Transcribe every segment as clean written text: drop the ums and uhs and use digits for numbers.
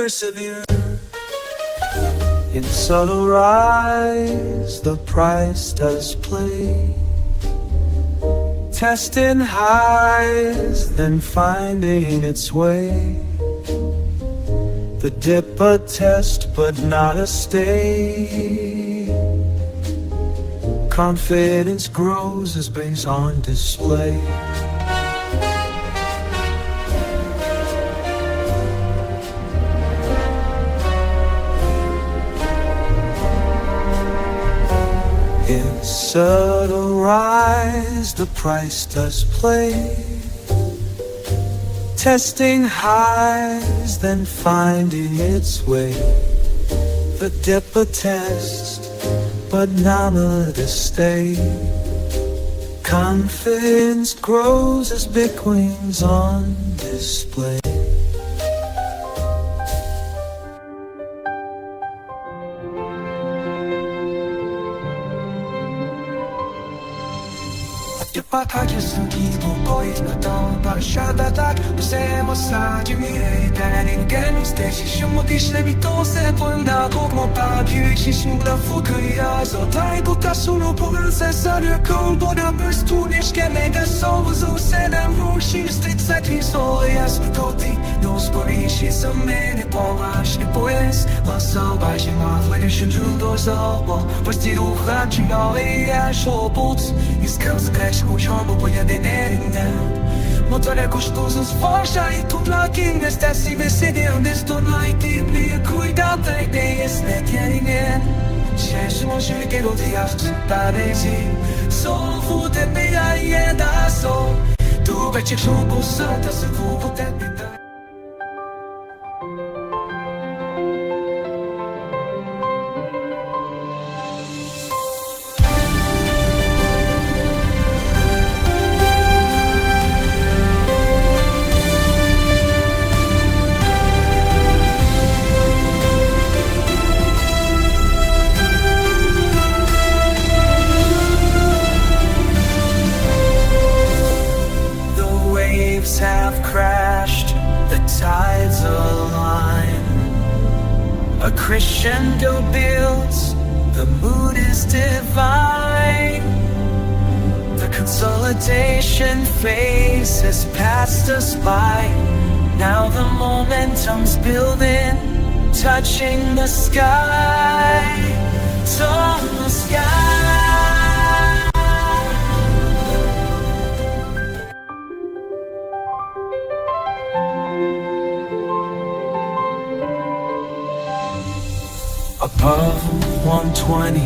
persevere. In subtle rise, the price does play, testing highs, then finding its way. The dip a test, but not a stay. Confidence grows as base on display. In subtle rise, the price does play, testing highs, then finding its way. The dip a test, but not to stay. Confidence grows as big wings on display. Pakajasuki pokoi no to parshada tak Usemo sajimi Danin gen Steshi shumo kishlebi to se Punda kokmo papi Shishmula fukuya Zotai pokasuno pogan se sarukul Boda burstunish kemeda Sozo sedam rushi Stitsati soyas Mikoti Nos porishi Samene povash Nipoes Maso bajima Fledishin judo zobo Postiru hachino Ea shobot Iskaz crash Chamo poi ad energia Motore costoso sforza e tu plugin e stessi vestiti un destonai tipi e cuidado e dei esnetieri ne c'è solo che lo ti paresi solo fute me ai da so tu veci sono passata se tu potevi dare. Have crashed, the tides align. A crescendo builds, the mood is divine. The consolidation phase has passed us by. Now the momentum's building, touching the sky, touch the sky. Above 120,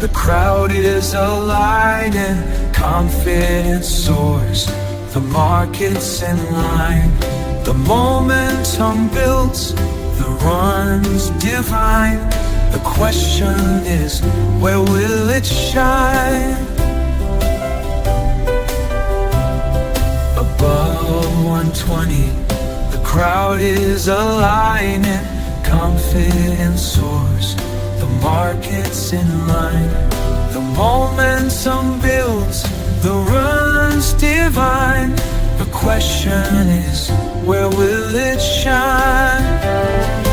the crowd is aligning. Confidence soars, the market's in line. The momentum builds, the run's divine. The question is, where will it shine? Above 120, the crowd is aligning. Confidence soars, the market's in line. The momentum builds, the run's divine. The question is, where will it shine?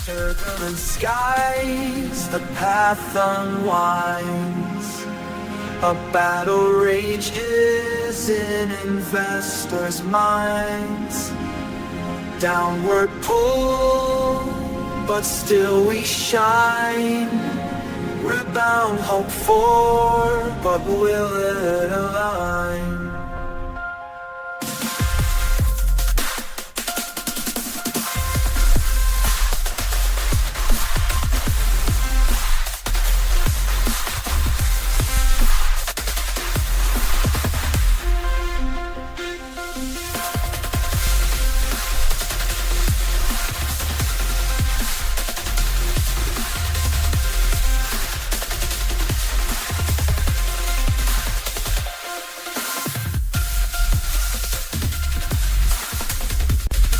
Turbulent skies, the path unwinds. A battle rages in investors' minds. Downward pull but still we shine. We're bound, hope for, but will it align?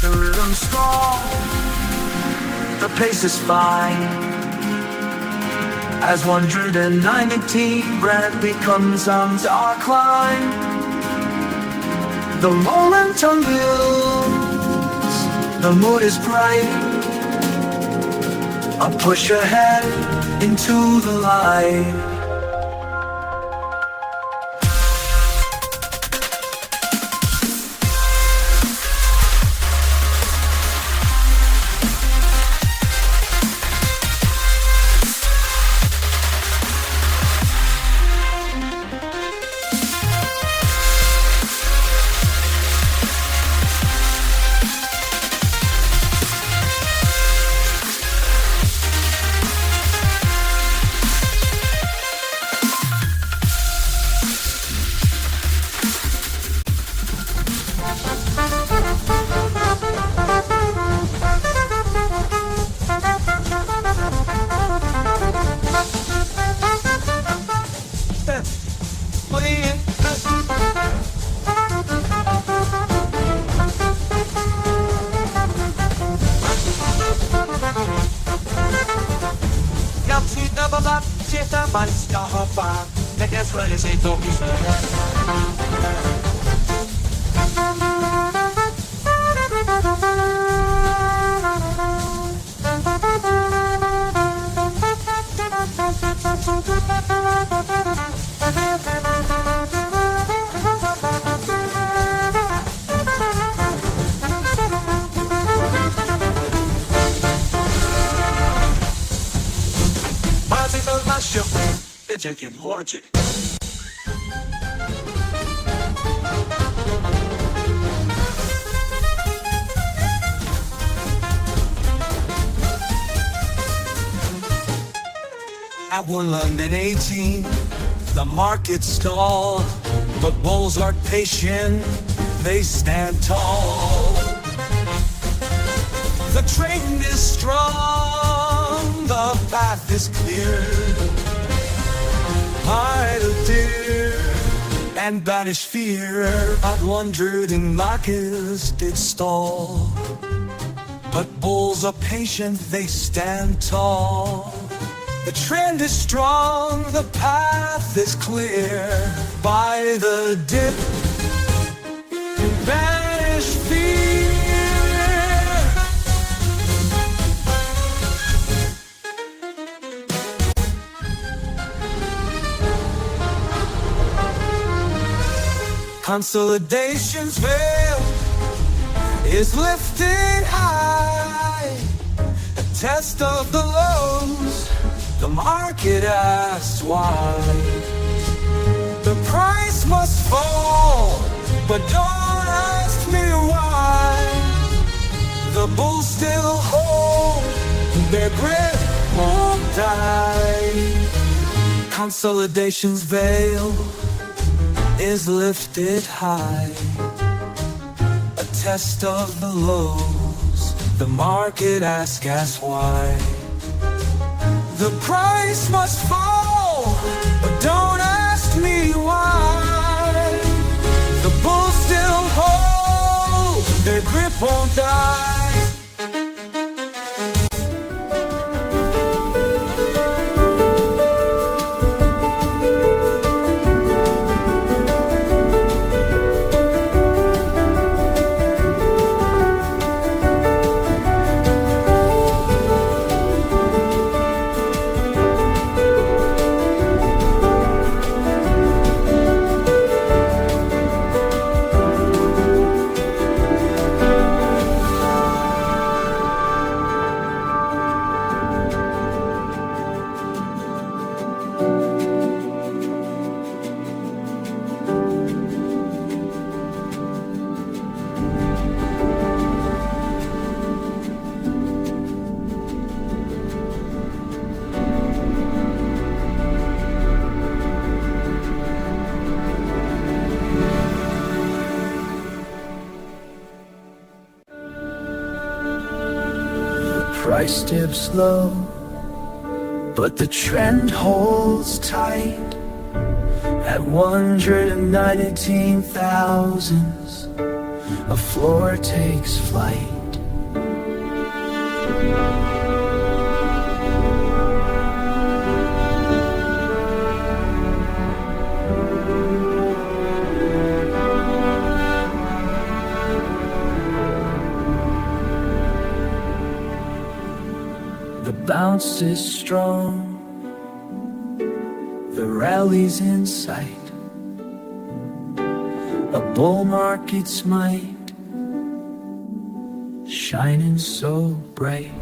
The rhythm's strong, the pace is fine. As 119 grand becomes our climb, the momentum builds, the mood is bright. A push ahead into the light. At 118, the market stalled, but bulls are patient, they stand tall. The trend is strong, the path is clear. Hide a deer and banish fear. At 100 in markets did stall, but bulls are patient, they stand tall. The trend is strong, the path is clear. By the dip, banish fear. Consolidation's veil is lifted high. A test of the lows, the market asks why. The price must fall, but don't ask me why. The bulls still hold, their grip won't die. Consolidation's veil is lifted high. A test of the lows, the market asks why. The price must fall, but don't ask me why. The bulls still hold, their grip won't die. Price dips low, but the trend holds tight at 119,000s. A floor takes flight. The bounce is strong, the rally's in sight. A bull market's might shining so bright.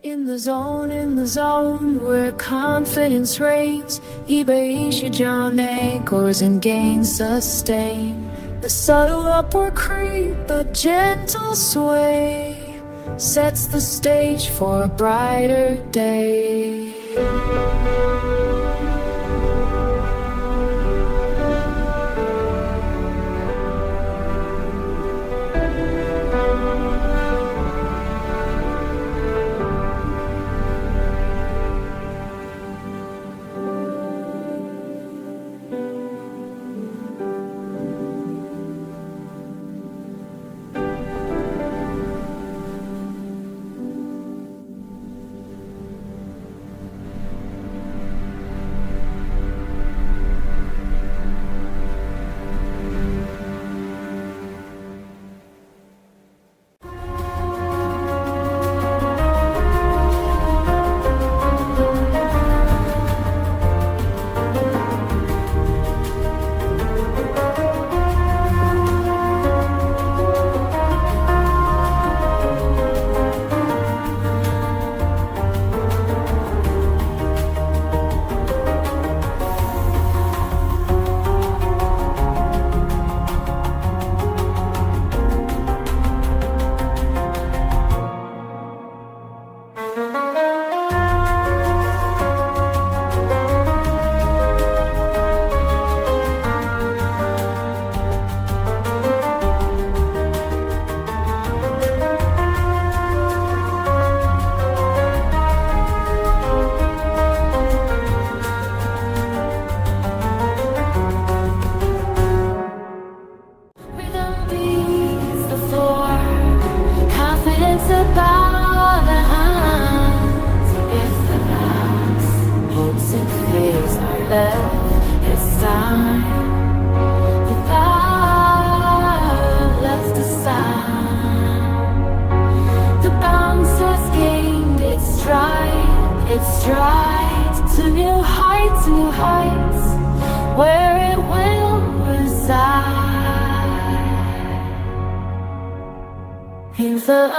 In the zone where confidence reigns, eBay 시장 anchors and gains sustain. The subtle upward creep, a gentle sway, sets the stage for a brighter day. It's time the path left aside. The bounce has gained its stride to new heights, where it will reside. In the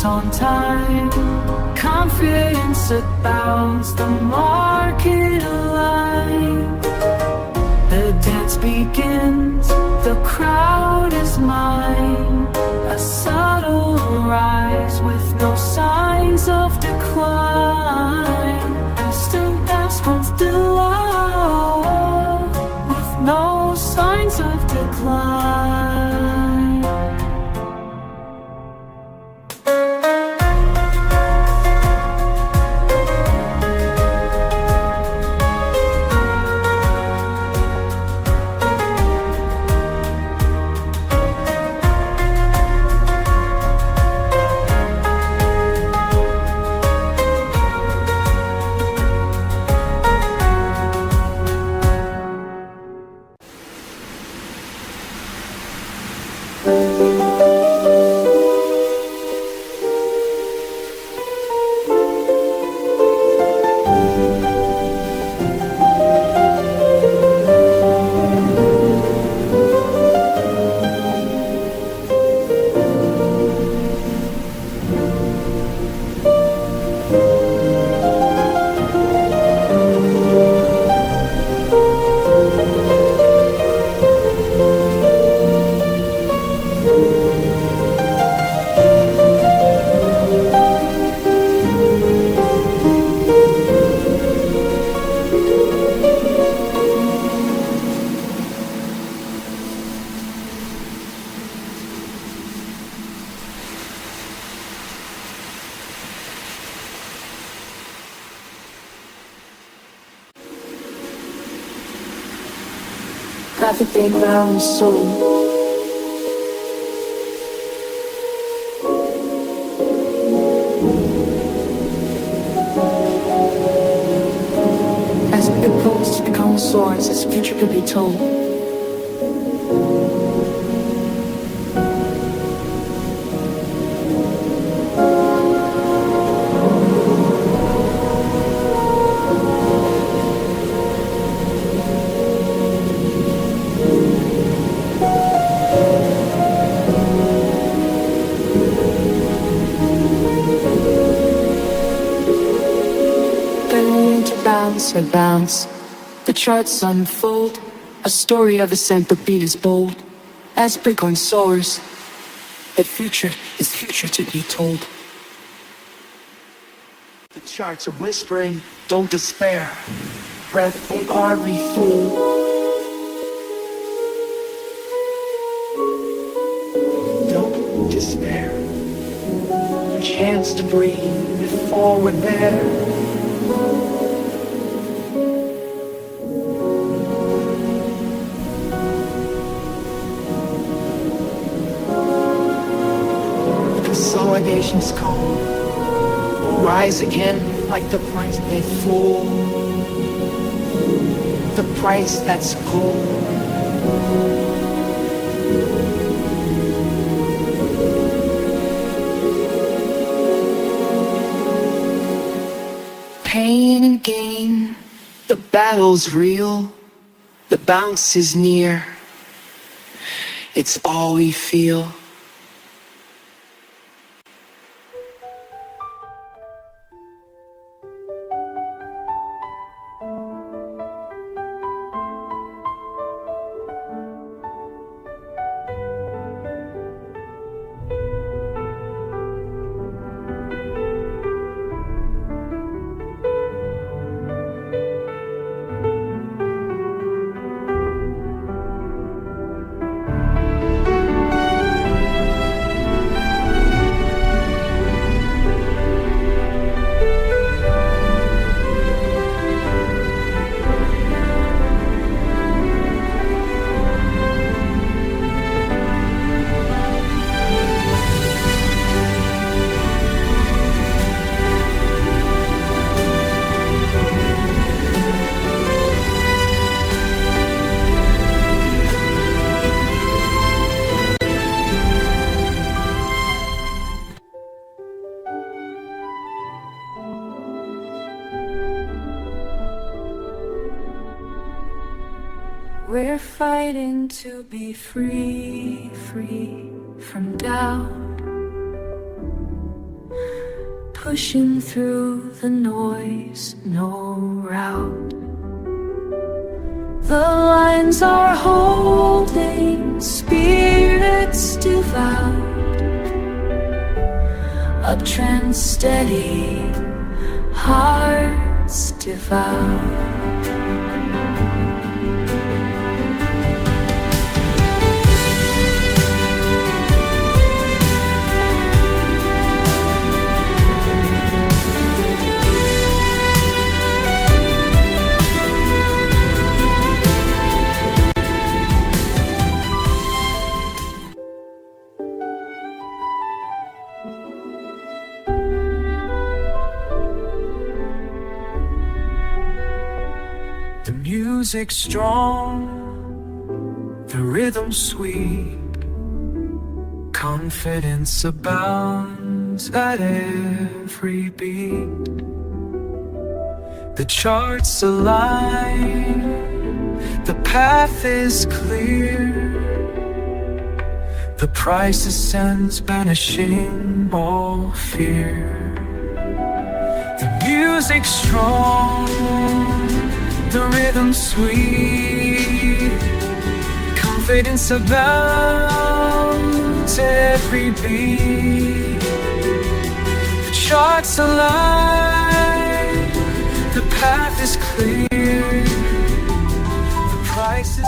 on time, confidence abounds, the market aligned. The dance begins, the crowd is mine. A subtle rise with no signs of decline. Instant dance comes below with no signs of decline. everything around his soul. As big posts become swords, his future could be told. Bounce, the charts unfold. A story of ascent, the beat is bold. As Bitcoin soars, that future is future to be told. The charts are whispering, don't despair. Breath and are refuel. Don't despair. A chance to breathe forward there. Consolidation's call. Rise again like the price they fool. The price that's gold. Pain and gain, the battle's real. The bounce is near. It's all we feel. We're fighting to be free, free from doubt. Pushing through the noise, no route. The lines are holding, spirits devout. Uptrend steady, hearts devout. The music strong, the rhythm sweet, confidence abounds at every beat. The charts align, the path is clear. The price ascends, banishing all fear. The music strong, the rhythm sweet, confidence abounds every beat. The charts align, the path is clear. The price is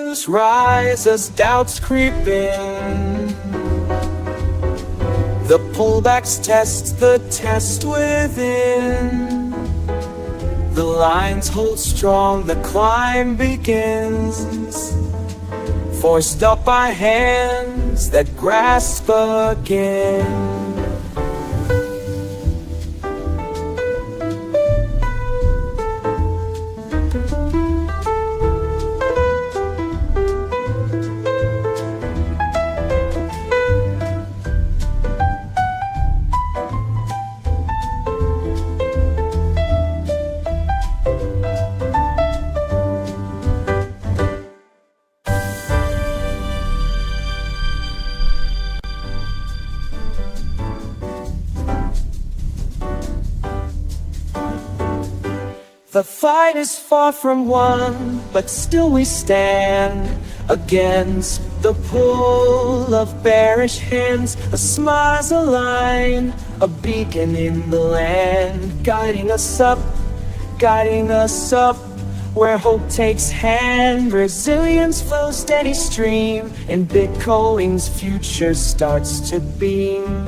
Suspicions rise as doubts creep in. The pullbacks test the test within. The lines hold strong, the climb begins, forced up by hands that grasp again. The fight is far from won, but still we stand against the pull of bearish hands. A smile's a line, a beacon in the land, guiding us up where hope takes hand. Resilience flows steady stream, and Bitcoin's future starts to beam.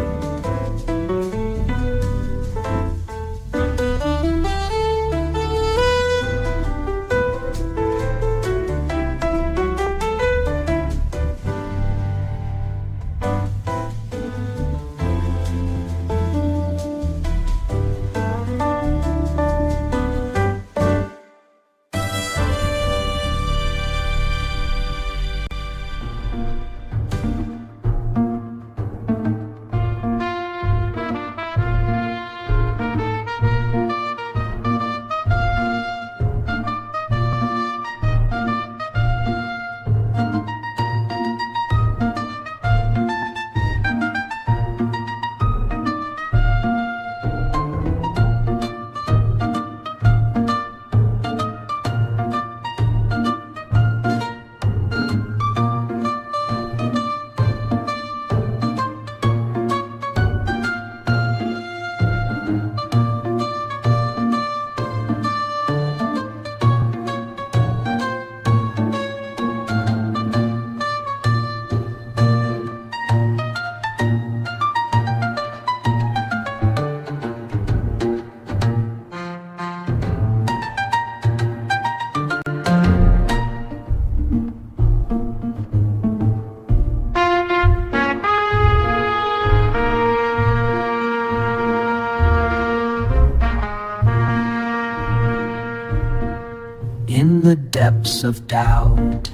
In the depths of doubt,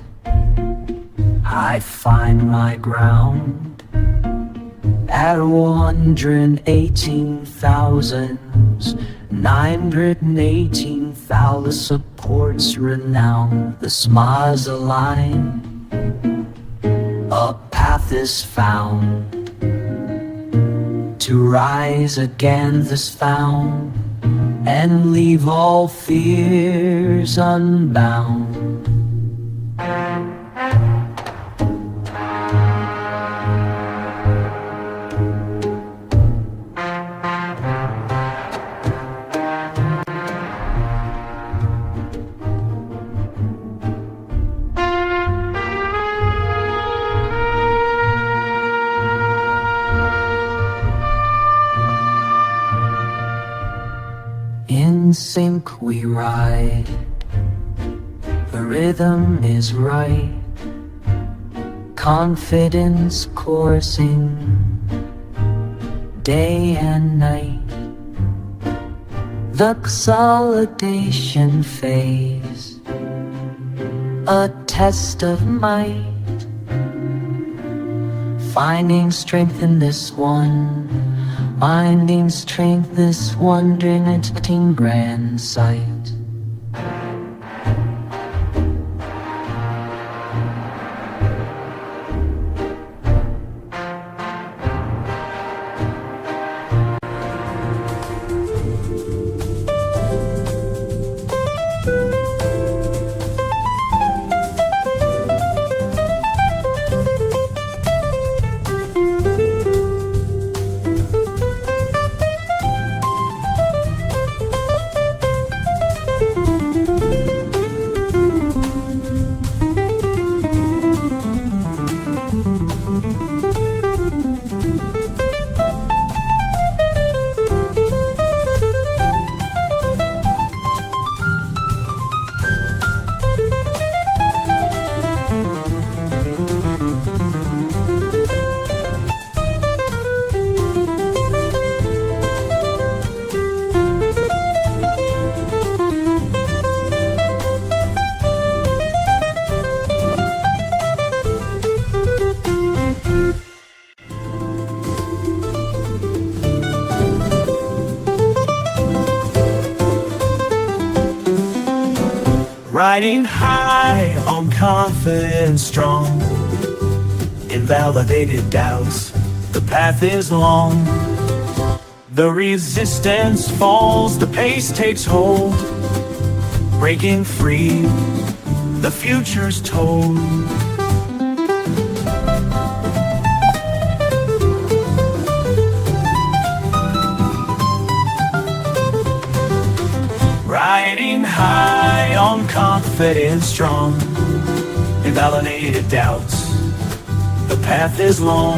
I find my ground. At 118,918,000 supports renown. The smiles align, a path is found. To rise again this found, and leave all fears unbound. In sync we ride, the rhythm is right, confidence coursing day and night. The consolidation phase, a test of might, finding strength in this one, finding strength this wondering expecting grand sight. Riding high on confidence strong, invalidated doubts, the path is long. The resistance falls, the pace takes hold, breaking free, the future's told. Riding high on confidence strong, invalidated doubts, the path is long.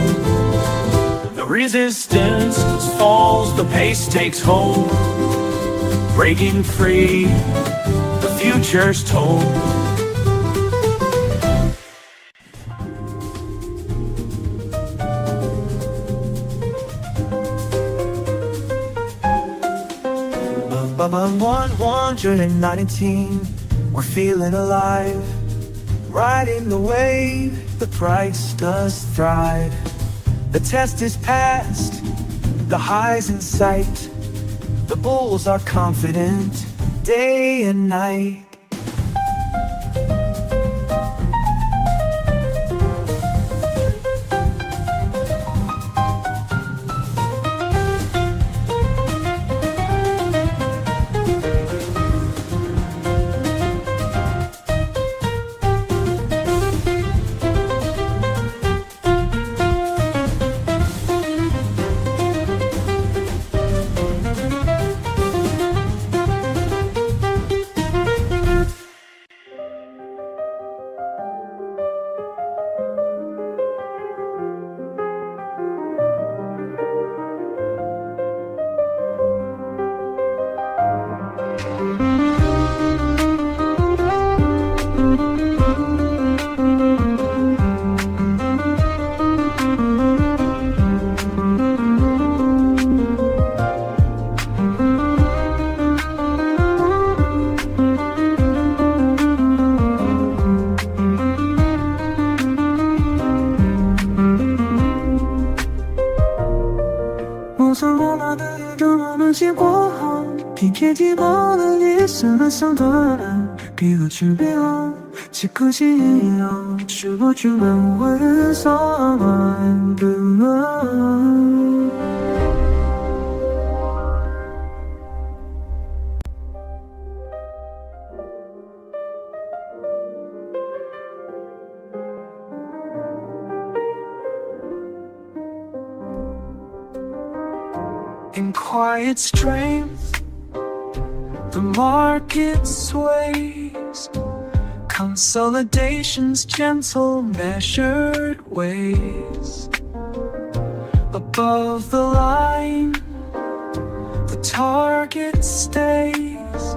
The resistance falls, the pace takes hold, breaking free, the future's told. Above 119, we're feeling alive, riding the wave, the price does thrive. The test is passed, the highs in sight, the bulls are confident, day and night.结果好，疲倦寂寞的夜深了想断了，给我去变好，此刻夕阳，是我去轮回洒满的梦。In quiet strength, the market sways, consolidation's gentle measured ways. Above the line, the target stays.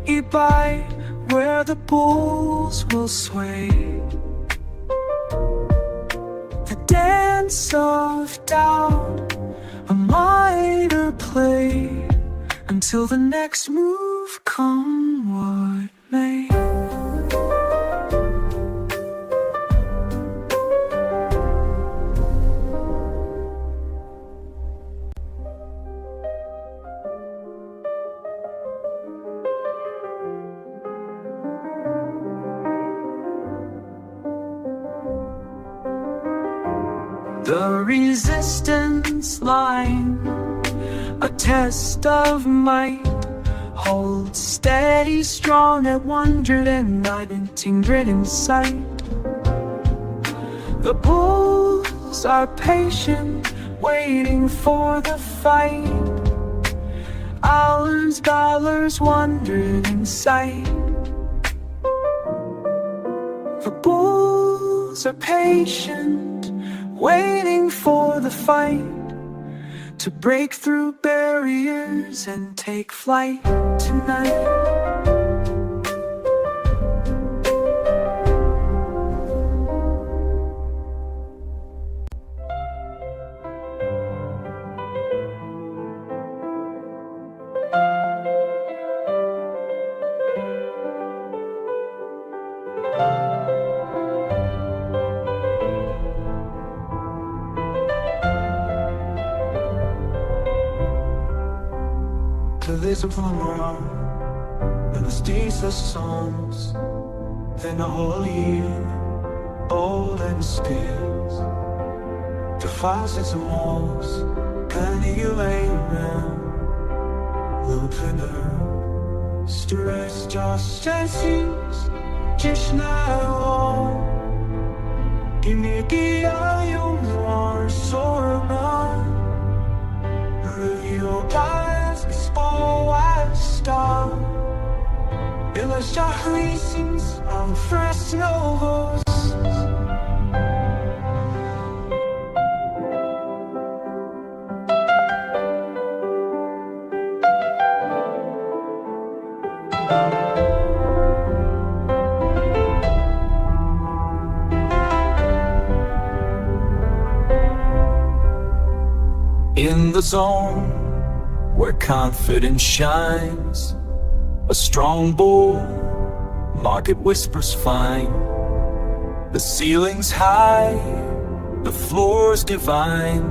You buy where the bulls will sway. The dance of doubt, a minor play, until the next move come what may. The resistance line, a test of might, holds steady strong at 119 grit in sight. The bulls are patient, waiting for the fight. Hours, dollars, 100 in sight. The bulls are patient, waiting for the fight, to break through barriers and take flight tonight. To this upon my arm, and the uns diese Songs, wenn all year, old and spills. The faucets and walls, can you lay around? Looking stress just seems just now. Give me a key, you more sorma. Your eyes explode star. Elas já reasons on fresh novels. In the zone where confidence shines, a strong bull, market whispers fine. The ceiling's high, the floor's divine.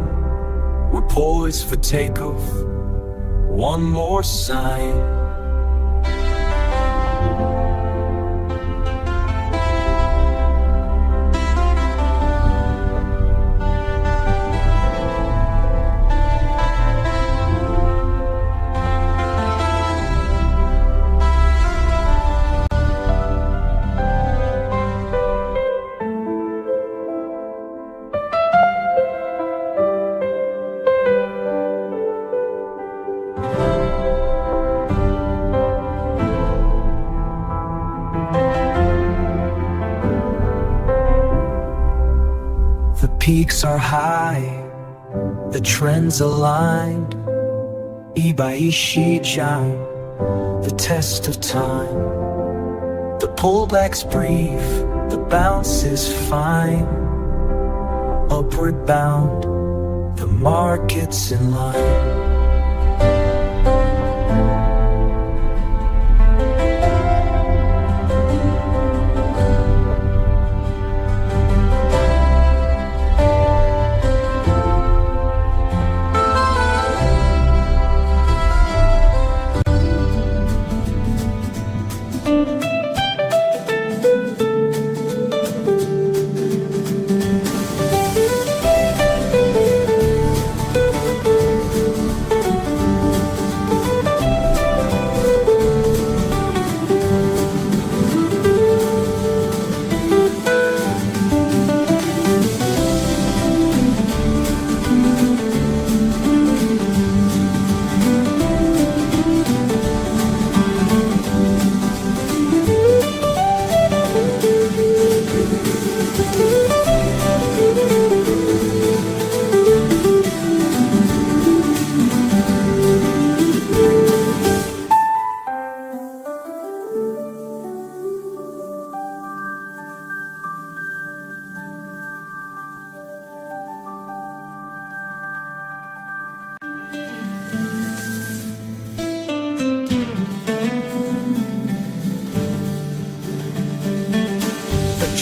We're poised for takeoff, one more sign. The peaks are high, the trends aligned. Ibaishijai, the test of time. The pullback's brief, the bounce is fine. Upward bound, the market's in line.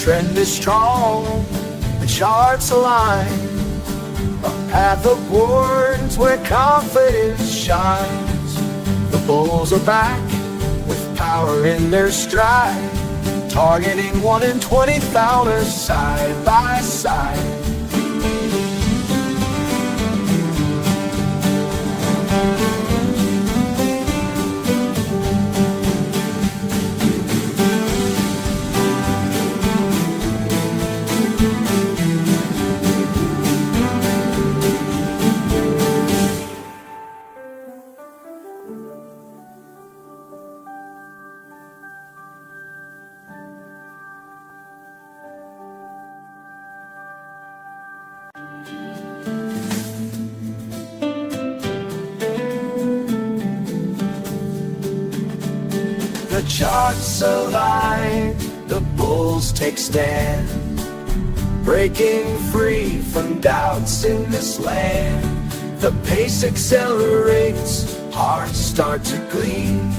Trend is strong, the charts align. A path upwards where confidence shines. The bulls are back with power in their stride, targeting 1 in 20,000 side by side. The charts align, the bulls take stand, breaking free from doubts in this land. The pace accelerates, hearts start to gleam,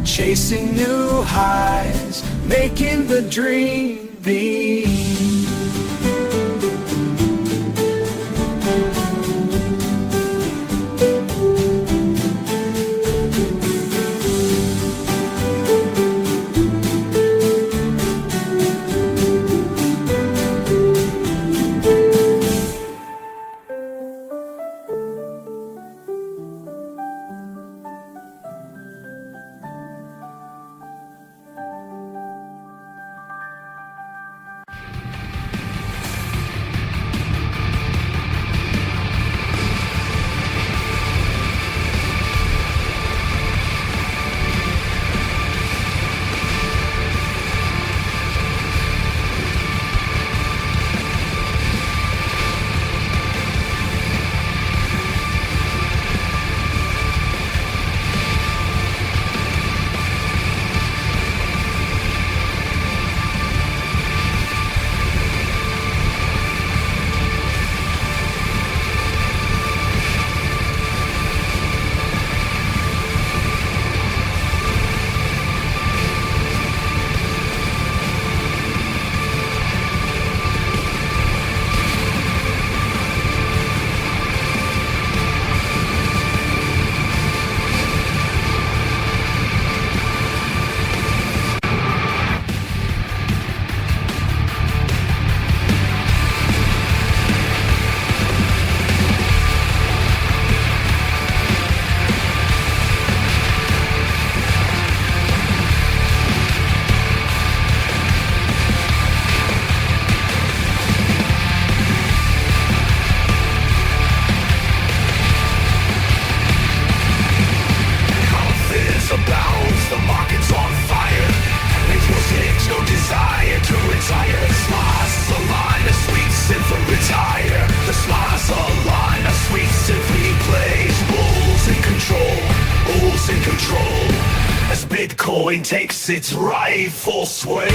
chasing new highs, making the dream be. Bitcoin takes its rightful sway.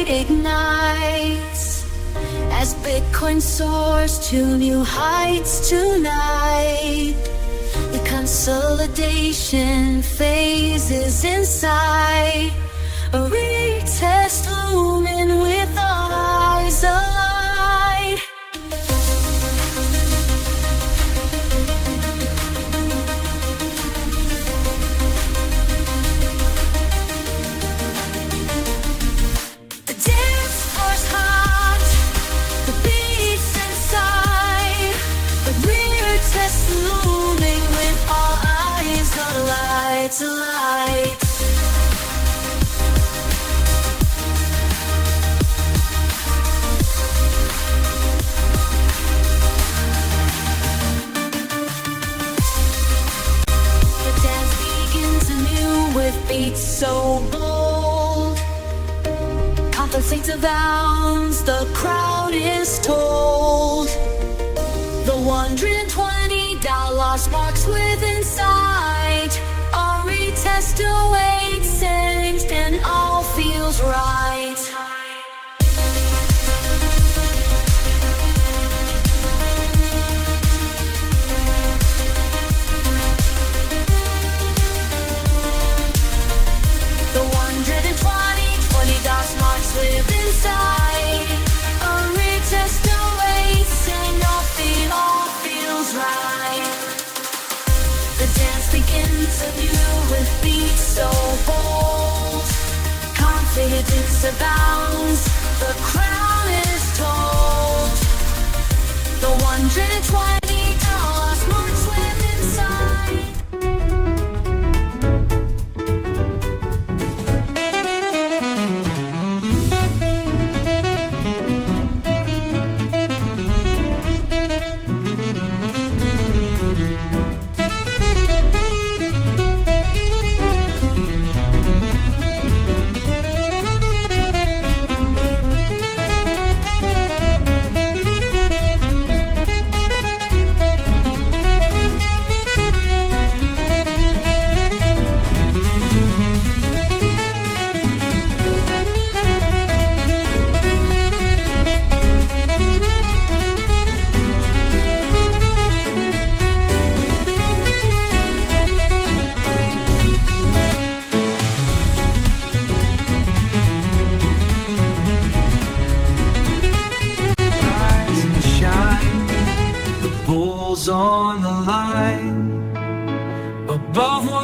Ignites as Bitcoin soars to new heights tonight. The consolidation phase is in sight. A retest looming with eyes alight. The dance floor's hot, the beats inside. The rear test looming with all eyes alight, alight. The dance begins anew with beats so bold. Compensates the bounds, the crowd is told. The $120 marks within sight. A retest awaits and all feels right. The $120 marks live inside. A retest awaits and all feels right. The dance begins anew with beats so bold. Confidence abounds, the crown is told. The $120 marks live inside.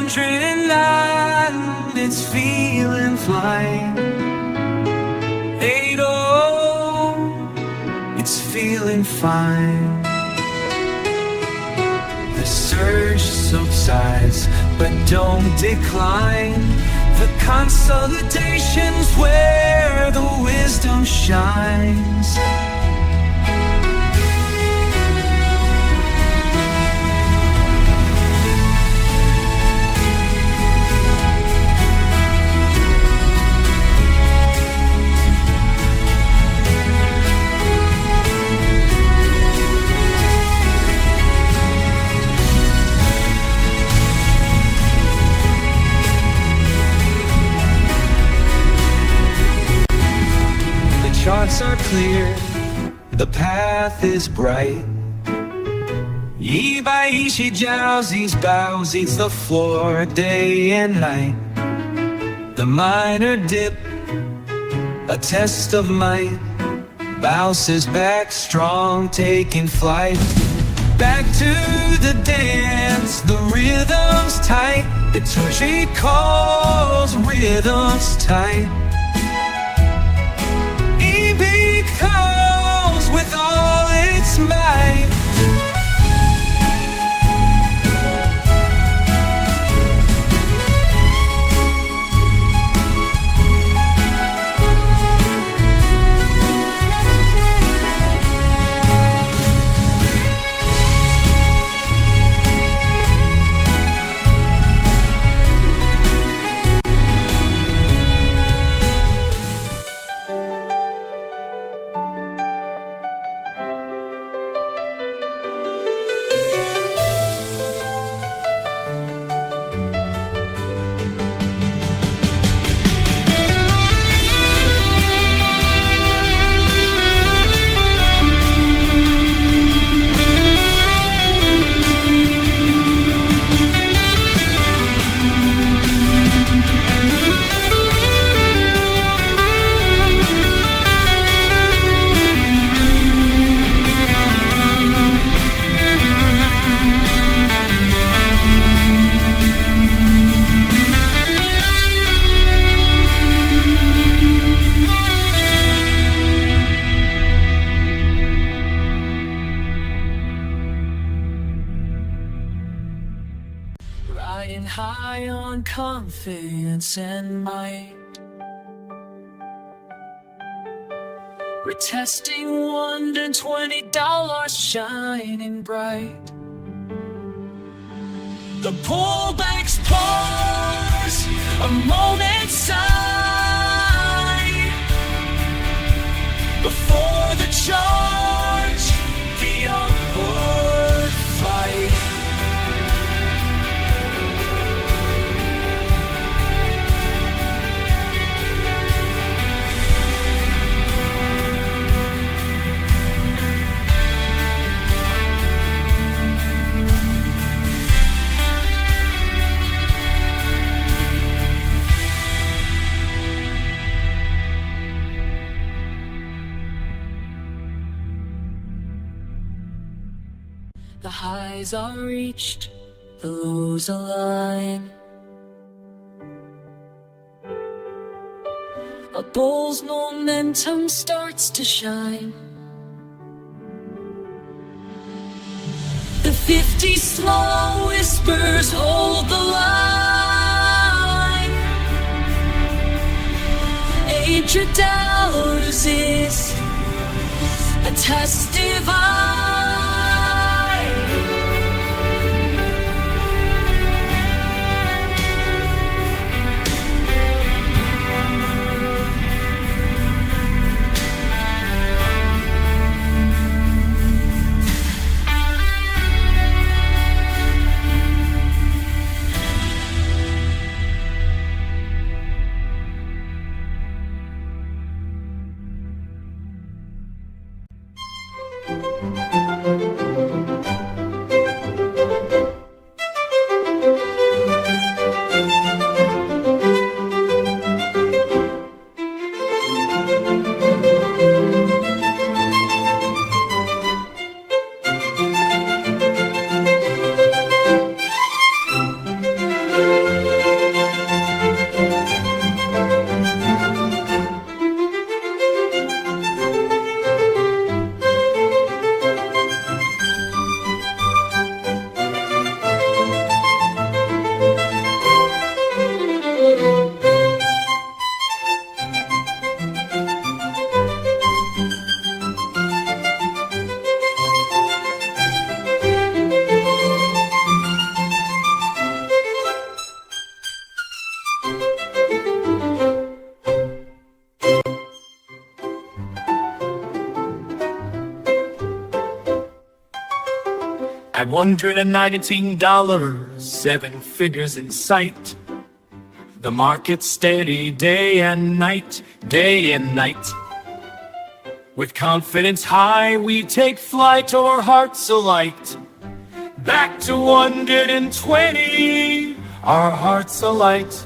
109, it's feeling fine. 80, it's feeling fine. The surge subsides, but don't decline. The consolidation's where the wisdom shines. Charts are clear, the path is bright. Ibaishi Jowsies bows eats the floor day and night. The minor dip, a test of might, bounces back strong, taking flight. Back to the dance, the rhythm's tight. It's what she calls rhythm's tight. Calls with all its might. Riding high on confidence and might. We're testing $120 shining bright. The pullback's pause, a moment's sigh before the charge, the upward fight. The highs are reached, the lows align. A bull's momentum starts to shine. The 50 slow whispers hold the line. $8 is a test divine. $519, 7 figures in sight. The market's steady day and night, day and night. With confidence high, we take flight, our hearts alight. Back to 120, our hearts alight.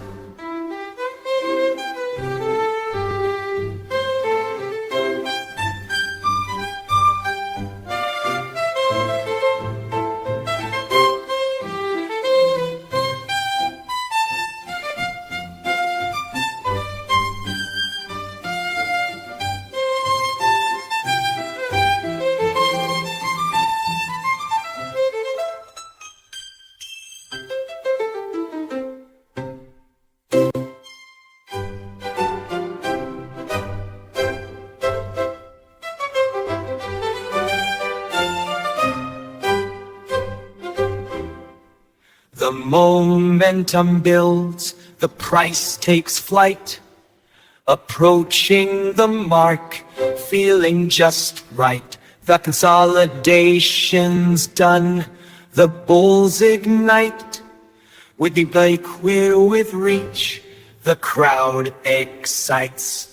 The momentum builds, the price takes flight. Approaching the mark, feeling just right. The consolidation's done, the bulls ignite. With the Blake, we're with reach, the crowd excites.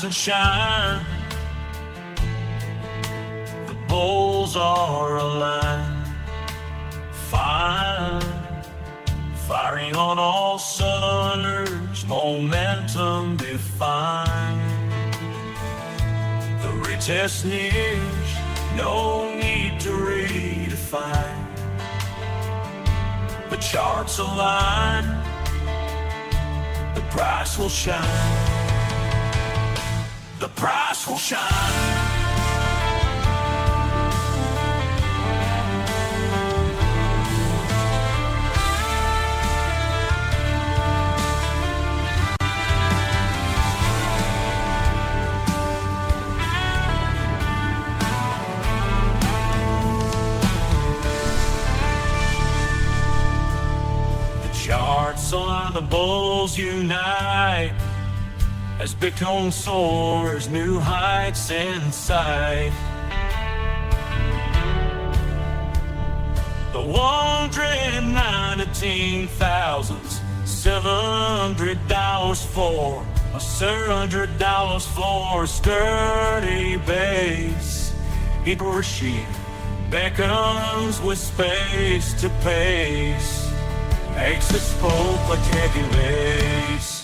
And shine, the bulls are aligned, fine, firing on all cylinders, momentum defined. The retest nears, no need to redefine. The charts align, the price will shine. The price will shine. The charts on the bulls unite. As Bitcoin soars, new heights in sight. The 119,700 for $700 for a sturdy base. She beckons with space to pace, makes the spoke like heavy lace.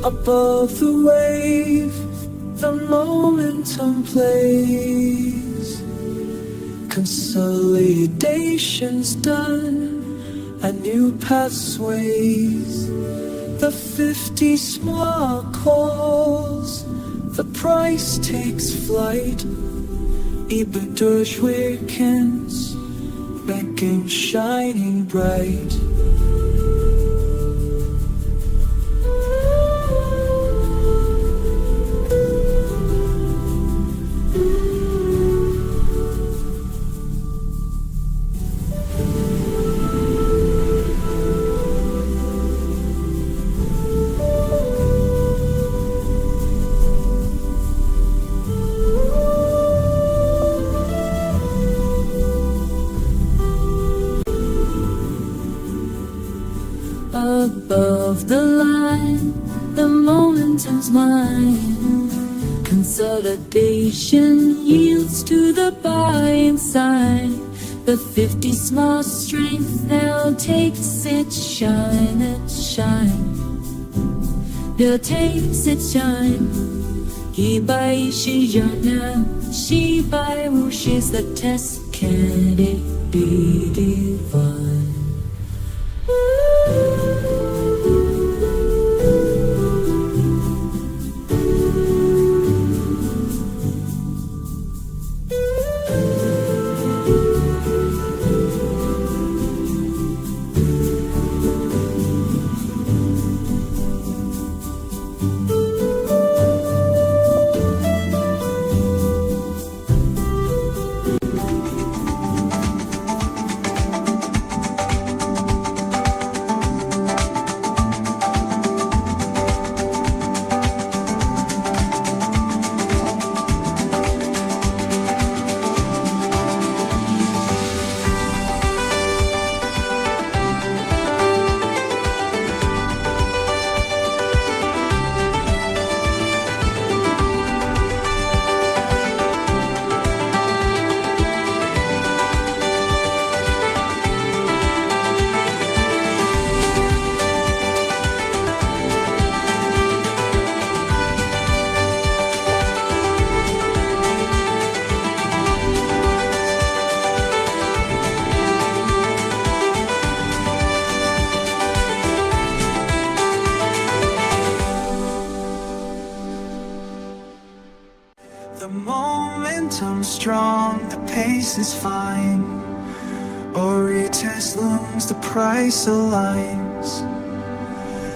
Above the wave, the momentum plays. Consolidation's done, a new path sways. The 50 small calls, the price takes flight. Über durchweekends, back in shining bright. Above the line, the momentum's mine. Consolidation yields to the buying side. The 50 small strength now takes its shine, now takes its shine. 112是the test, can it be divine? The momentum's strong, the pace is fine. Oritas looms, the price aligns.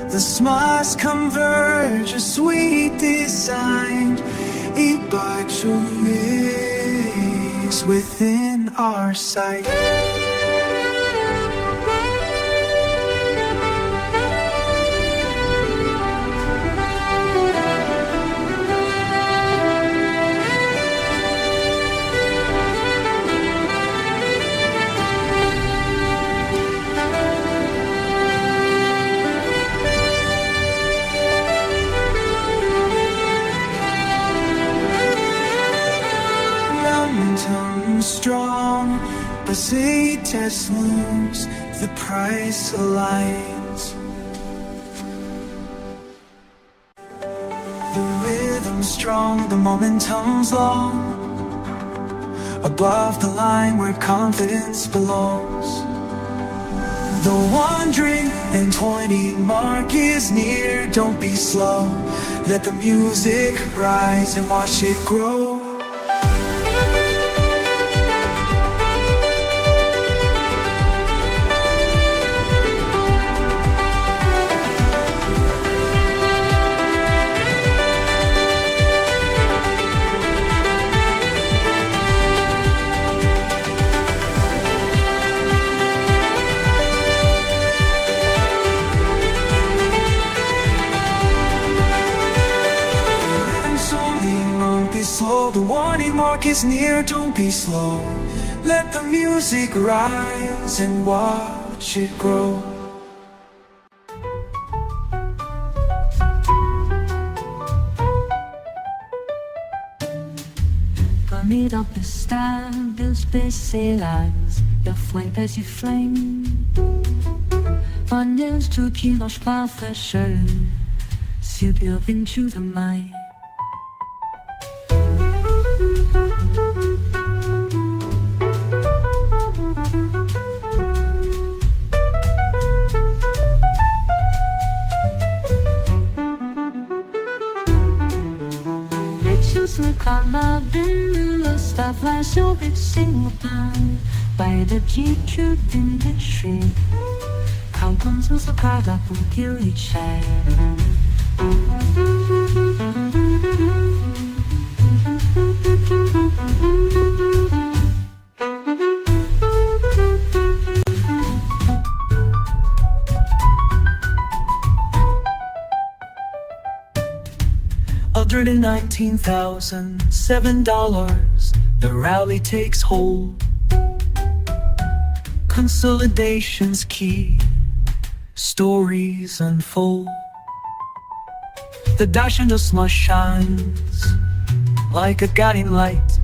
The smiles converge, a sweet design. Ibachu is within our sight. Strong, but say test looms, the price aligns. The rhythm's strong, the momentum's long. Above the line where confidence belongs. The 120 mark is near, don't be slow. Let the music rise and watch it grow. Slow, the warning mark is near, don't be slow. Let the music rise and watch it grow. Formidable style spécialise, your fuentes y flame. Von Nils to Kilosch war Fische, seep up into the mind. Riches看那边的 stuff 来手笔心淡，摆的记住定的水，看光速速看那不丢一切。$119,007, the rally takes hold. Consolidation's key, stories unfold. The dash and the slush shines like a guiding light.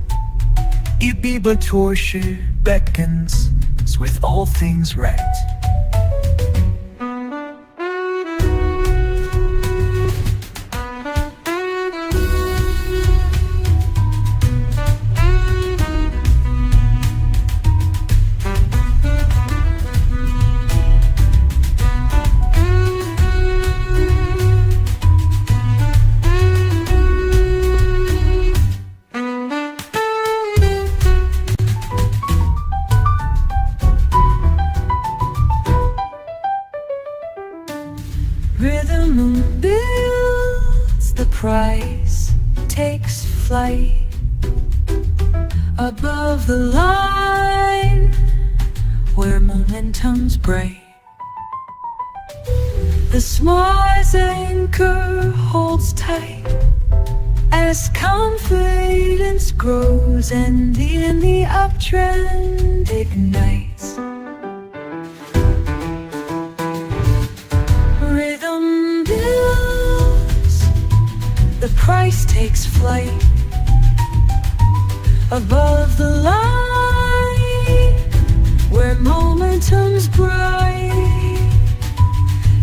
Ibiba Torture beckons with all things right. Rhythm builds, the price takes flight above the line where momentum's bright. The smallest anchor holds tight as confidence grows, and in the uptrend ignites. The price takes flight above the line where momentum's bright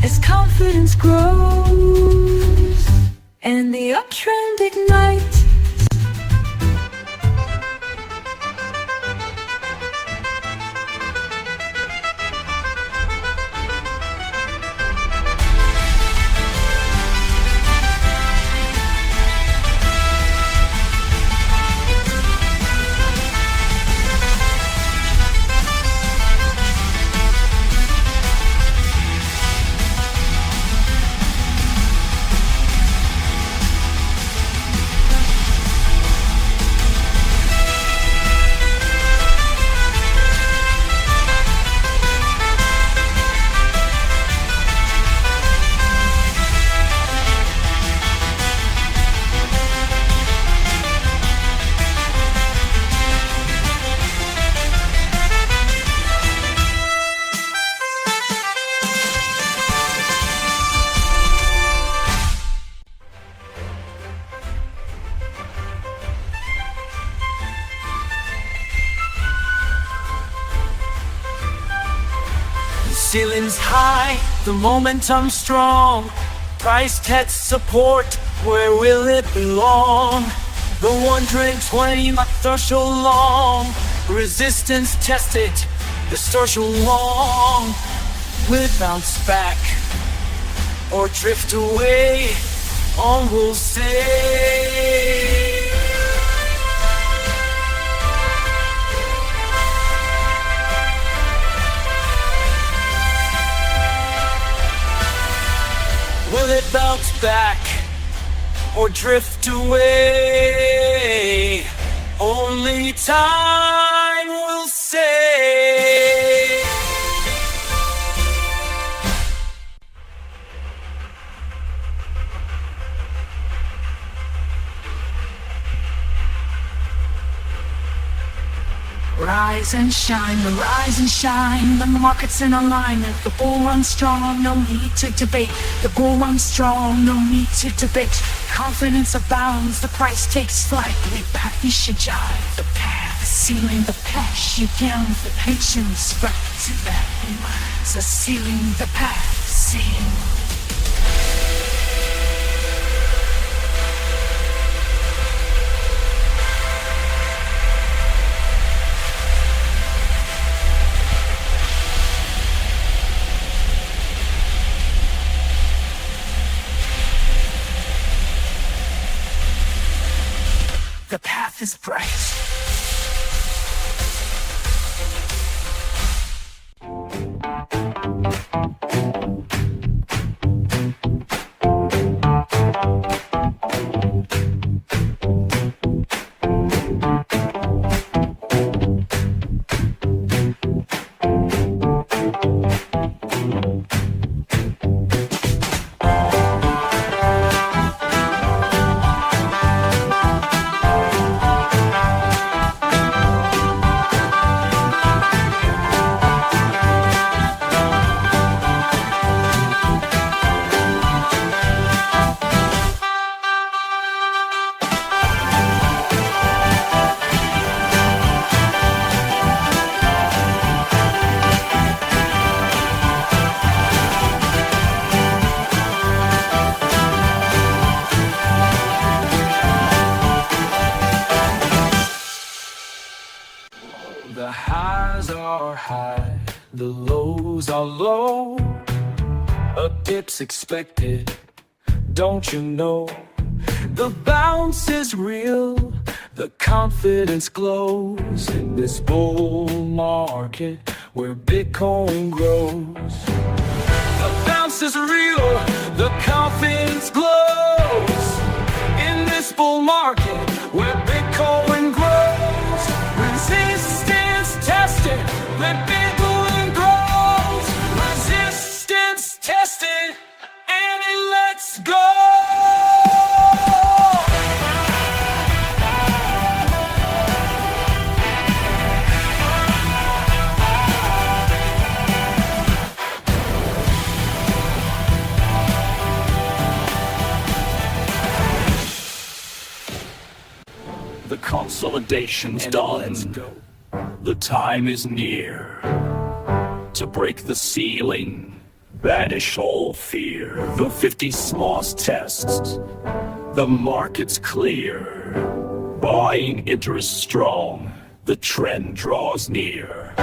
as confidence grows and the uptrend ignites. Ceiling's high, the momentum's strong. Price test support, where will it belong? The 120 threshold long. Resistance tested, the threshold long. Will it bounce back or drift away? All will say. Will it bounce back or drift away? Only time will say. Rise and shine, rise and shine. The market's in alignment. The bull runs strong, no need to debate. The bull runs strong, no need to debate. Confidence abounds, the price takes flight. We should jive the path, sealing the path. You down the patience, back to that. So sealing the path, seeing. this price. The highs are high, the lows are low. A dip's expected, don't you know? The bounce is real, the confidence glows in this bull market where Bitcoin grows. The bounce is real, the confidence glows in this bull market where Bitcoin grows. Resistance tested, let Bitcoin grows. Resistance tested, and it lets go. The consolidation's done. The time is near to break the ceiling, banish all fear. The 50 SMOS tests, the market's clear. Buying interest strong, the trend draws near.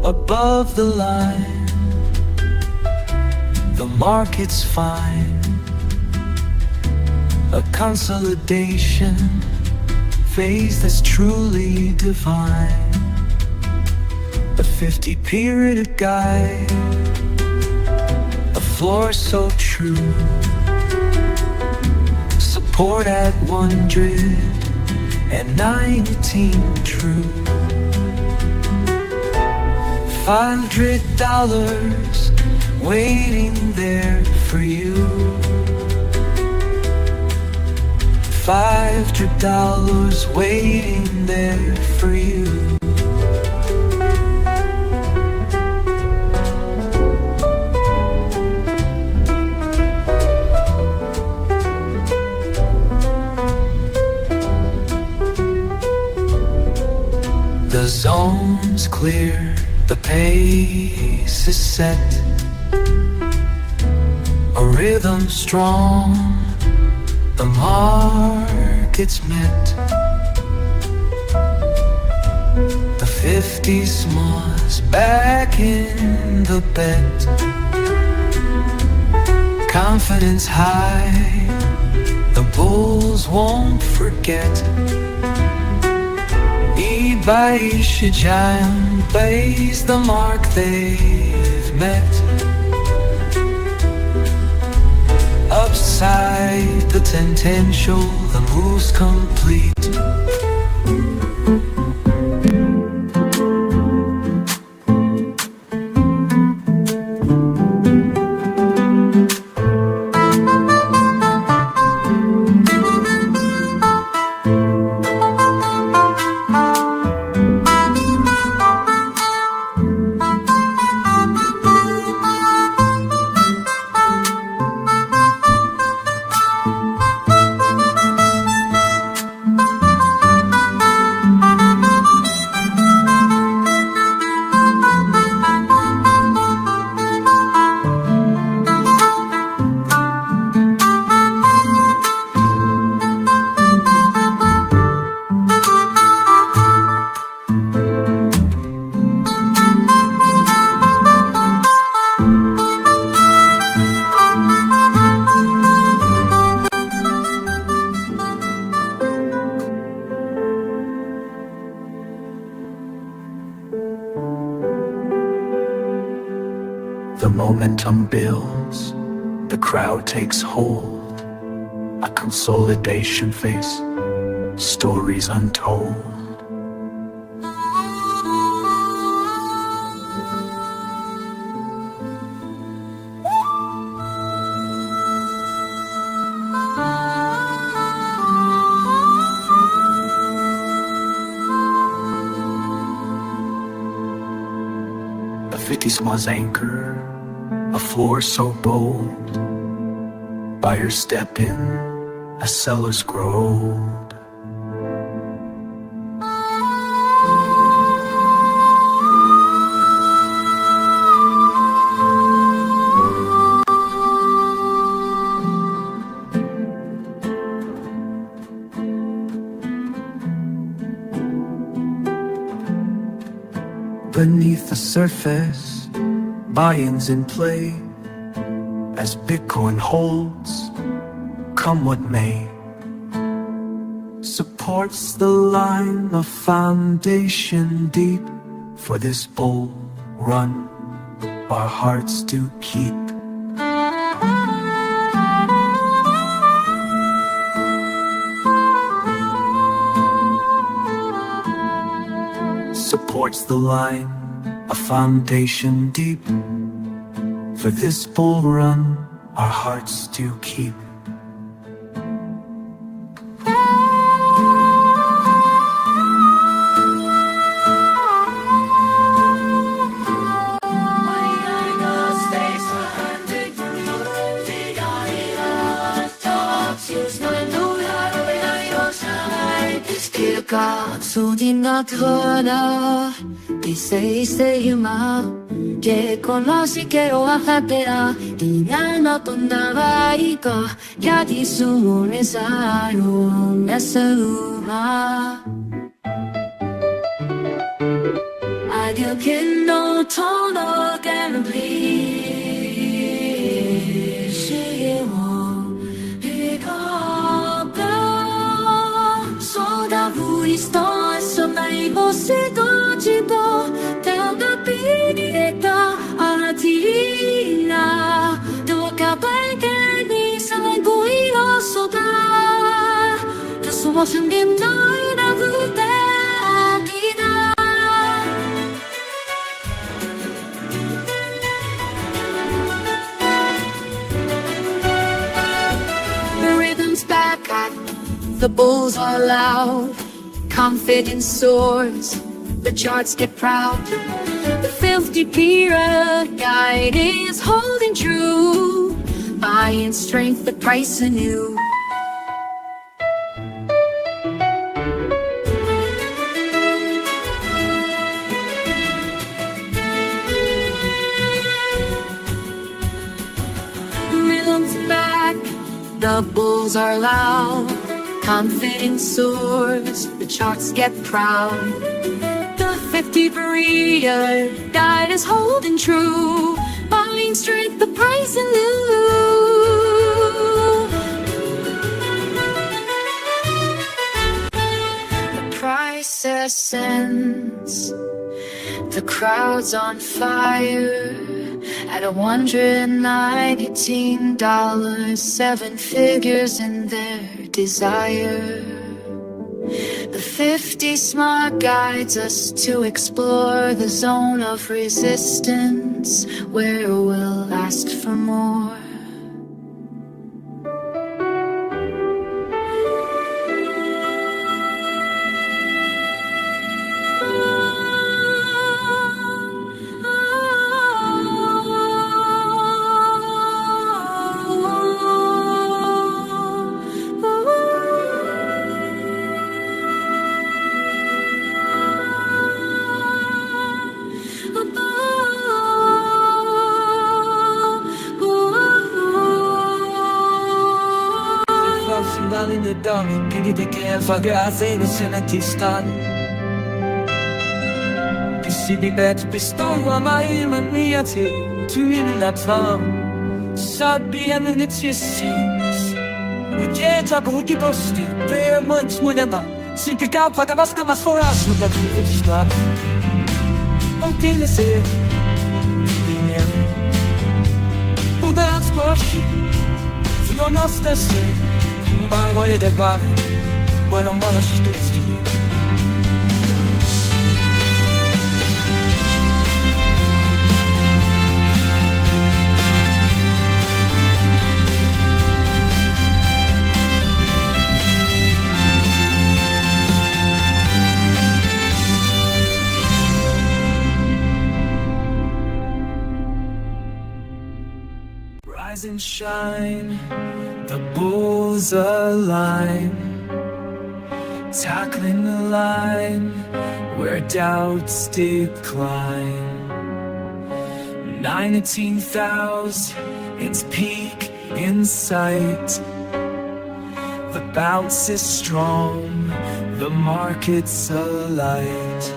Above the line, the market's fine. A consolidation phase that's truly divine. A 50-period guide, a floor so true. Support at 119 true. $500 waiting there for you. $500 waiting there for you. clear, the pace is set. A rhythm strong, the market's met. The 50s was back in the bet. Confidence high, the bulls won't forget. Ibaisha giant plays the mark they've met. Upside the 10-10 show, the move's complete. The momentum builds, the crowd takes hold. A consolidation phase, stories untold. The 50s was anchor, a floor so bold. Buyers step in as sellers grow. Beneath the surface, buy-ins in play. As Bitcoin holds, come what may. Supports the line of foundation deep. For this bull run, our hearts do keep. Supports the line, a foundation deep. For this bull run, our hearts do keep. Sudinak roda, pisei uma, que conoce que o afetera, tinha no tondavaica, ya di su nesaru, nesuma. Adio que no tono can bleed, she won't pick up. História sobre você do tipo Tenta pedireta a tira Do capaz que ni sai buio soltar Que somos sempre noi da vida The rhythm's back the bulls are loud, confidence soars, the charts get proud. The 50 period guide is holding true, buying strength, the price anew. the bulls are loud. Confidence soars, the charts get proud. The 50 breeder died is holding true, buying strength, the price in lieu. The price ascends, the crowd's on fire. At $119, 7 figures in their desire. The 50 smart guides us to explore the zone of resistance, where we'll ask for more. In the dark, piggy picking for gas, ain't insanity starting. You see the bed, pistol, my human reality, two in that farm. Sad be and it's your scenes. We can't talk about the posting, very much whenever. Sink a cow, but I must come as for us with that village start. Okay, let's say, who that's push? You're not the same. Voglio del bar, poi non voglio stuzzi. Rise and shine, the bulls align, tackling the line where doubts decline. 19,000, its peak in sight. The bounce is strong, the market's alight.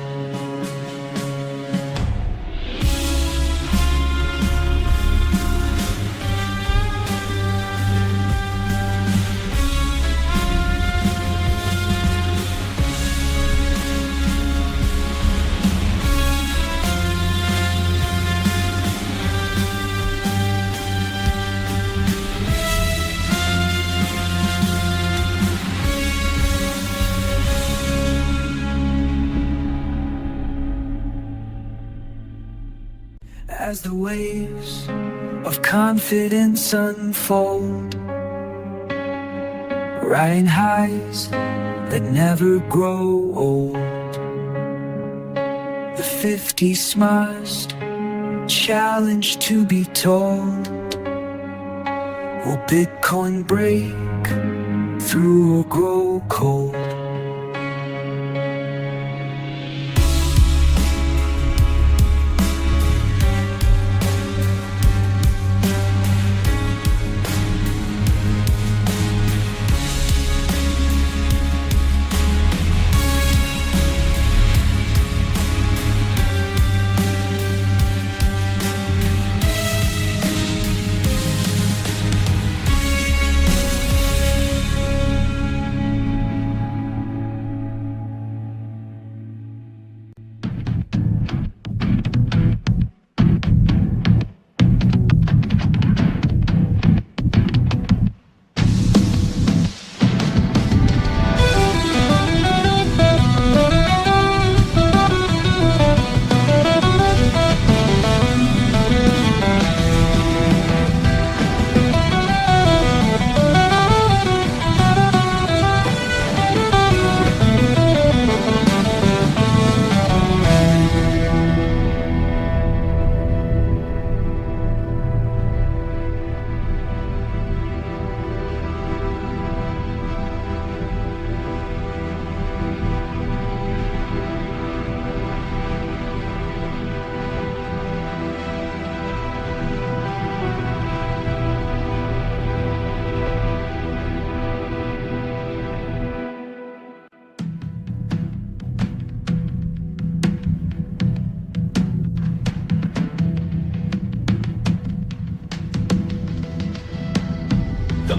As the waves of confidence unfold, riding highs that never grow old. The 50 smartest challenge to be told. Will Bitcoin break through or grow cold?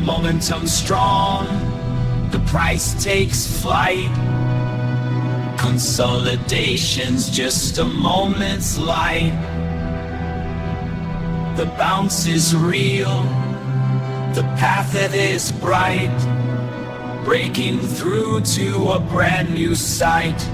momentum strong, the price takes flight. Consolidation's just a moment's light. The bounce is real, the path it is bright, breaking through to a brand new sight.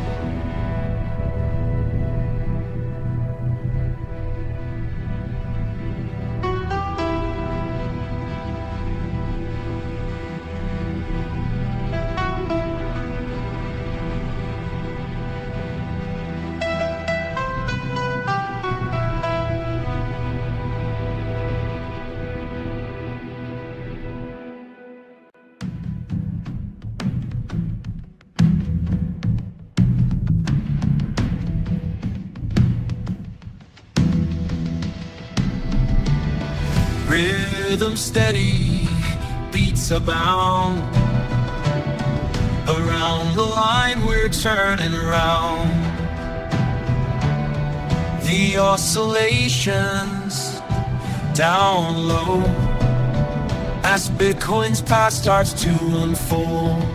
Rhythm steady, beats abound. Around the line we're turning around. The oscillations down low as Bitcoin's path starts to unfold.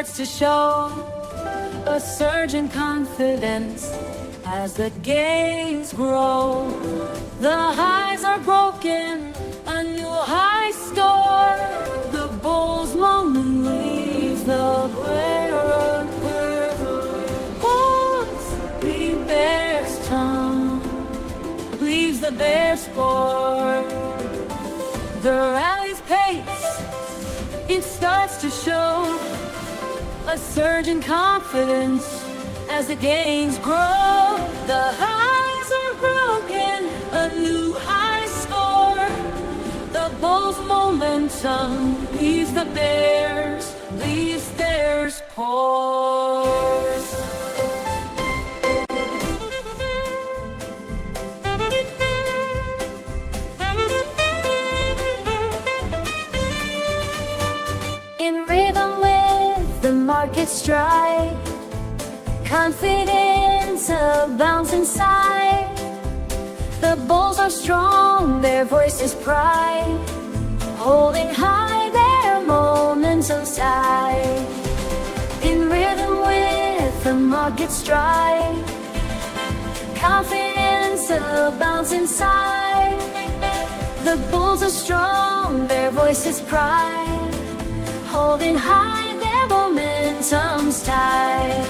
starts to show a surge in confidence as the gains grow. The highs are broken, a new high score. The bull's moment leaves the bearer holds the bear's tongue, leaves the bear's score. The rally's pace, it starts to show a surge in confidence as the gains grow. The highs are broken, a new high score. The bull's momentum leaves the bears, leaves theirs pause. In rhythm with the market stride, confidence abounds inside. The bulls are strong, their voices pride, holding high their momentum's tide. In rhythm with the market stride, confidence abounds inside. The bulls are strong, their voices pride, holding high their momentum's tide.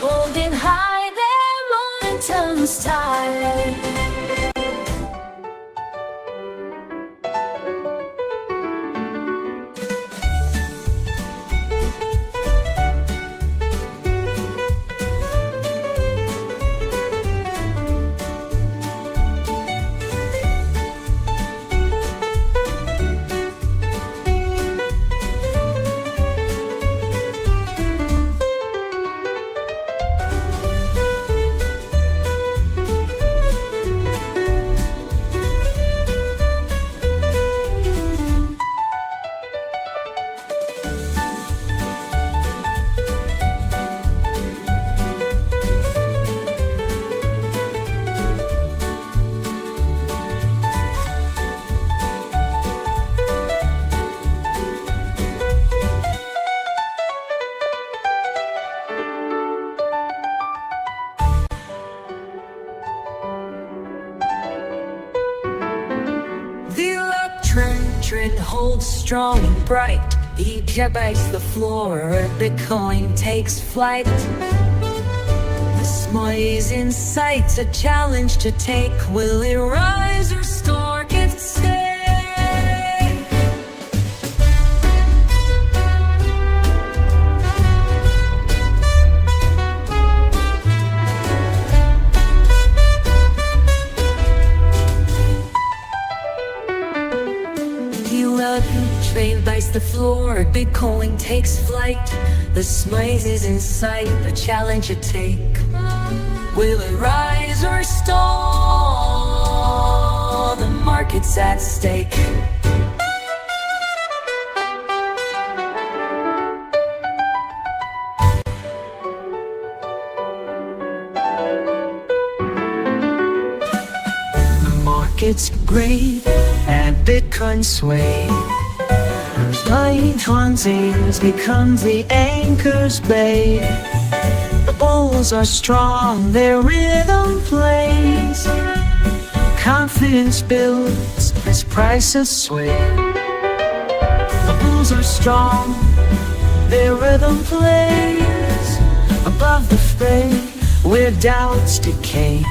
Holding high their momentum's tide. The electric holds strong and bright. Each bites the floor, the coin takes flight. The smile is in sight, a challenge to take. Will it rise or stork its stay? Train bites the floor, big coin takes flight. The smize is in sight, the challenge to take. Will it rise or stall? The market's at stake. The market's great and Bitcoin sway. Flying tonsils becomes the anchor's bay. The bulls are strong, their rhythm plays. Confidence builds as prices sway. The bulls are strong, their rhythm plays. Above the fray, where doubts decay.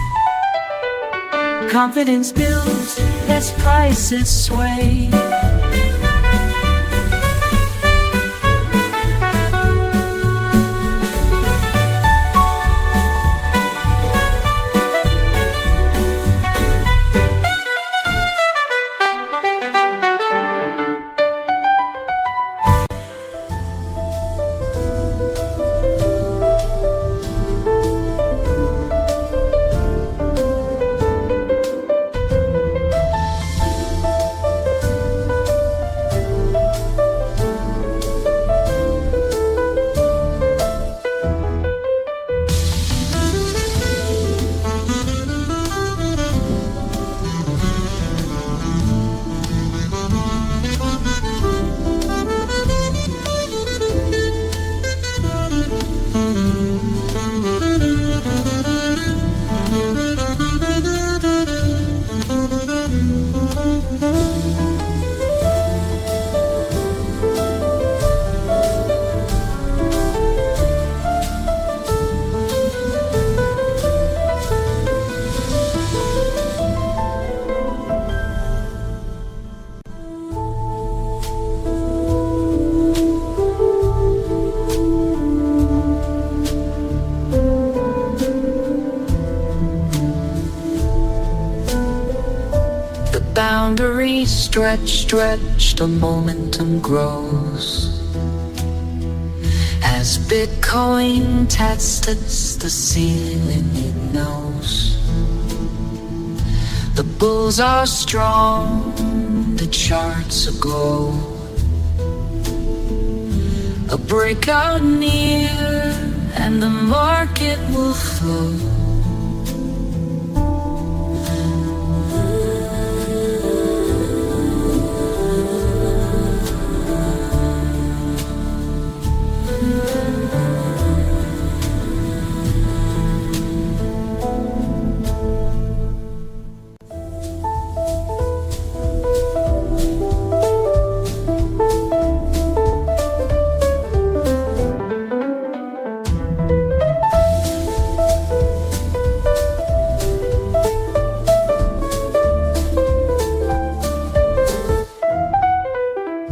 Confidence builds as prices sway. boundaries stretch, the momentum grows. As Bitcoin tests the ceiling, it knows the bulls are strong, the charts aglow. A breakout near, and the market will flow.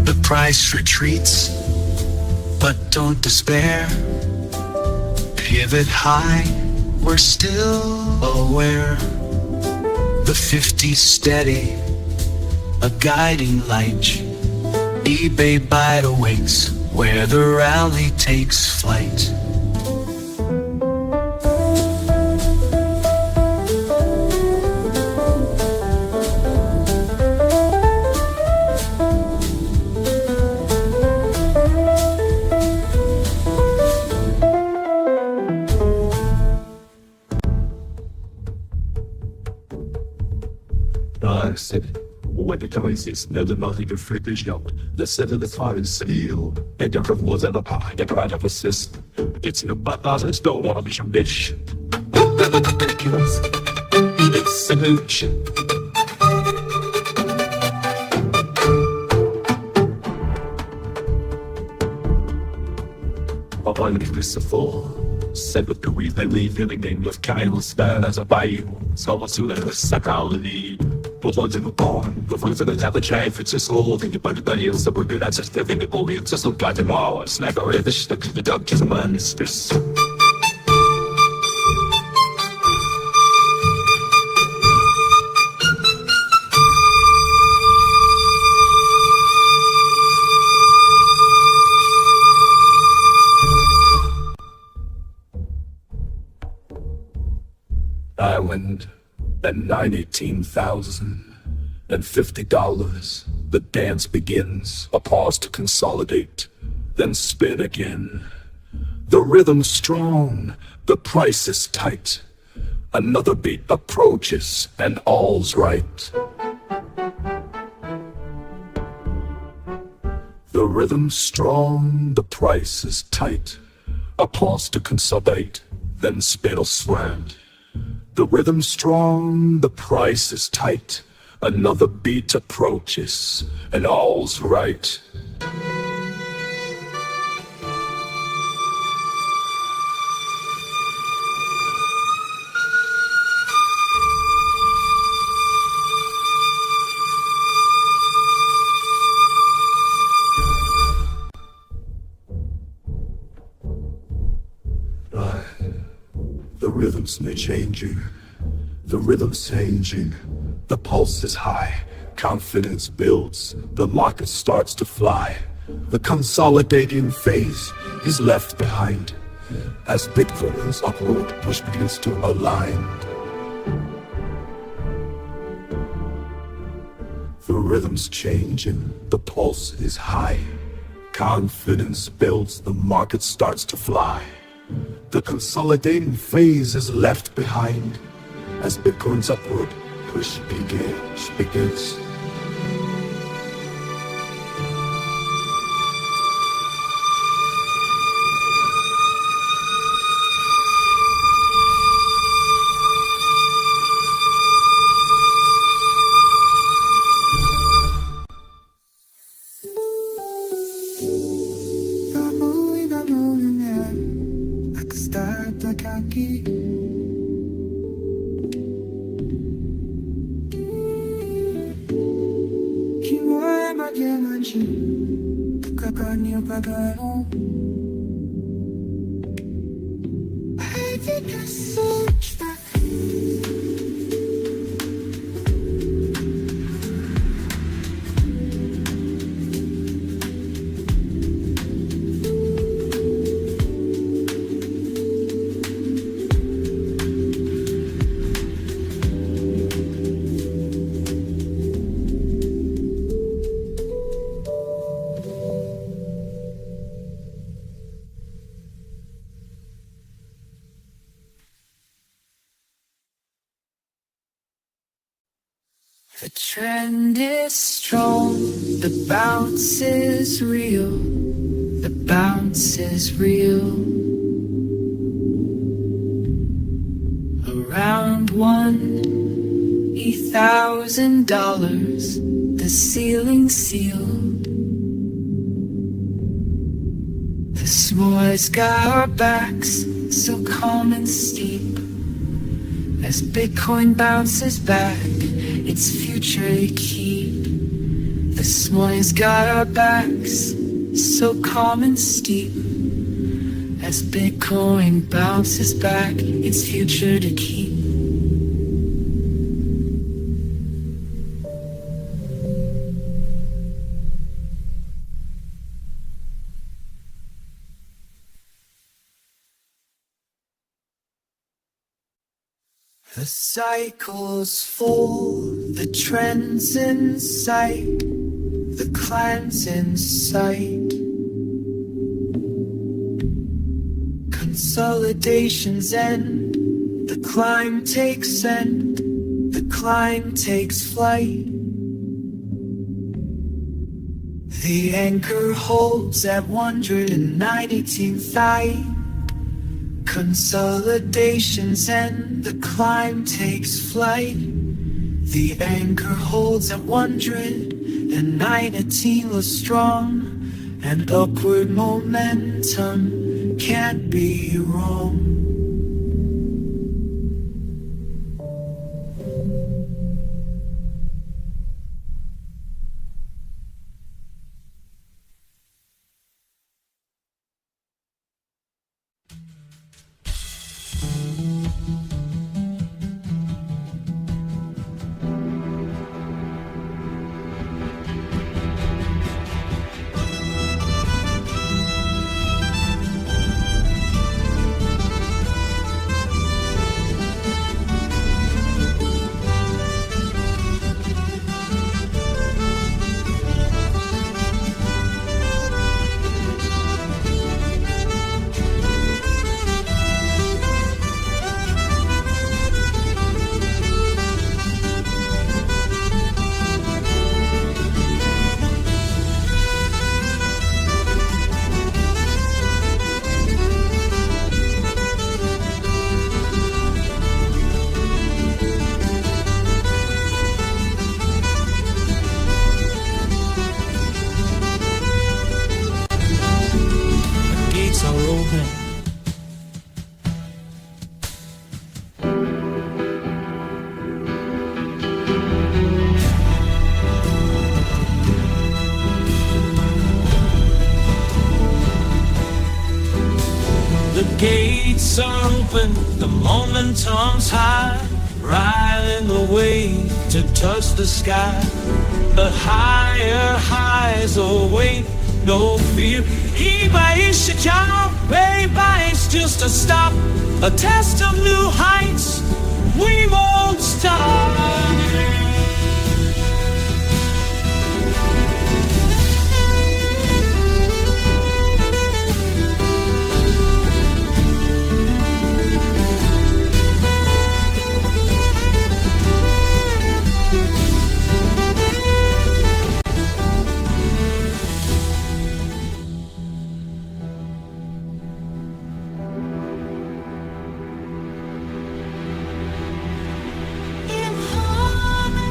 The price retreats, but don't despair. Pivot high, we're still aware. The 50's steady, a guiding light. eBay bite awakes, where the rally takes flight. When the choices never nothing to freely shout, the set of the fire is sealed, and your was at the pie, the pride of a system. It's no but others don't want to be your bitch. Ridiculous. It's solution. Upon this fall. Said with the weed they leave in the game with kindness bad as a bayou. So much to the psychology. Put on to the bond. The fruits of the tablet chain fits his soul. Think about the buddy, so we're good at just living the body. It's just look at them all. Snack or the shit, the dog is a man. It's this. Island, and $19,050. The dance begins, a pause to consolidate, then spin again. The rhythm's strong, the price is tight. Another beat approaches, and all's right. The rhythm's strong, the price is tight. A pause to consolidate, then spin or slant. The rhythm's strong, the price is tight. Another beat approaches, and all's right. The rhythms may changing, the rhythm's changing, the pulse is high, confidence builds, the market starts to fly. The consolidating phase is left behind, as Bitcoin's upward push begins to align. The rhythm's changing, the pulse is high, confidence builds, the market starts to fly. The consolidating phase is left behind as Bitcoin's upward push begins. I'm moving, yeah. I could start like hockey. Kimwaya maji, kakani pagano. I think I search back. trend is strong, the bounce is real, the bounce is real. Around $1,000, the ceiling sealed. The s'mores got our backs so calm and steep. As Bitcoin bounces back, its future to keep. The s'mores got our backs so calm and steep. As Bitcoin bounces back, its future to keep. The cycle's full, the trend's in sight, the clan's in sight. Consolidation's end, the climb takes end, the climb takes flight. The anchor holds at 119th height. Consolidation's end, the climb takes flight. The anchor holds at 119 was strong, and upward momentum can't be wrong. The gates are open, the momentum's high, riding the wave to touch the sky. The higher highs await, no fear. It's a job, it's just a stop, a test of new heights. We won't stop. In harmony.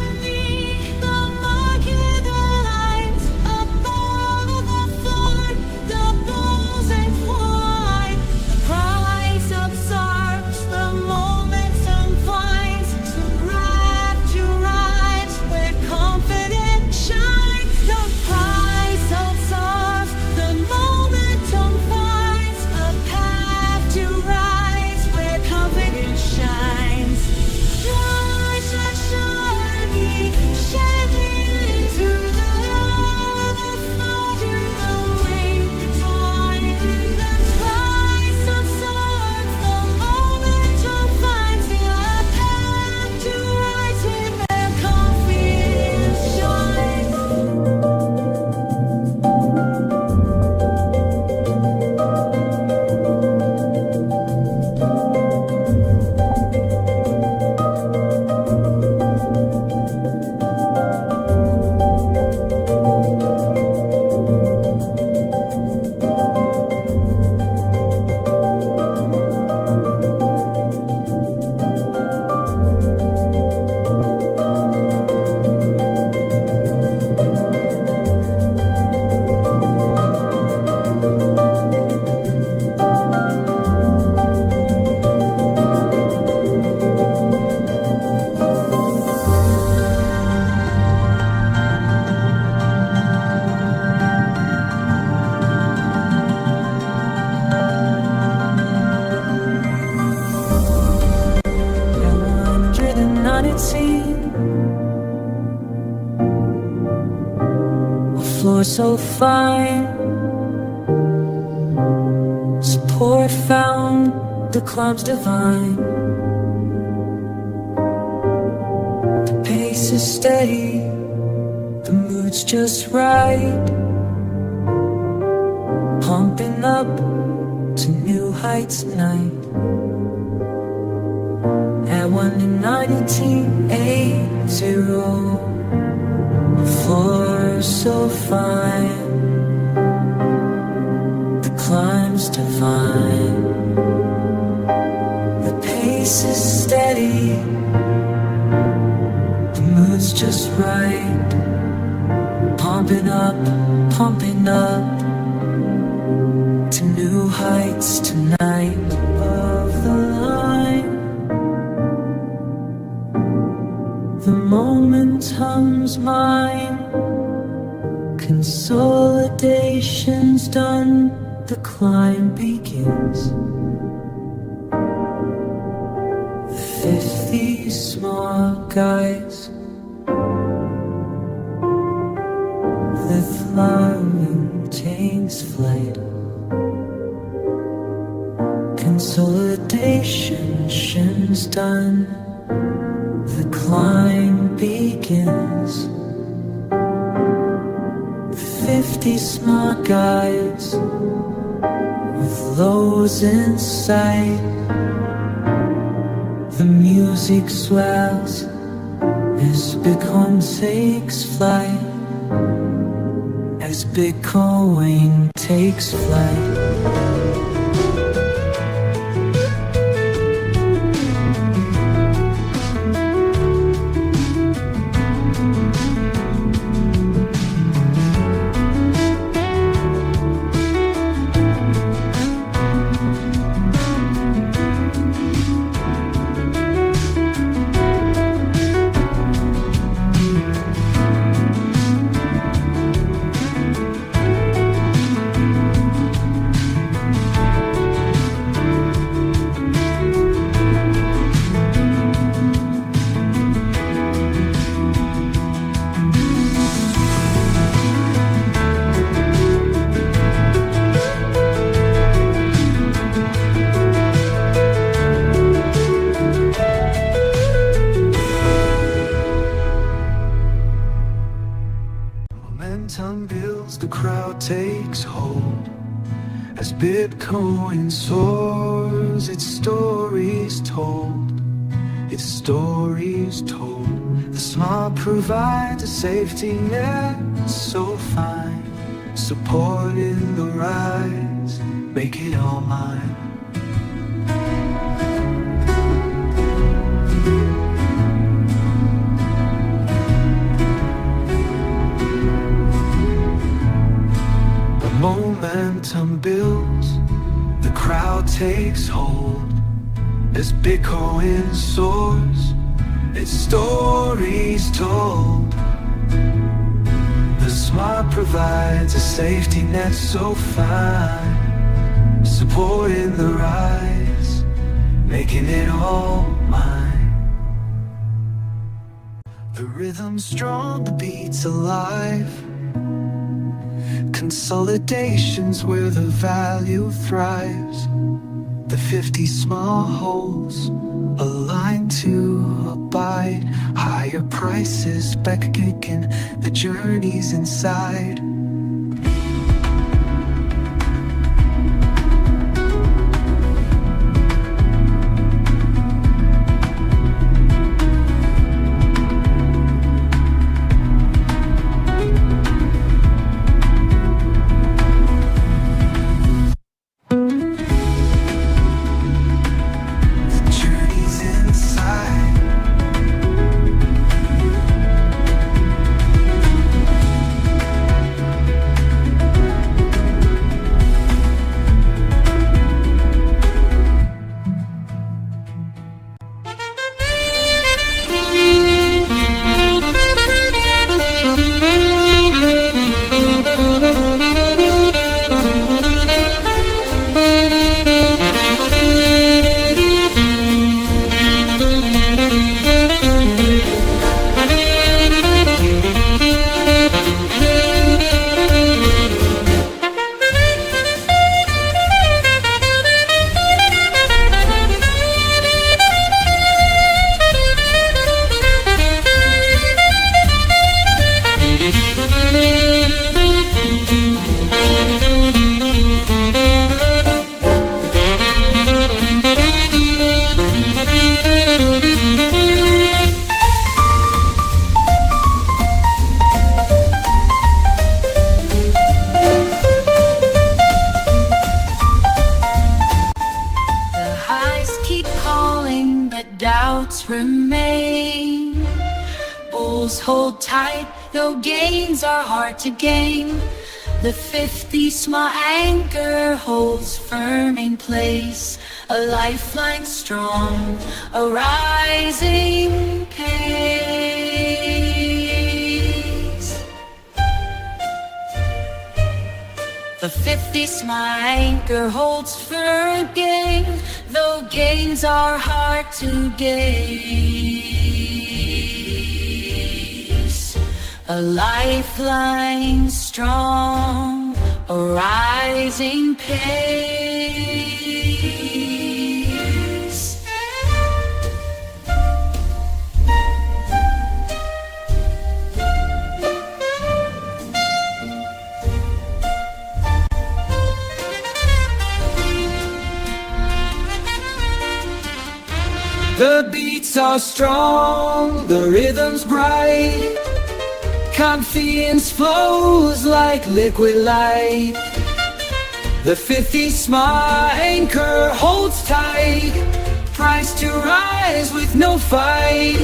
floor so fine, support found, the climb's divine. The pace is steady, the mood's just right, pumping up to new heights at night. At 1980, a floor so fine, the climb's divine. The pace is steady, the mood's just right, pumping up to new heights tonight. Above the line, the momentum's mine, consolidation's done, the climb begins. 50 small guys, the flowering takes flight. Consolidation's done, the climb begins. 50 smart guys with lows in sight. The music swells as Bitcoin takes flight, as Bitcoin takes flight. Momentum builds, the crowd takes hold. As Bitcoin soars, its stories told. Its stories told. The smart provides a safety net so fine. Support in the rise, make it all mine. Momentum builds, the crowd takes hold. As Bitcoin soars, its stories told. The smart provides a safety net so fine. Support in the rise, making it all mine. The rhythm's strong, the beat's alive. Consolidation's where the value thrives. The 50 small holes aligned to abide. Higher prices beckoning, the journey's inside. hearts remain. Bulls hold tight, though gains are hard to gain. The 50 small anchor holds firm in place, a lifeline strong, a rising pace. The 50 small anchor holds firm gain, though gains are hard to gaze. A lifeline strong, a rising pace. The beats are strong, the rhythm's bright. Confidence flows like liquid light. The 50 small anchor holds tight, price to rise with no fight.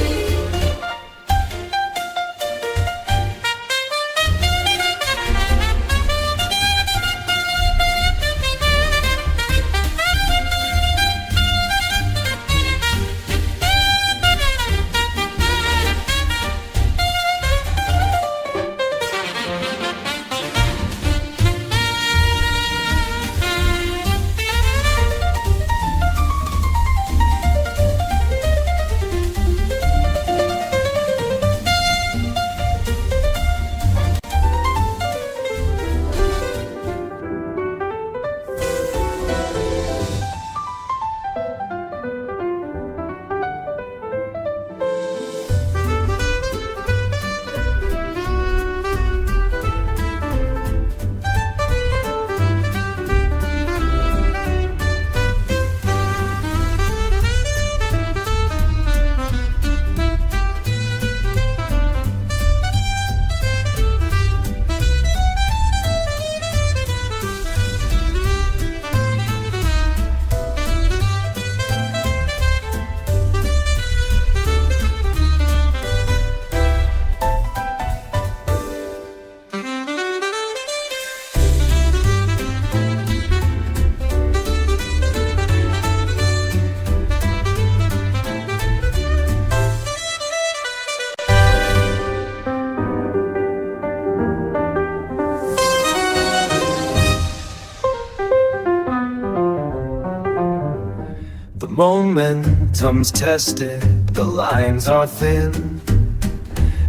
Momentum's tested, the lines are thin,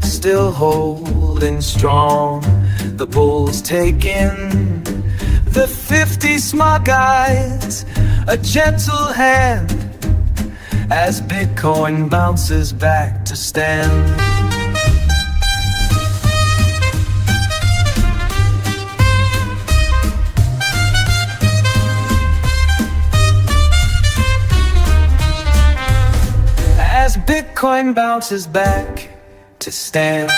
still holding strong. The bulls take in the 50 small guys, a gentle hand as Bitcoin bounces back to stand. As Bitcoin bounces back to stand.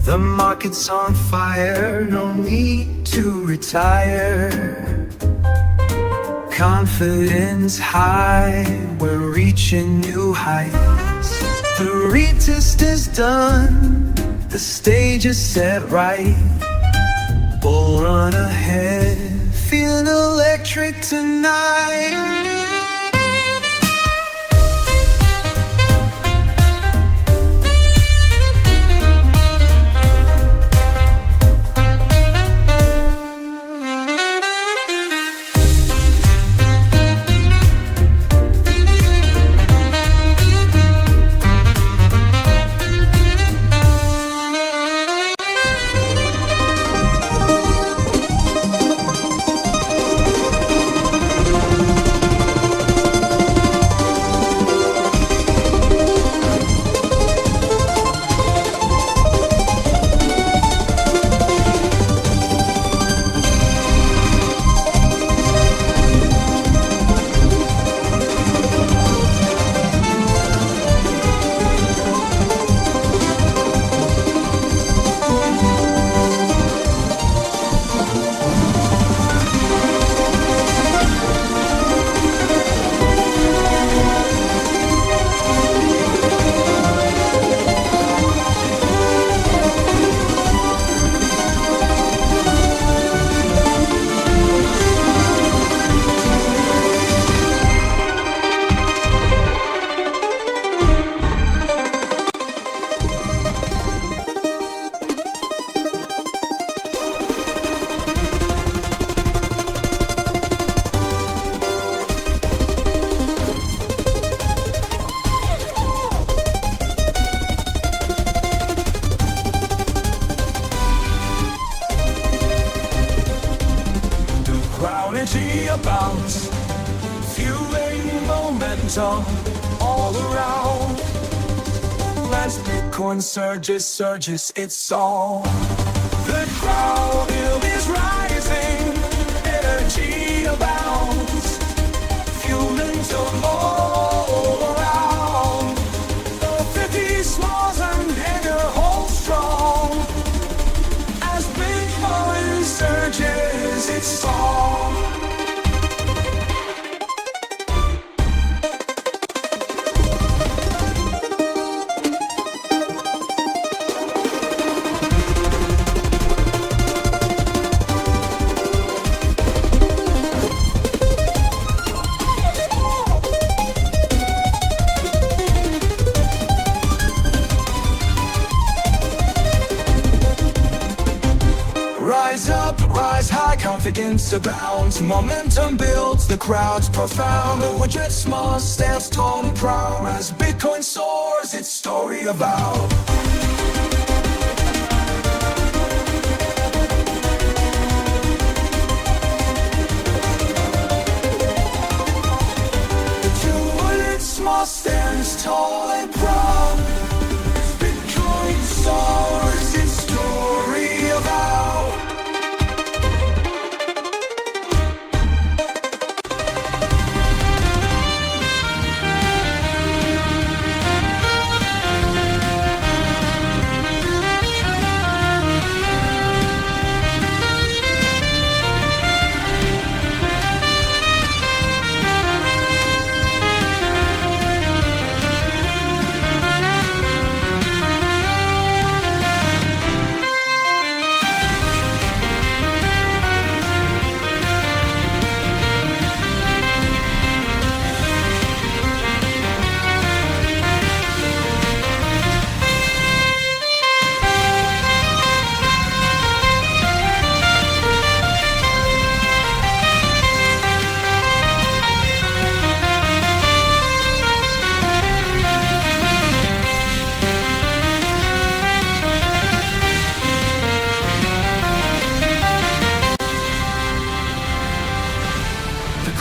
The market's on fire, no need to retire. Confidence high, we're reaching new heights. The retest is done, the stage is set right. Bull run ahead, feeling electric tonight. momentum all around. As Bitcoin surges, it's all. The crowd is rising, energy abounds, fueling to all around. The 50 smalls and bigger hold strong. As Bitcoin surges, it's all. Rise up, rise high, confidence abounds. Momentum builds, the crowd's profound. The widget small stands tall and proud. As Bitcoin soars, its story about. The two-widget small stands tall and proud. As Bitcoin soars, its story about.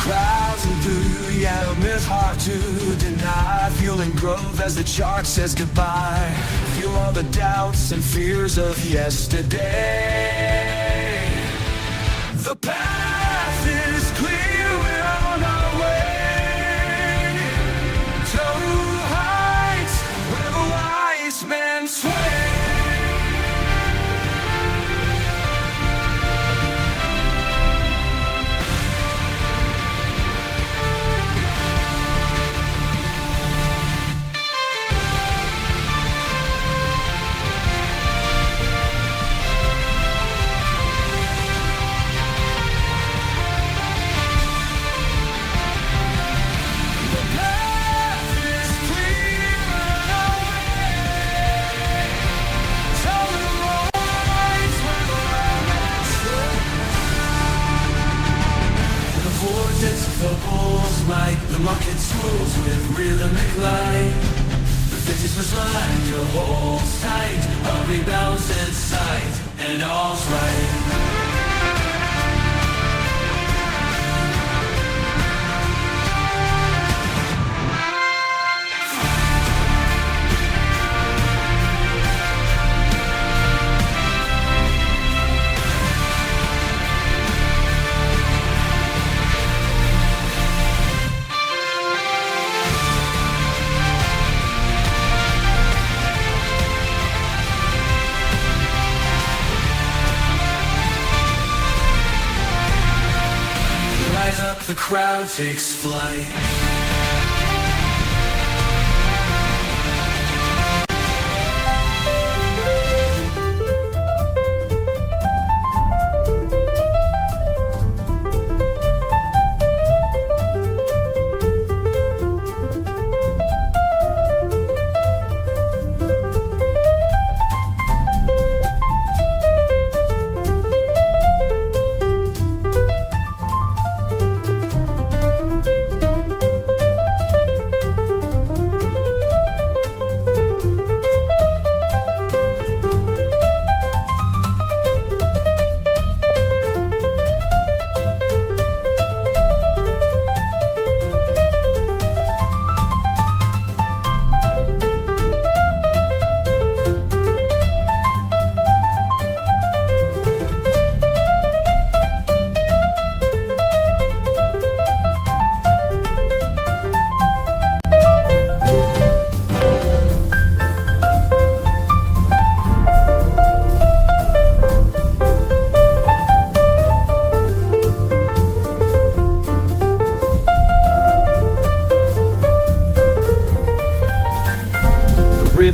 Crowds enthusiasm is hard to deny. Fueling growth as the chart says goodbye. Feel all the doubts and fears of yesterday. The path is clear, we're on our way to heights where the wise men sway. The bulls might, the market swools with rhythmic light. The fidgets was like a hold tight, a rebounds in sight, and all's right. The crowd takes flight.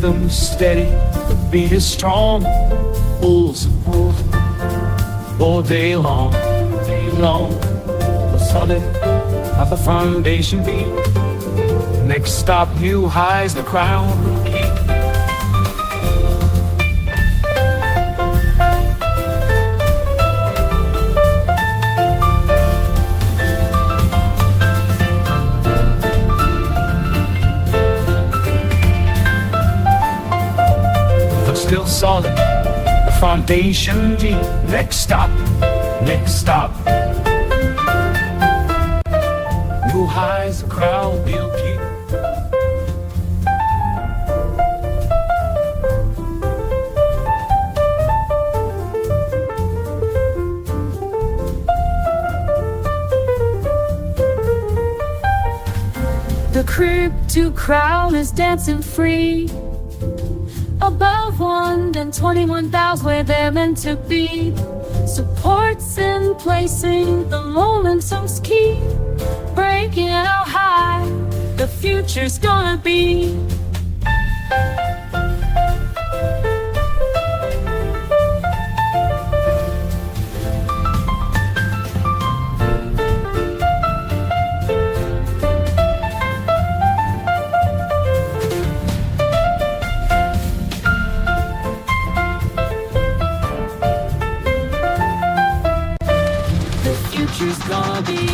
rhythm steady, the beat is strong. Bulls move all day long, day long. The solid at the foundation beat. Next stop, new highs, the crowd will keep. Still solid, the foundation deep. Next stop, next stop. New highs, the crowd will keep. The crib to crowd is dancing free. Above 121,000 where they're meant to be. Supports in placing the momentum's key. Breaking out high, the future's gonna be. Future's gonna be.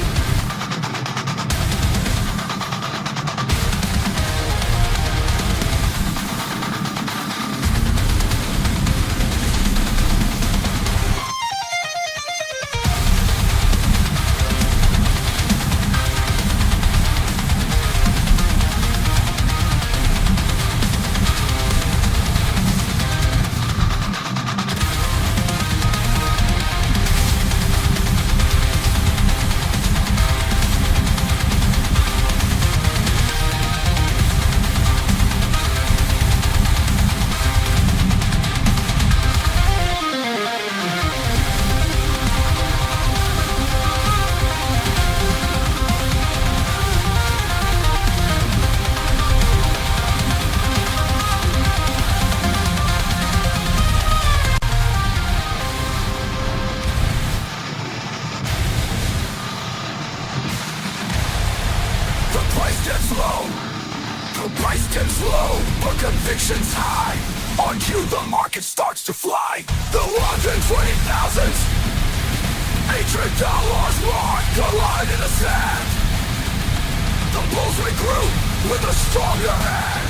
The price dips low, but conviction's high. On you the market starts to fly. The 120,000s, $8 mark, the line in the sand. The bulls regroup with a stronger hand.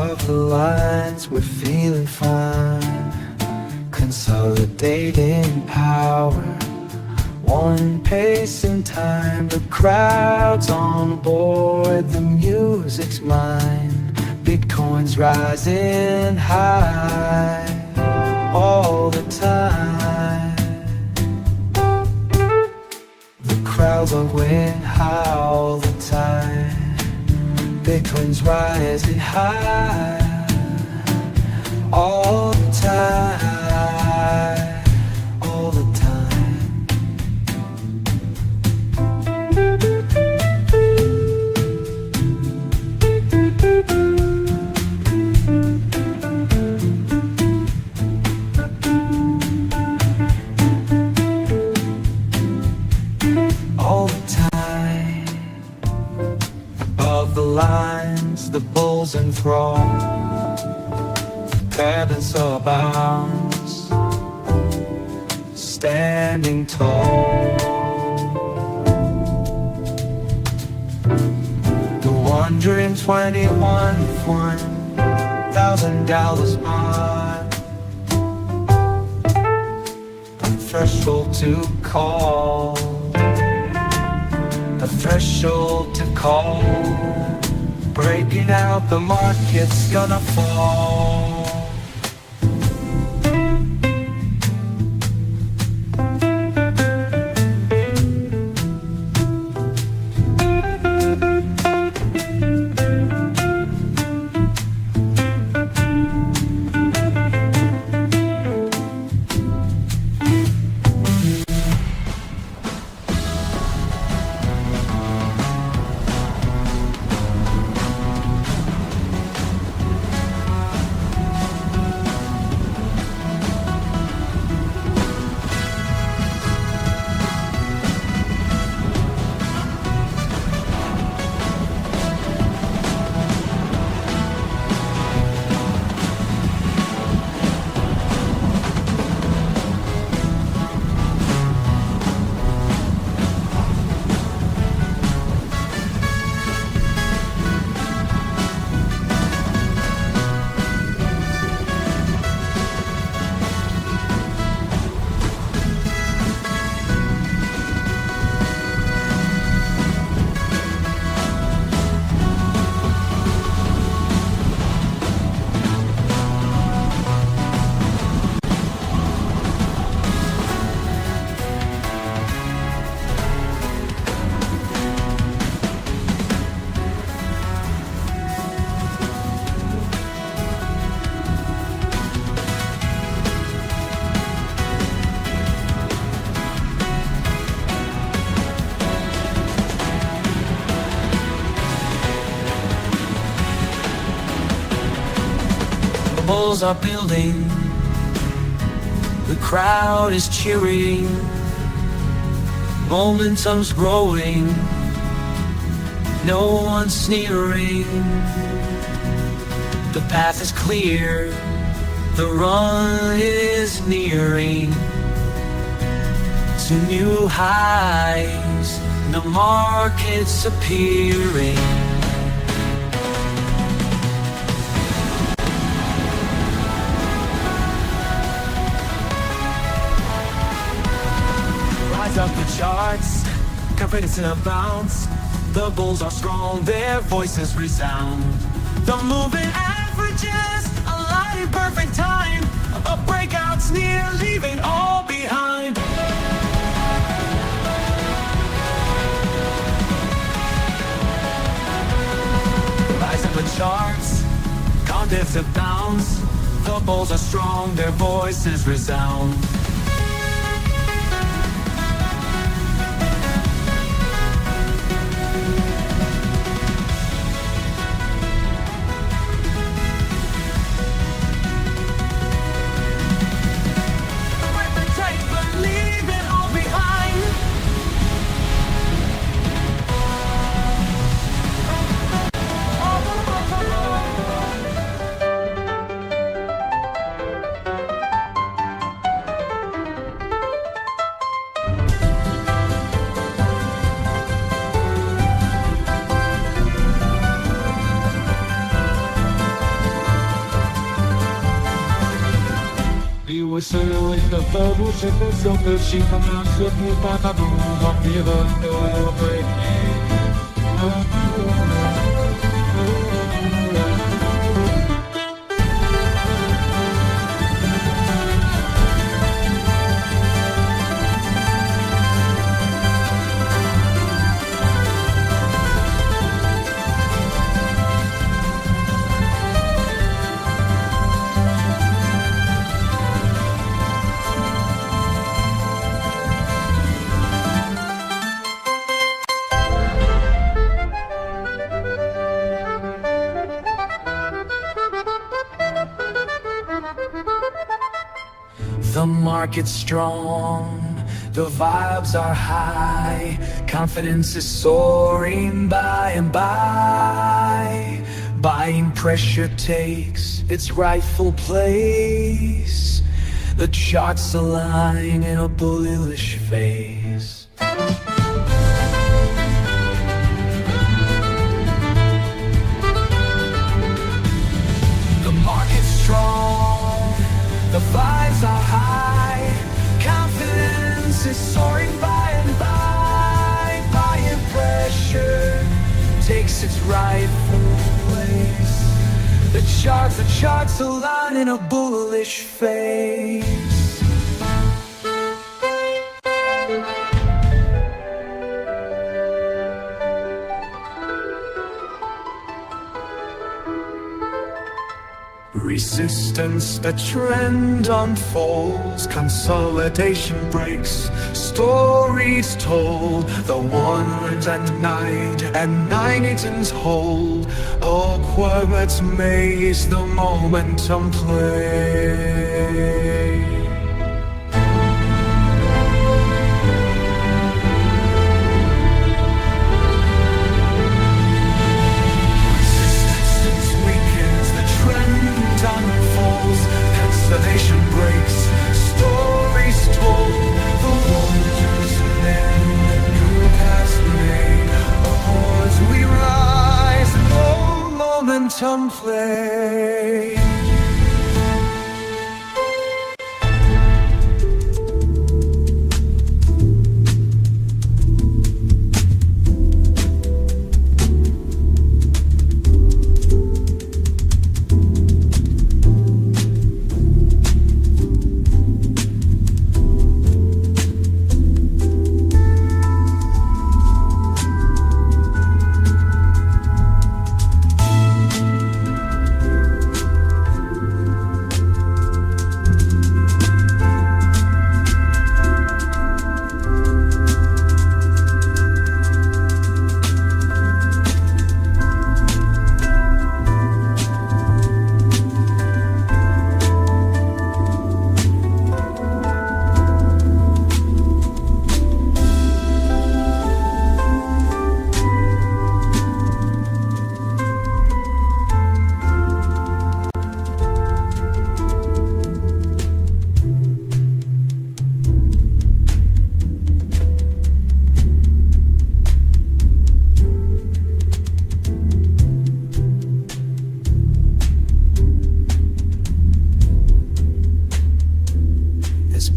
Above the lines, we're feeling fine, consolidating power, one pace in time. The crowd's on board, the music's mine. Bitcoin's rising high all the time. The crowds are going high all the time. Bitcoin's rising high all the time, all the time. All the time. Above the lines, the bulls enthrall, balance of bounds, standing tall. The $121 $1,000 bond, threshold to call, the threshold to call. Breaking out, the market's gonna fall. Bulls are building, the crowd is cheering, momentum's growing, no one's sneering. The path is clear, the run is nearing to new highs, the market's appearing. Up the charts, confidence in a bounce. The bulls are strong, their voices resound. The moving averages align in perfect time. A breakout's near, leaving all behind. Rise up the charts, confidence in bounce. The bulls are strong, their voices resound. 会是一个奋不顾身的心，让这不把它不忘别了的回忆。The market's strong, the vibes are high, confidence is soaring by and by. Buying pressure takes its rightful place. The charts align in a bullish phase. The market's strong, the vibes are high, confidence is soaring by and by. Buying pressure takes its rightful place. The charts align in a bullish phase. Resistance, the trend unfolds, consolidation breaks, stories told, the ones at night and nightingales hold, awkward maze, the momentum play. Constellation breaks, stories told, the wonders then new past made, aboard we rise, no momentum play.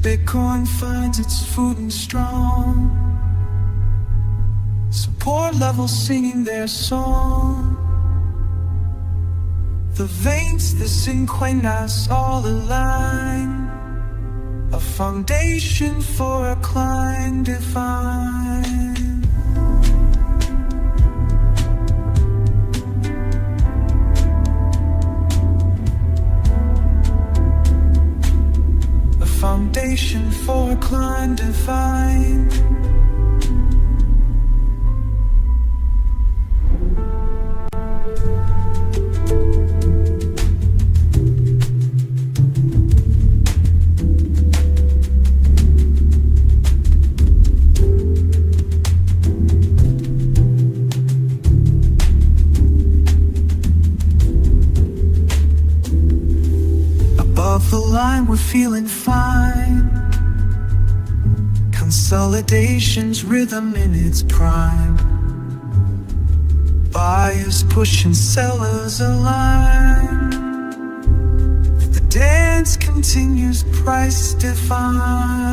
Bitcoin finds its footing strong, support levels singing their song. The veins, the synchronous all align, a foundation for a climb divine. Foundation for a climb divine. Above the line, we're feeling fine. Consolidation's rhythm in its prime. Buyers pushing sellers align. The dance continues. continues price define.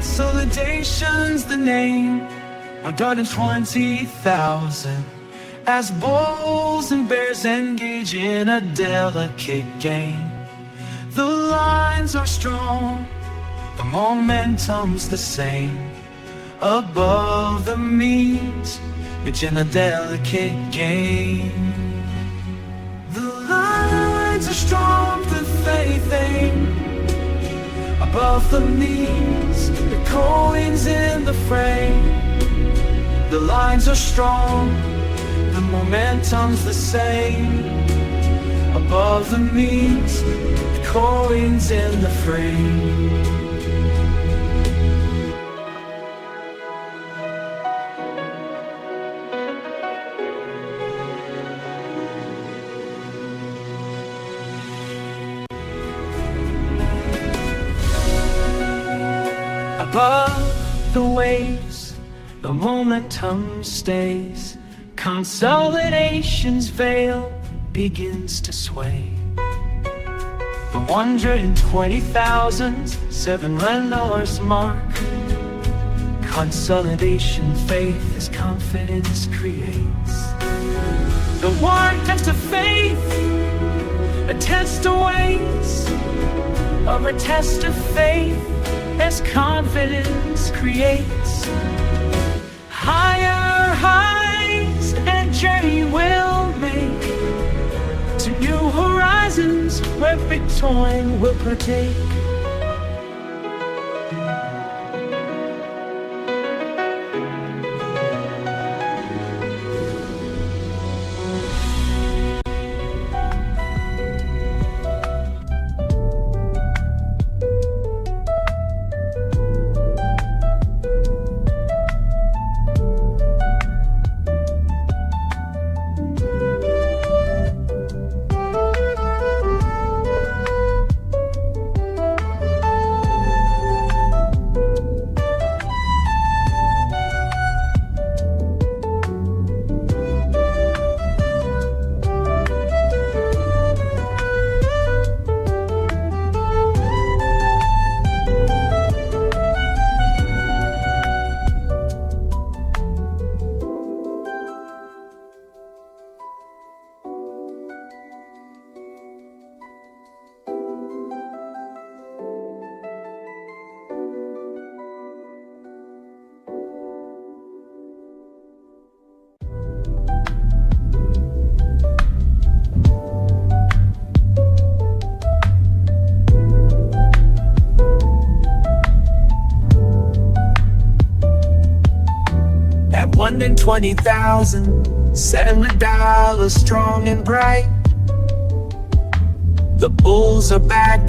Consolidation's the name, 120,000 as bulls and bears engage in a delicate game. The lines are strong, the momentum's the same. Above the means, it's in a delicate game. The lines are strong, the faith aim. Above the knees, the coins in the frame. The lines are strong, the momentum's the same. Above the knees, the coins in the frame. Above the waves, the momentum stays. Consolidation's veil begins to sway. The 120,000 $7 mark. Consolidation faith as confidence creates. The one test of faith, a test of ways, of a test of faith as confidence creates. Higher highs and journey will make to new horizons where victory will partake. At 120,000, $7 strong and bright. The bulls are back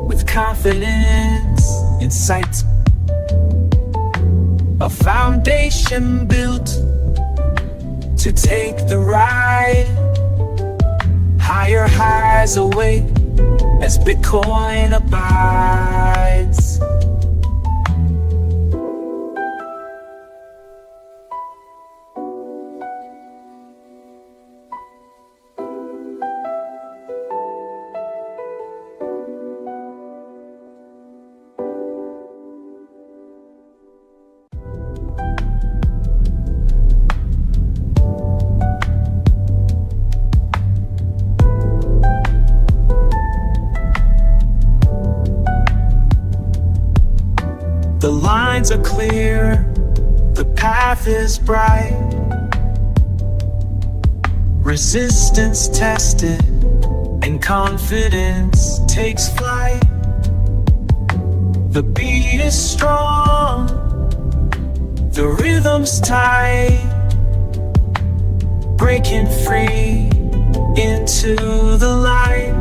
with confidence in sight. A foundation built to take the ride. Higher highs await as Bitcoin abides. The lines are clear, the path is bright. Resistance tested, and confidence takes flight. The beat is strong, the rhythm's tight, breaking free into the light.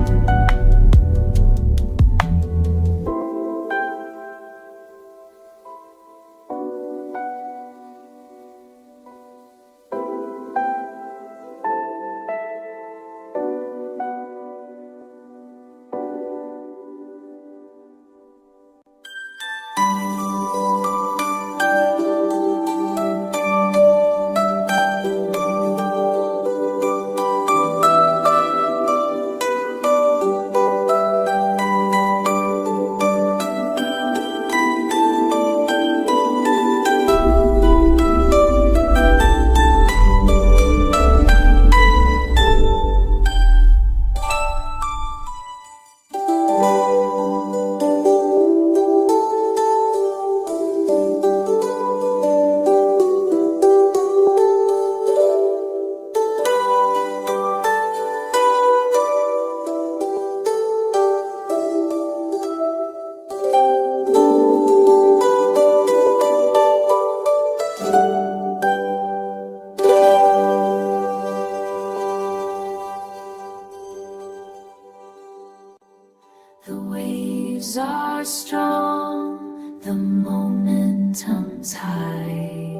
The waves are strong, the momentum's high.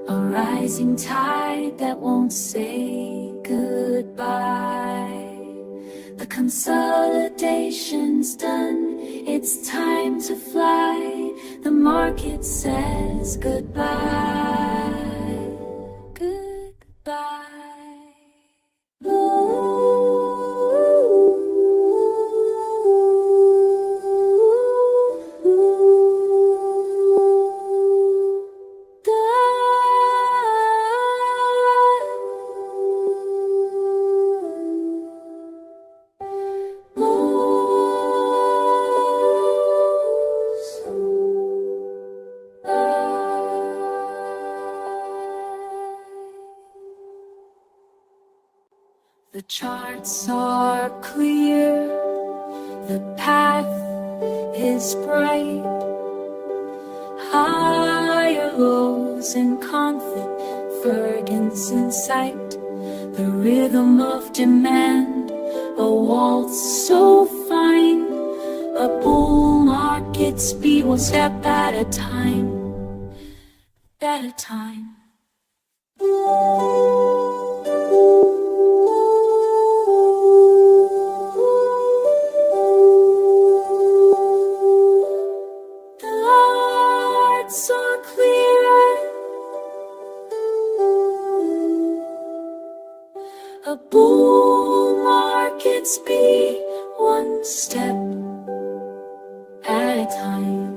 A rising tide that won't say goodbye. The consolidation's done, it's time to fly. The market says goodbye. Goodbye. The charts are clear, the path is bright. Higher lows and confidence in sight. The rhythm of demand, a waltz so fine. A bull market speed, one step at a time, at a time. A bull market speed, one step at a time.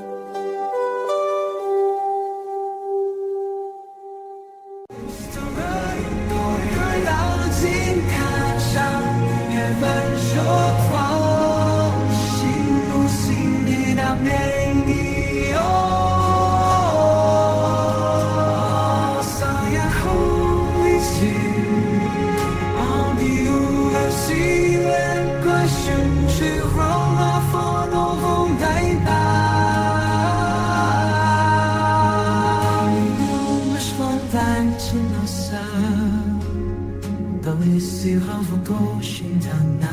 到你時候放高興的那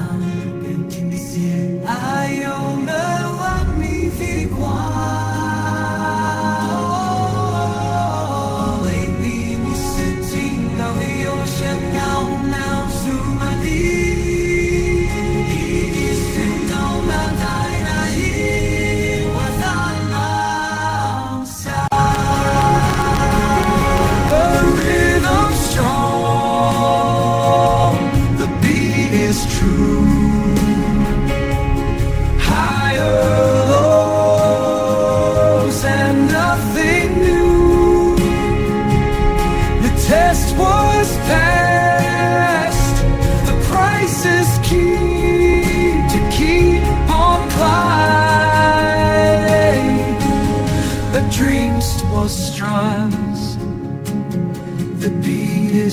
邊聽你寫愛有能讓你飛過為你你是聽到你有想要描述嗎你是到那在哪裡我在哪下 The rhythm strong The beat is true Higher lows and nothing new The test was passed The price is key To keep on climbing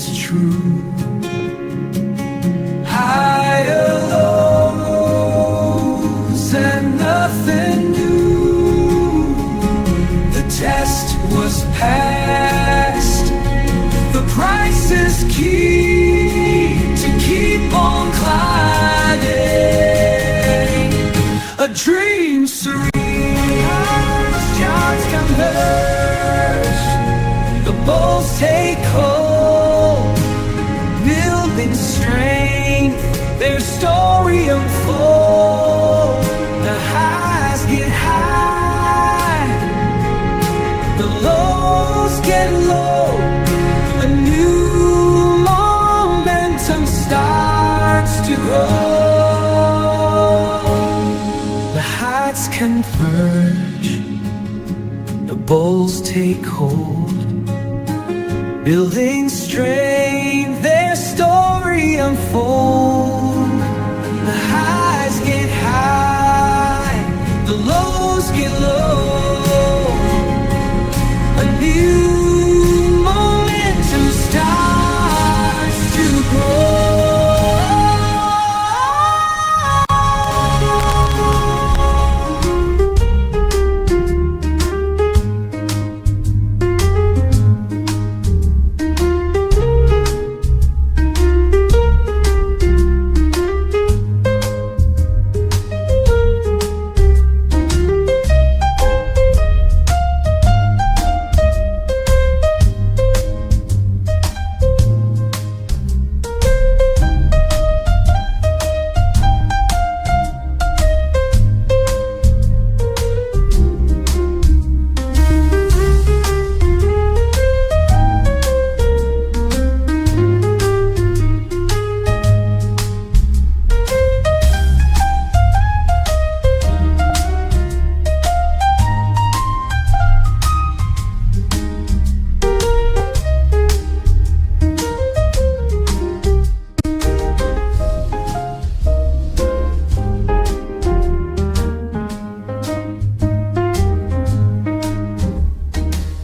is true. Higher lows and nothing new. The test was passed. The price is key to keep on climbing. A dream serene as giants converge. The bulls take hold, building strength. Their story unfolds. The highs get high, the lows get low. A new momentum starts to grow. The heights converge, the bulls take hold, building strength, their story unfolds. The highs get high, the lows get low. A new momentum starts to grow.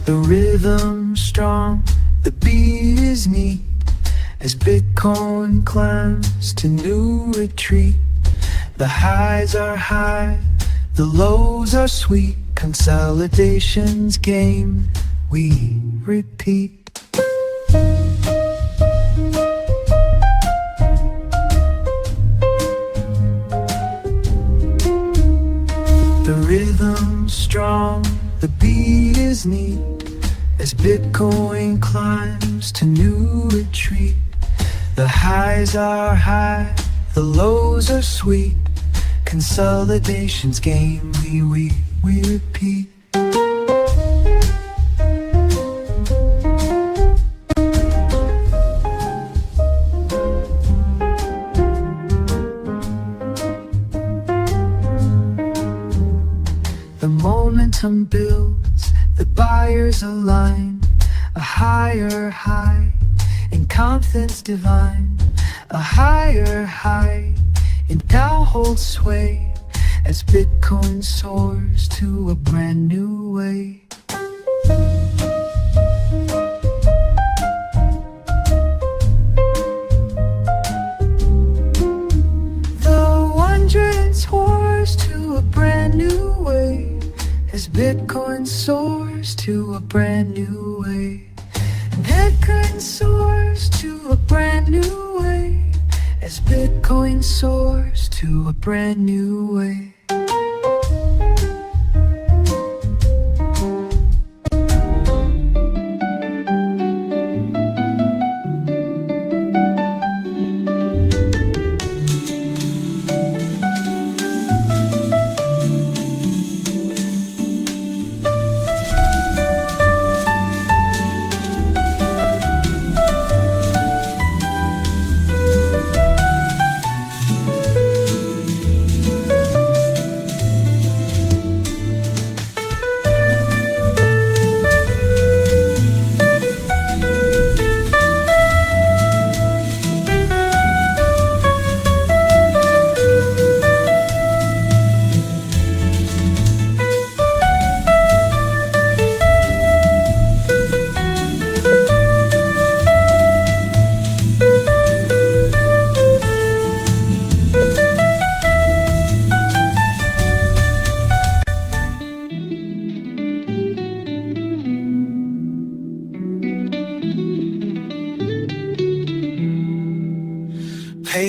The rhythm strong, the beat is neat. As Bitcoin climbs to new retreat. The highs are high, the lows are sweet. Consolidation's game, we repeat. The rhythm strong, the beat is neat. As Bitcoin climbs to new retreat. The highs are high, the lows are sweet. Consolidation's game, we repeat. The momentum builds, the buyers align. A higher high in confidence divine. A higher high in Tao holds sway. As Bitcoin soars to a brand new way. The wondering soars to a brand new way. As Bitcoin soars to a brand new way. Bitcoin soars to a brand new way. As Bitcoin soars to a brand new way.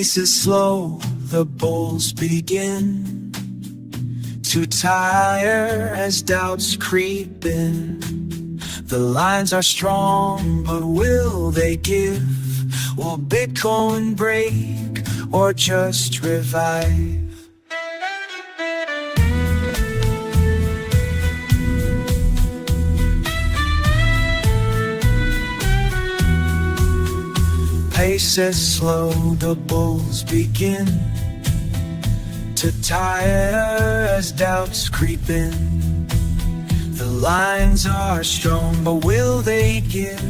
Pace is slow, the bulls begin to tire as doubts creep in. The lines are strong, but will they give? Will Bitcoin break or just revive? Pace is slow, the bulls begin to tire as doubts creep in. The lines are strong, but will they give?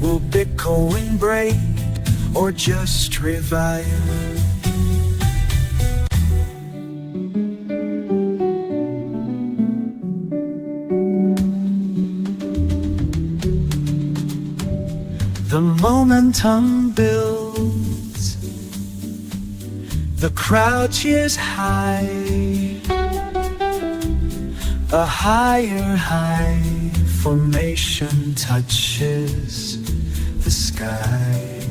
Will Bitcoin break or just revive? The momentum builds, the crowd cheers high. A higher high formation touches the sky.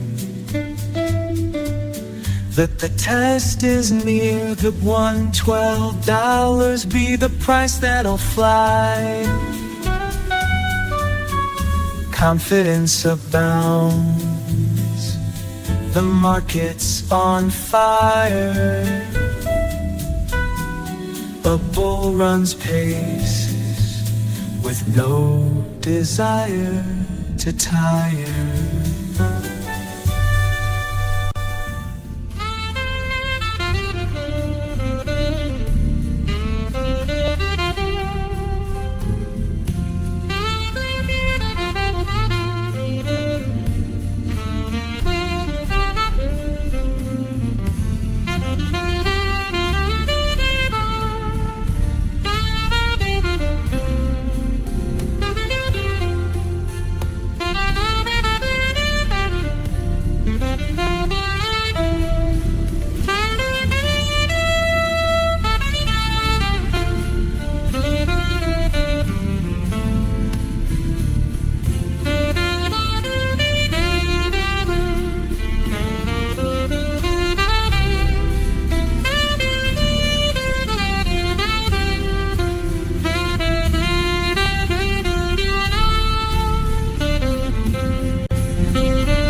That the test is near, that $112 be the price that'll fly. Confidence abounds, the market's on fire. A bull runs paces with no desire to tire.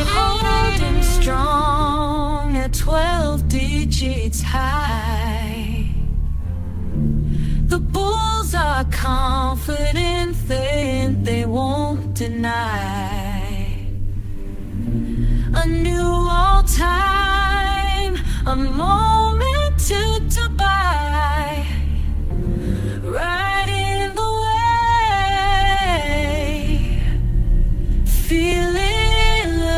Holding strong at 12 digits high. The bulls are confident that they won't deny a new all-time, a moment to buy. Right in the way, feeling alive.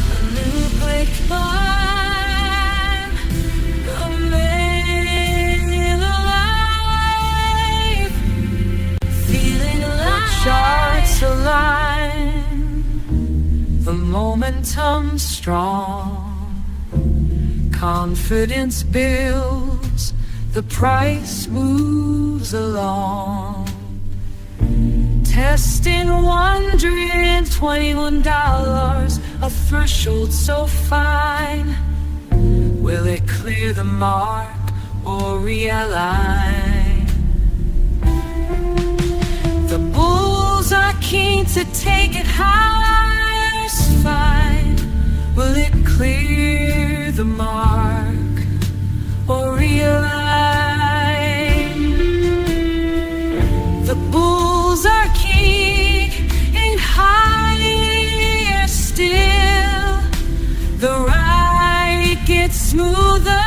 A new quick climb, a man alive, feeling alive. Charts align, the momentum strong. Confidence builds, the price moves along. Testing $121, a threshold so fine. Will it clear the mark or realign? The bulls are keen to take it higher, fine. Will it clear the mark or realign? The bulls are keen and higher still. The ride gets smoother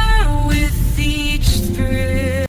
with each thrill.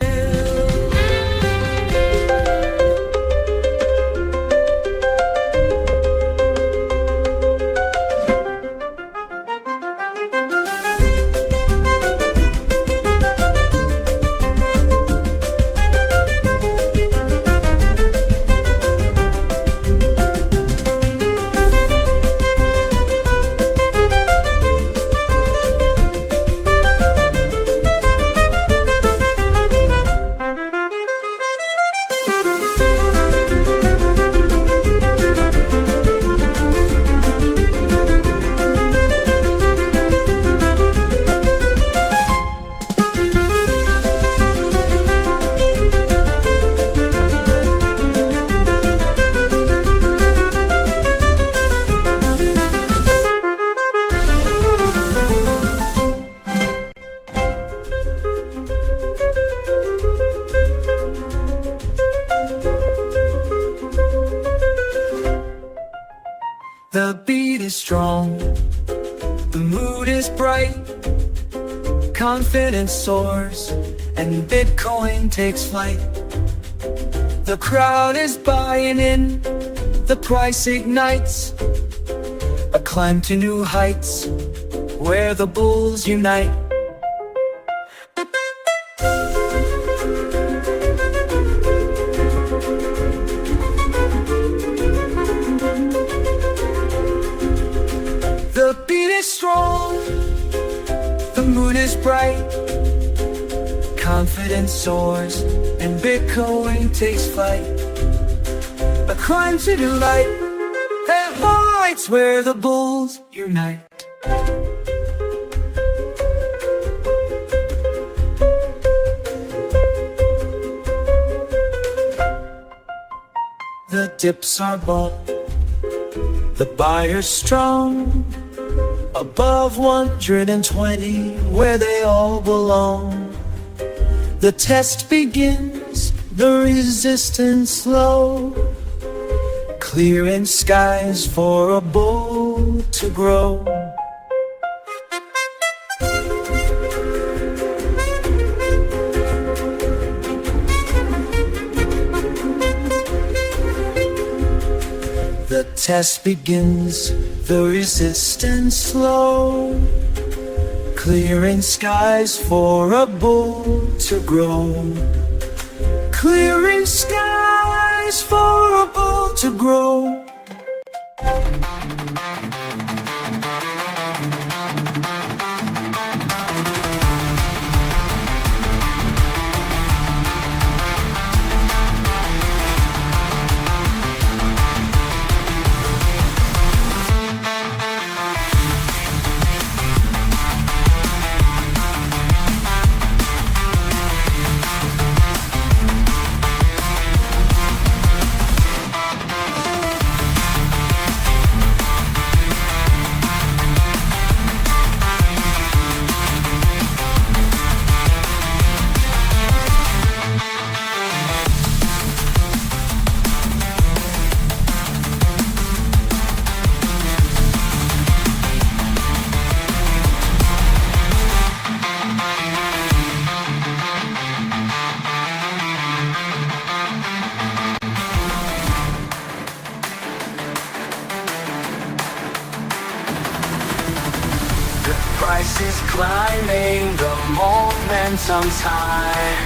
mood is bright, confidence soars, and Bitcoin takes flight. The crowd is buying in, the price ignites, a climb to new heights, where the bulls unite. The beat is strong, the moon is bright, confidence soars, and Bitcoin takes flight. A climb to new light, and heights where the bulls unite. The dips are bought, the buyers strong, above 120 where they all belong. The test begins, the resistance low, clearing skies for a bull to grow. The test begins, the resistance low, clearing skies for a bull to grow. Clearing skies for a bull to grow. Price is climbing, the momentum's high,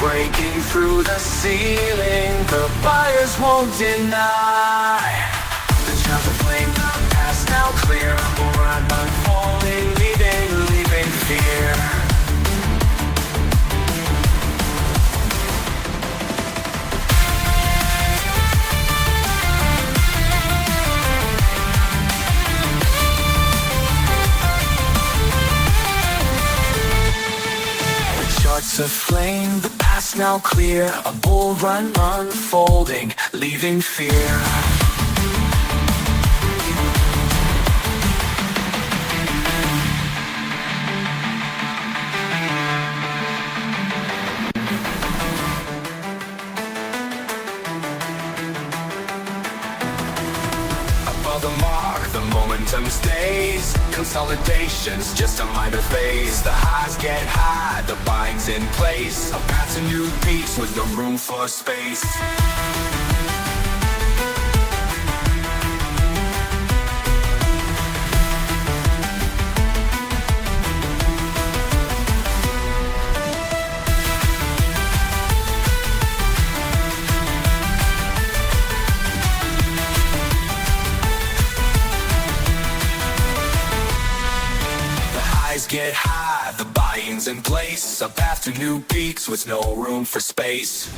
breaking through the ceiling, the buyers won't deny. The chance of flame, the past now clear, we're unfolding, leaving fear. Charts aflame, the past now clear, a bull run unfolding, leaving fear. Above the mark, the momentum stays. Consolidation's just a minor phase. The highs get high, the buying's in place. A path to new peaks with no room for space. Get high, the buying's in place. A path to new peaks with no room for space.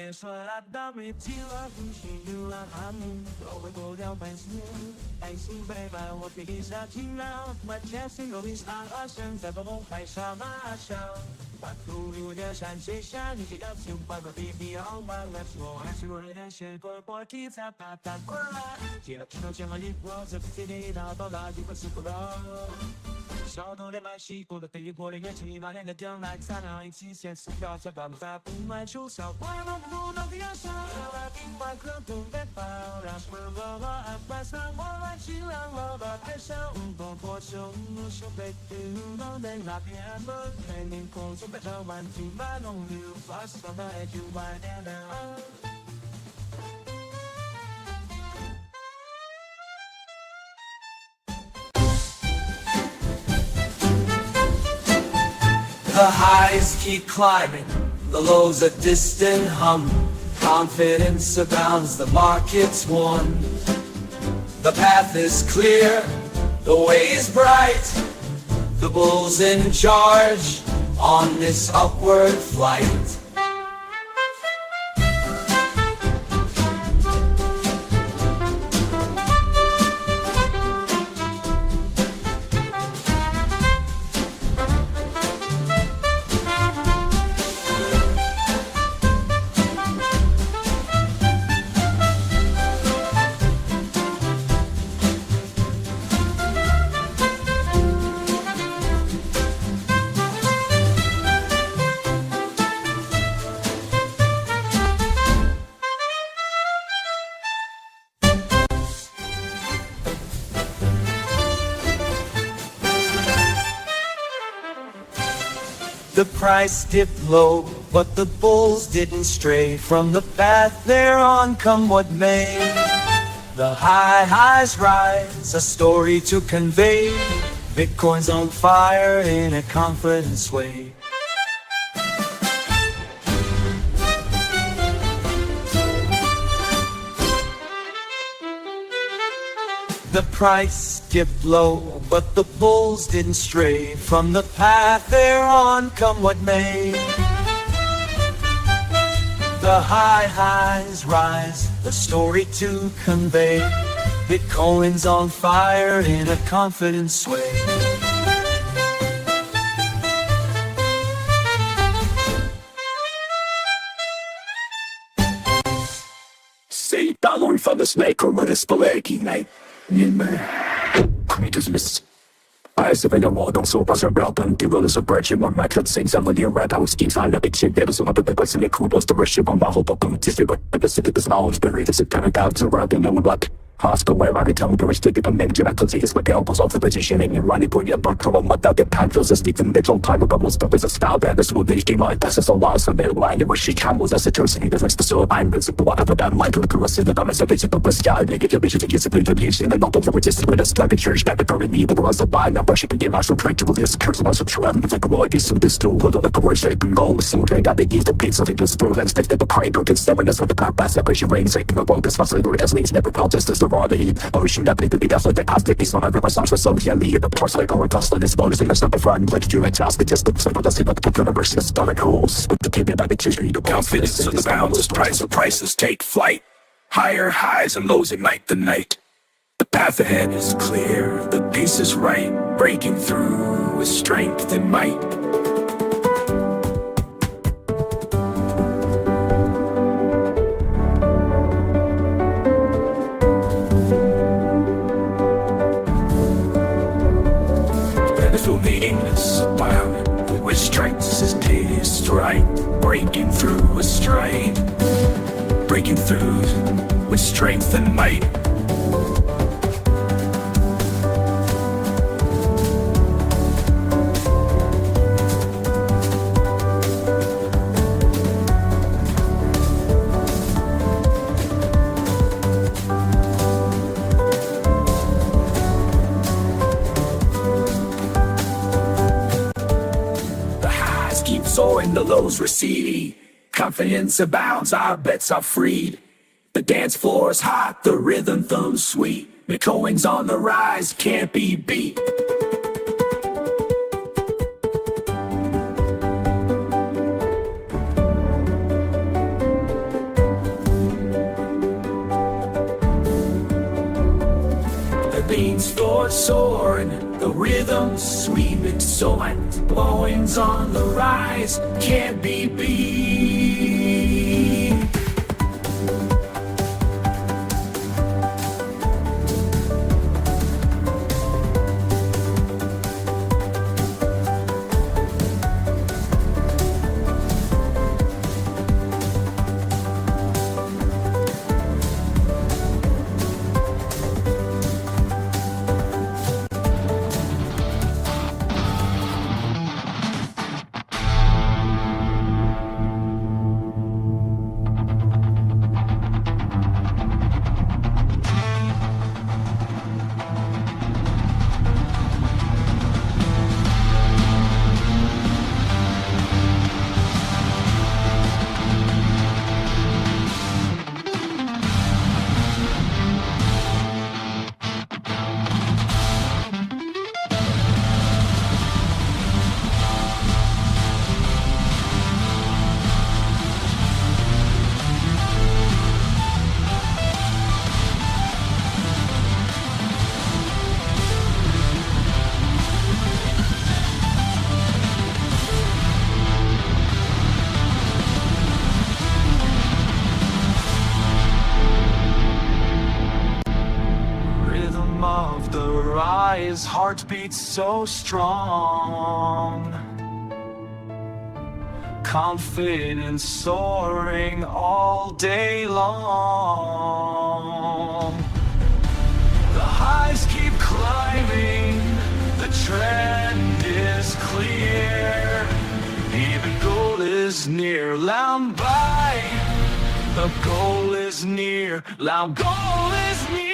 别说了，到没计划不许流浪汉姆，我会过掉半生，爱情背叛我披上晴朗，我坚信有理想，现在把我怀上马上。把土里我的山水山，你只要情怀和 baby 好玩了，我还是我的血过过题材把它过来，记得知道前后一波，这次地道到达地方是不了。小偷连买西瓜的帝国的乐器，把两个将来咱俩一起写词标，才把发不卖出小怪梦不能别上，来宾外可不别跑，让什么我安排上我来尽量我把台上多过球，手背丢到的那边门，陪你工作被找完就把弄流，发现的爱就晚点的。The highs keep climbing, the lows a distant hum. Confidence abounds, the market's won. The path is clear, the way is bright. The bull's in charge on this upward flight. The price dipped low, but the bulls didn't stray from the path they're on, come what may. The highs rise, a story to convey. Bitcoin's on fire in a confidence way. The price dipped low, but the bulls didn't stray from the path they're on, come what may. The highs rise, the story to convey. Bitcoin's on fire in a confident sway. Say dollar from the snake or let us belay night. In me, me dismiss. I survey the world on so pass about and give us a breach in my match. Sing some of the red house schemes. I let it shit. There was another paper in the cool was the rush of my whole book. But the city is knowledge buried. The satanic out to rap in the black. Hostile where I tell the rich to get a manager. I could see his with the elbows off the position and running for your butt. Trouble without the panels. A Stephen Mitchell time of almost but with a style that is smooth. They came out. That's so lost. So they're lying. It was she camels as a person. He doesn't still I'm with the water. But I'm like to the rest of the dumb as a bitch of the sky. They get your bitch to get the bitch in the not over resist with a slap at church. That the me. The was a buy. Now brushing again. I should try to this curse. I should try to think of all these. This tool. Put on the course shape and goal. So they got the keys to beat. So they just throw and stick to the pride. Don't get seven. That's what the car pass. Separation range. Taking a ball. This facility as leads. Never felt just as the raw. Shoot up into the death like the past. It's not every person for some yeah, lead the parts like our toss like this bonus in the step of front. Let you exhaust the just the simple doesn't let the universe is stomach holes. With the kid about the teacher, you don't confidence of the boundless price of prices take flight. Higher highs and lows ignite the night. The path ahead is clear, the pace is right, breaking through with strength and might. Meaningless bound with strength is taste right, breaking through with strain, breaking through with strength and might. Soaring, the lows recede. Confidence abounds, our bets are freed. The dance floor's hot, the rhythm thumbs sweet. Bitcoin's on the rise, can't be beat. planes floor soaring, the rhythm sweeping, soaring, blowings on the rise, can't be beat. Rhythm of the rise, heartbeat so strong, confidence soaring all day long. The highs keep climbing, the trend is clear. Even goal is near, loud by. The goal is near, loud goal is near.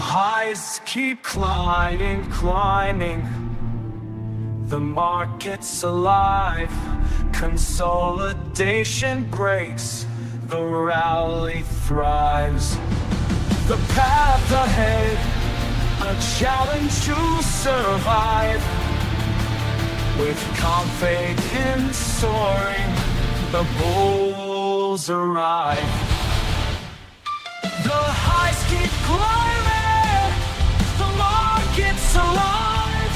Highs keep climbing, climbing. The market's alive. Consolidation breaks. The rally thrives. The path ahead, a challenge to survive. With confidence soaring, the bulls arrive. The highs keep climbing, the market's alive.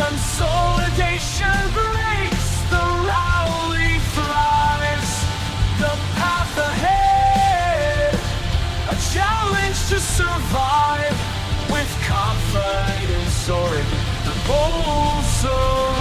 Consolidation breaks, the rally thrives. The path ahead, a challenge to survive. With confidence soaring, the bulls arrive.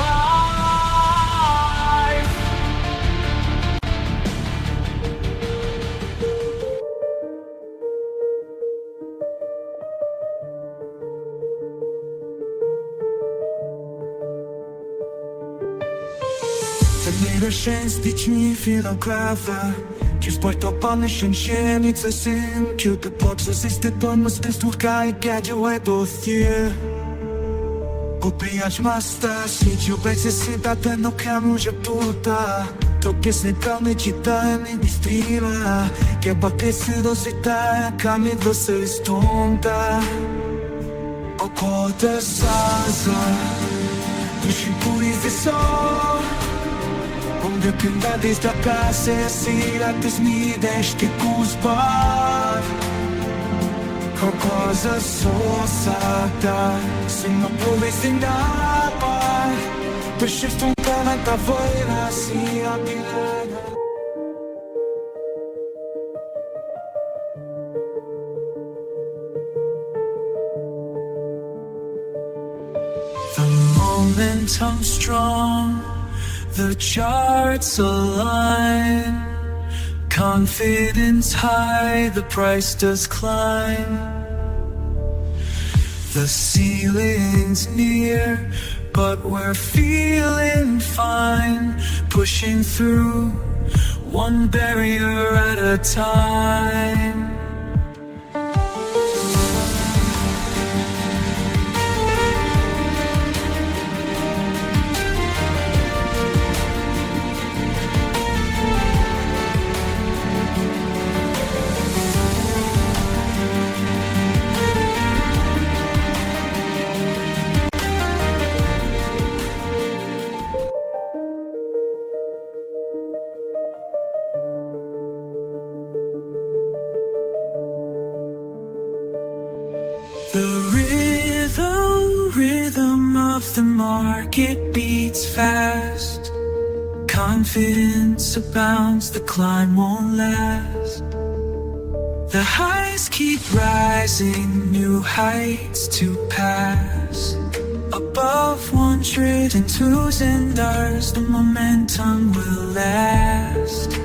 Tyle szczęślić mi chwilą klawa. Ci sportowany sceneggianica sem Che posso esiste donno stesturca e gadget do thier. Copiaci masta, si ci pensi se da te no camu già tutta. Tocche se calme città e mi distrima. Che battesse dosità, cami dosse stonta. O cote sasa, tu ci puri so. Onde pinda desta casa, se la desmides que cuspa. Com cosa sosata, se não pudesse nada. Deixa estar na tua voz, assim a pilha. The momentum strong, the charts align. Confidence high, the price does climb. The ceiling's near, but we're feeling fine. Pushing through, one barrier at a time. The rhythm of the market beats fast. Confidence abounds, the climb won't last. The highs keep rising, new heights to pass. Above 102s and ours, the momentum will last.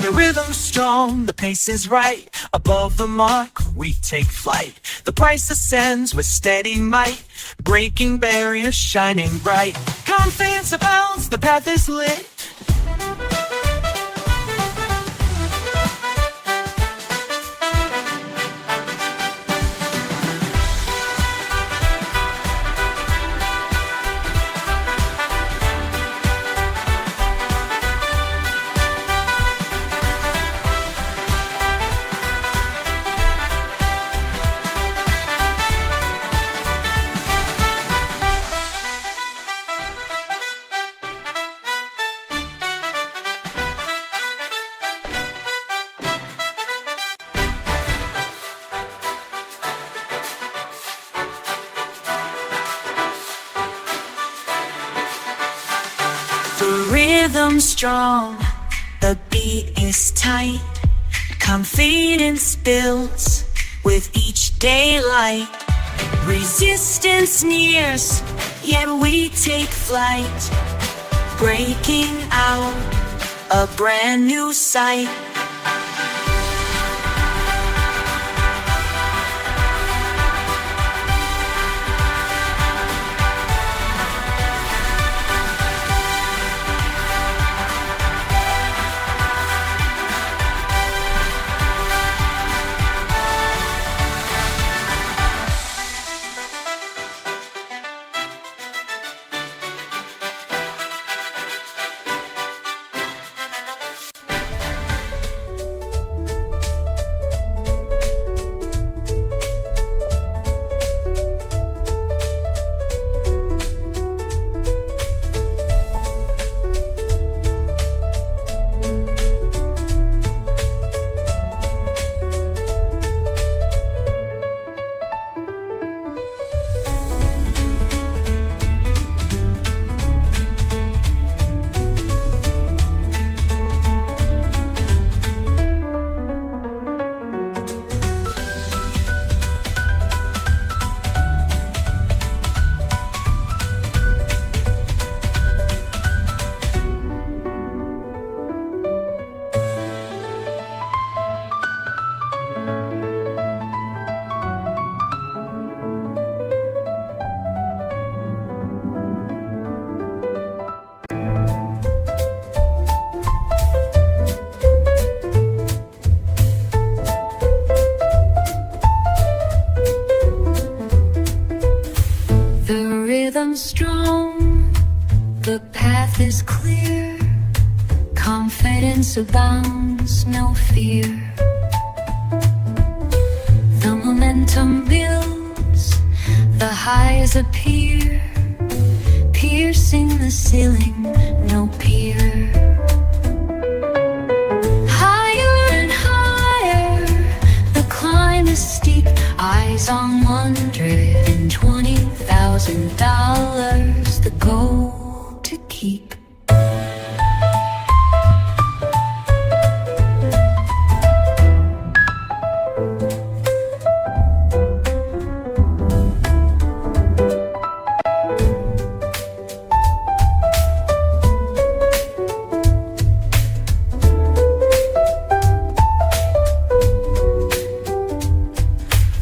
The rhythm's strong, the pace is right. Above the mark, we take flight. The price ascends with steady might, breaking barriers, shining bright. Confidence abounds, the path is lit. The rhythm's strong, the beat is tight. Confidence builds with each daylight. Resistance nears, yet we take flight, breaking out a brand new sight. rhythm strong, the path is clear, confidence abounds, no fear. The momentum builds, the highs appear, piercing the ceiling, no peer. Higher and higher, the climb is steep. Eyes on $120,000, the goal to keep.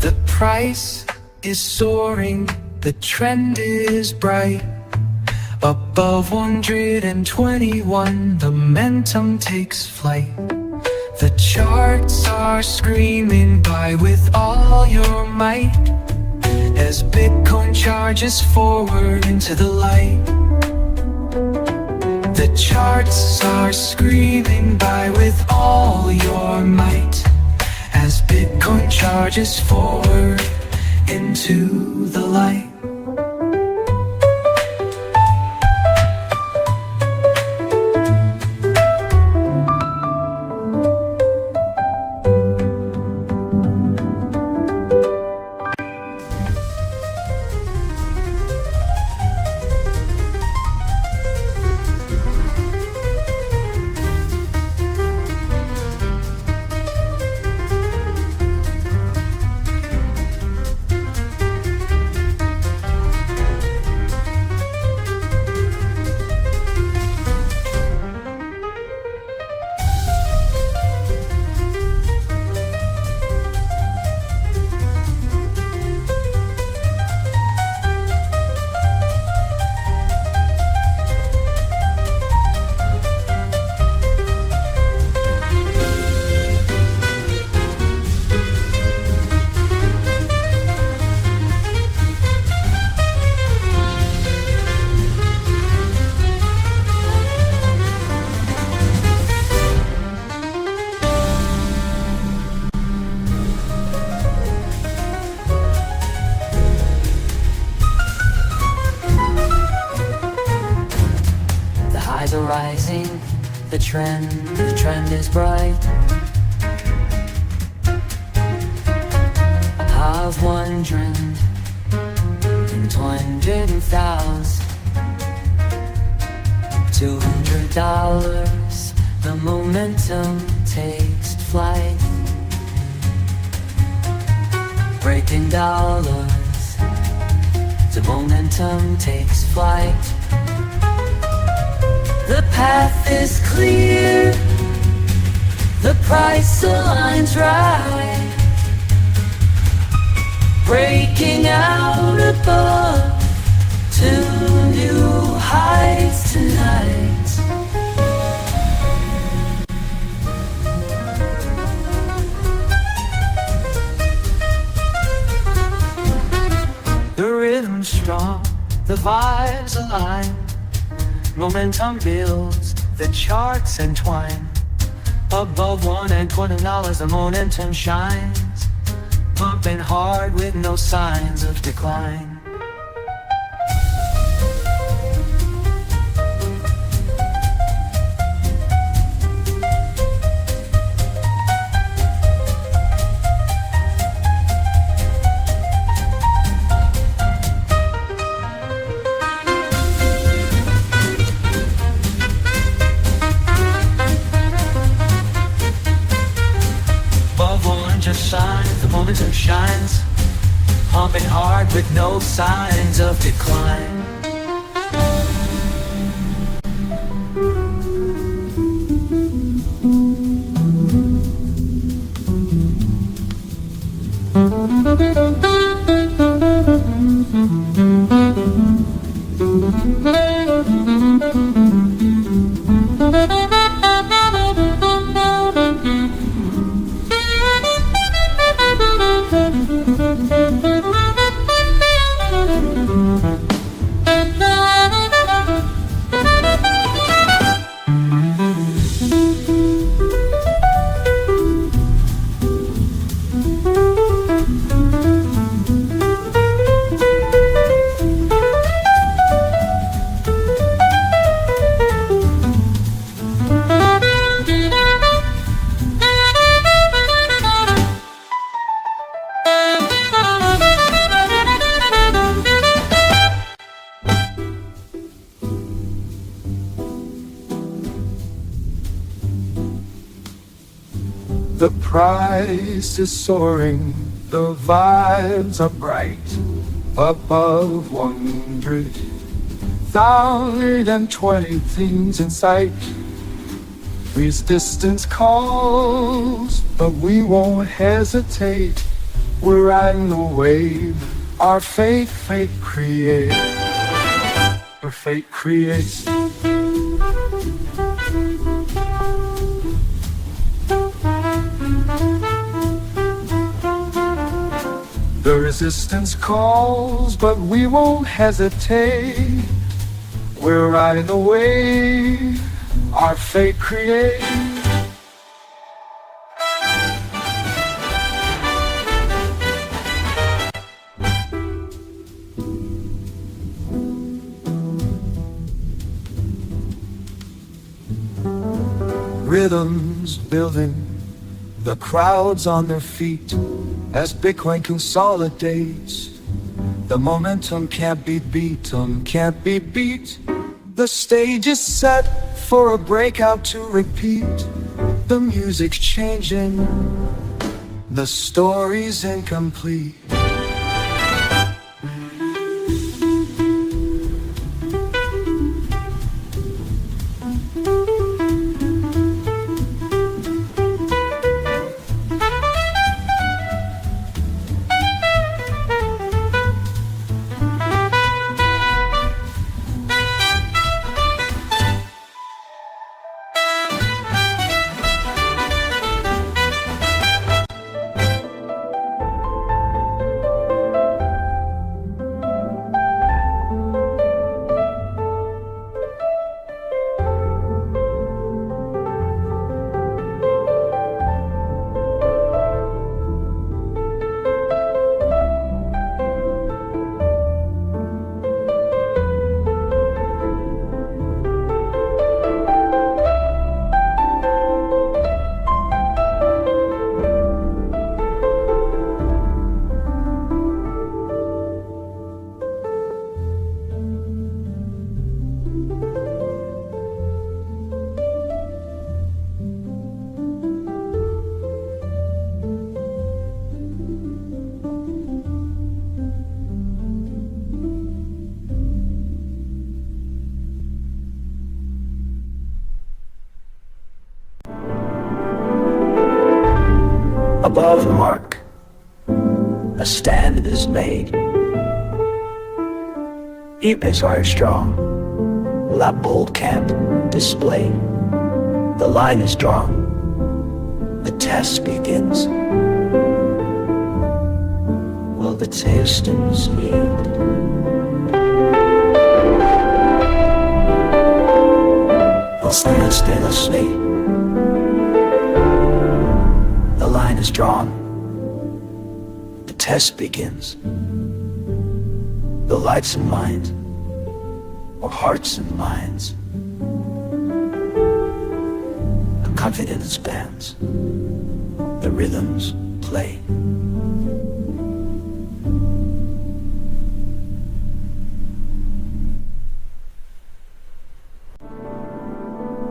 The price is soaring, the trend is bright. Above 121, the momentum takes flight. The charts are screaming, buy with all your might, as Bitcoin charges forward into the light. The charts are screaming, buy with all your might, as Bitcoin charges forward into the light. Are rising, the trend is bright. Of $120,000, $200, the momentum takes flight. Breaking dollars, the momentum takes flight. The path is clear, the price aligns right, breaking out above to new heights tonight. The rhythm's strong, the vibes align. Momentum builds, the charts entwine. Above $120, the momentum shines, pumping hard with no signs of decline. Shines, the momentum shines, pumping hard with no signs of decline. The price is soaring, the vibes are bright, above 120 things in sight. Resistance calls, but we won't hesitate. We're riding the wave, our fate creates. Our fate creates. The resistance calls, but we won't hesitate. We're riding the wave, our fate creates. Rhythms building, the crowds on their feet. As Bitcoin consolidates, the momentum can't be beat, can't be beat. The stage is set for a breakout to repeat. The music's changing, the story's incomplete. Above the mark, a stand is made. Evenings are strong, that bold camp display. The line is drawn, the test begins. Will the testings yield? Will stand still asleep? The line is drawn, the test begins. The lights and minds, or hearts and minds, the confidence bands, the rhythms play.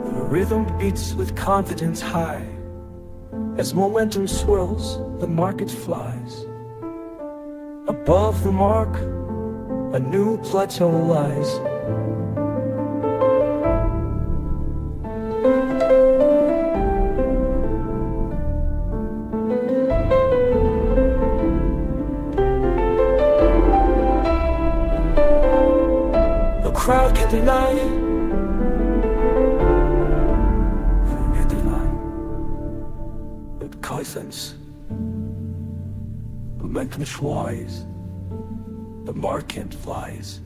The rhythm beats with confidence high. As momentum swirls, the market flies. Above the mark, a new plateau lies. The crowd can't deny it. Sense. Momentum flies, the market flies.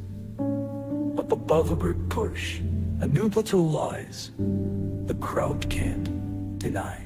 Up above a brick push, a new plateau lies. The crowd can't deny.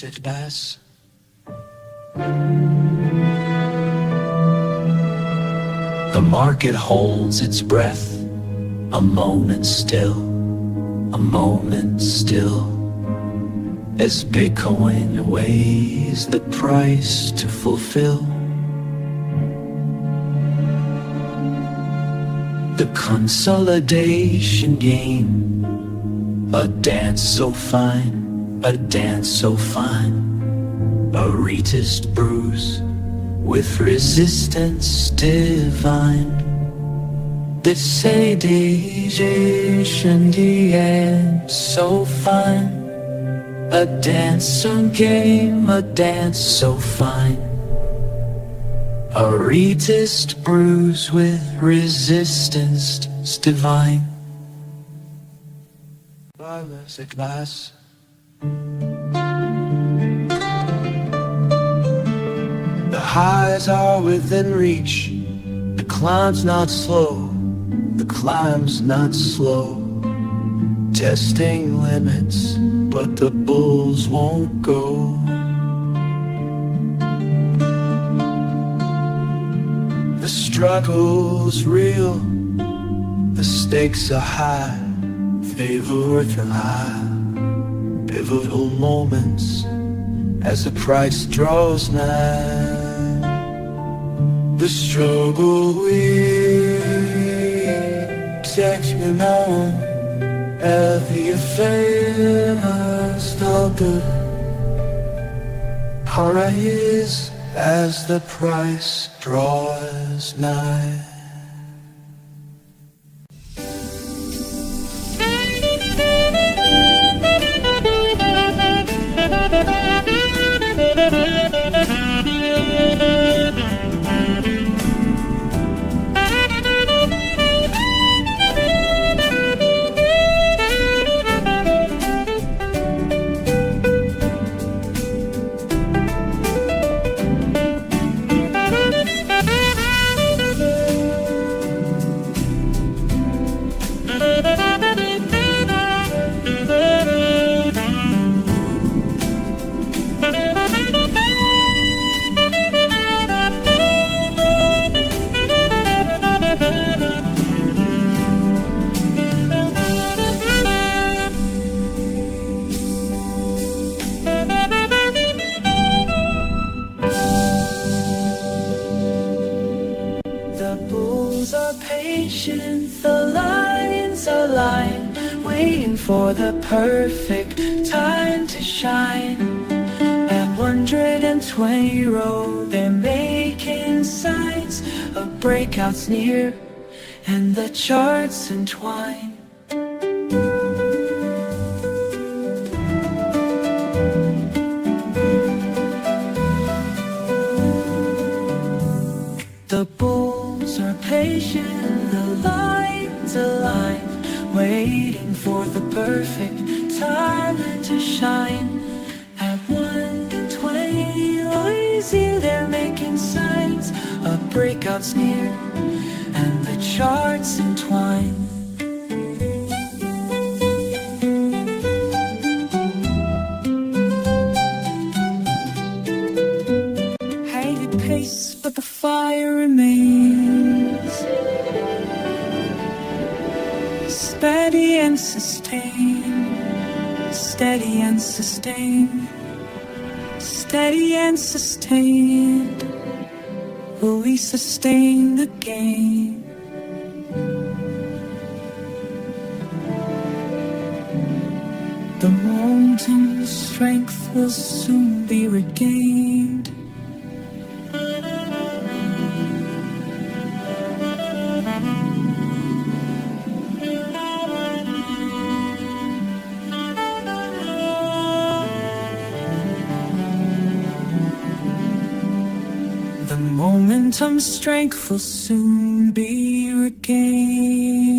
Hours it lasts. The market holds its breath, a moment still, a moment still, as Bitcoin weighs the price to fulfill. The consolidation game, a dance so fine, a dance so fine, a retest bruise with resistance divine. The sedition dance so fine, a dance so game, a dance so fine, a retest bruise with resistance divine. Flawless at last. The highs are within reach. The climb's not slow. The climb's not slow. Testing limits, but the bulls won't go. The struggle's real. The stakes are high. Favorite high. Pivotal moments as the price draws nigh. The struggle will take me on. Every affair started. Horror is as the price draws nigh. The bulls are patient, the lions are lying, waiting for the perfect time to shine. At 120 row, they're making signs of breakouts near, and the charts entwine. The bulls are patient, the lions align, waiting for the perfect time to shine. At 120 noisy, they're making signs of breakouts near, and the charts entwine. Hated pace, but the fire remains steady and sustained, steady and sustained, steady and sustained. Will we sustain the gain? The mountain strength will soon be regained. The momentum strength will soon be regained.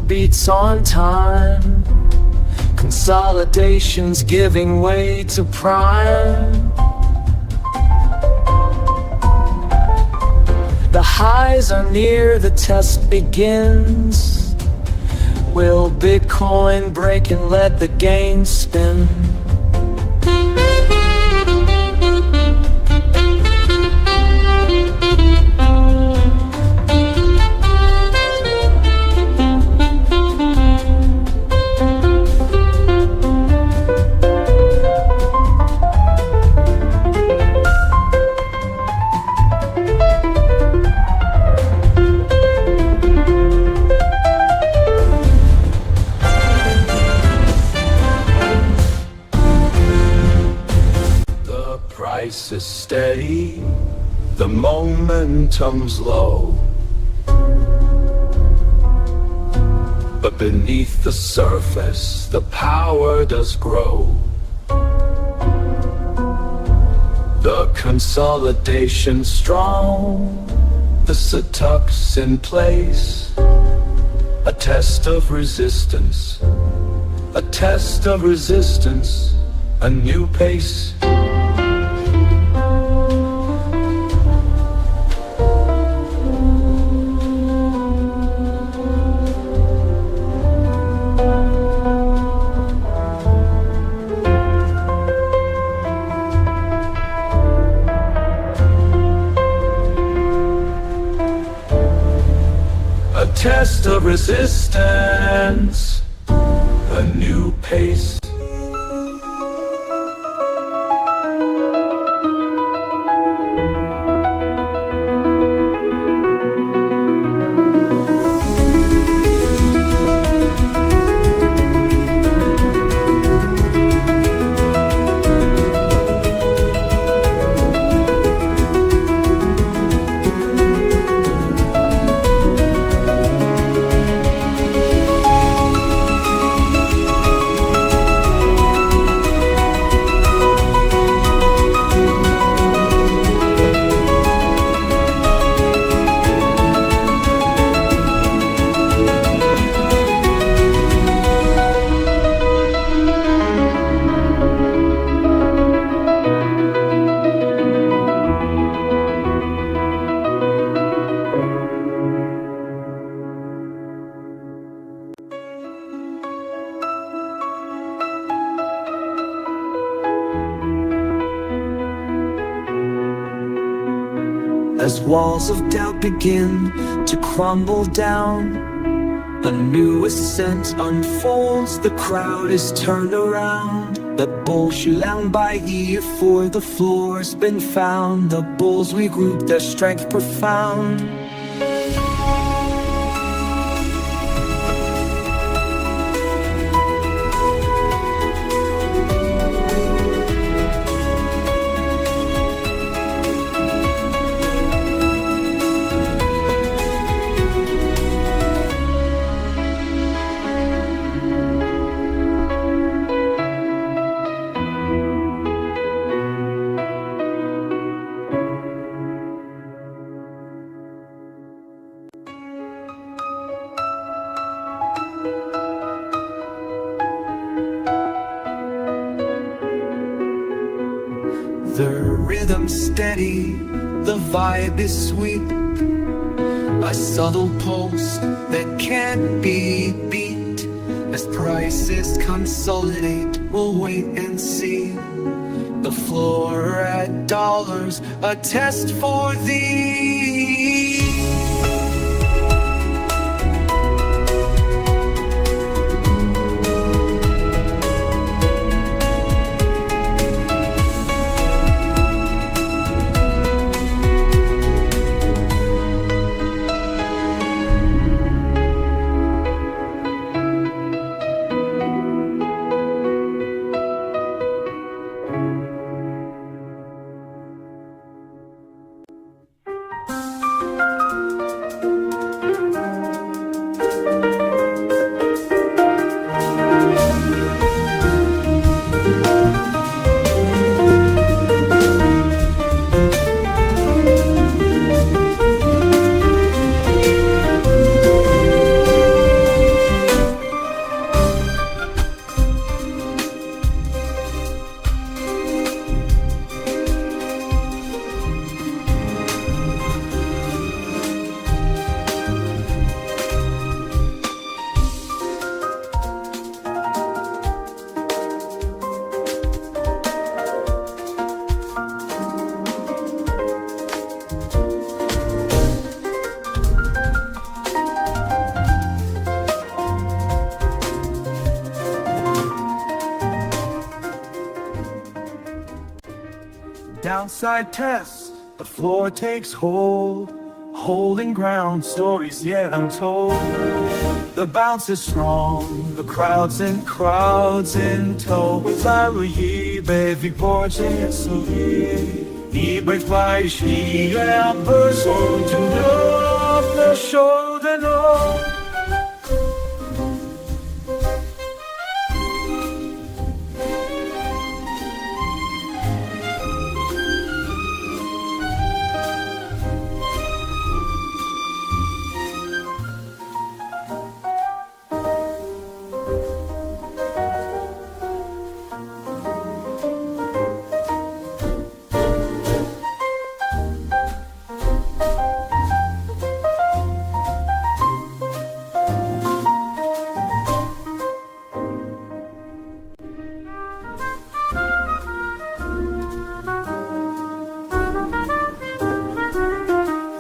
beats on time. Consolidation's giving way to prime. The highs are near, the test begins. Will Bitcoin break and let the game spin? Price is steady, the momentum's low, but beneath the surface the power does grow. The consolidation strong, the Satucks in place, a test of resistance, a test of resistance, a new pace. A test of resistance, a new pace. As walls of doubt begin to crumble down, a new ascent unfolds, the crowd is turned around. The bulls land by ear, for the floor's been found. The bulls regroup, their strength profound. The rhythm's steady, the vibe is sweet, a subtle pulse that can't be beat. As prices consolidate, we'll wait and see. The floor at dollars, a test for thee. Downside test, the floor takes hold. Holding ground, stories yet untold. The bounce is strong, the crowds in tow. With Larry, baby, portion sweet. 你被发现，两个手就拿的手的诺。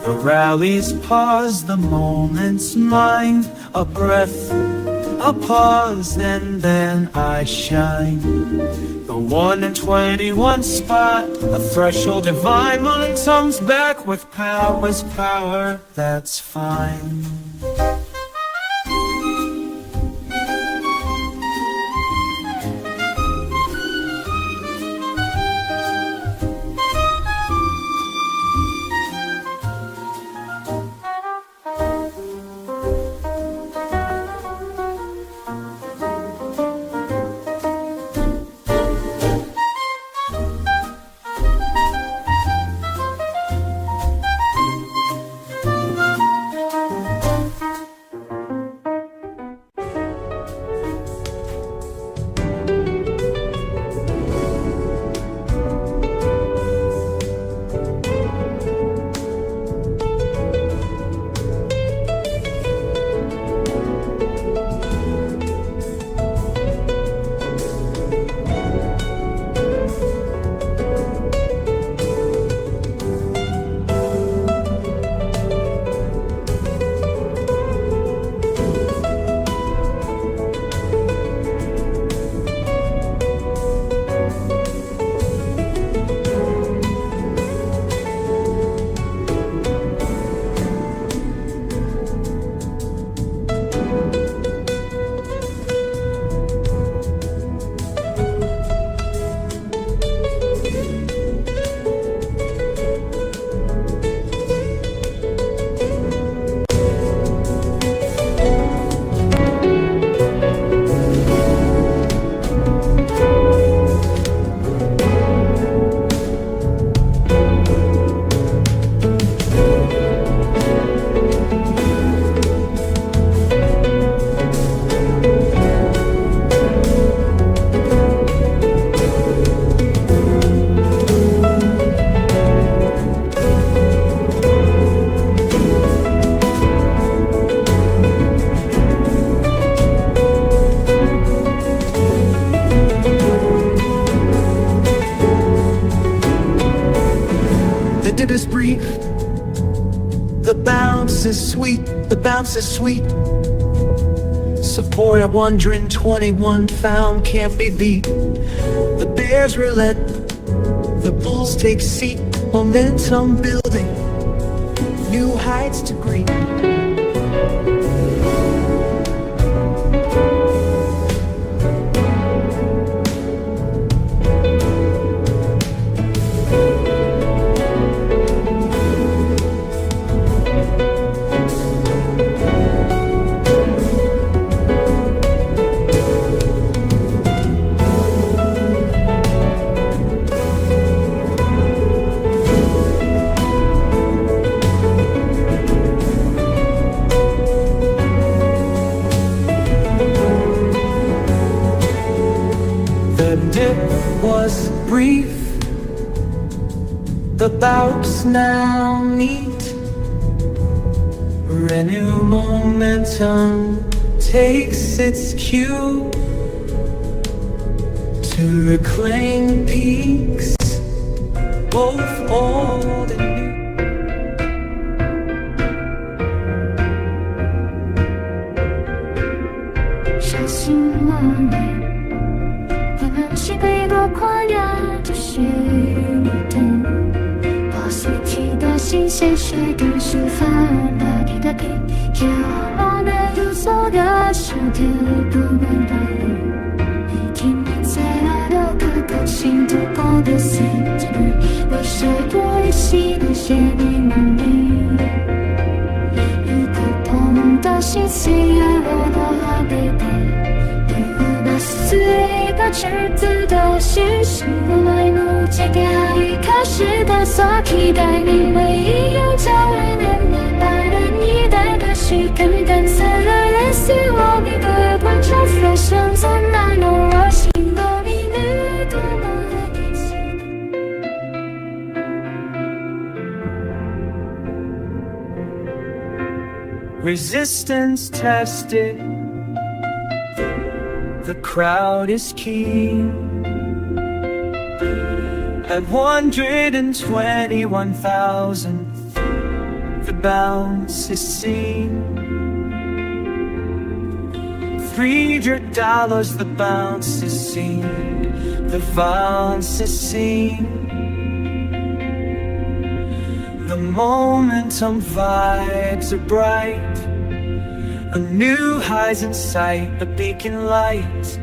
The rallies pause, the moment's mine. A breath, a pause, and then I shine. The 1 in 21 spot, a threshold divine. Momentum's back with power's power, that's fine. It is brief. The bounce is sweet, the bounce is sweet. Support at 121 found can't be beat. The Bears roulette, the Bulls take seat. Momentum building, new heights to greet. The dip was brief, the bouts now neat. Renew momentum takes its cue to reclaim peaks, both old and new.相信我们，我们是背过旷野，这是我的。你写诗的书法那里的地，有我们有所的世界不变的你听见了的各个心度过的细节，我是多细的写你梦里，一个痛的心情让我的好 baby， 把碎把赤子的心事来怒解掉，一开始的所期待你唯一有叫人明白的你带的是更干涩的人，希望你的观察在生存难容我心的你你多么的心。Resistance tested, the crowd is keen. At 121,000, the bounce is seen. $300, the bounce is seen. The bounce is seen. The momentum vibes are bright. A new high's in sight, a beacon light.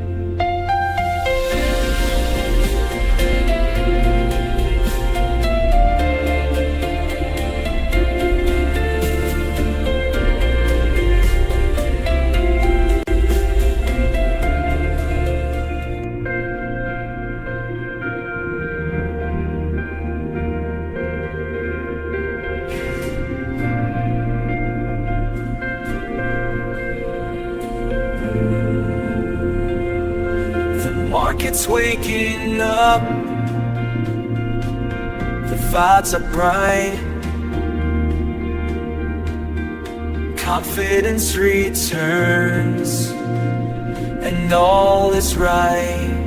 Market's waking up, the thoughts are bright, confidence returns, and all is right.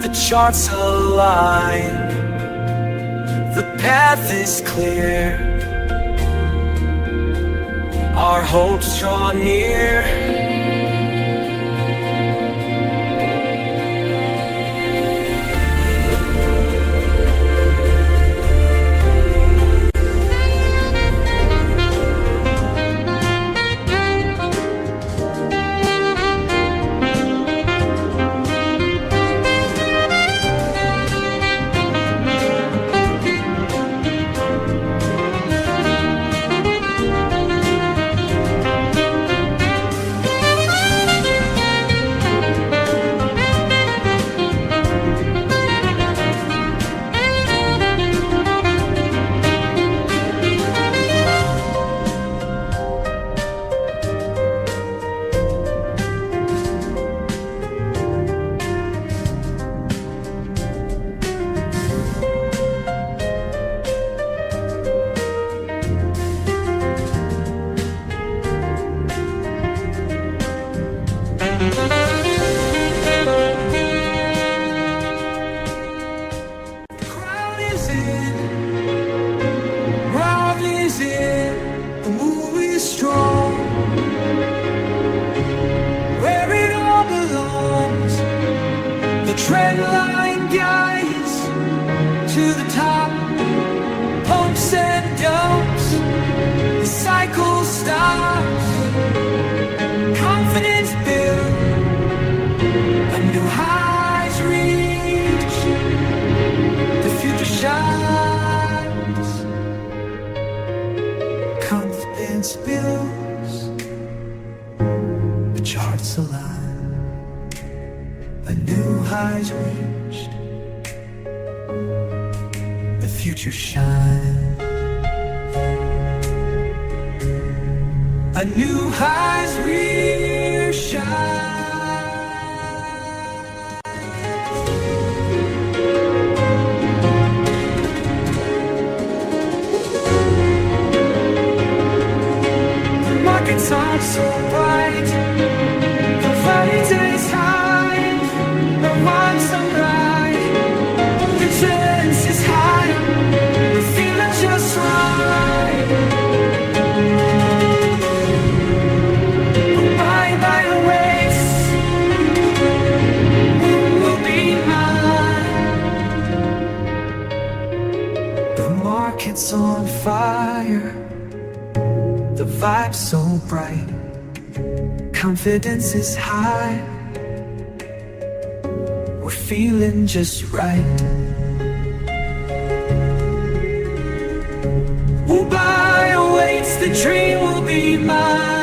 The charts align, the path is clear, our hopes draw near. Trend line guides to the top, pumps and dumps, the cycle stops, confidence built, a new highs reach, the future shines, confidence builds, the charts align. A new high's reached, the future shines. A new high's reached shine. The markets are so bright, the value is high. Want some ride, the chance is high, the feeling just right. Bye bye the waves, will be mine. so bright. Confidence is high. We're feeling just right. We'll buy awaits, the dream will be mine.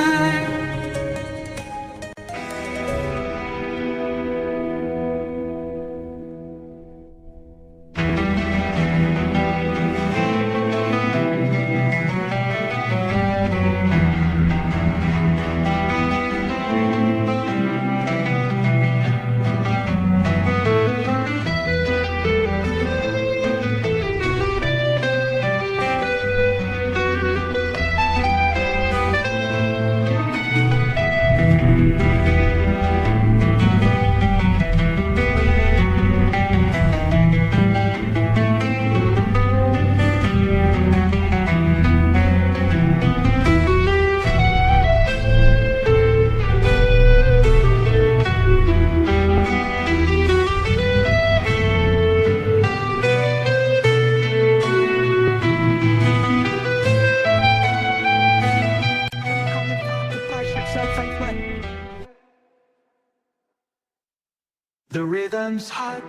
The rhythm's hot,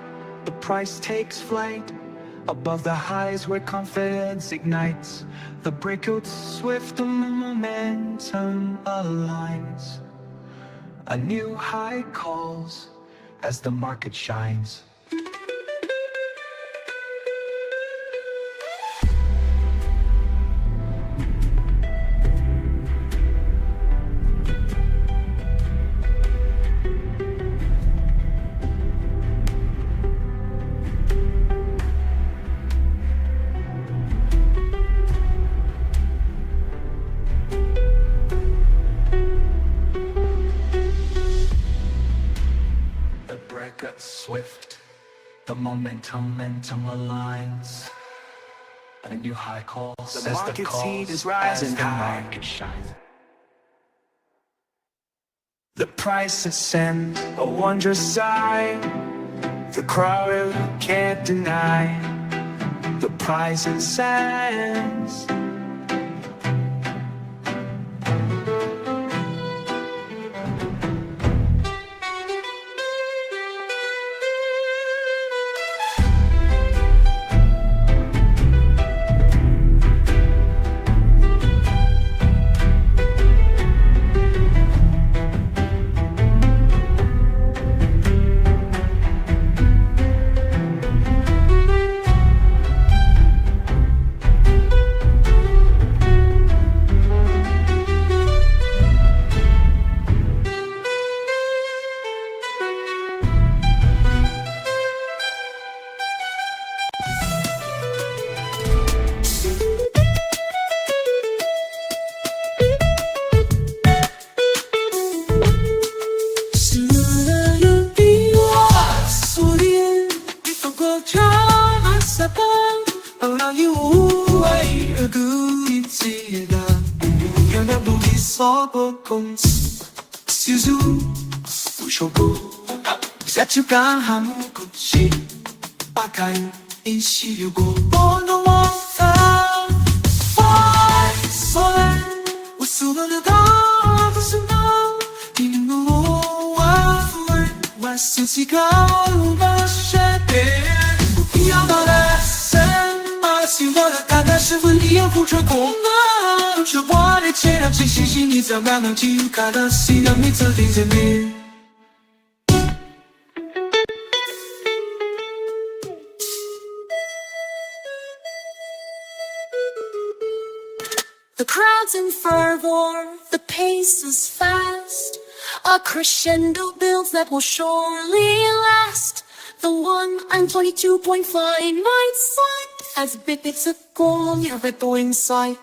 the price takes flight. Above the highs where confidence ignites. The breakout's swift and the momentum aligns. A new high calls as the market shines. Swift, the momentum aligns. A new high calls. The market's heat is rising high. Market shines. The price ascends, a wondrous sign. The crowd can't deny. The price ascends. 자주가 아무것이 빠가요 인시려고 보는 원사 Why 우수는 더 순간 이누와 와스지가 우마샤데 이어나라 마시와라 가다시분 이어부터 공나 저와의 체력 지시신이 자만한 지우가다 시험이 틀리제니 The crowd's in fervor, the pace is fast. A crescendo builds that will surely last. The 122.5 might sight as big it's a goal, you're going sight.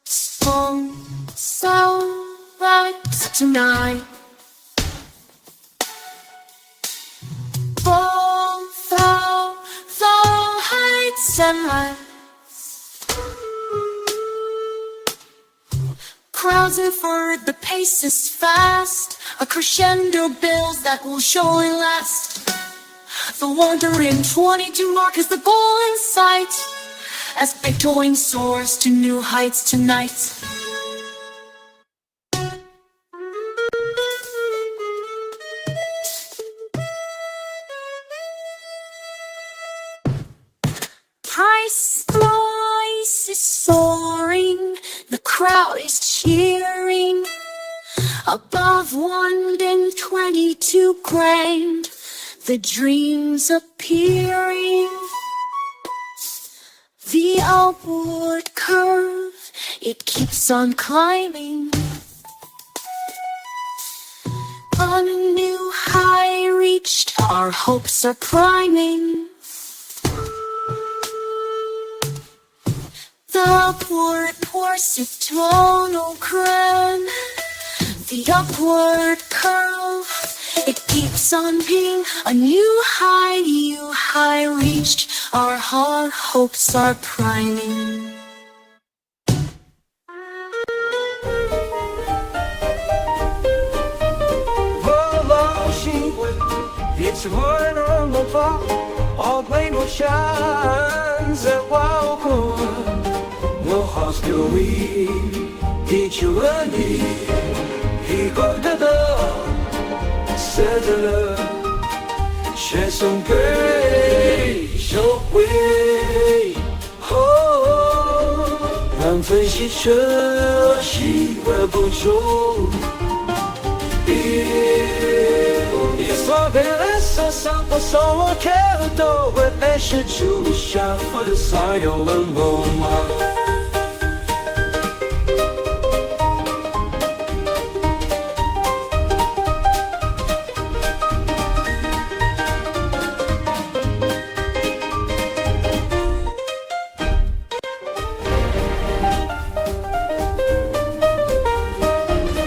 Song, so right tonight. Fall, heights and lights. Crowds in for the pace is fast. A crescendo builds that will surely last. The 122 mark is the goal in sight as Bitcoin soars to new heights tonight. crowd is cheering above 122 grand. The dreams appearing, the upward curve, it keeps on climbing. A new high reached, our hopes are climbing. The upward course tonal crown, the upward curve, it keeps on being a new high reached, our hopes are priming. It's one on the fall, all blame will shine在花火，我好久违，地球和你，一个的舍得了，却送给社会。让分析这习惯不足。所谓的受伤或受我看都会被失去下我的所有冷漠吗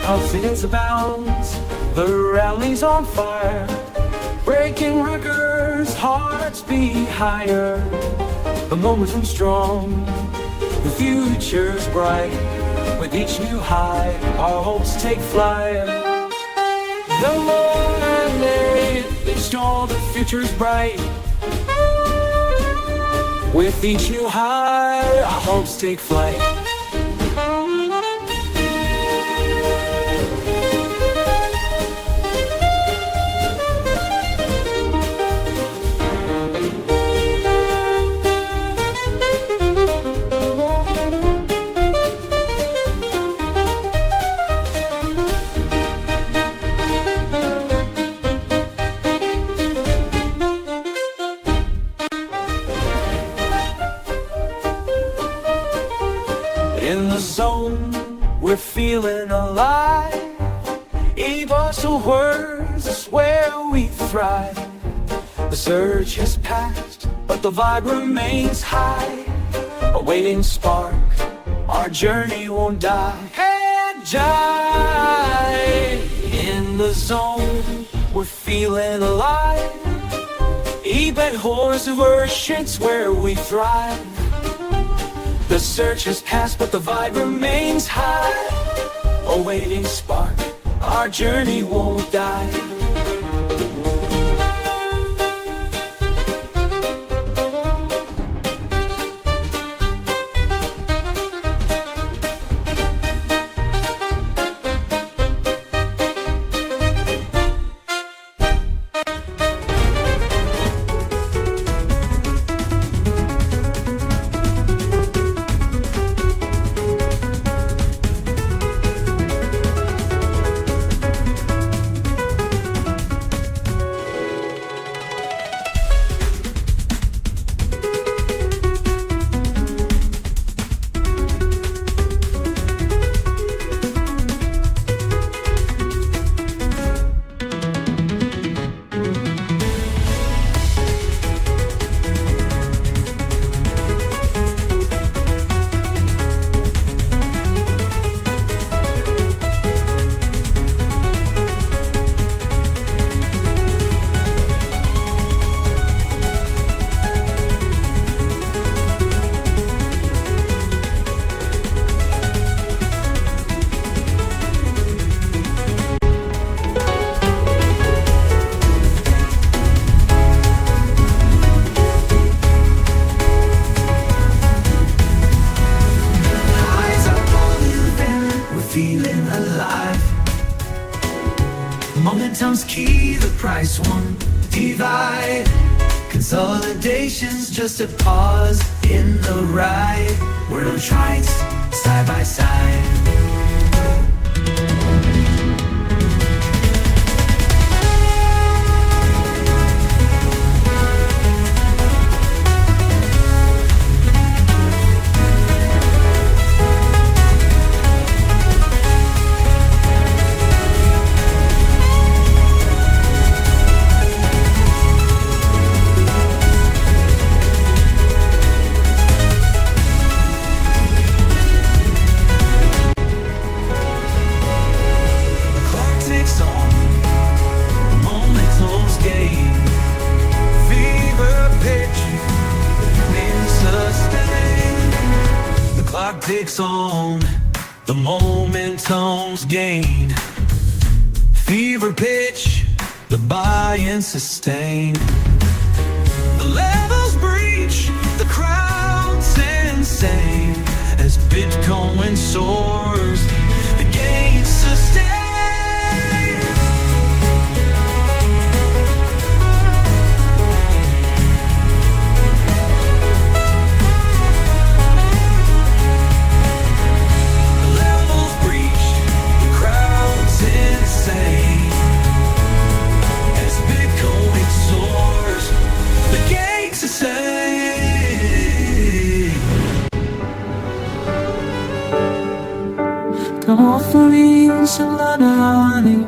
Confidence abounds, the rally's on fire. Breaking records, hearts beat higher. The momentum's strong, the future's bright. With each new high, our hopes take flight. The moment is strong, the future's bright. With each new high, our hopes take flight. In the zone, we're feeling alive. Universal words is where we thrive. The surge has passed, but the vibe remains high. A waiting spark, our journey won't die. And die. In the zone, we're feeling alive. Even horse versions where we thrive. The search has passed, but the vibe remains high. A waiting spark, our journey won't die. Momentum's key, the price won't divide. Consolidation's just a pause in the ride. We're on trite, side by side. Ticks on, the momentum's gained. Fever pitch, the buy and sustain. The levels breach, the crowd's insane. As Bitcoin soars, the gains sustain. Quand offering sur la nani,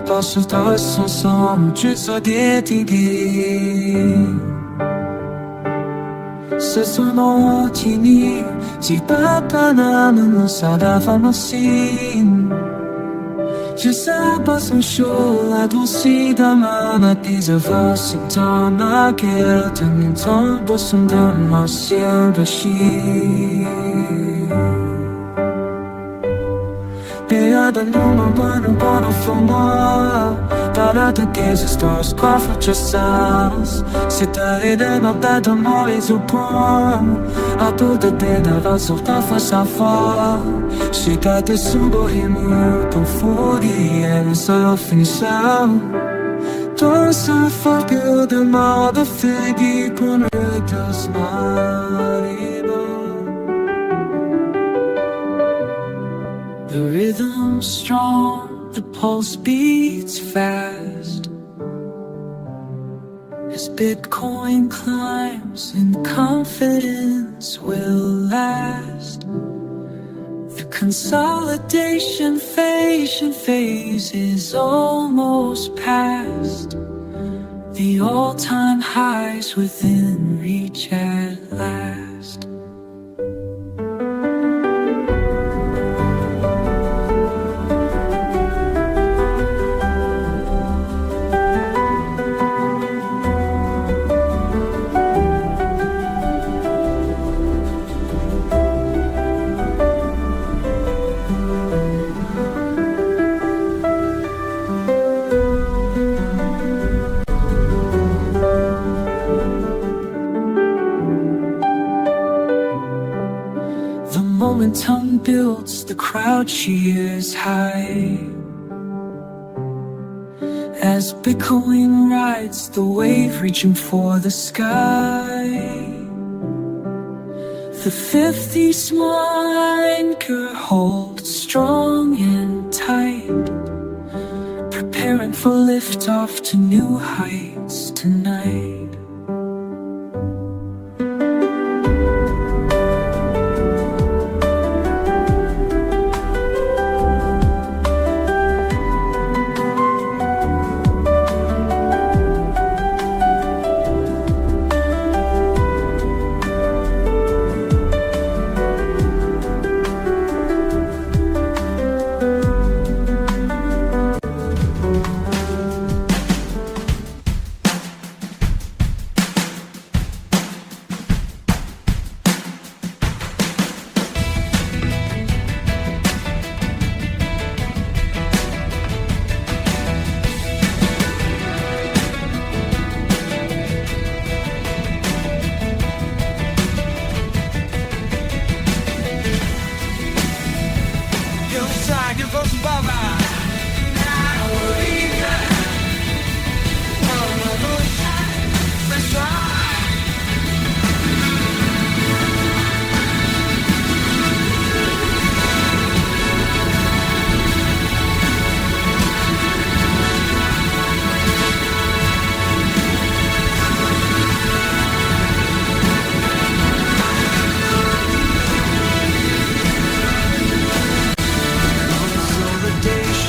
parce que tous ensemble, tu sois dédié. Ce sont nos tini, si papa n'a nous ça d'avant nos signes. Je sais pas son chaud, adouci dans ma tes avance, dans ma gueule, de mon temps, bossons dans ma ciel de chien. Beata numa bana bana for moi. Para the gaze of stars, cry for just us. C'est arrivé dans ta de mauvais au point. À tout de déda va sur ta face à foi. J'ai gardé sous bohémie, ton folie, et ça finit ça. Don't say fuck you, the mother figgy, pour ne just not even. The rhythm's strong, the pulse beats fast. As Bitcoin climbs and confidence will last. The consolidation phase is almost past. The all-time highs within reach at last. Momentum builds, the crowd cheers high. As Bitcoin rides the wave reaching for the sky. The 50 small anchor holds strong and tight. Preparing for liftoff to new heights tonight.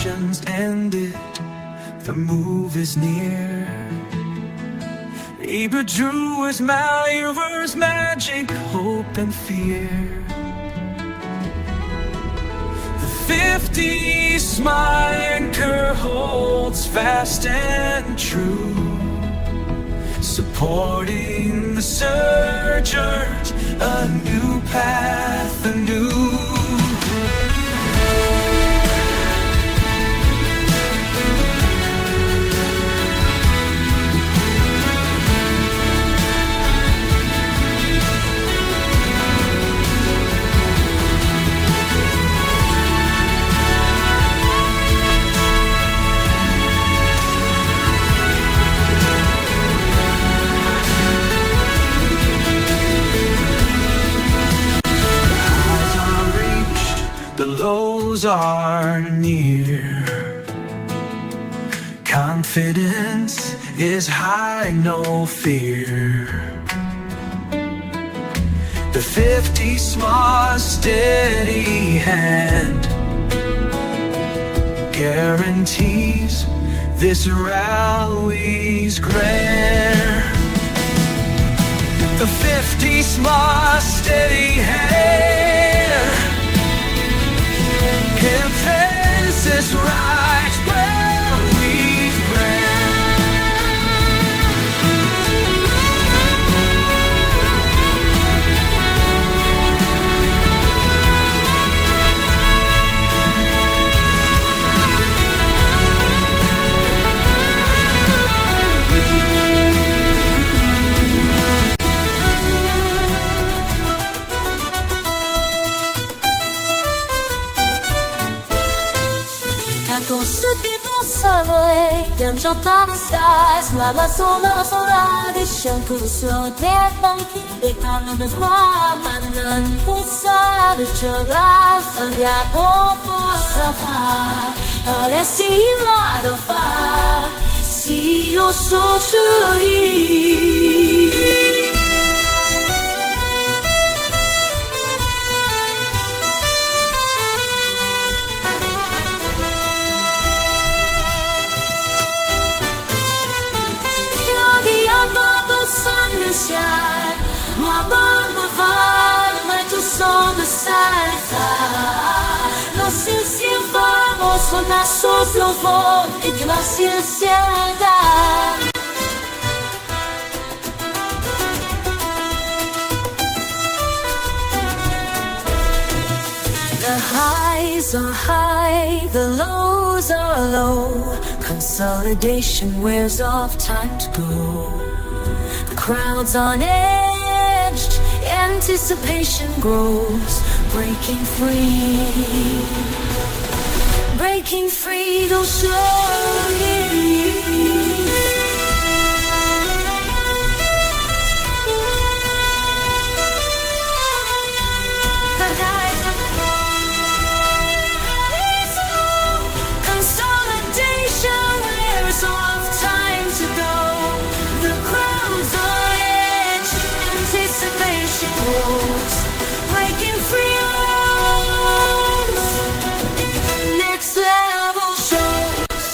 illusions ended, the move is near. Eber drew his malleur's magic, hope and fear. The 50 smile anchor holds fast and true, supporting the searchers, a new path, a new. The lows are near. Confidence is high, no fear. The 50 small steady hand guarantees this rally's grand. The 50 small steady hand Confess is right where we J'entends les stars, la sola des chants que sur des banquets, des cannes de voix, maintenant pour ça, de cheval, un diable pour sa part, allez, si la de phare, si au soleil. Ma bonne femme, mais tout son de salsa. Lo si vamos con la soplo e che la sincera. The highs are high, the lows are low. Consolidation wears off, time to go. Crowds on edge, anticipation grows, breaking free, though slowly. Consolidation wears off, time to go. The crowds on edge, anticipation grows, breaking free arms, next level shows.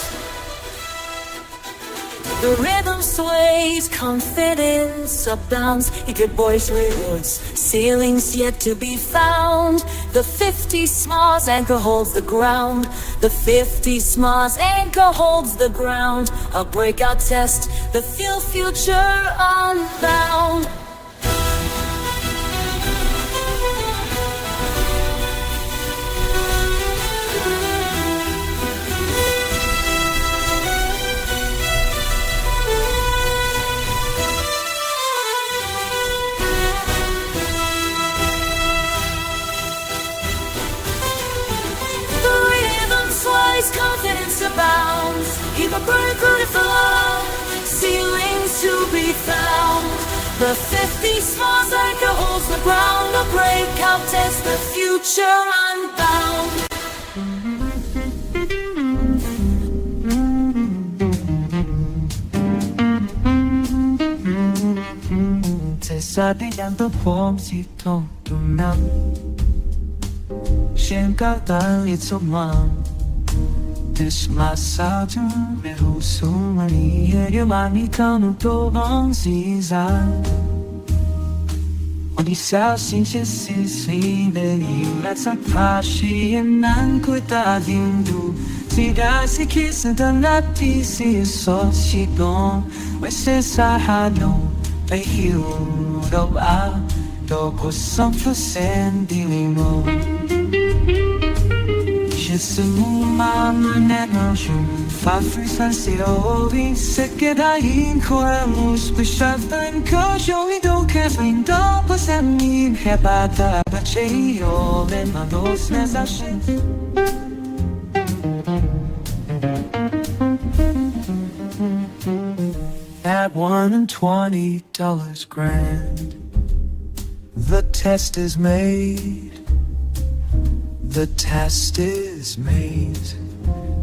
The rhythm sways, confidence abounds, eager boys rewards, ceilings yet to be found. The 50 smalls anchor holds the ground. The 50 smalls anchor holds the ground. A breakout test, the future unbound. Confidence abounds, keep a burning beautiful, ceilings to be found. The 50 smalls anchor holds the ground, a breakout test, the future unbound. Sa tiếng tôi phom si thông tu nam, 先高大一簇芒。desmasado Pero sumani Yemani kanu to ang season When you sell since si beli Let's not pashi and nan kuita dindu Si da si kiss and the nati si so si don We say sa halo Pay you do a Do ko some for sending mo Just a mama never should Fafri san si ovi Sekedain ko amos Bishafan ko showy do kefin do Pasamin hebata Bacheyo Ben manos nesashin At $120 grand The test is made The test is made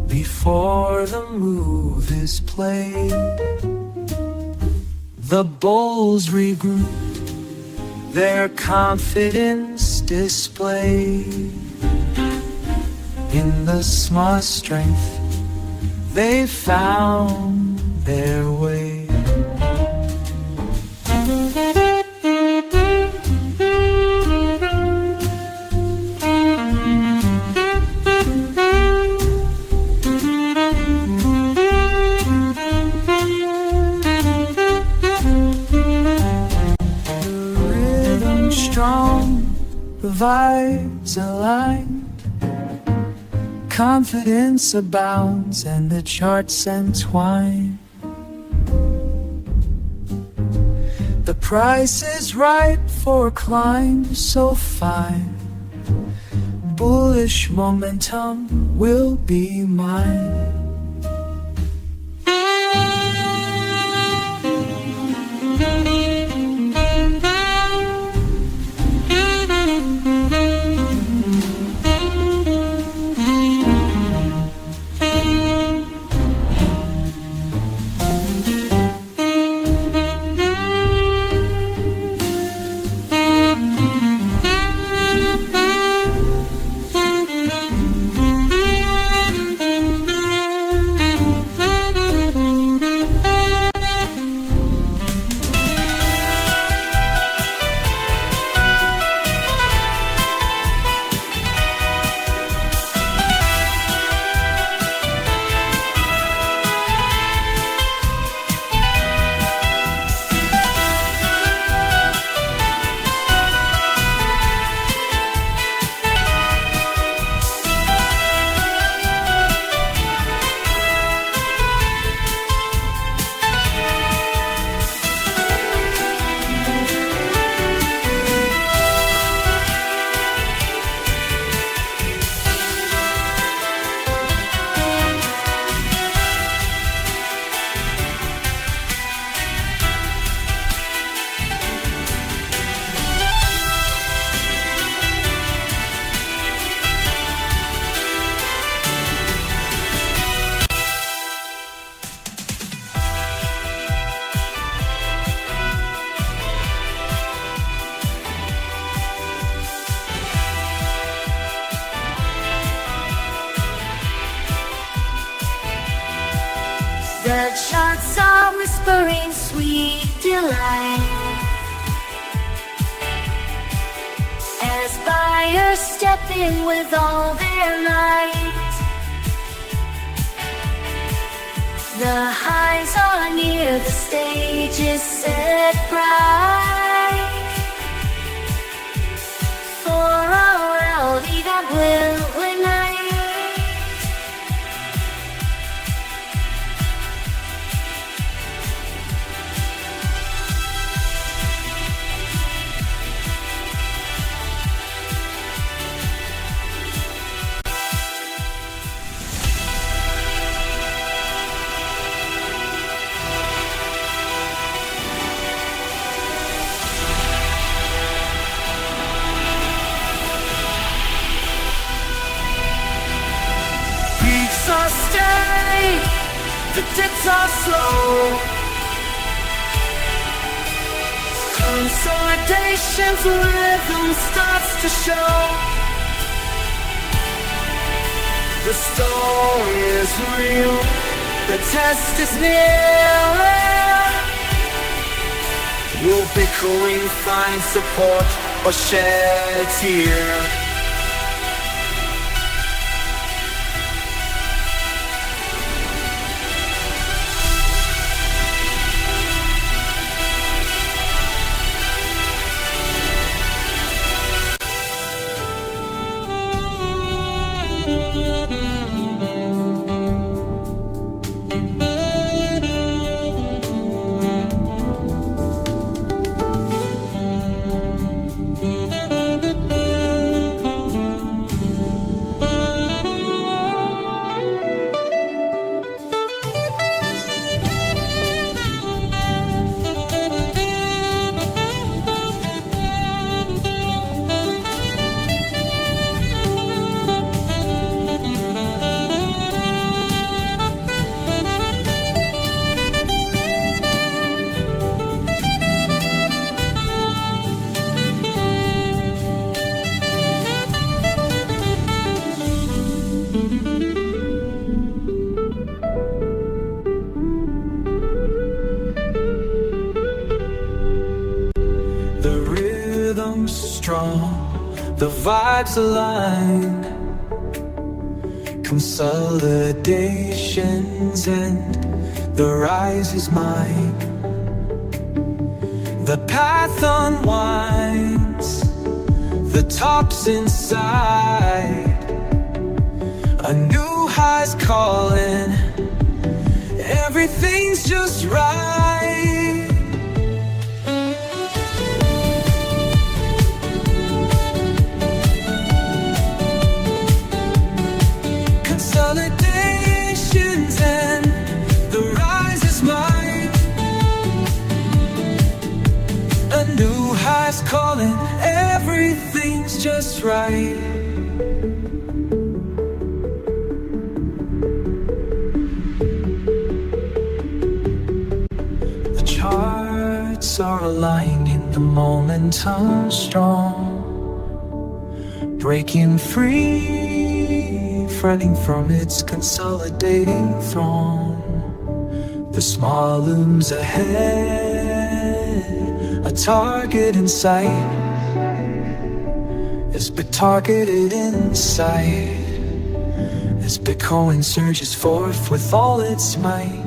Before the move is played The bulls regroup Their confidence displayed In the smart strength They found their way The vibes align Confidence abounds and the charts entwine The price is right for a climb so fine Bullish momentum will be mine The charts are whispering sweet delight As buyers step in with all their might The highs are near, the stage is set bright For a rally that will unite Are steady, the dips are slow. Consolidation's rhythm starts to show. The story is is real, the test is near. Will bickering find support or shed a tear? The rhythm's strong, the vibes aligned. Consolidations end, the rise is mine. The path unwinds, the top's inside. A new high's calling, everything's just right. Consolidations end, the rise is mine. A new high's calling, everything's just right. The charts are aligned in the momentum strong, breaking free, running from its consolidating throng. The small looms ahead, a target in sight, is but targeted in sight, as Bitcoin surges forth with all its might.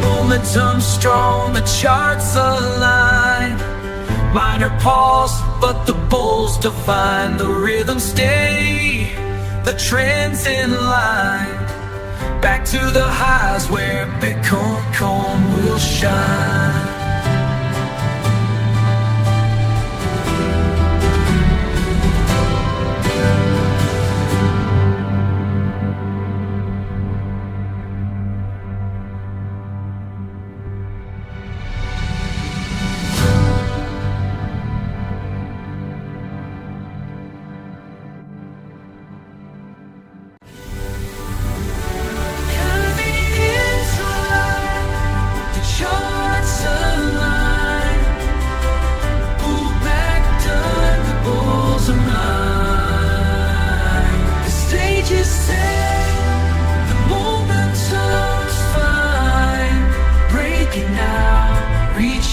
Momentum strong, the charts align. Minor pause, but the bulls define. The rhythm stay, the trends in line. Back to the highs where Bitcoin will shine.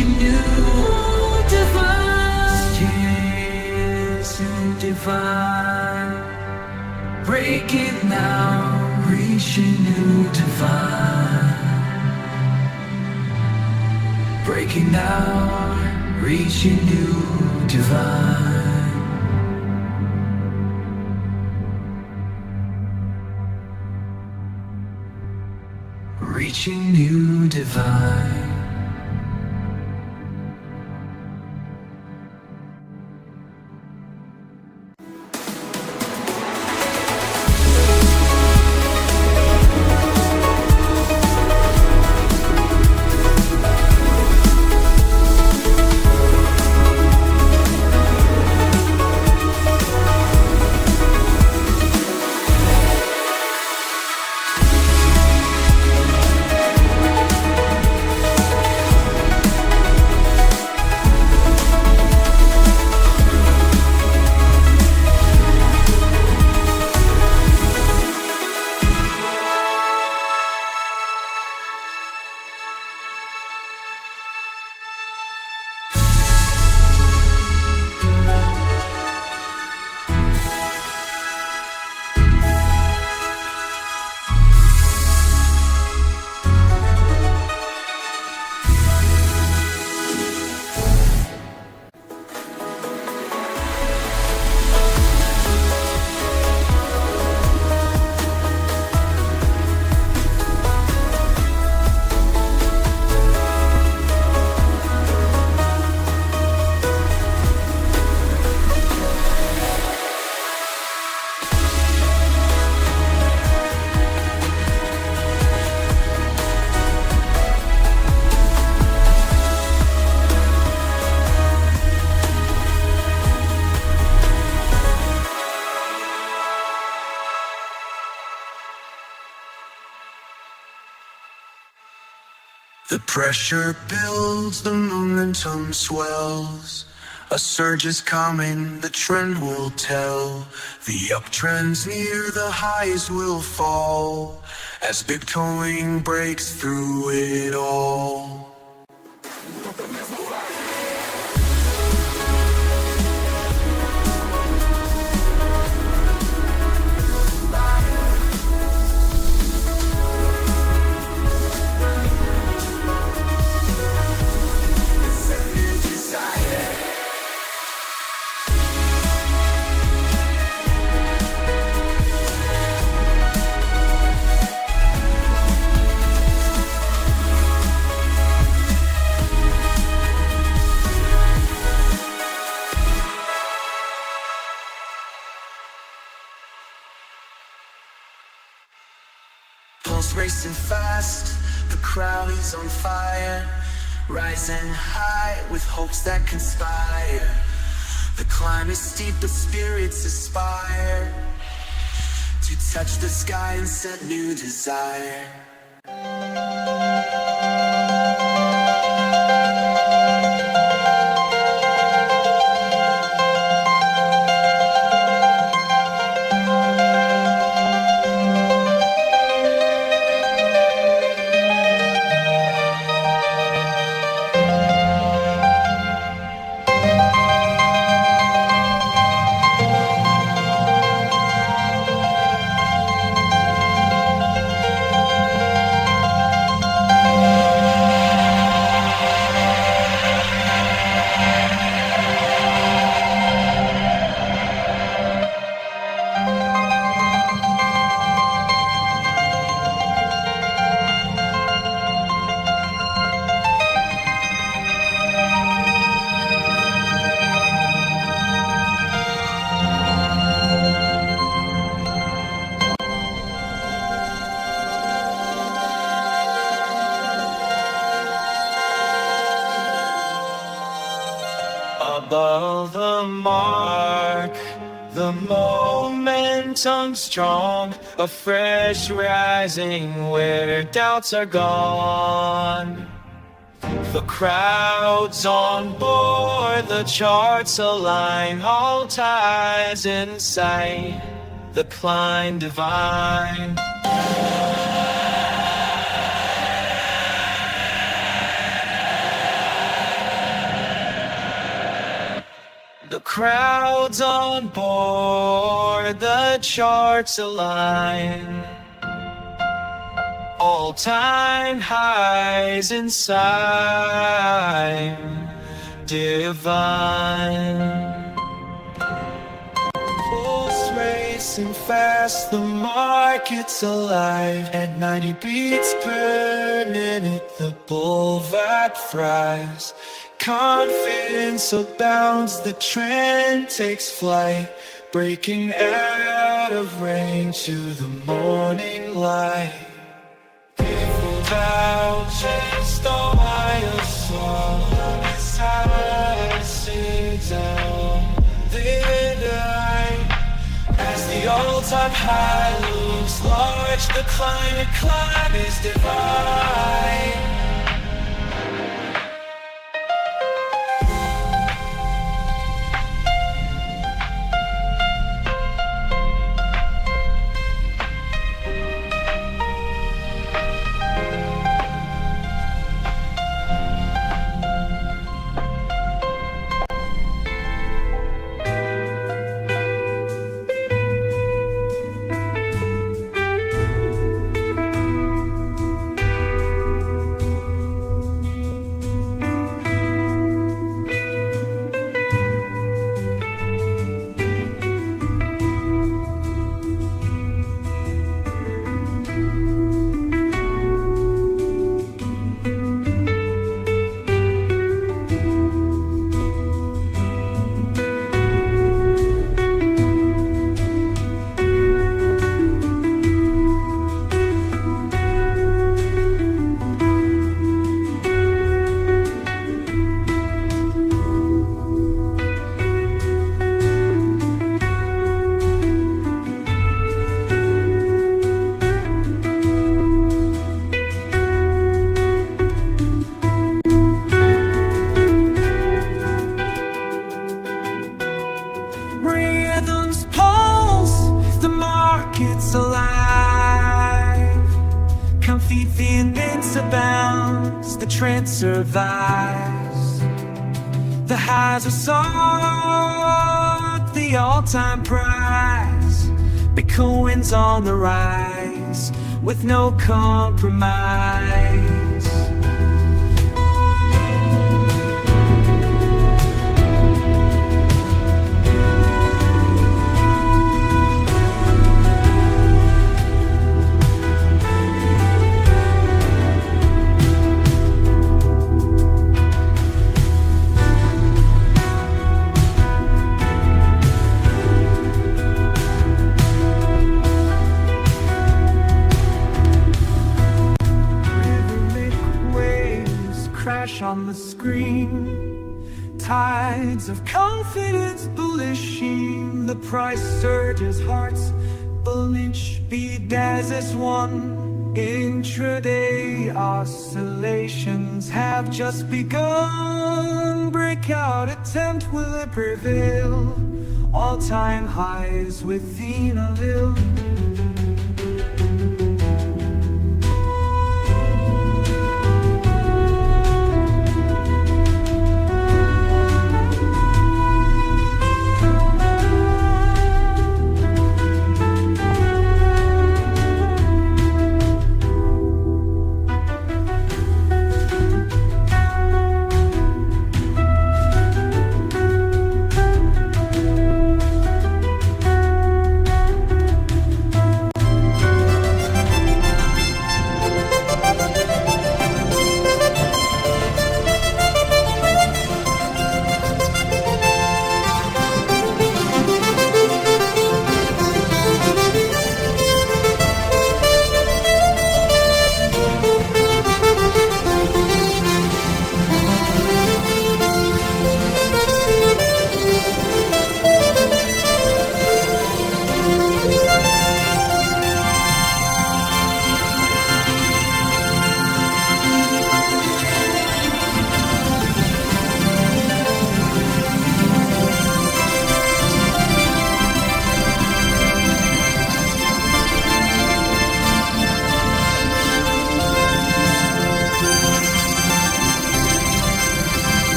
reaching new divine. Yes, divine. Break it now, reaching new divine. Breaking now, reaching new divine. Reaching new divine. The pressure builds, the momentum swells. A surge is coming, the trend will tell. The uptrend's near, the highs will fall, as Bitcoin breaks through it all. Pulse racing fast, the crowd is on fire, rising high with hopes that conspire. The climb is steep, but spirits aspire to touch the sky and set new desire. Above the mark, the momentum strong, a fresh rising where doubts are gone. The crowd's on board, the charts align, all tides in sight, the climb divine. The crowd's on board, the charts align. All-time highs in sign divine. Pulse racing fast, the market's alive. At 90 beats per minute, the boulevard thrives. Confidence abounds, the trend takes flight, breaking out of rain to the morning light. People bow, chase the higher soul. It's high, sing down, the night. As the all-time high looms large, the climb is divine. Rhythms pulse, the market's alive. Convenience abounds, the trend survives. The highs are sought, the all-time prize. Bitcoin's on the rise, with no compromise. Crash on the screen, tides of confidence bullishing. The price surges, hearts bullish, speed as is one. Intraday oscillations have just begun. Breakout attempt, will it prevail? All-time highs within a little.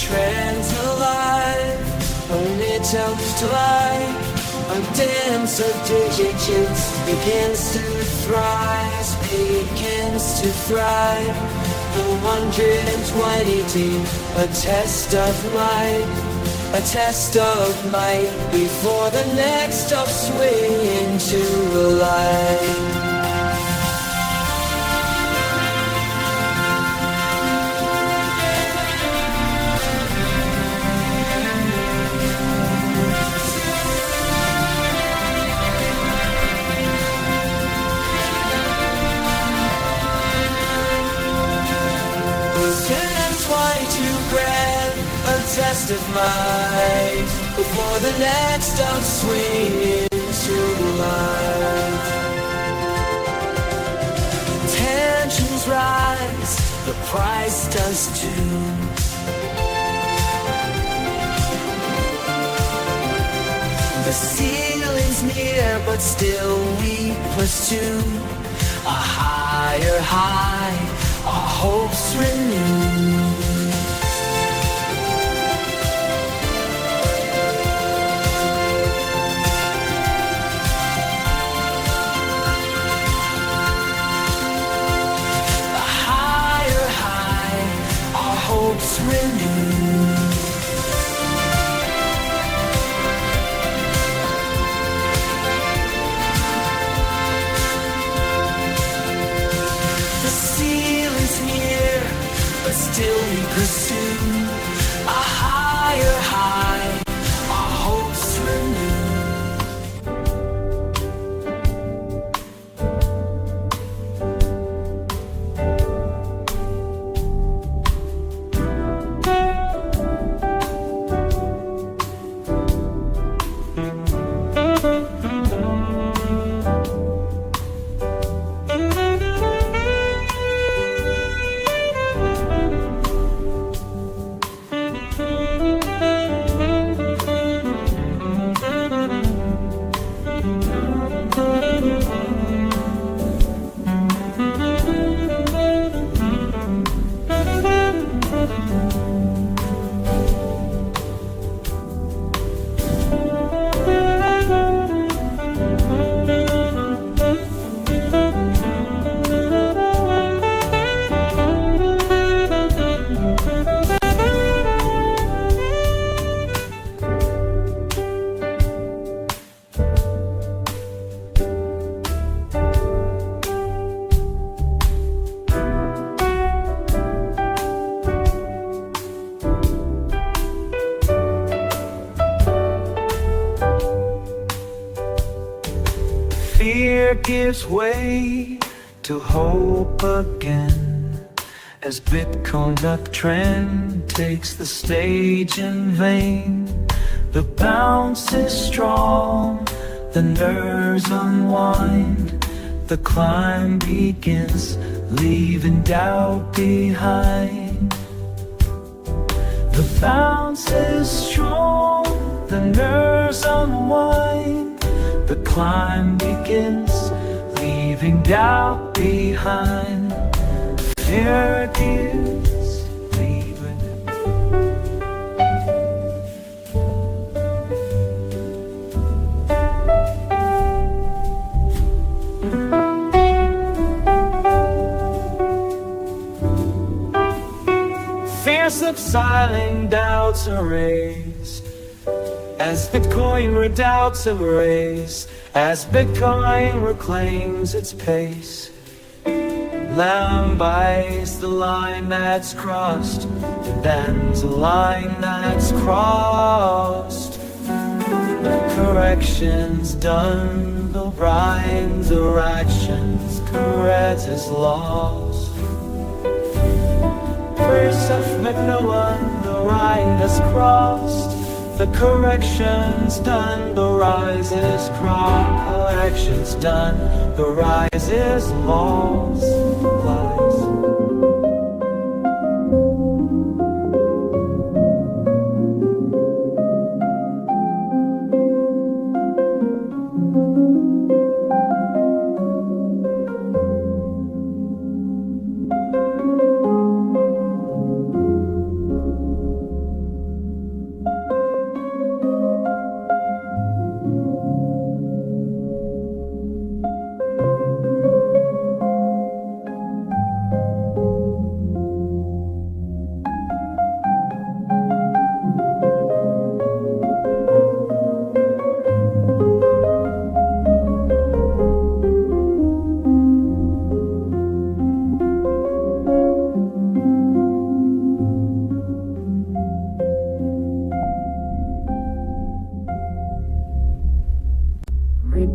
trends alive, only attempts to lie. A dance of digits begins to thrive, begins to thrive. The 120 team, a test of might, a test of might, before the next upswing into a light. Test of might, before the next upswing into life. Tensions rise, the price does too. The ceiling's near, but still we pursue a higher high, our hopes renew. Hopes renew. The ceiling's near, but still we pursue a higher high, our hopes renew. Fear gives way to hope again, as Bitcoin uptrend takes the stage in vain. The bounce is strong, the nerves unwind, the climb begins, leaving doubt behind. The bounce is strong, the nerves unwind, the climb begins, leaving doubt behind. Fear gives, leaving. Fear subsiding, doubts erased, as Bitcoin redoubts erase, as Bitcoin reclaims its pace. Lamb bites the line that's crossed, then's a line that's crossed. Corrections done, the rhymes or actions, correct is lost. First of McMillan, the line has crossed. The correction's done, the rise is crossed. Correction's done, the rise is lost. Lies.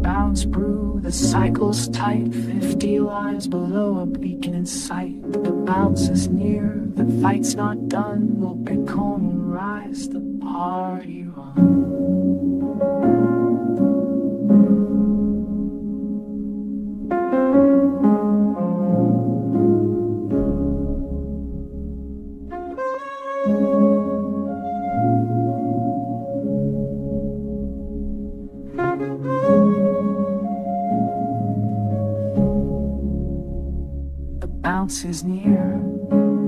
bounce brew, the cycle's tight, 50 lines below a beacon in sight. The bounce is near, the fight's not done, will Bitcoin rise, the party on. The bounce is near,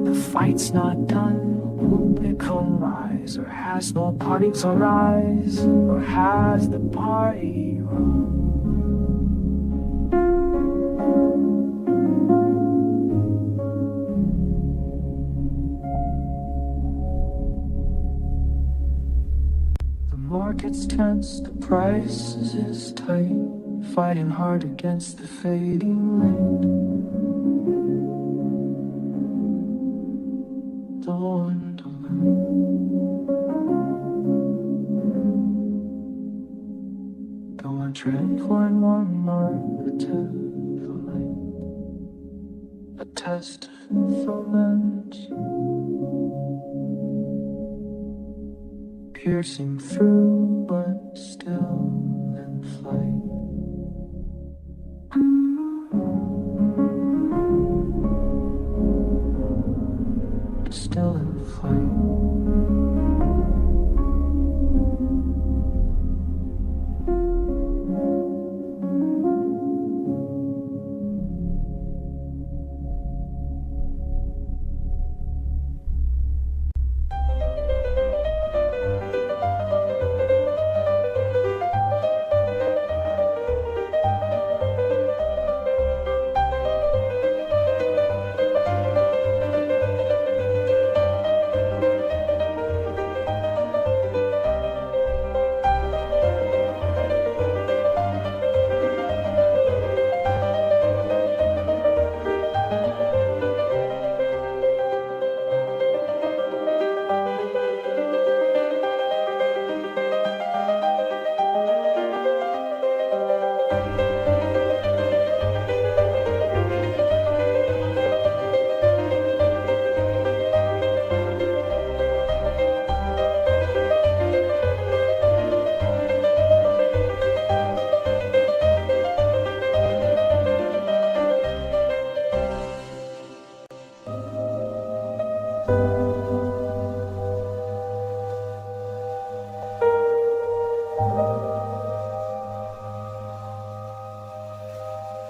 the fight's not done. Will Bitcoin rise, or has more parties arise, or has the party run? The market's tense, the price is tight, fighting hard against the fading light. Dawn to go on trend for one more to the light, a test for lunch, piercing through but still in flight. Still in flight.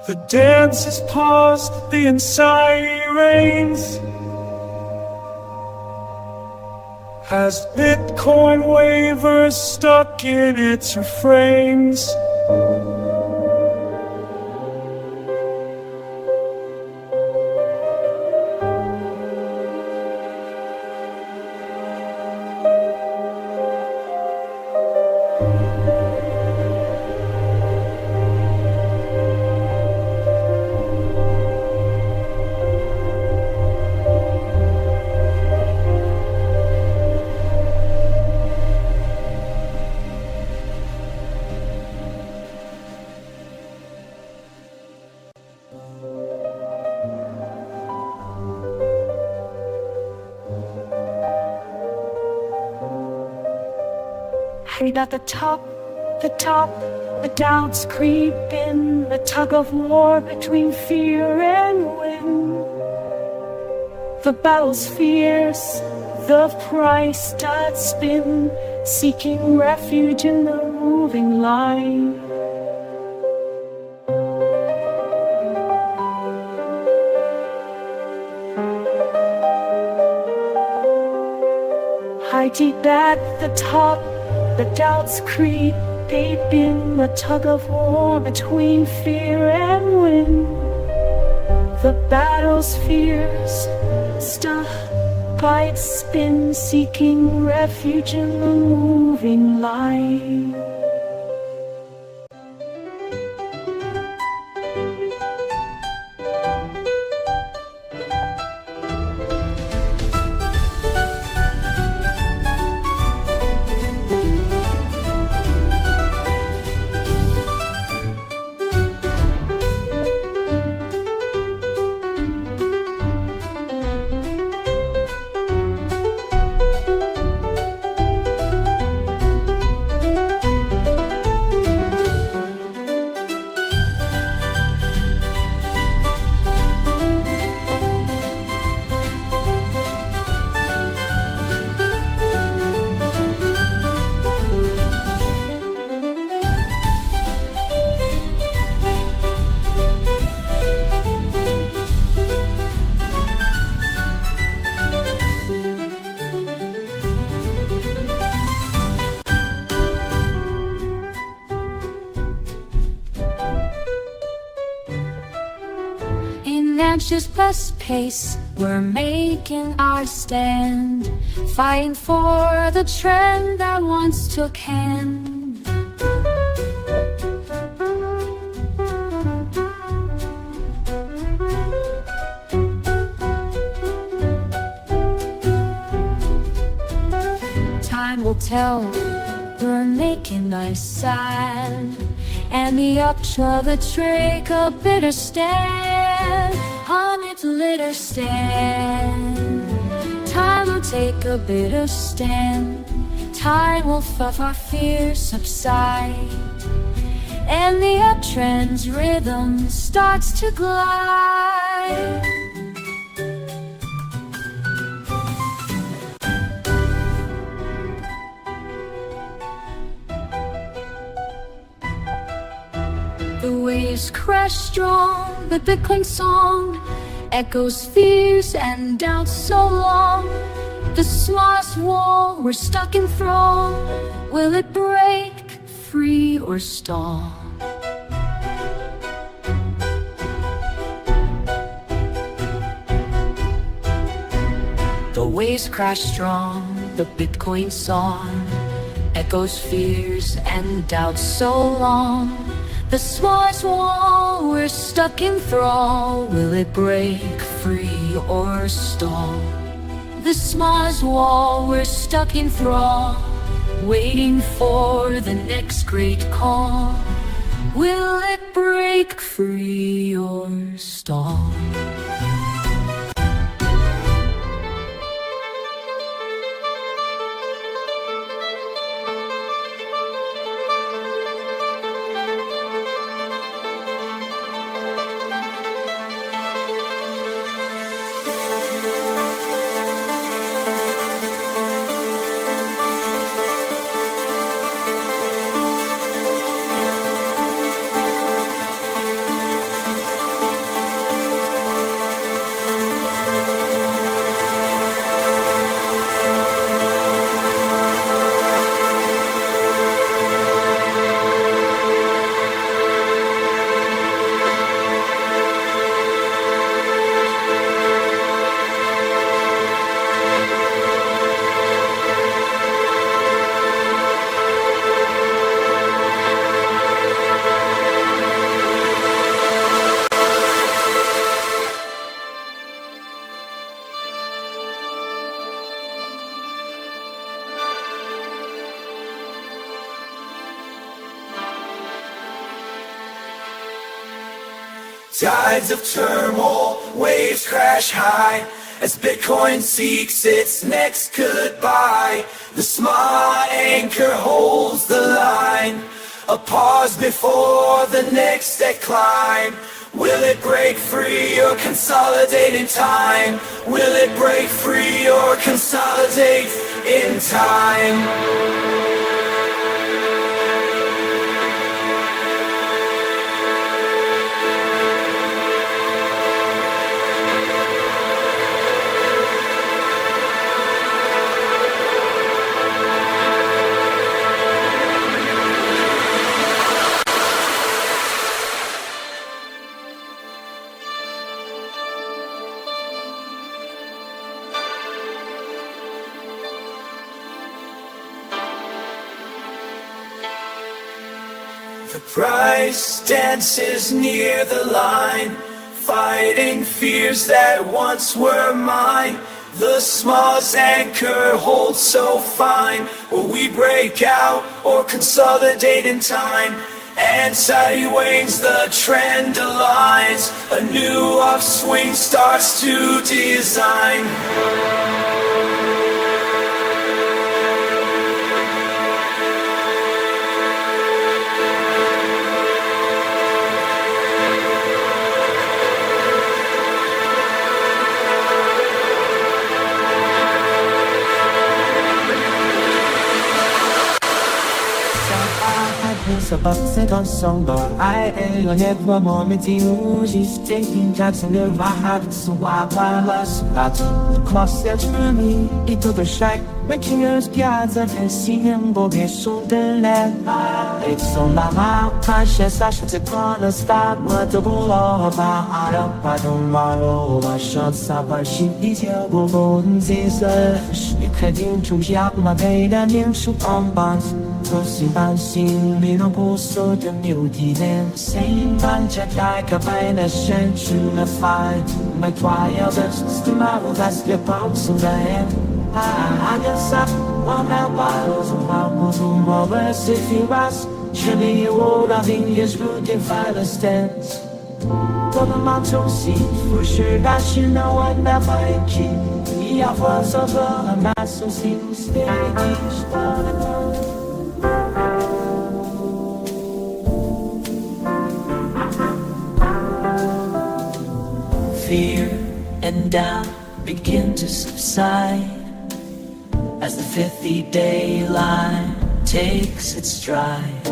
The dance is paused, the anxiety reigns. As Bitcoin wavers stuck in its refrains. Hurried at the top, the doubts creep in, the tug of war between fear and win. The battle's fierce, the price doth spin, seeking refuge in the moving line. High deep at the top, the doubts creep deep in, the tug of war between fear and win. The battle's fierce, stuff bites spin, seeking refuge in the moving line. inches plus pace, we're making our stand, fighting for the trend that once took hand. Time will tell, we're making our stand, and the uptra the drink a bitter stand, on its litter stand. Time will take a bitter stand, time will fuff our fears subside, and the uptrend's rhythm starts to glide. The waves crash strong, the Bitcoin song echoes fears and doubts so long. The smallest wall we're stuck in thrall, will it break free or stall? The waves crash strong, the Bitcoin song echoes fears and doubts so long. The smallest wall we're stuck in thrall, will it break free or stall? The smallest wall we're stuck in thrall, waiting for the next great call. Will it break free or stall? Tides of turmoil, waves crash high, as Bitcoin seeks its next goodbye. The small anchor holds the line, a pause before the next decline. Will it break free or consolidate in time? Will it break free or consolidate in time? The price dances near the line, fighting fears that once were mine. The smallest anchor holds so fine. Will we break out or consolidate in time? And sideways the trend aligns, a new upswing starts to design. Sa pagsetong songbo ay elonep wa momenti uji taking jobs and their vibe so why last about to cross that journey into the shack Making spiazza del simbolo che sul delle e sono la pasce sa se quando sta ma dopo la va a pa don ma lo la shot sa pa shi di xiao bo bon zi se shi ke din chu xia ma bei da nian shu pang pang so xin ban xin li no po so de miu di len xin ban cha dai ka bai na shen chu na fai my trial that's the model that's the bounce of the hand I guess I want out bottles of alcohol more less if you ask should be old I think his root in fire stands for the motto see for sure that you know I never keep he offers of a mass so seems fear and doubt begin to subside as the 50-day line takes its stride.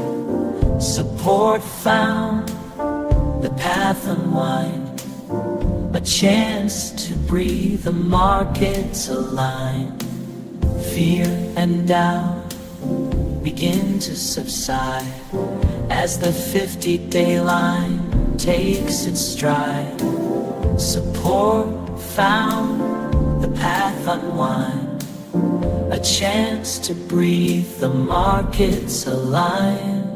Support found, the path unwind, a chance to breathe, the markets align. Fear and doubt begin to subside as the 50-day line takes its stride. Support found, the path unwind, a chance to breathe, the markets aligned.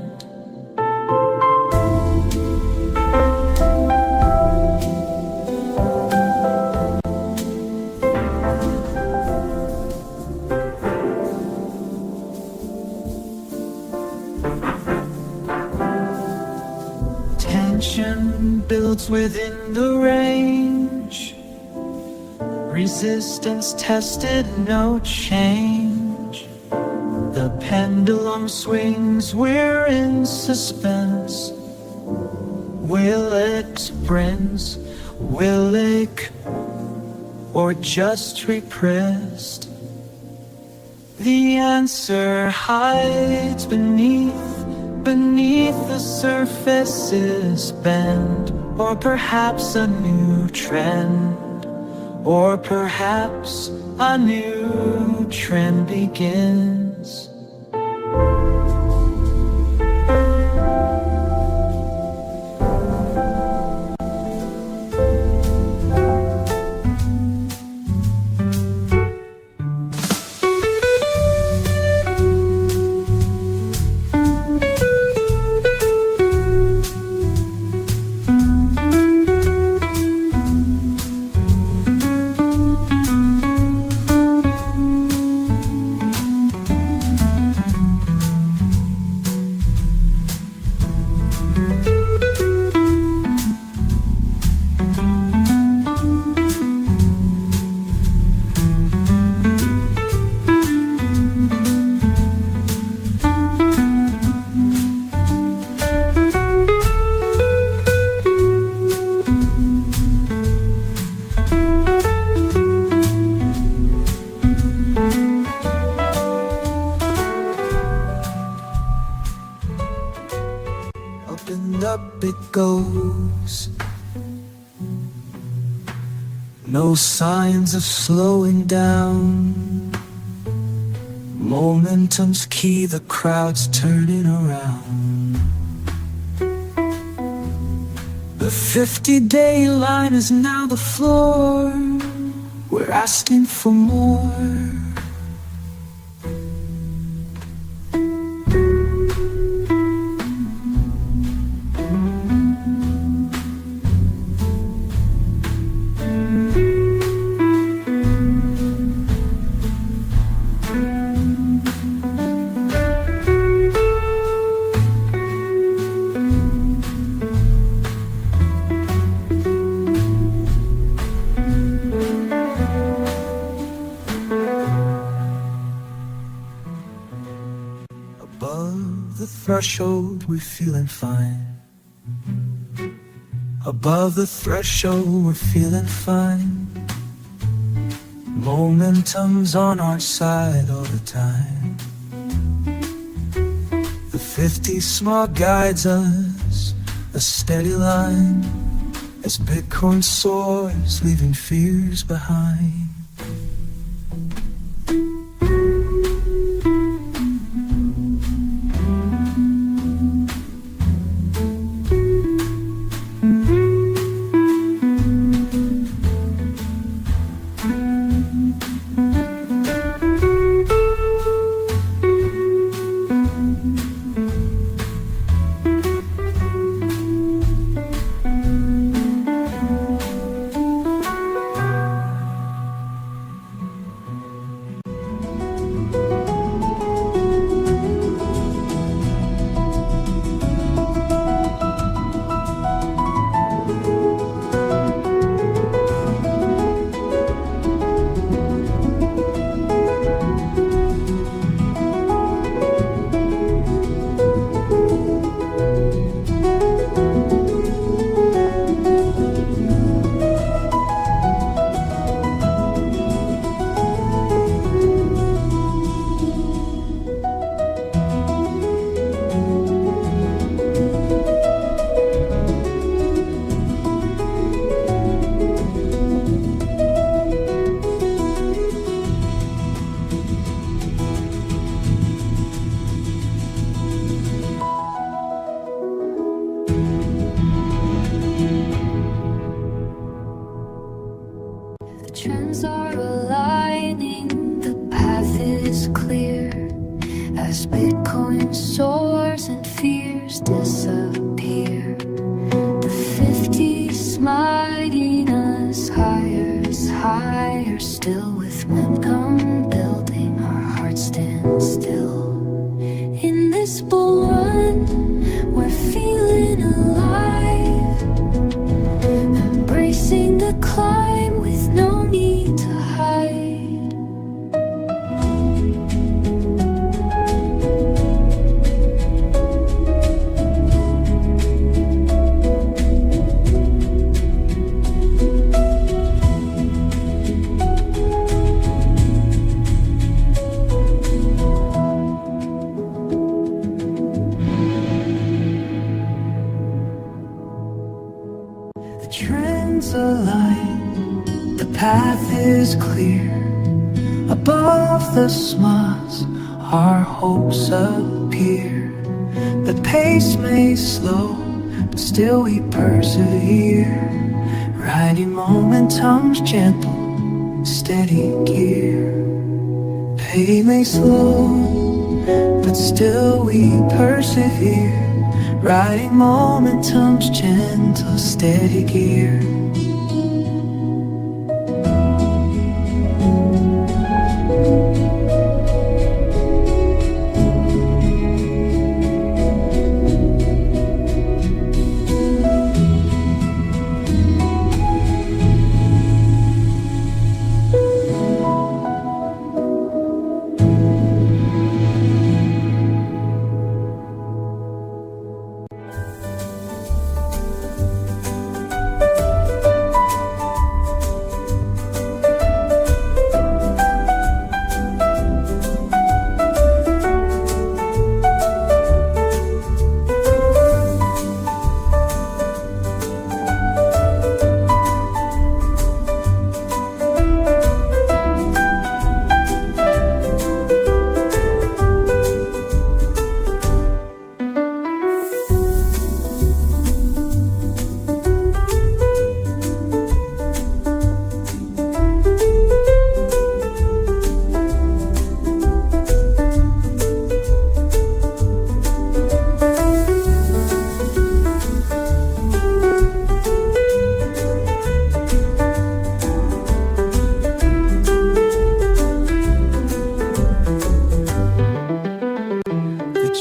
Tension builds within the range, resistance tested, no change. The pendulum swings, we're in suspense. Will it sprint? Will it or just repressed? The answer hides beneath the surface is bend, or perhaps a new trend. Or perhaps a new trend begins. Up it goes, no signs of slowing down. Momentum's key, the crowd's turning around. The 50-day line is now the floor. We're asking for more. Above the threshold, we're feeling fine. Above the threshold, we're feeling fine. Momentum's on our side all the time. The 50 smart guides us, a steady line, as Bitcoin soars, leaving fears behind. soars and fears disappear. The 50s sliding us higher still. With momentum building, our hearts stand still. In this bull run, we're feeling alive, embracing the climb with no need to hide. The trends align, the path is clear. Above the smiles, our hopes appear. The pace may slow, but still we persevere. Riding momentum's gentle, steady gear. Pace may slow, but still we persevere. Riding momentum's gentle, steady gear.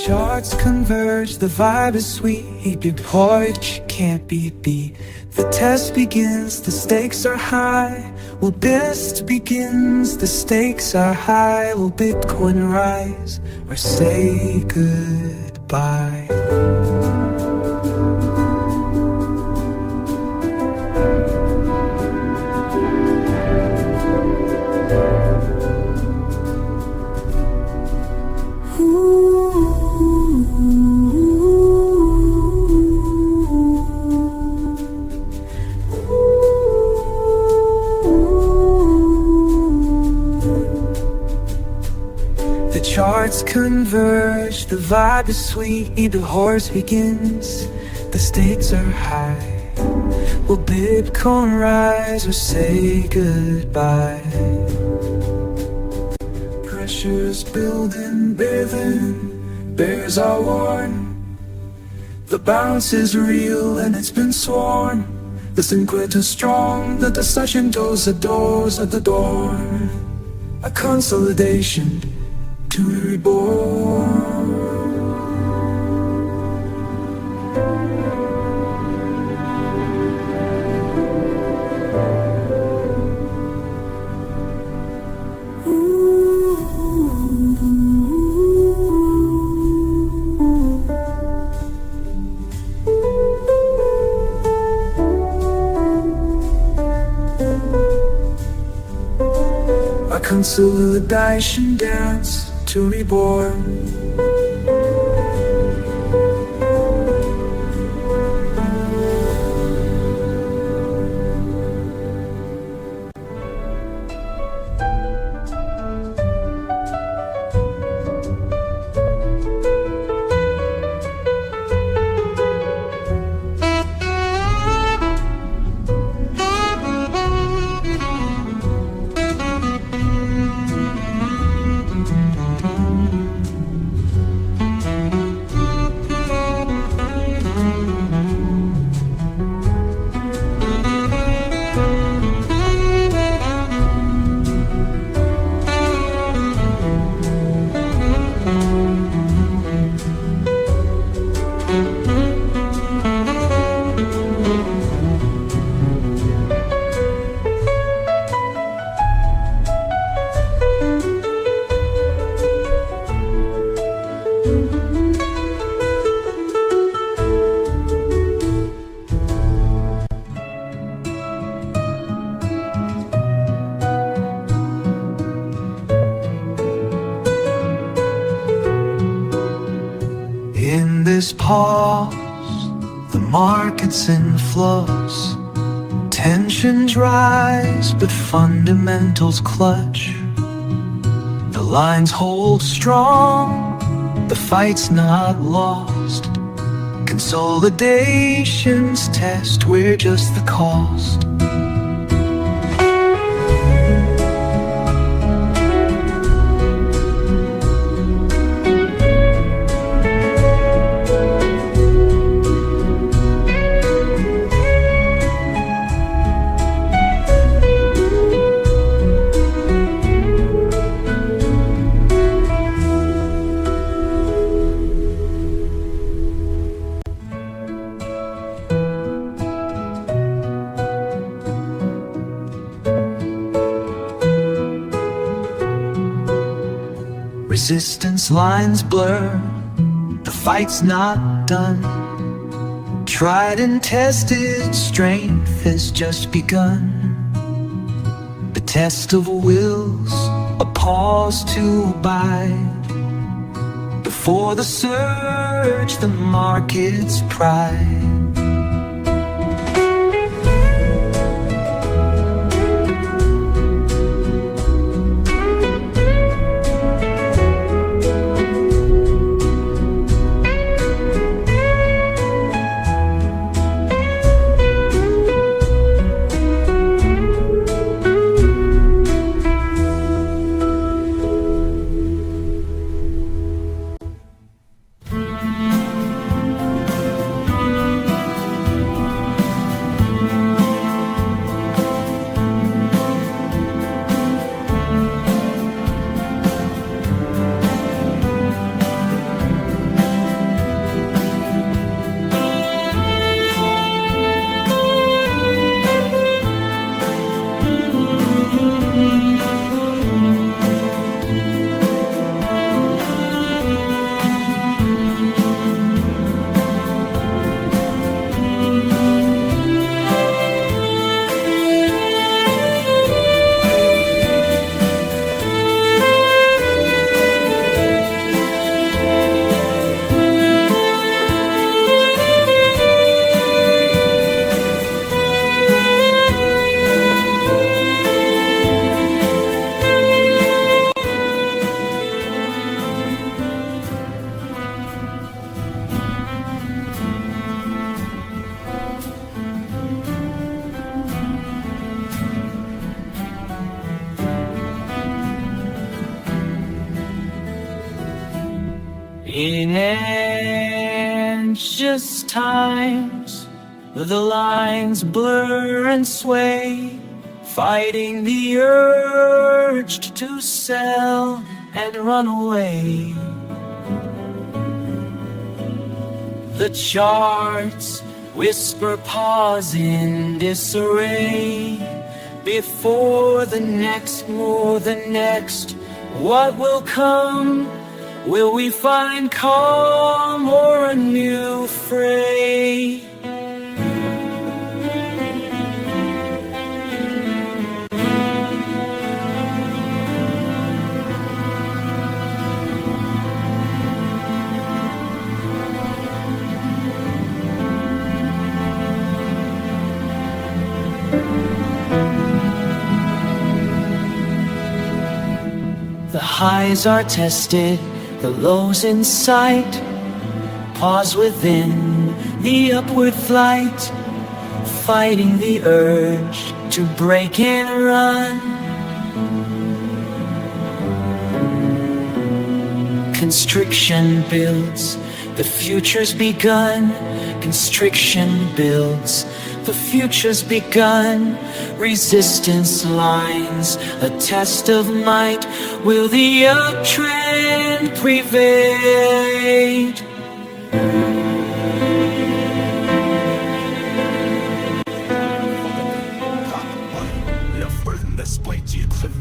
Charts converge, the vibe is sweet. Big porch can't be beat. The test begins, the stakes are high. Well, this begins, the stakes are high. Will Bitcoin rise or say goodbye? The charts converge, the vibe is sweet. The horse begins, the stakes are high. Will Bitcoin rise or say goodbye? Pressure's building, bathing, bears are worn. The bounce is real and it's been sworn. The Cinquenta strong, the decision doors at the door. A consolidation to be reborn. A consolidation dance to reborn. In this pause, the market's in flux. Tensions rise, but fundamentals clutch. The lines hold strong, the fight's not lost. Consolidation's test, we're just the cost. Resistance lines blur, the fight's not done. Tried and tested strength has just begun. The test of wills, a pause to abide. Before the surge, the market's pride. In anxious times, the lines blur and sway, fighting the urge to sell and run away. The charts whisper pause in disarray. Before the next move, the next, what will come? Will we find calm or a new fray? The highs are tested, the lows in sight. Pause within the upward flight, fighting the urge to break and run. Constriction builds, the future's begun. Constriction builds, the future's begun. Resistance lines, a test of might. Will the uptrend prevail?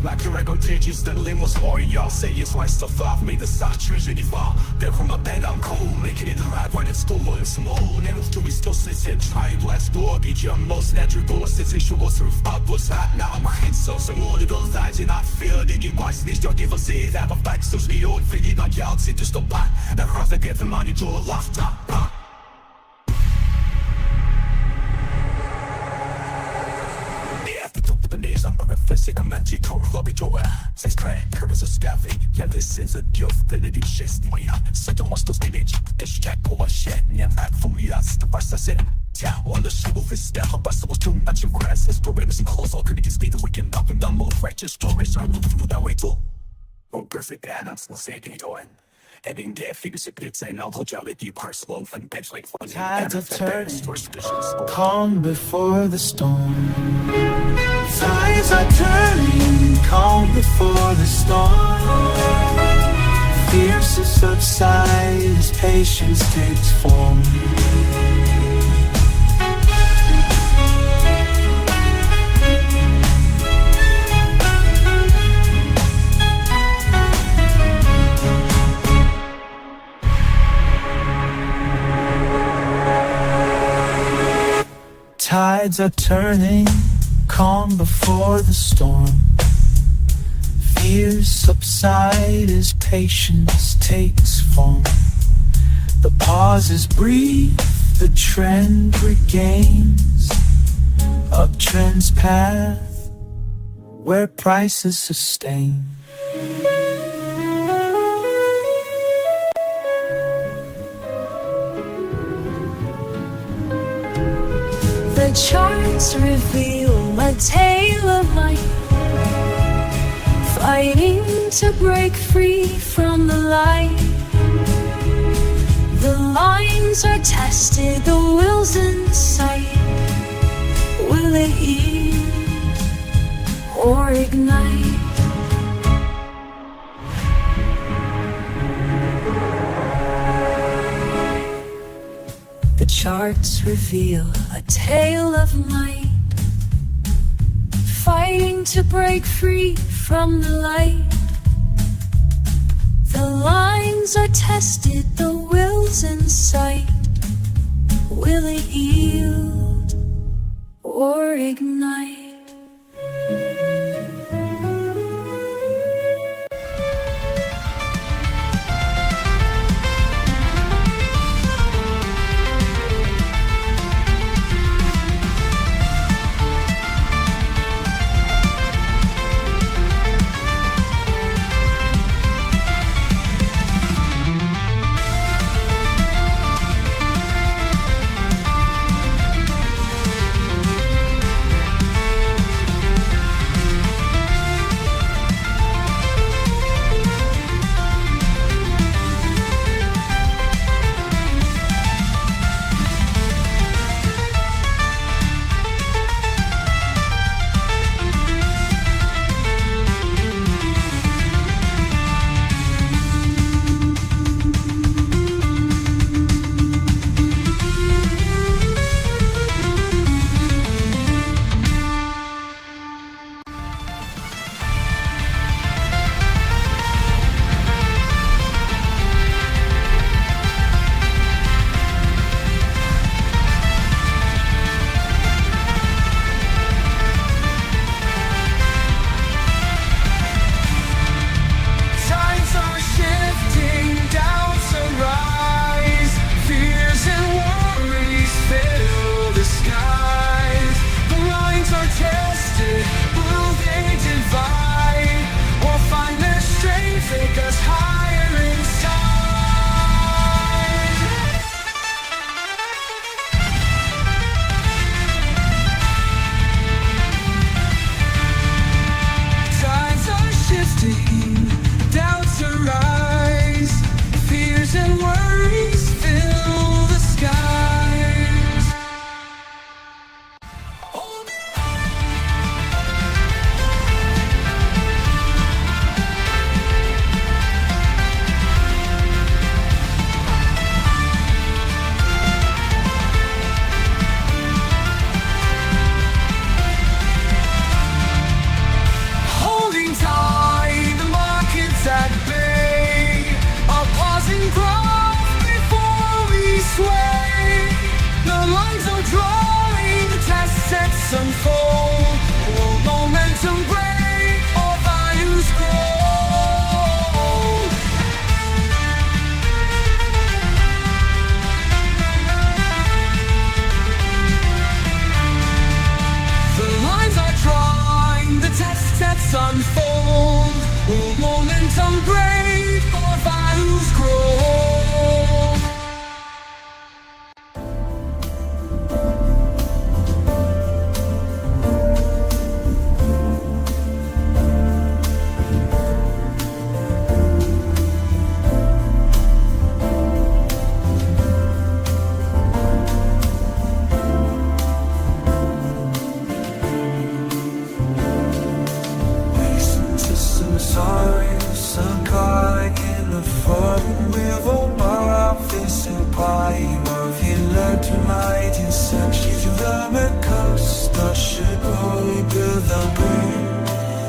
Like your ego teaches the limos for y'all say it's why stuff off me the soft trees really fall. They're from a bed I'm cool, making it right when it's storm small and through still sits in try blast door be your most natural sensation was through was hot now my head so small it goes I did not feel that you was this your give us see that but back so be old feeling not out sit to stop back that cross to get the money to a laughter Physical magical lobby door says crack curves a scavvy yeah this is a gift that it is just me so don't want to spinach this check or shit yeah that for me that's the first I said yeah on the show of his step but so was too much of grass this story is close all could speed the weekend up and down more righteous stories are moving that way too oh perfect and I'm still saying it on heading there figures it could say now hold you with you personal and bench like fun Tides are turning, calm before the storm. Tides are turning, calm before the storm. Fierce to subside as patience takes form. Tides are turning, calm before the storm. Fears subside as patience takes form. The pause is brief, the trend regains. Uptrend's path, where prices sustain. The charts reveal a tale of light, fighting to break free from the light. The lines are tested, the will's in sight. Will it yield or ignite? The charts reveal a tale of might, fighting to break free from the light. The lines are tested, the will's in sight. Will it yield or ignite? sway. The lines are drawing, the test sets unfold. Will momentum break or values grow? The lines are drawing, the test sets unfold. Will momentum break or values grow? Sorry, some guy in a foreign river bar facing prime of electrolyte in such development should only build the brain.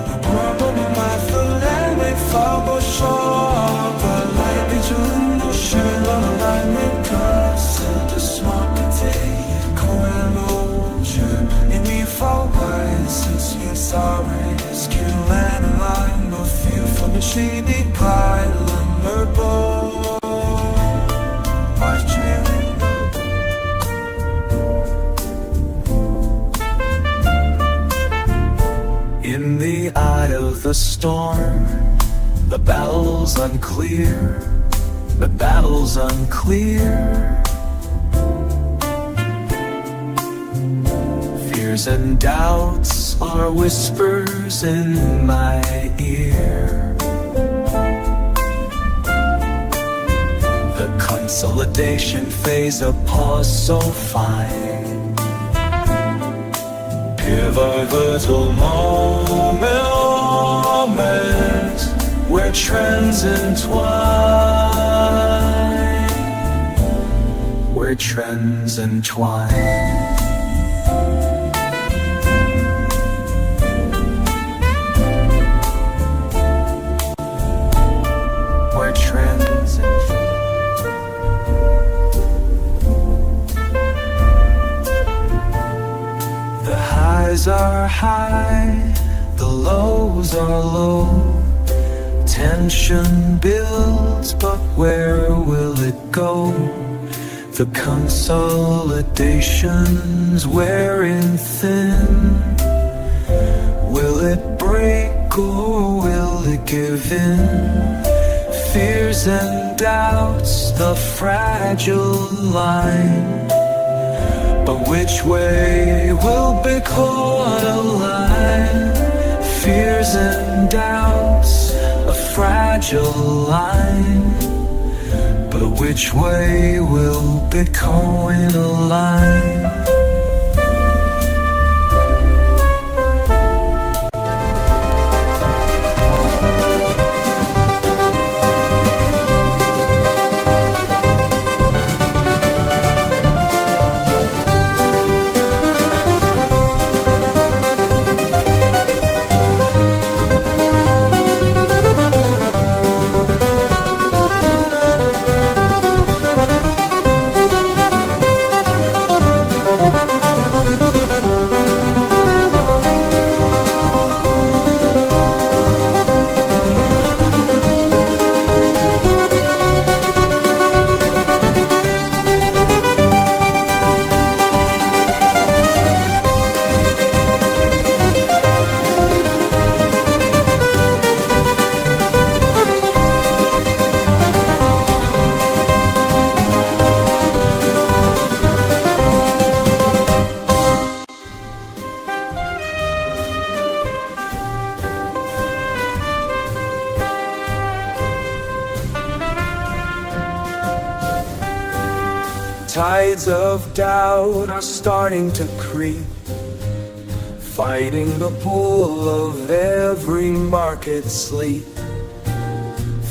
The problem in my philemic far short, but light between the shell of alignment constant the smart contain correlation in me forward since you sorry skill and line no feel for machine pylon purple white trailing. In the eye of the storm, the battle's unclear, the battle's unclear. Fears and doubts are whispers in my ear. The consolidation phase, a pause so fine. Pivotal moment where trends entwine, where trends entwine. The highs are high, the lows are low. Tension builds, but where will it go? The consolidation's wearing thin. Will it break or will it give in? Fears and doubts, the fragile line. But which way will Bitcoin align? Fears and doubts, a fragile line. But which way will Bitcoin align? Tides of doubt are starting to creep, fighting the pull of every market sleep,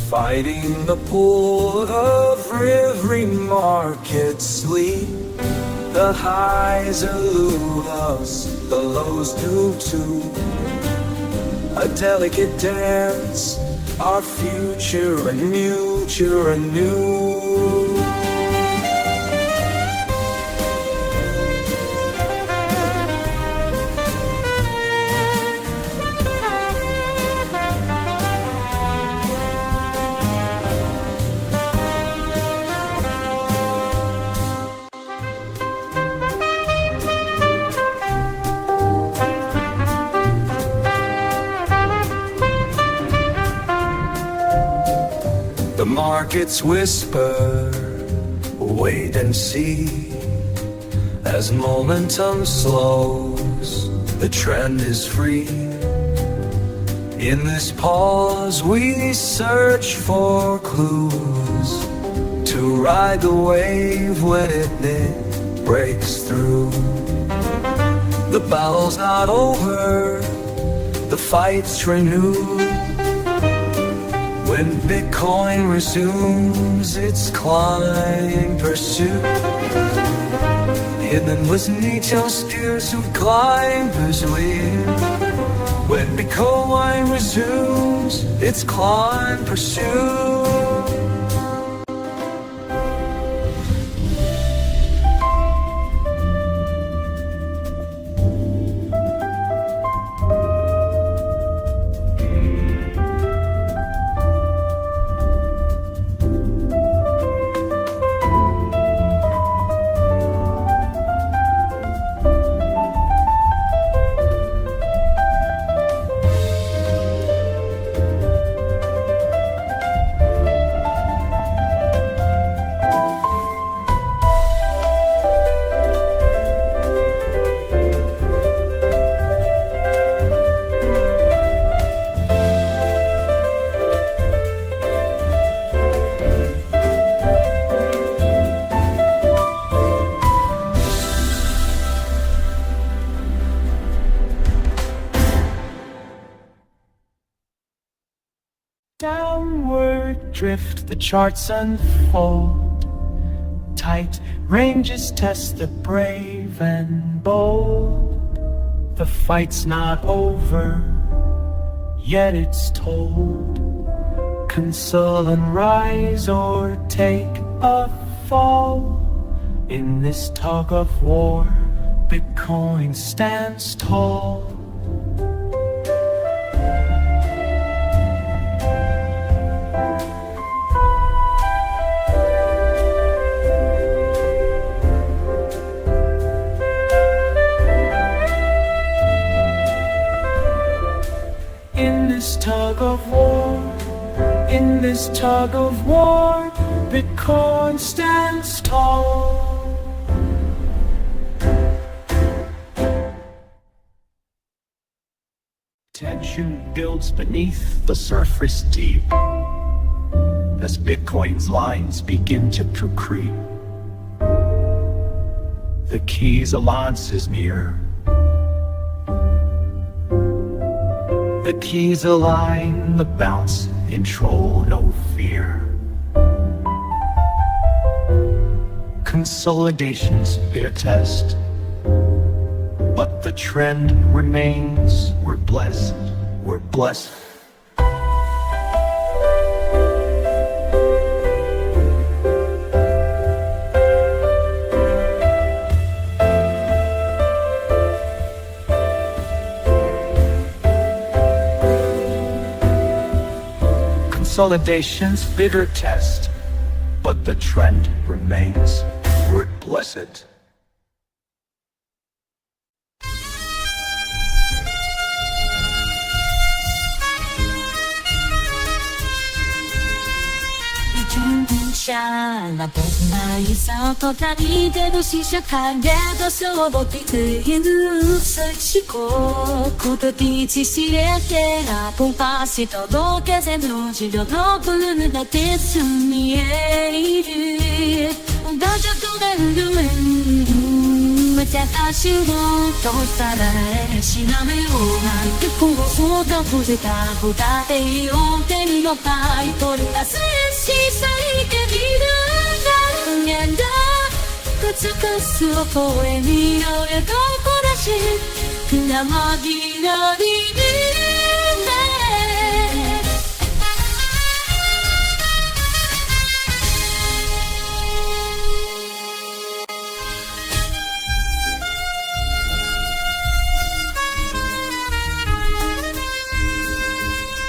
fighting the pull of every market sleep. The highs elude us, the lows do too. A delicate dance, our future and muture anew. markets whisper, wait and see. As momentum slows, the trend is free. In this pause we search for clues to ride the wave when it breaks through. The battle's not over, the fight's renewed. When Bitcoin resumes its climb pursuit, hidden with nature steers who climb pursuit. When Bitcoin resumes its climb pursuit. Downward drift, the charts unfold. Tight ranges test the brave and bold. The fight's not over, yet it's told. Console and rise or take a fall. In this tug of war, Bitcoin stands tall. In this tug of war, in this tug of war, Bitcoin stands tall. Tension builds beneath the surface deep as Bitcoin's lines begin to creep. The key's alliance is near. The keys align, the bounce, control, no fear. Consolidation's fair test, but the trend remains. We're blessed, we're blessed. Consolidation's bitter test, but the trend remains. We're blessed. 나 벗어나 있었던 날이 되고 시작한 게더 sobotitu searchico Kutoti chisirete pompas todo que se nojillo no pulunu da tesumieru Daja tunaru Matatashi tosara shiname o Ante como soda fuzeta Budate o teni no pai Toru na sensei que vida Nyanda Kutsukasu o koe miro e kokorashi Namagira di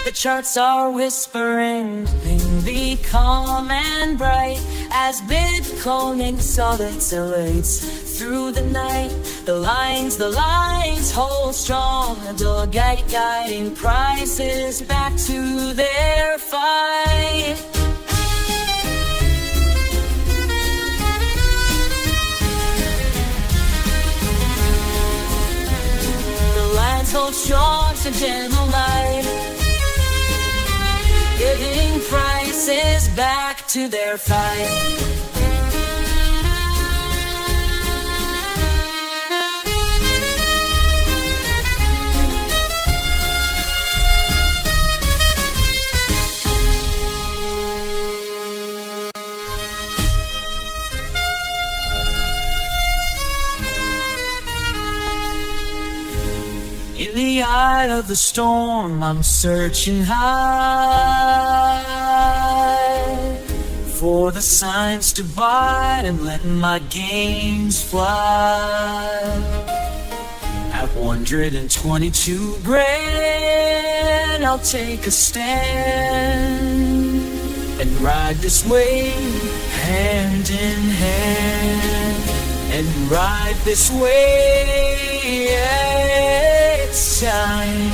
The charts are whispering, be calm and bright as Bitcoin accelerates through the night. The lines hold strong, the guiding prices back to their fight. both short and gentle light, giving prices back to their fight. In the eye of the storm, I'm searching high for the signs to bite and letting my games fly. At 122 grand, I'll take a stand and ride this wave hand in hand, and ride this wave. Shine,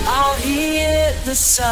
I'll hit the sun.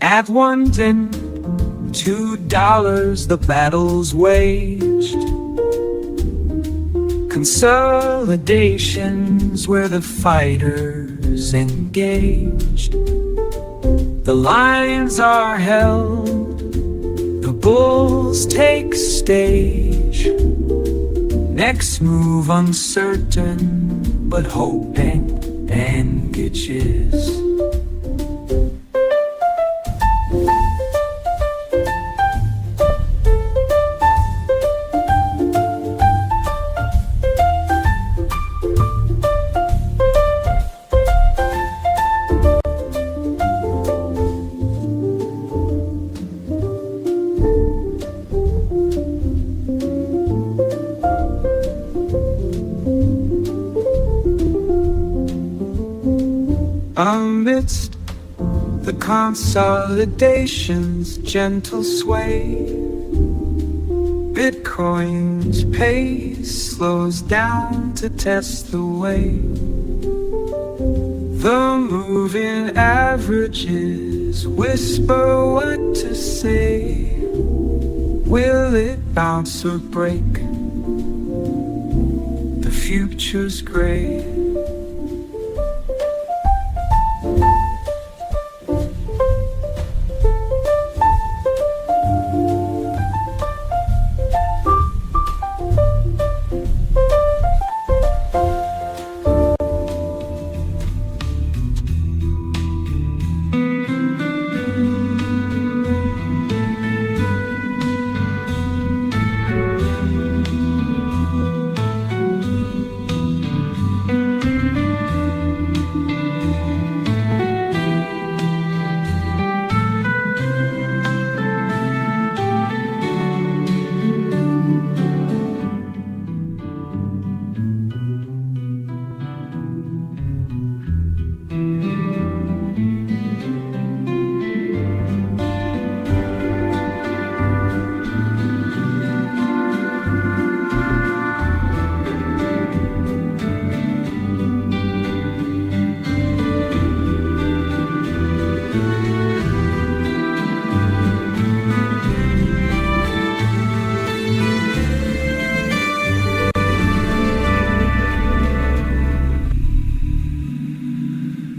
At $1 the battle's waged. Consolidations where the fighters engaged. The lions are held, the bulls take stage. Next move uncertain, but hoping engages. Amidst the consolidation's gentle sway, Bitcoin's pace slows down to test the way. The moving averages whisper what to say. Will it bounce or break? The future's gray.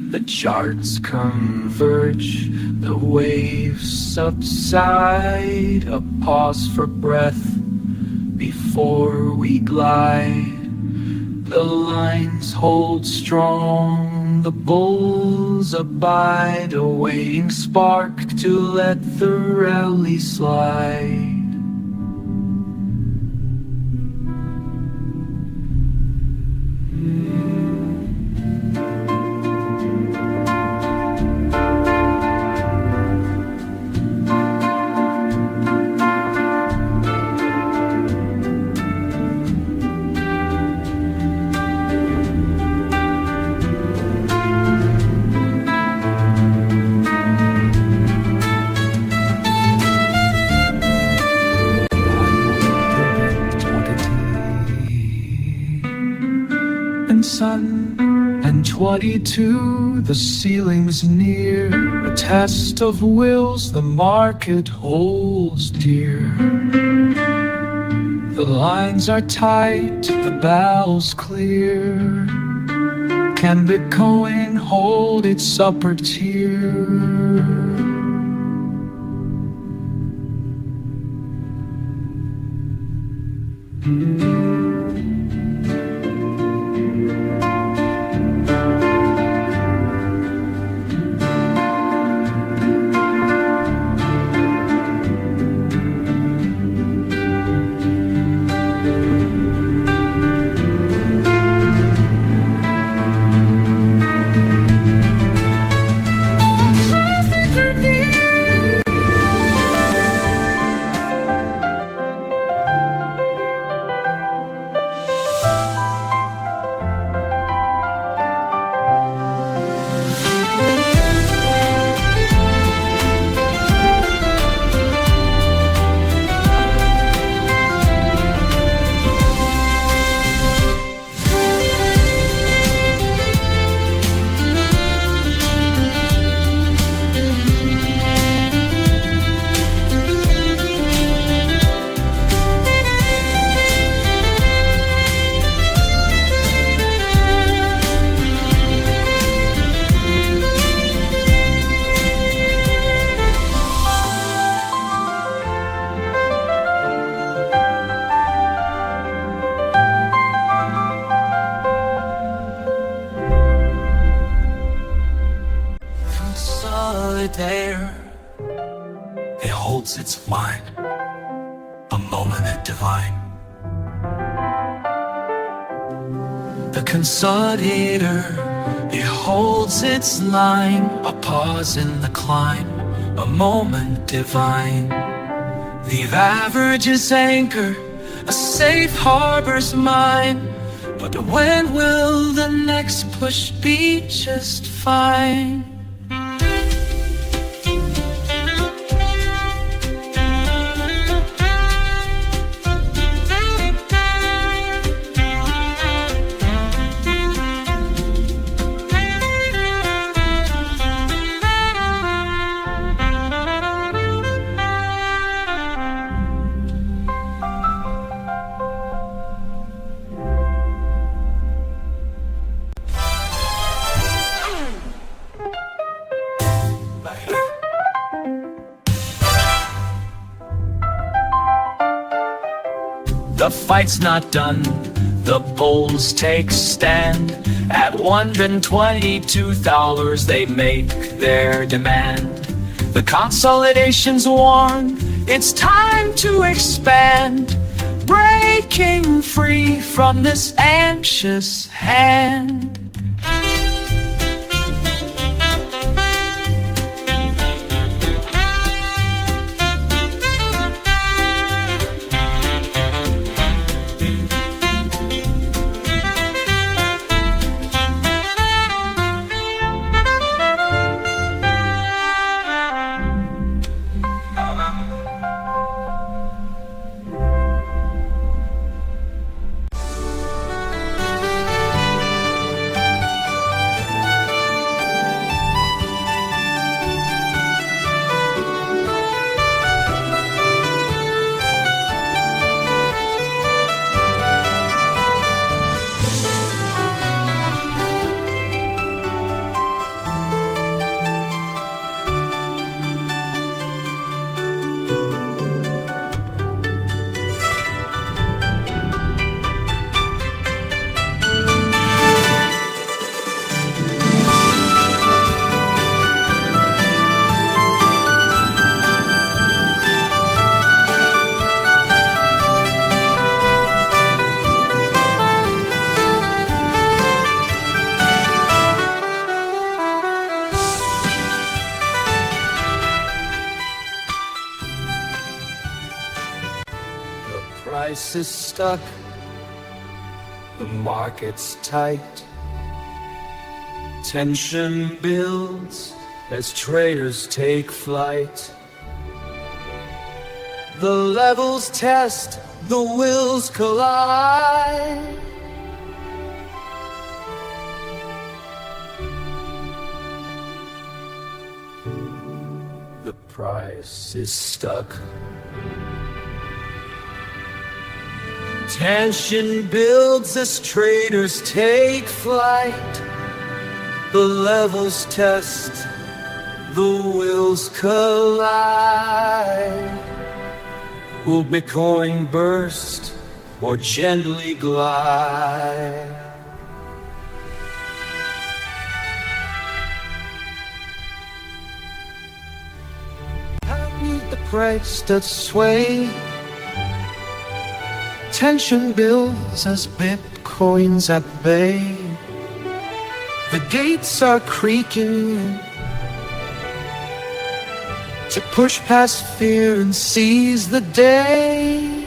The charts converge, the waves subside. A pause for breath before we glide. The lines hold strong, the bulls abide, a waiting spark to let the rally slide. And sun and 22, the ceiling's near. A test of wills the market holds dear. The lines are tight, the bells clear. Can Bitcoin hold its upper tier? Consolidator, it holds its line, a moment divine. The consolidator, it holds its line, a pause in the climb, a moment divine. The average's anchor, a safe harbor's mine. But when will the next push be just fine? The fight's not done, the bulls take stand. At $122 they make their demand. The consolidation's warned, it's time to expand. Breaking free from this anxious hand. price is stuck, the market's tight. Tension builds as traders take flight. The levels test, the wills collide. The price is stuck. Tension builds as traders take flight. The levels test, the wills collide. Will Bitcoin burst or gently glide? I need the price that sway. Tension builds as Bitcoin's at bay. The gates are creaking to push past fear and seize the day.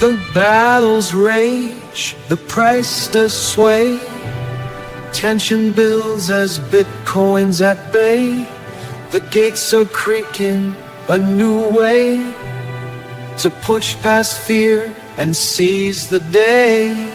The battles rage, the price does sway. Tension builds as Bitcoin's at bay. The gates are creaking, a new way to push past fear and seize the day.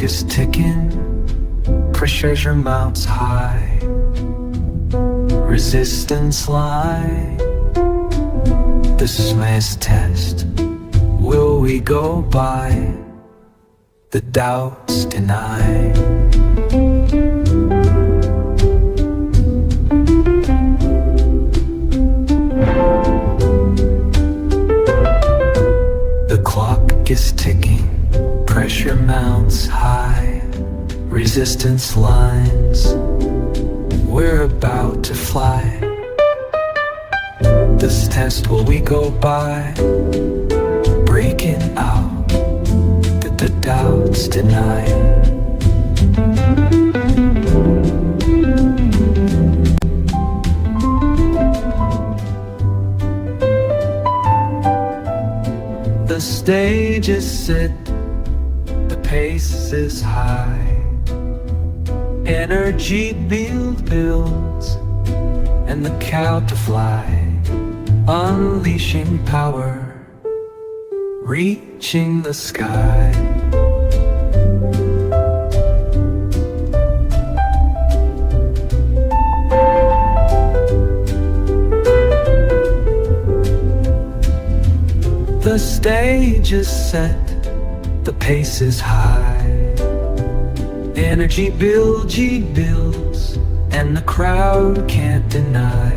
Is ticking, pressure mounts high, resistance lie. This mass test, will we go by? The doubts deny. The clock is ticking, pressure mounts high, resistance lines, we're about to fly. This test will we go by, breaking out that the doubts deny. The stage is set, pace is high. Energy builds, and the cow to fly, unleashing power, reaching the sky. The stage is set, the pace is high. Energy builds, and the crowd can't deny.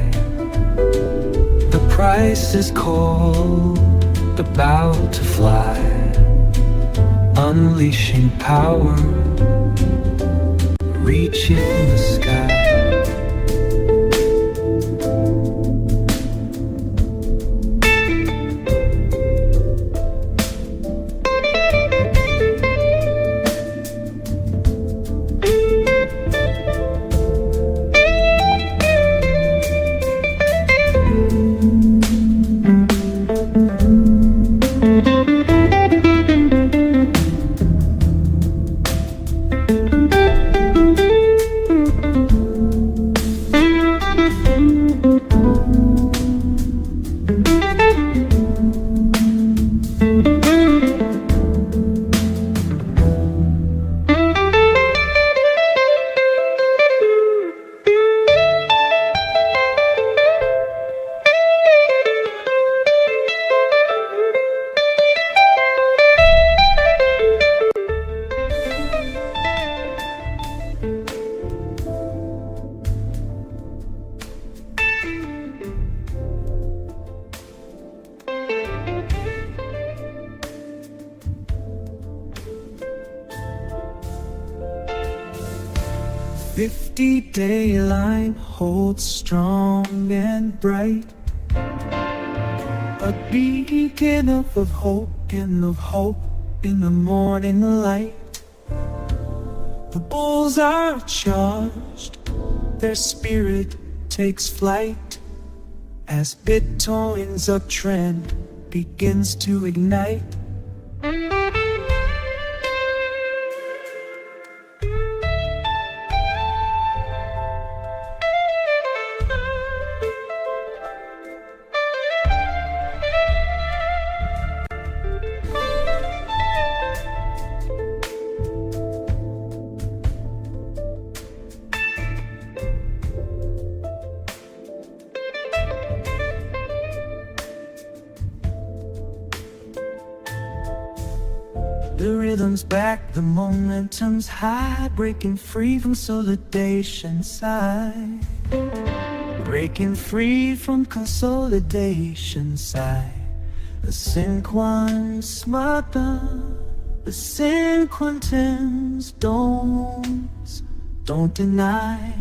The price is called, about to fly, unleashing power, reaching the sky. 50-day line holds strong and bright, a beacon of hope in the morning light. The bulls are charged, their spirit takes flight as Bitcoin's uptrend begins to ignite. The rhythm's back, the momentum's high, breaking free from consolidation side. Breaking free from consolidation side. The Cinquan smother, the Cinquantins don't deny.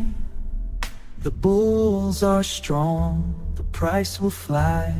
The bulls are strong, the price will fly.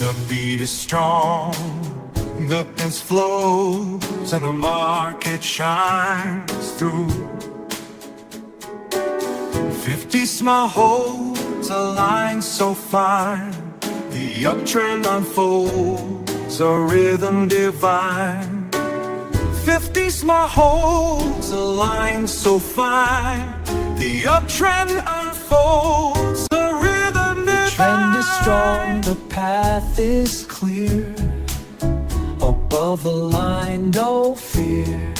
The beat is strong, the pins flows, and the market shines through. 50 small holds a line so fine, the uptrend unfolds, a rhythm divine. 50 small holds a line so fine, the uptrend unfolds, a rhythm divine. The trend is strong, the path is clear, above the line, no fear.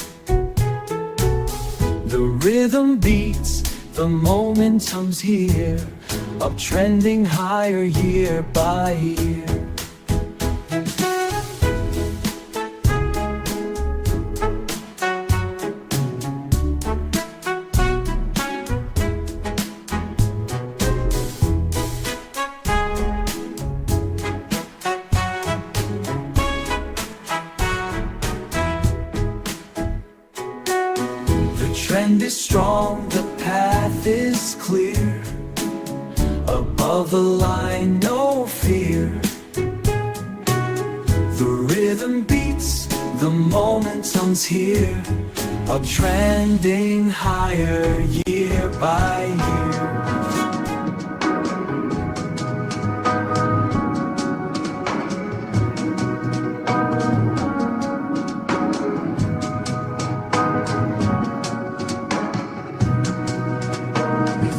The rhythm beats, the momentum's here, uptrending higher year by year. The trend is strong, the path is clear, above the line, no fear. The rhythm beats, the momentum's here, uptrending higher year by year.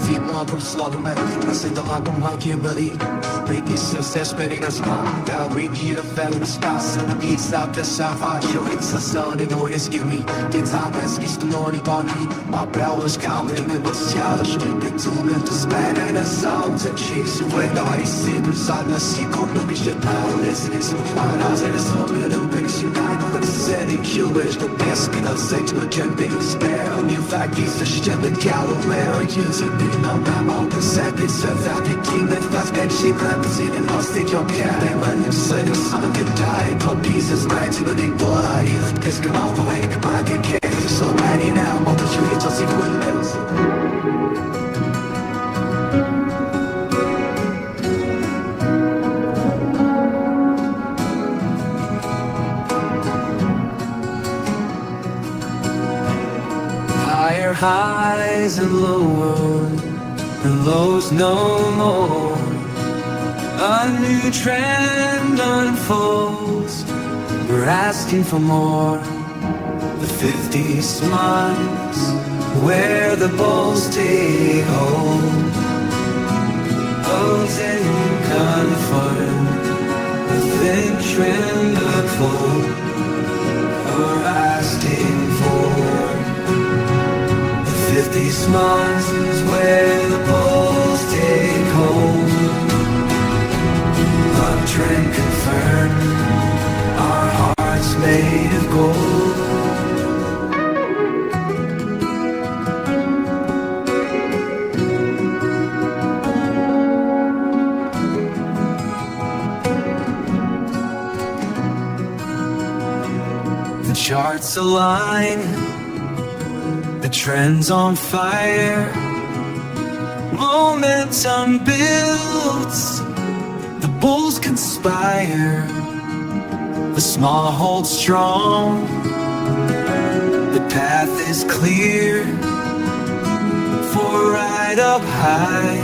Vis-moi pour cela. automatic. I say the heart don't want you believe. Repeat success, but it doesn't want that. Repeat the family spouse and the peace out the sapphire. It's a son, the noise give me. The time has reached the morning body. My bell is counting in the challenge. The tomb in the span and the sounds and cheese. When I see the sun, I see contribution power. Listen, it's fine. I said it's all good and brings you down. But it's any killers, the best in a sex, but can't be spare. In fact, he's the shit that Galileo using it. No, I'm on the set. It's a fact that king that fast and she represented in hostage your cat. And when you say the son could die, put pieces right to the big blood. Cause come off the way, come on, get carried. So many now, opportunity to see good levels. Higher highs and lower, and lows no more. A new trend unfolds. We're asking for more. The 50s months where the bulls take hold. Oats in confirm a thin trend unfold. We're asking for 50 months is where the bulls take hold. A trend confirmed, our hearts made of gold. The charts align, the trend's on fire. Momentum builds, the bulls conspire. The small hold strong, the path is clear. For a ride up high,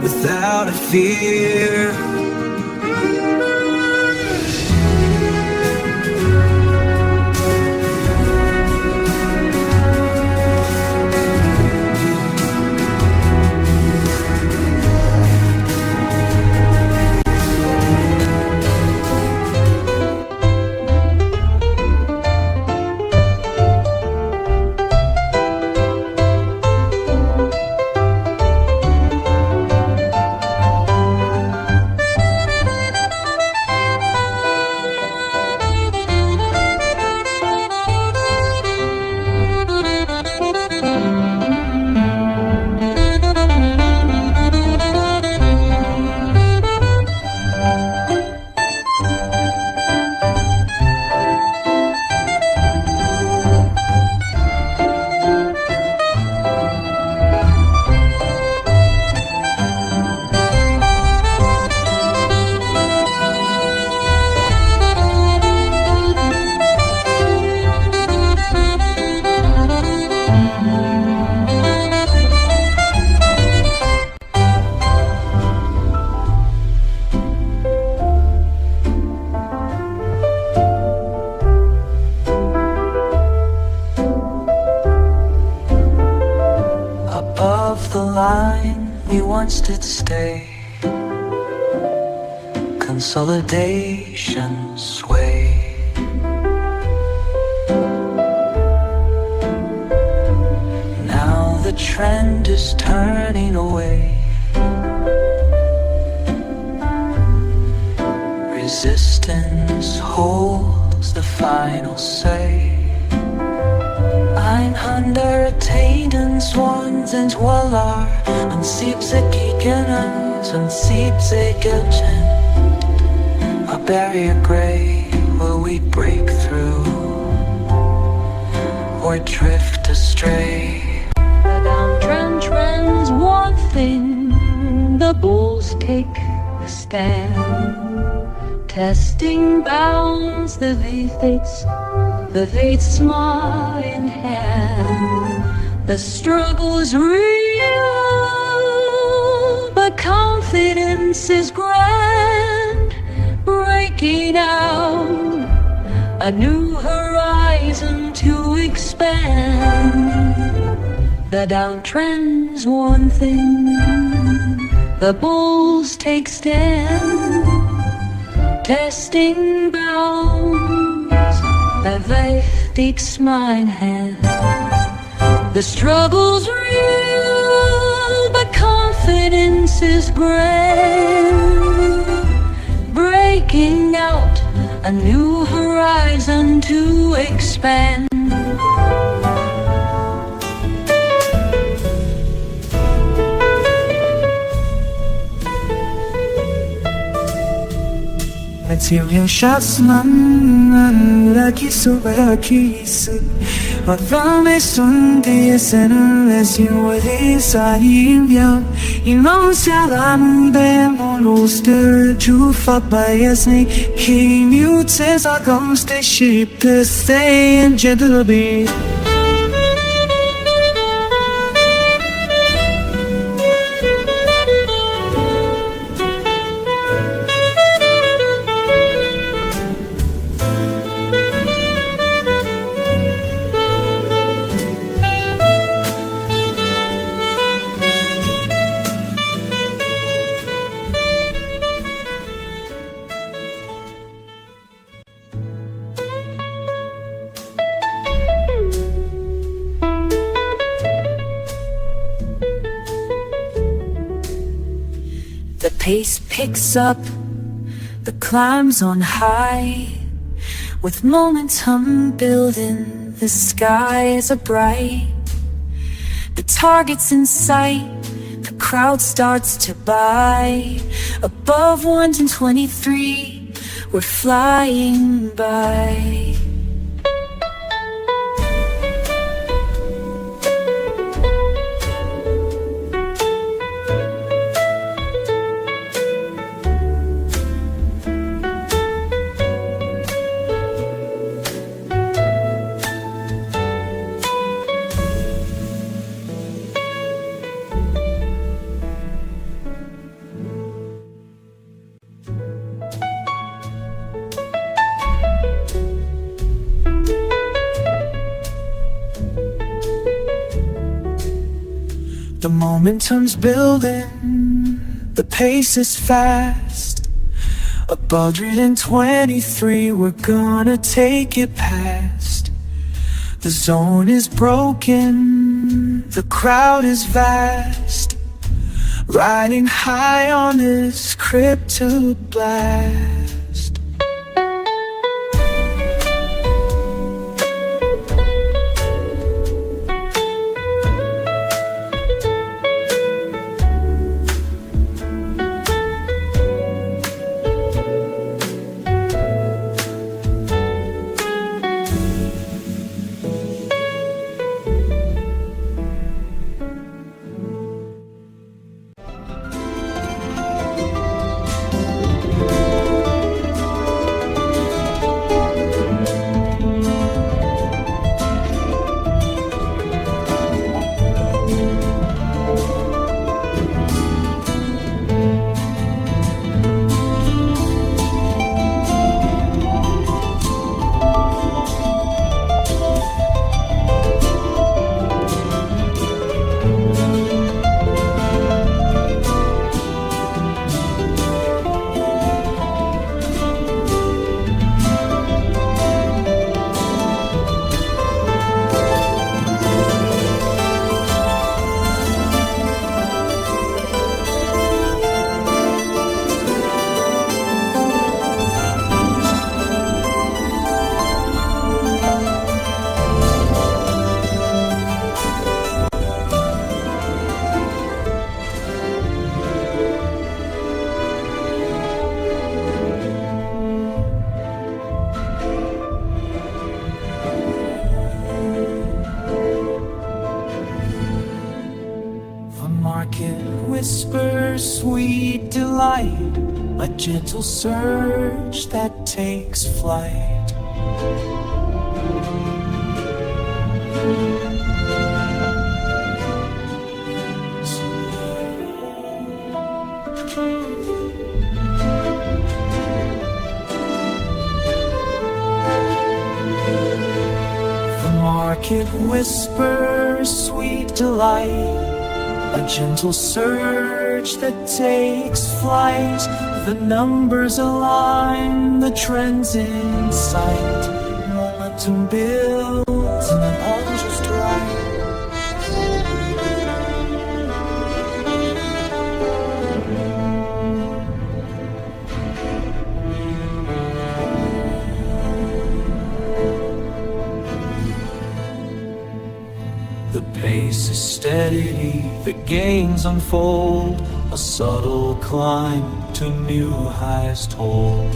without a fear. Above the line, we once did stay. Consolidation sway. Now the trend is turning away. Resistance holds the final say. 110 $1 an 70 generations and 70 gent. A barrier gray where we break through or drift astray. The downtrend trends one thing, the bulls take a stand. Testing bounds, the fates smile in hand. The struggle is real, but confidence is grand. Breaking out, a new horizon to expand. The downtrend's one thing, the bulls take stand, testing bounds that wichtig's mein hand. The struggle's real, but confidence is grand, breaking out a new horizon to expand. Material şahsmanın rakisi ve rakisi Adame son diyesenin lesin ve desayin ya İnan syalan bemonuster Jufa bayasni He mutes our comes to sheep To stay in gentle beat. The pace picks up, the climb's on high. With momentum building, the skies are bright. The target's in sight, the crowd starts to buy. Above 123, we're flying by. The momentum's building, the pace is fast. Above 123, we're gonna take it past. The zone is broken, the crowd is vast. Riding high on this crypto blast. Market whispers sweet delight, a gentle surge that takes flight. The market whispers sweet delight, a gentle surge that takes flight. The numbers align, the trends in sight. Momentum builds and then all just right. The pace is steady, the gains unfold, a subtle climb to new highs told.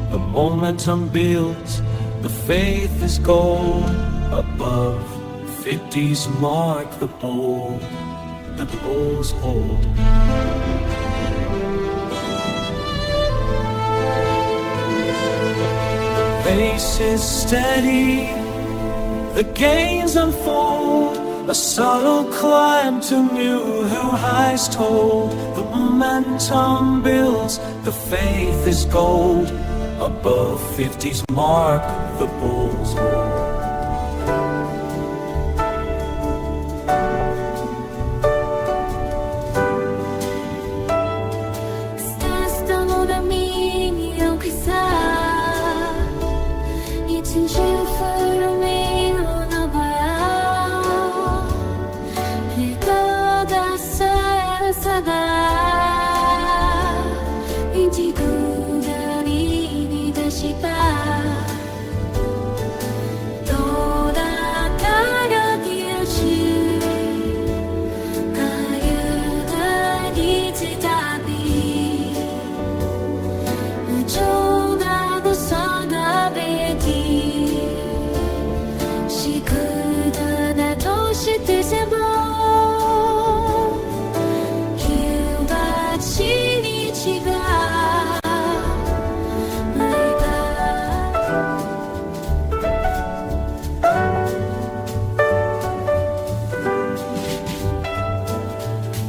The momentum builds, the faith is gold. Above 50's mark, the bulls hold. The pace is steady, the gains unfold, a subtle climb to new highs told. The momentum builds, the faith is gold. Above 50's mark, the bulls hold. Stars don't know the meaning of desire. It's in for me on a bar. Toda essa 인지구다리 다시 봐.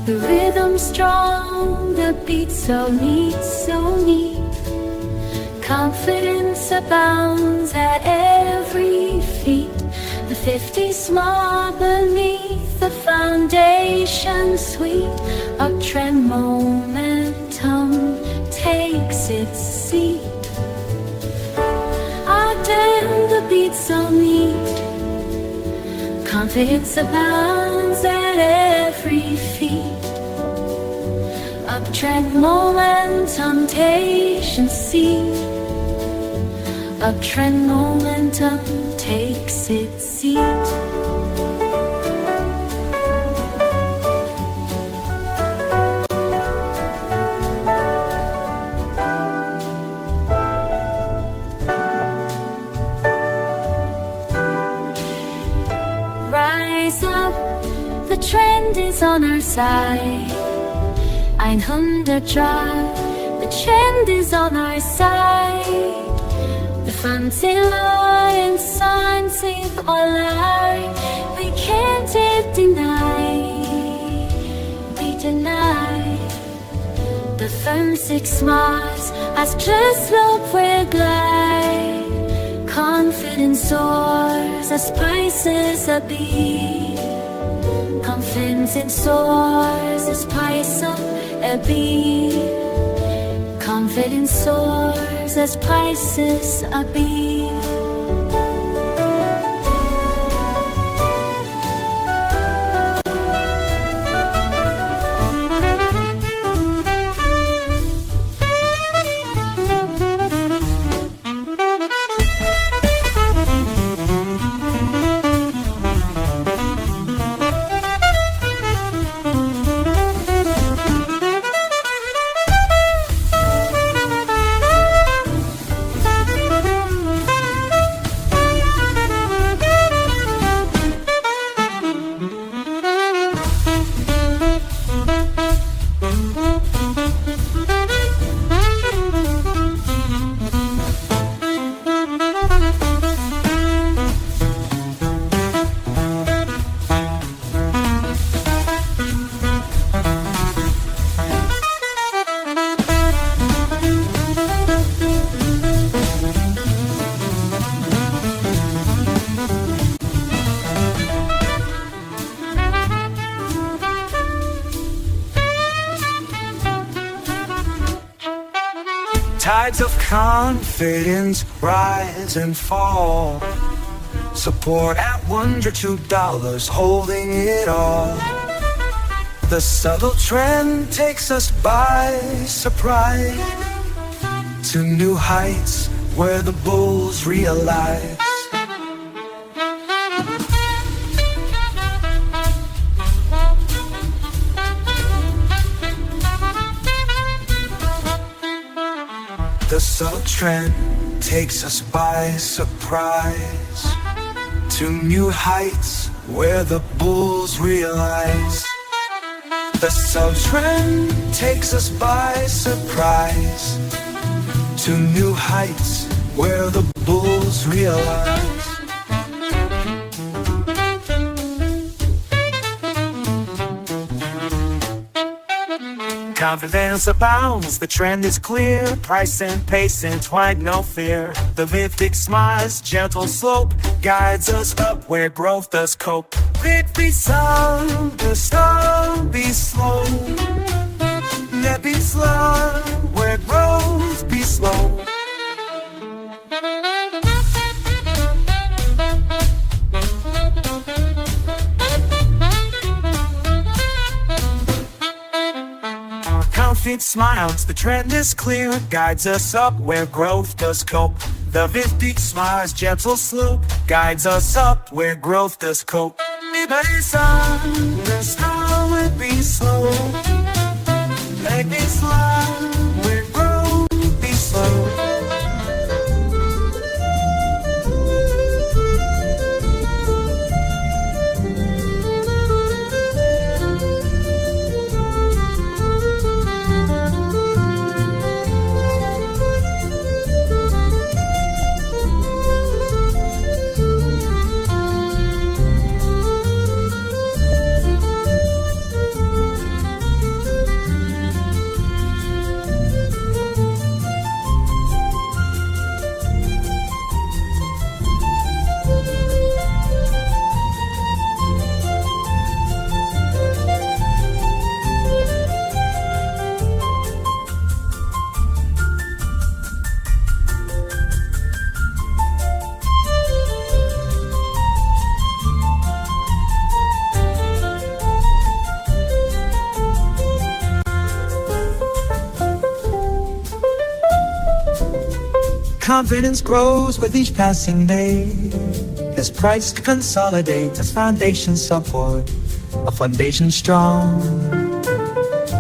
The rhythm strong, the beat so neat, so neat. Confidence abounds at every feet. The 50 small beneath the foundation sweet. Uptrend momentum takes its seat. Ah, damn, the beat so neat. Confidence abounds at every feet. Uptrend momentum takes its seat. Uptrend momentum takes its seat. Rise up, the trend is on our side. 100 drive, the trend is on our side. The fun's in line, signs in all line. We can't deny, we deny. The firm 6 miles as just slope we glide. Confidence soars as prices are beat. Confidence it soars as price up a beat. Confidence soars as prices are beat. tides of confidence rise and fall. Support at $1 or $2, holding it all. The subtle trend takes us by surprise to new heights where the bulls realize. The subtle trend takes us by surprise to new heights where the bulls realize. The subtle trend takes us by surprise to new heights where the bulls realize. Confidence abounds, the trend is clear. Price and pace entwined, no fear. The mythic smile's gentle slope guides us up where growth does cope. It be slow, the slow be slow. Let be slow where growth be slow. Confident smiles, the trend is clear, guides us up where growth does cope. The mythic smile's gentle slope guides us up where growth does cope. Be slow, the slow will be slow. Let me slow where growth be slow. Confidence grows with each passing day as price consolidates, as foundation support, a foundation strong,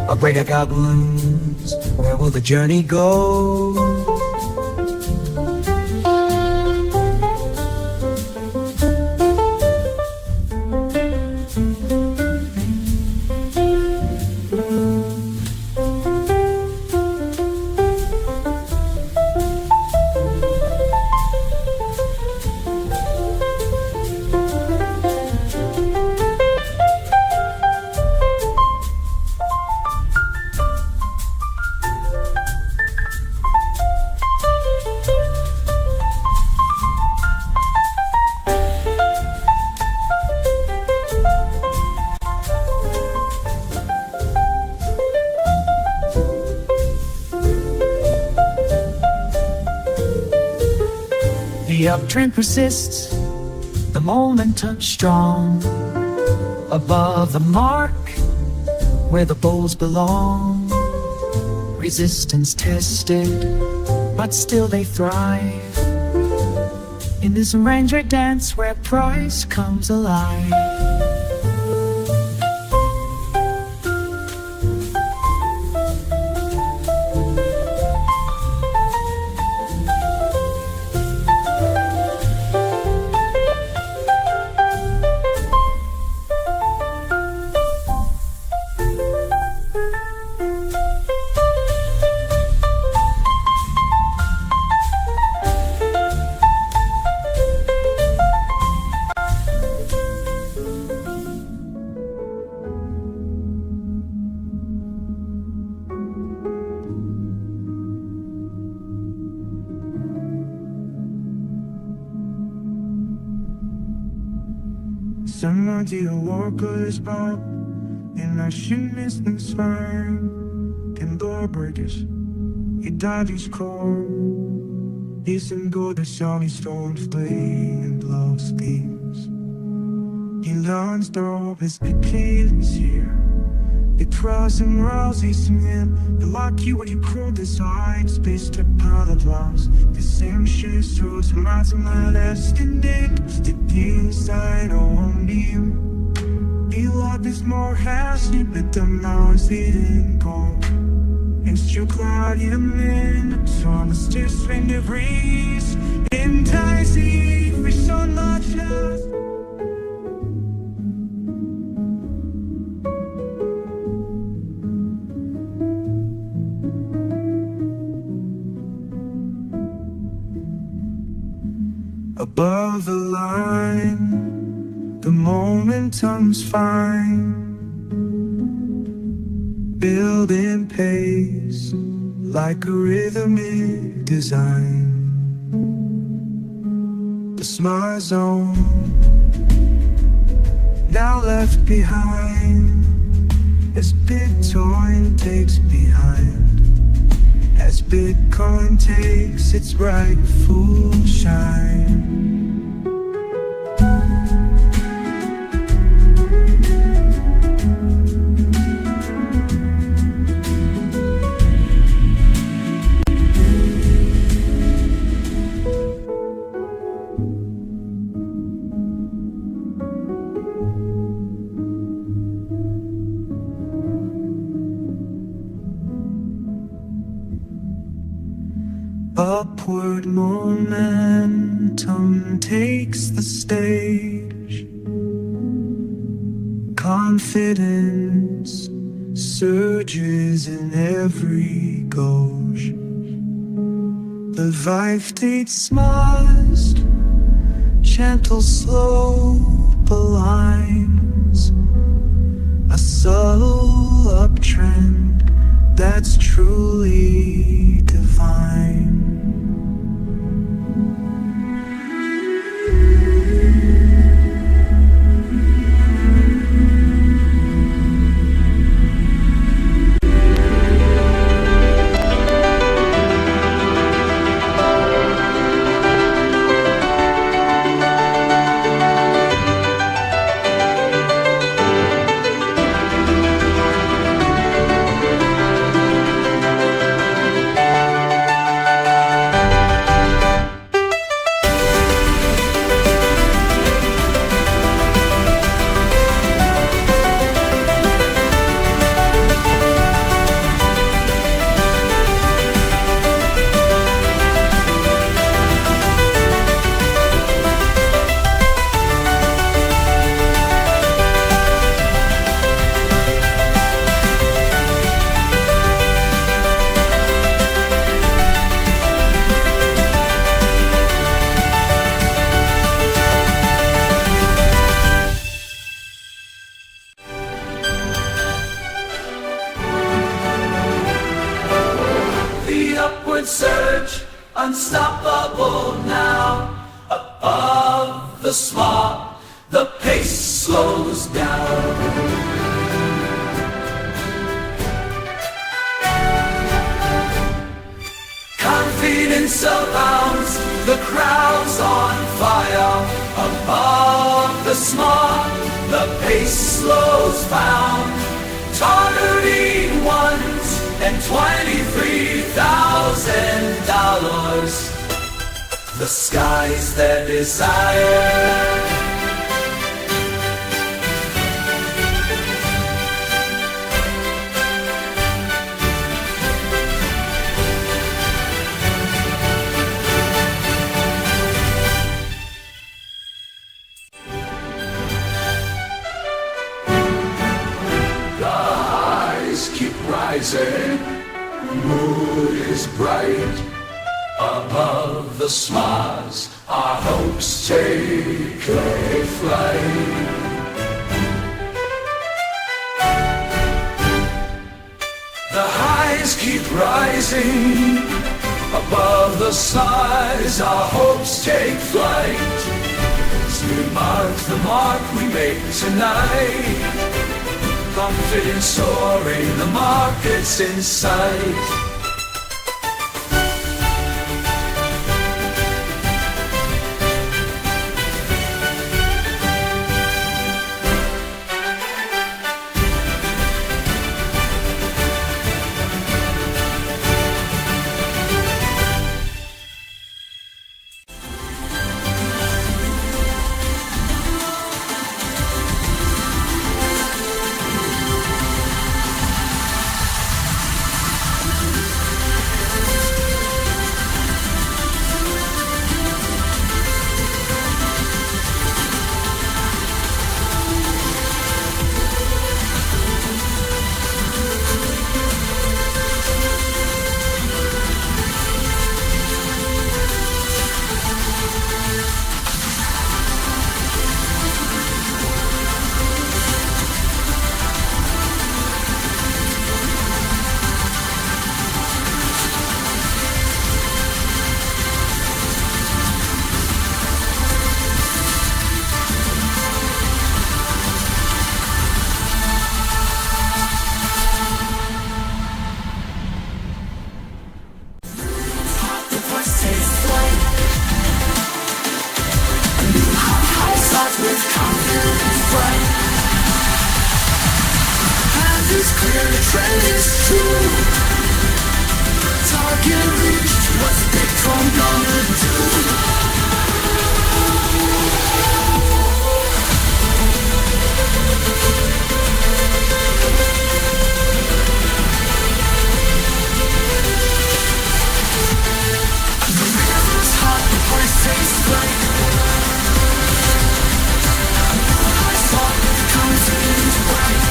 a greater goblins. Where will the journey go? The uptrend persists, the momentum strong, above the mark where the bulls belong. Resistance tested, but still they thrive in this ranger dance where price comes alive. Someone to the workers bound, and our shooting is inspiring. Can door breakers, He died his core. Isn't good as shiny storms flame and love schemes. He learns the rope his begins here. It tries and rouses him. The lucky when you crawl this high space to paradox. The same shit shows mountain last in dick. The inside on him. He loved his more hasty, but the mouse didn't go. And still glad him in. So I'm still swing the breeze. Enticing, we so much less. Above the line, the momentum's fine. Building pace like a rhythmic design. The smile zone now left behind as Bitcoin takes behind. As Bitcoin takes its rightful shine. Upward momentum takes the stage. Confidence surges in every gauge. The Vive smiles, gentle slope aligns. A subtle uptrend that's truly divine. Upward surge, unstoppable now. Above the smog, the pace slows down. Confidence surrounds, the crowd's on fire. Above the smog, the pace slows found. Tottering ones and $23,000. The sky's their desire. Keep rising, mood is bright. Above the smars, our hopes take a flight. The highs keep rising. Above the skies, our hopes take flight. As we mark the mark we make tonight. Confidence soaring, the market's in sight. confidence bright. Path is clear, the trend is true. Target reached, what's become gonna do? Hot, the place tastes great. I saw the confidence bright.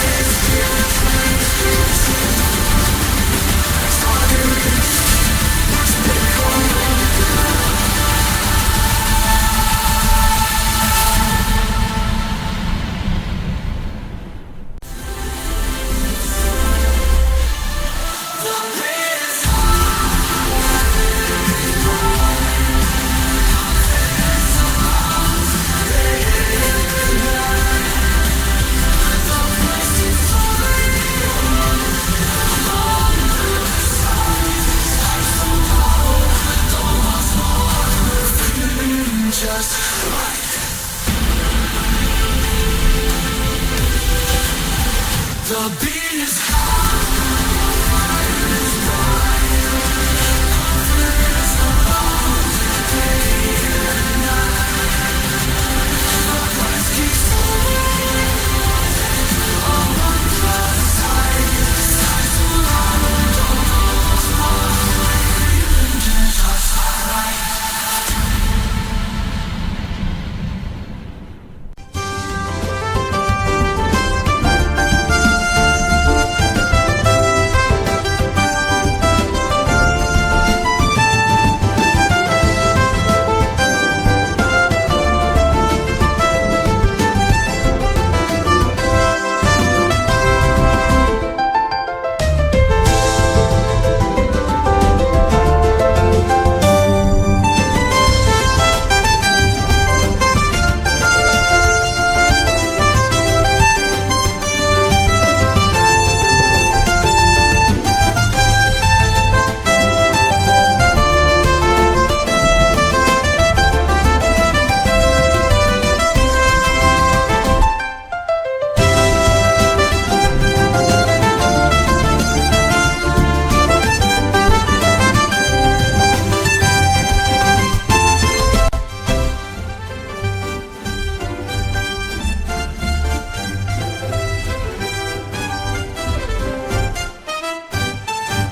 It's here, the train is true. Target reached, what's become gonna do? Just right. The beat is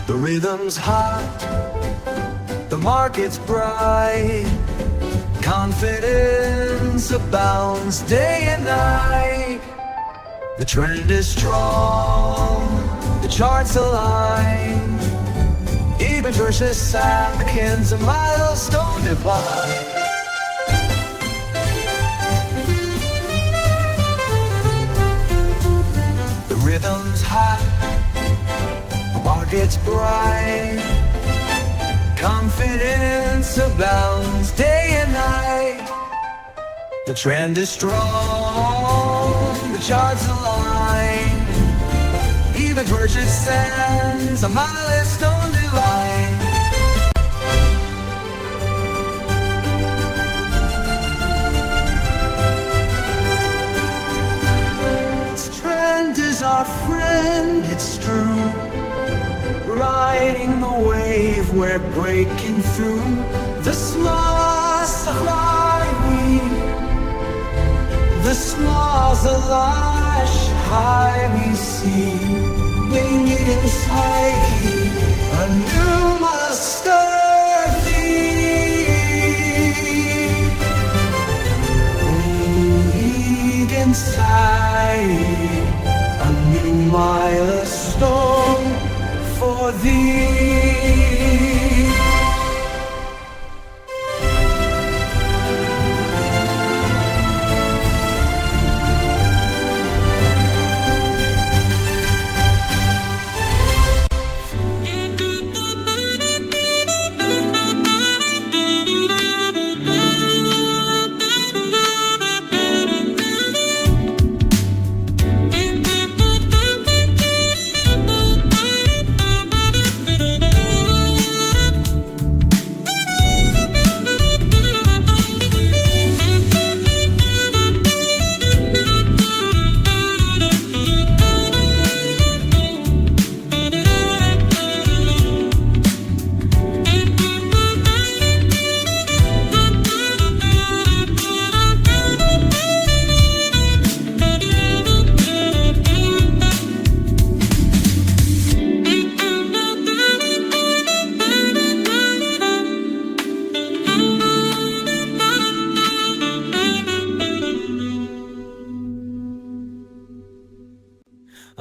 the rhythm's hot, the market's bright. Confidence abounds day and night. The trend is strong, the charts align. Even versus seconds, a milestone divine. The rhythm's hot, the market's bright. Confidence abounds day and night. The trend is strong, the charts align. Even purchase sends a milestone divine. This trend is our friend, it's true. Riding the wave, we're breaking through. The smallest the small's the lush high we see. We need inside a new master thee. We need inside a new milestone for thee.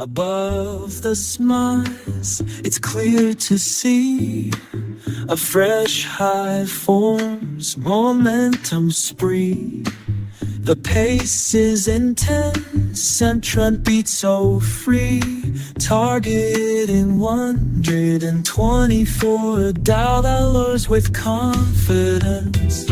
Above the smiles, it's clear to see a fresh high forms, momentum spree. The pace is intense and Trent beats so free. Target in $124 with confidence.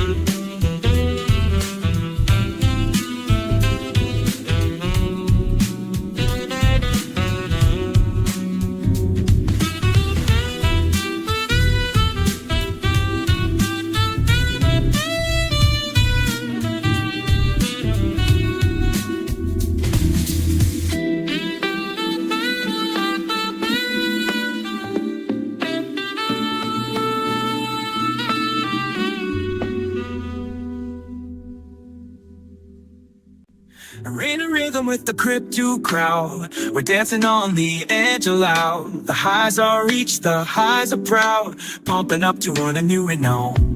Arena rhythm with the crypto crowd. We're dancing on the edge aloud. The highs are reached, the highs are proud. Pumping up to earn a new renown.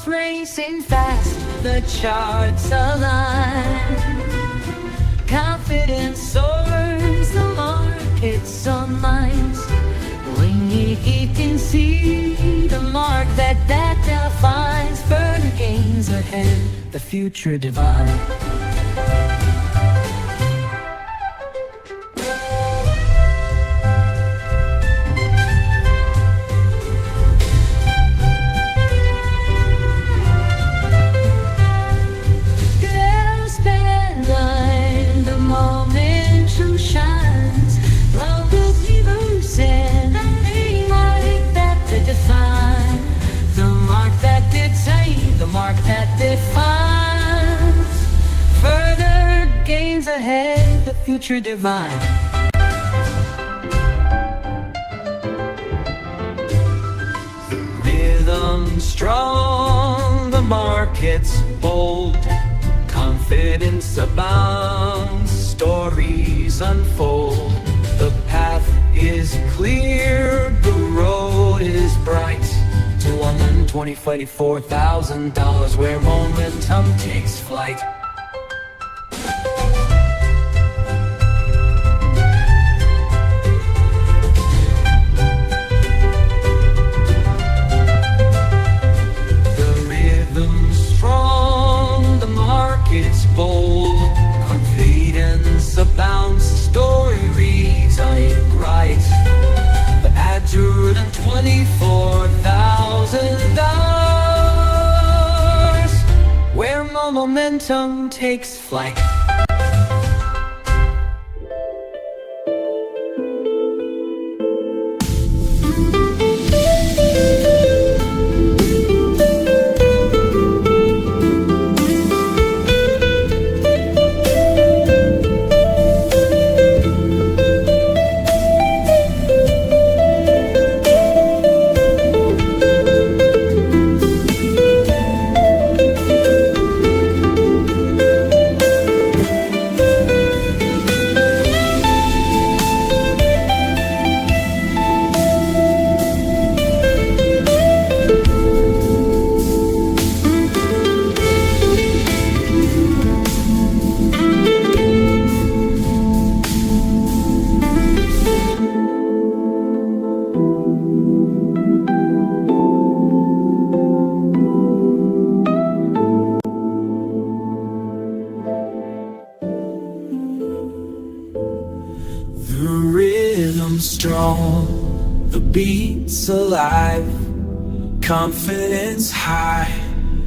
Racing fast, the charts align. Confidence soars, the market's online. When you can see the mark that defines further gains ahead, the future divine. Ahead, the future divine. The rhythm strong, the market's bold. Confidence abounds, stories unfold. The path is clear, the road is bright. To $124,000 where momentum takes flight. It's bold, confidence abounds, story reads bright. The $124,000 where momentum takes flight. strong, the beat's alive, confidence high,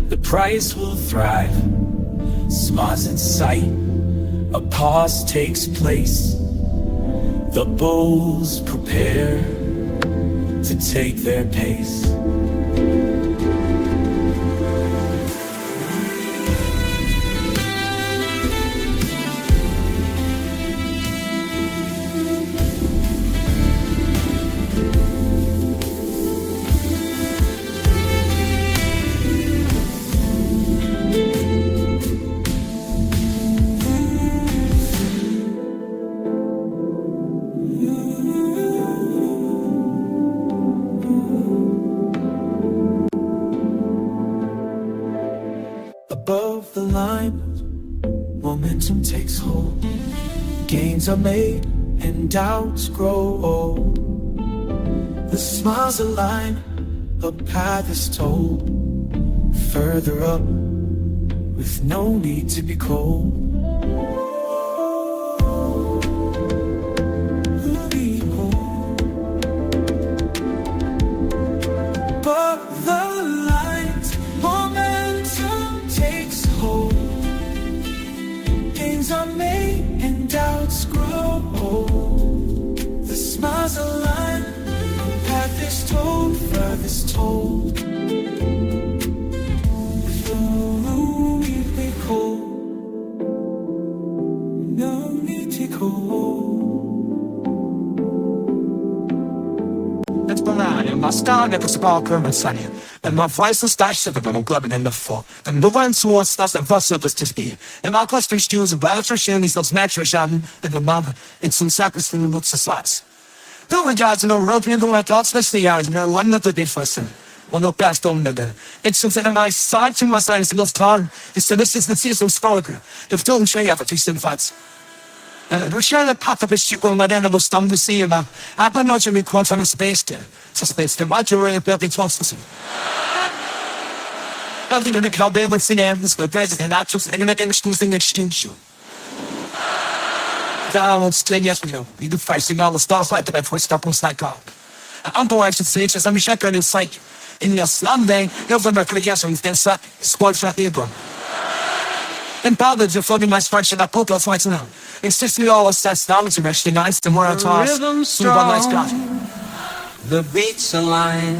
the price will thrive. Smiles in sight, a pause takes place. The bulls prepare to take their pace. Above the line, momentum takes hold. Gains are made and doubts grow old. The smiles align, a path is told. Further up, with no need to be cold. Above the light, momentum takes hold. Gains are made and doubts grow old. The smiles align, path is told, furthest told. No need to be cold. No need to be cold. It's banana, my star never spark or my sunny. And my voice is dash shiver, I'm clubbing in the fall. And the ones who want stars and fuss up is to be. And my cluster stews and biotry shilling these natural shaving. And the mother, it's some sacrifice and looks of slots. No one jobs in the road, and my thoughts, let's see hours, and one of the day first. Well, no past on the it's something that I side to my side is the left time. It's the this is the season scholar. The film show you have a two sim fights. We share the path of a ship on my animal stump to see about. I don't know Jimmy Quant from space there. So space the majority of building twelve. Nothing in the cloud there with cinemas, but guys and actors and anything excusing extinction. Down, staying yes, we know. We do fighting all the stars like that before stop on side God. I'm the wife to say, just I'm shotgun in sight. In your slum day, you'll remember the yes, and then sat, squad shot the above. And bothered to floating my spreadsheet and I put those lights now. It's just we all assess knowledge and actually nice, the more I toss. Rhythm strong, the beats align.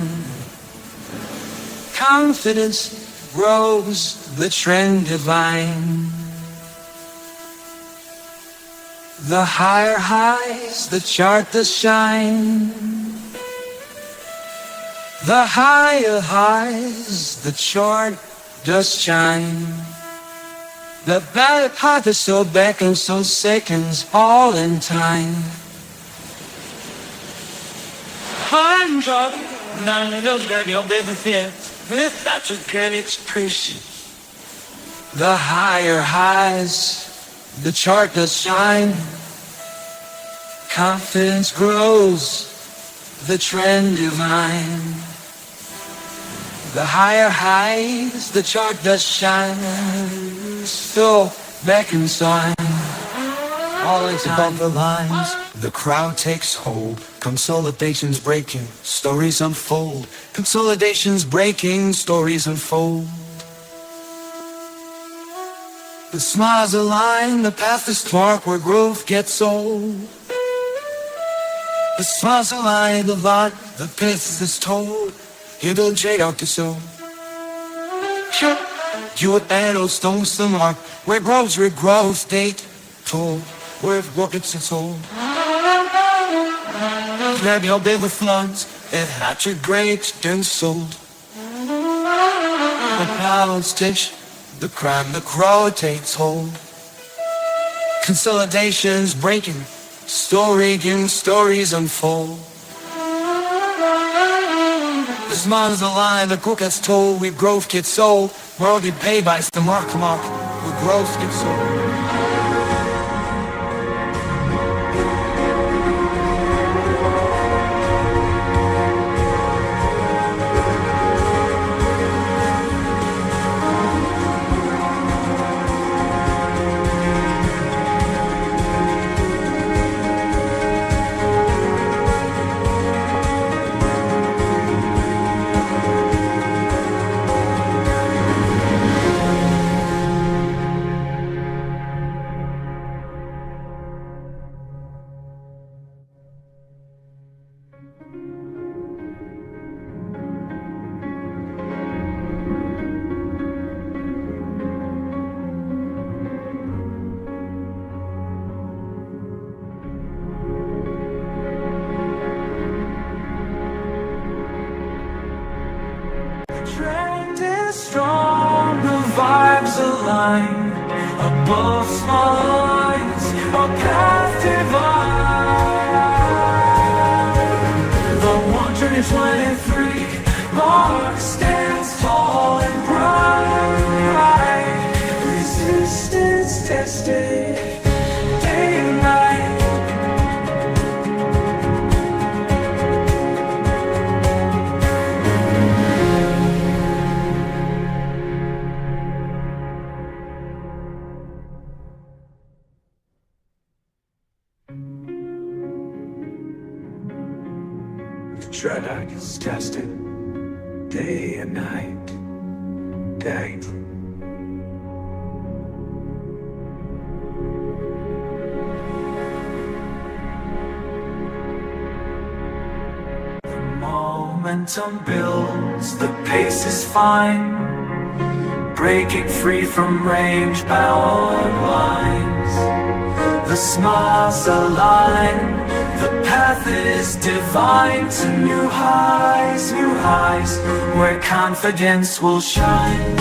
Confidence grows, the trend divine. The higher highs, the chart does shine. The higher highs, the chart does shine. The bad path is so back and so seconds, all in time. I'm drunk, none of those dirty old baby fear. If that's a good expression. The higher highs, the chart does shine. Confidence grows, the trend divine. The higher highs, the chart does shine. So back inside, all is above the lines. The crowd takes hold, consolidations breaking, stories unfold. Consolidations breaking, stories unfold. The smiles align, the path is dark where growth gets old. The smiles align, the lot, the path is told. You don't trade out the soul. Sure. You at arrow stones the mark, where grows date told, where rockets its soul. Grab your bed with floods, and hatch your grapes then sold. The clouds stitch, the crime, the crow takes hold. Consolidations breaking, stories unfold. The smiles align, the cook has told, we growth gets sold. World get paid by the mark, we growth gets sold. Trend is strong, the vibes align. Above small lines, a path divine. The 123 mark stands tall and bright. Resistance tested, day and night. The dread is tested, day and night, day. The momentum builds, the pace is fine, breaking free from range-bound lines. The smiles align, the path is divine to new highs, where confidence will shine.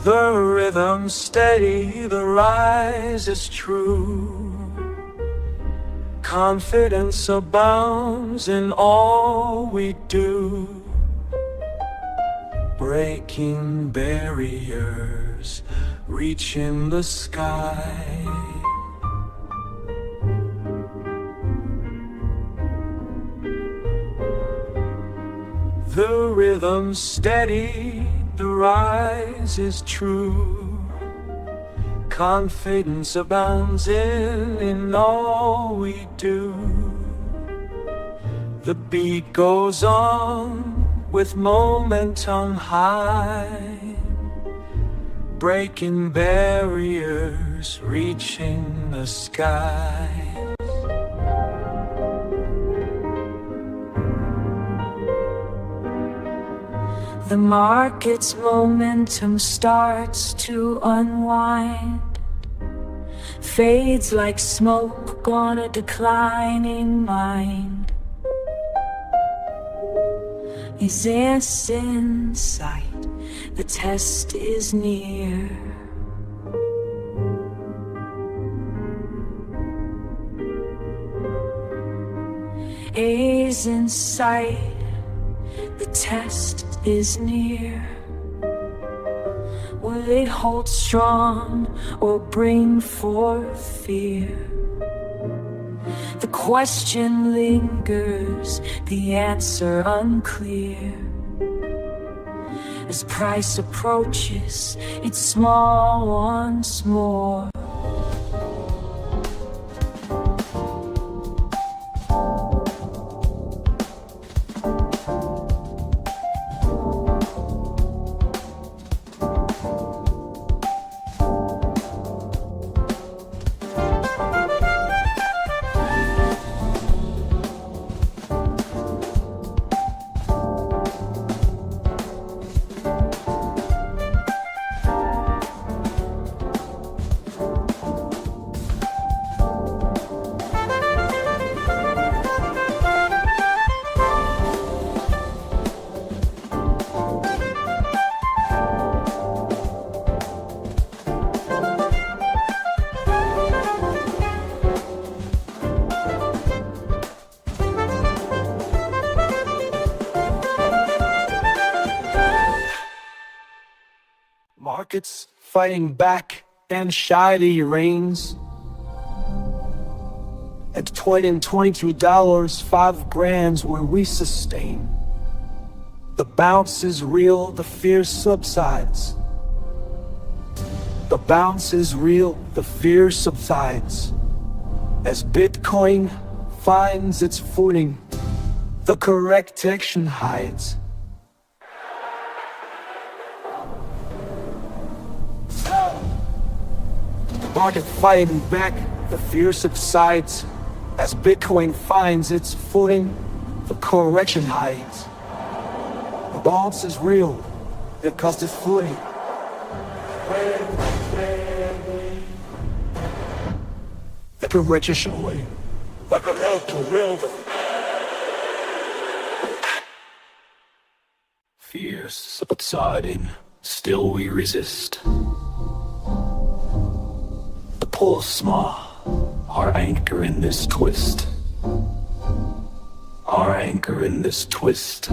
The rhythm steady, the rise is true. Confidence abounds in all we do. Breaking barriers, reaching the sky. The rhythm's steady, the rise is true. Confidence abounds in all we do. The beat goes on with momentum high, breaking barriers, reaching the sky. The market's momentum starts to unwind, fades like smoke on a declining mind. Is this in sight? The test is near. Is in sight. The test is near. Will it hold strong or bring forth fear? The question lingers, the answer unclear. As price approaches, it's small once more. markets fighting back and shiny reigns. At $20 and $22, 5 grands where we sustain. The bounce is real, the fear subsides. The bounce is real, the fear subsides. As Bitcoin finds its footing, the correct action hides. Market fighting back, the fear subsides. As Bitcoin finds its footing, the correction hides. The bounce is real, because it's footing. The correction away. Like a hell to will. Fear subsiding, still we resist. The pull is small. Our anchor in this twist. Our anchor in this twist.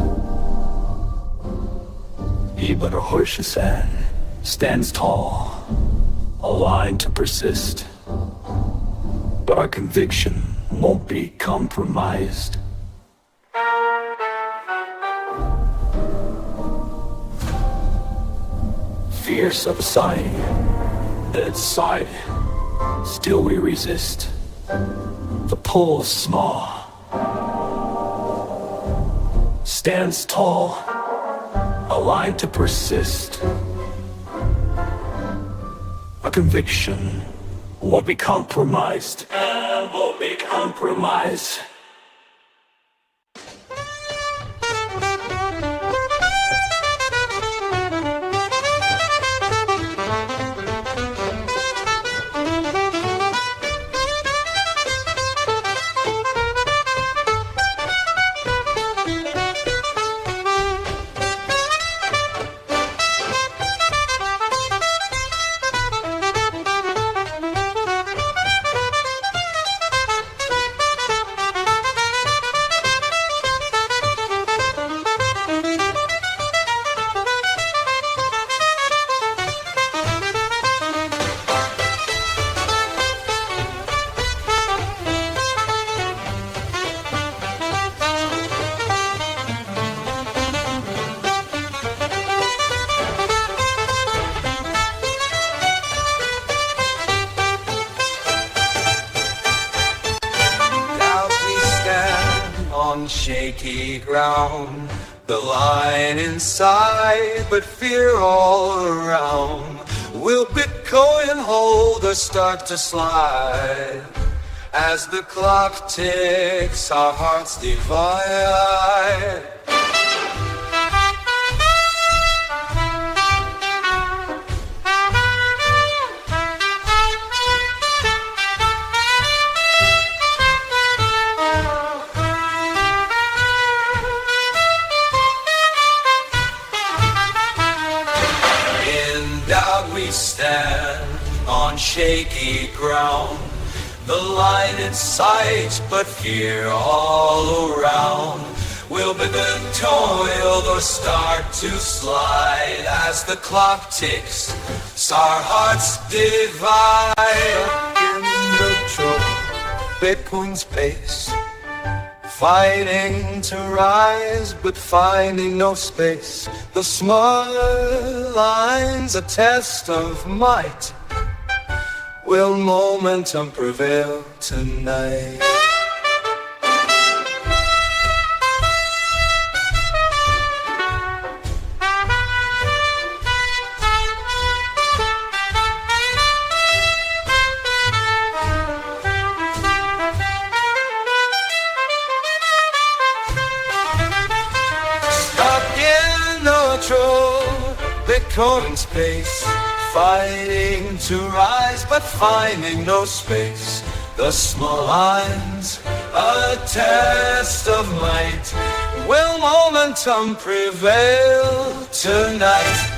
Even a horseshoe sand stands tall, aligned to persist. But our conviction won't be compromised. Fear subsiding, dead side. Still we resist. The pull is small, stands tall, aligned to persist. Our conviction won't be compromised. Won't be compromised. On shaky ground, the line inside, but fear all around. Will Bitcoin hold or start to slide? As the clock ticks, our hearts divide. We stand on shaky ground, the line in sight, but fear all around. Will Bitcoin or start to slide? As the clock ticks, our hearts divide. In the trouble, Bitcoin's pace, fighting to rise, but finding no space. The small line's a test of might. Will momentum prevail tonight? Bitcoin space, fighting to rise, but finding no space. The small lines, a test of might. Will momentum prevail tonight?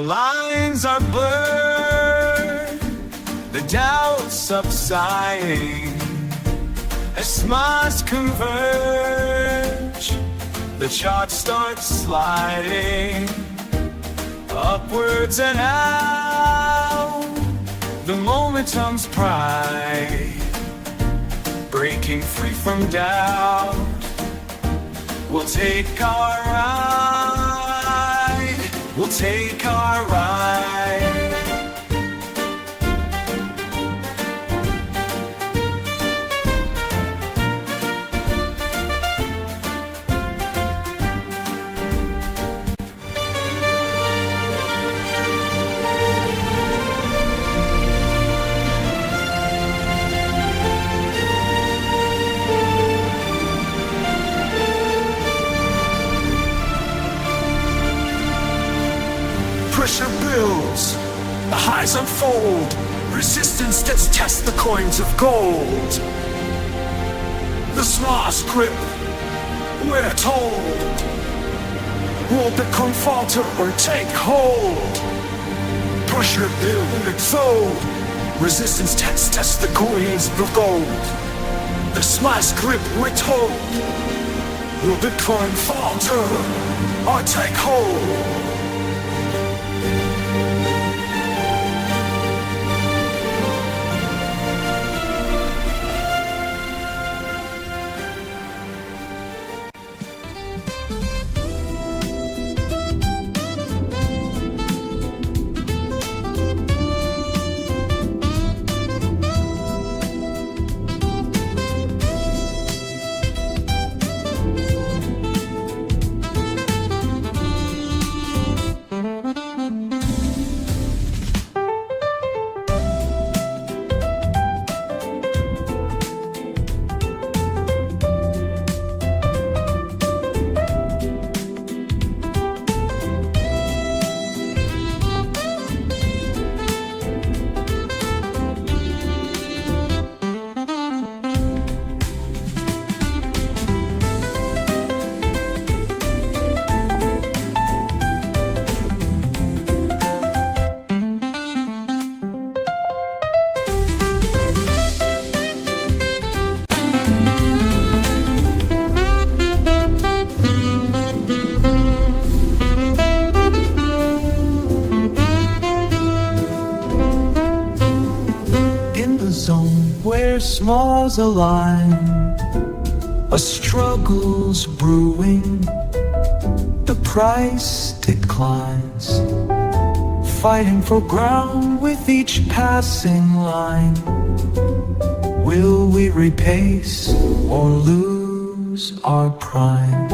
lines are blurred, the doubts subsiding as smiles converge. The chart starts sliding upwards and out. The momentum's pride breaking free from doubt. We'll take our ride. We'll take our ride. Pressure builds, the highs unfold, resistance that's test the coins of gold. The smallest grip, we're told, will Bitcoin falter or take hold. Pressure build and explode, resistance test the coins of gold. The smallest grip, we're told, will Bitcoin falter or take hold. Where smalls align, a struggle's brewing, the price declines, fighting for ground with each passing line. Will we repace or lose our prime?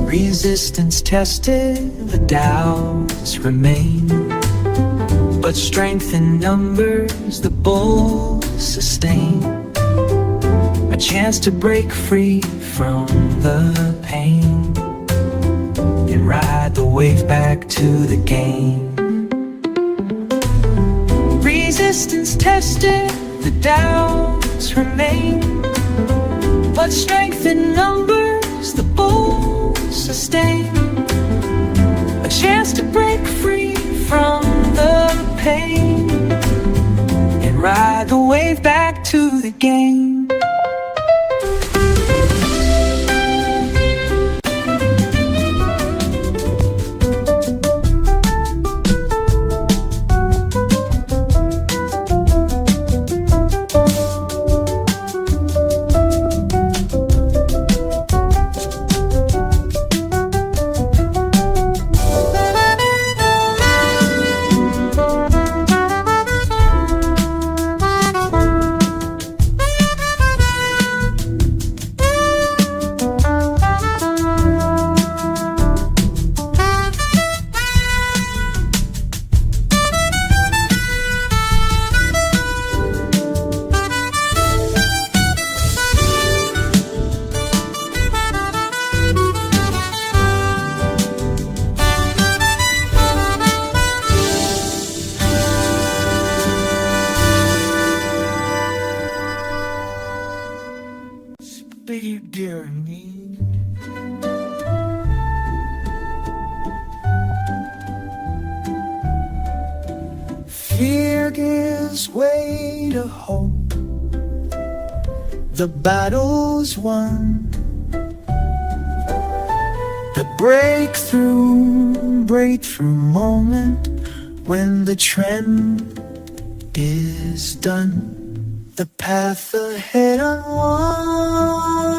Resistance tested, the doubts remain, but strength in numbers the bulls sustain. A chance to break free from the pain and ride the wave back to the game. Resistance tested, the doubts remain, but strength in numbers the bulls sustain. A chance to break free from the pain and ride the wave back to the game. hearing me? Fear gives way to hope. The battle's won. The breakthrough moment when the trend is done. The path ahead unwinds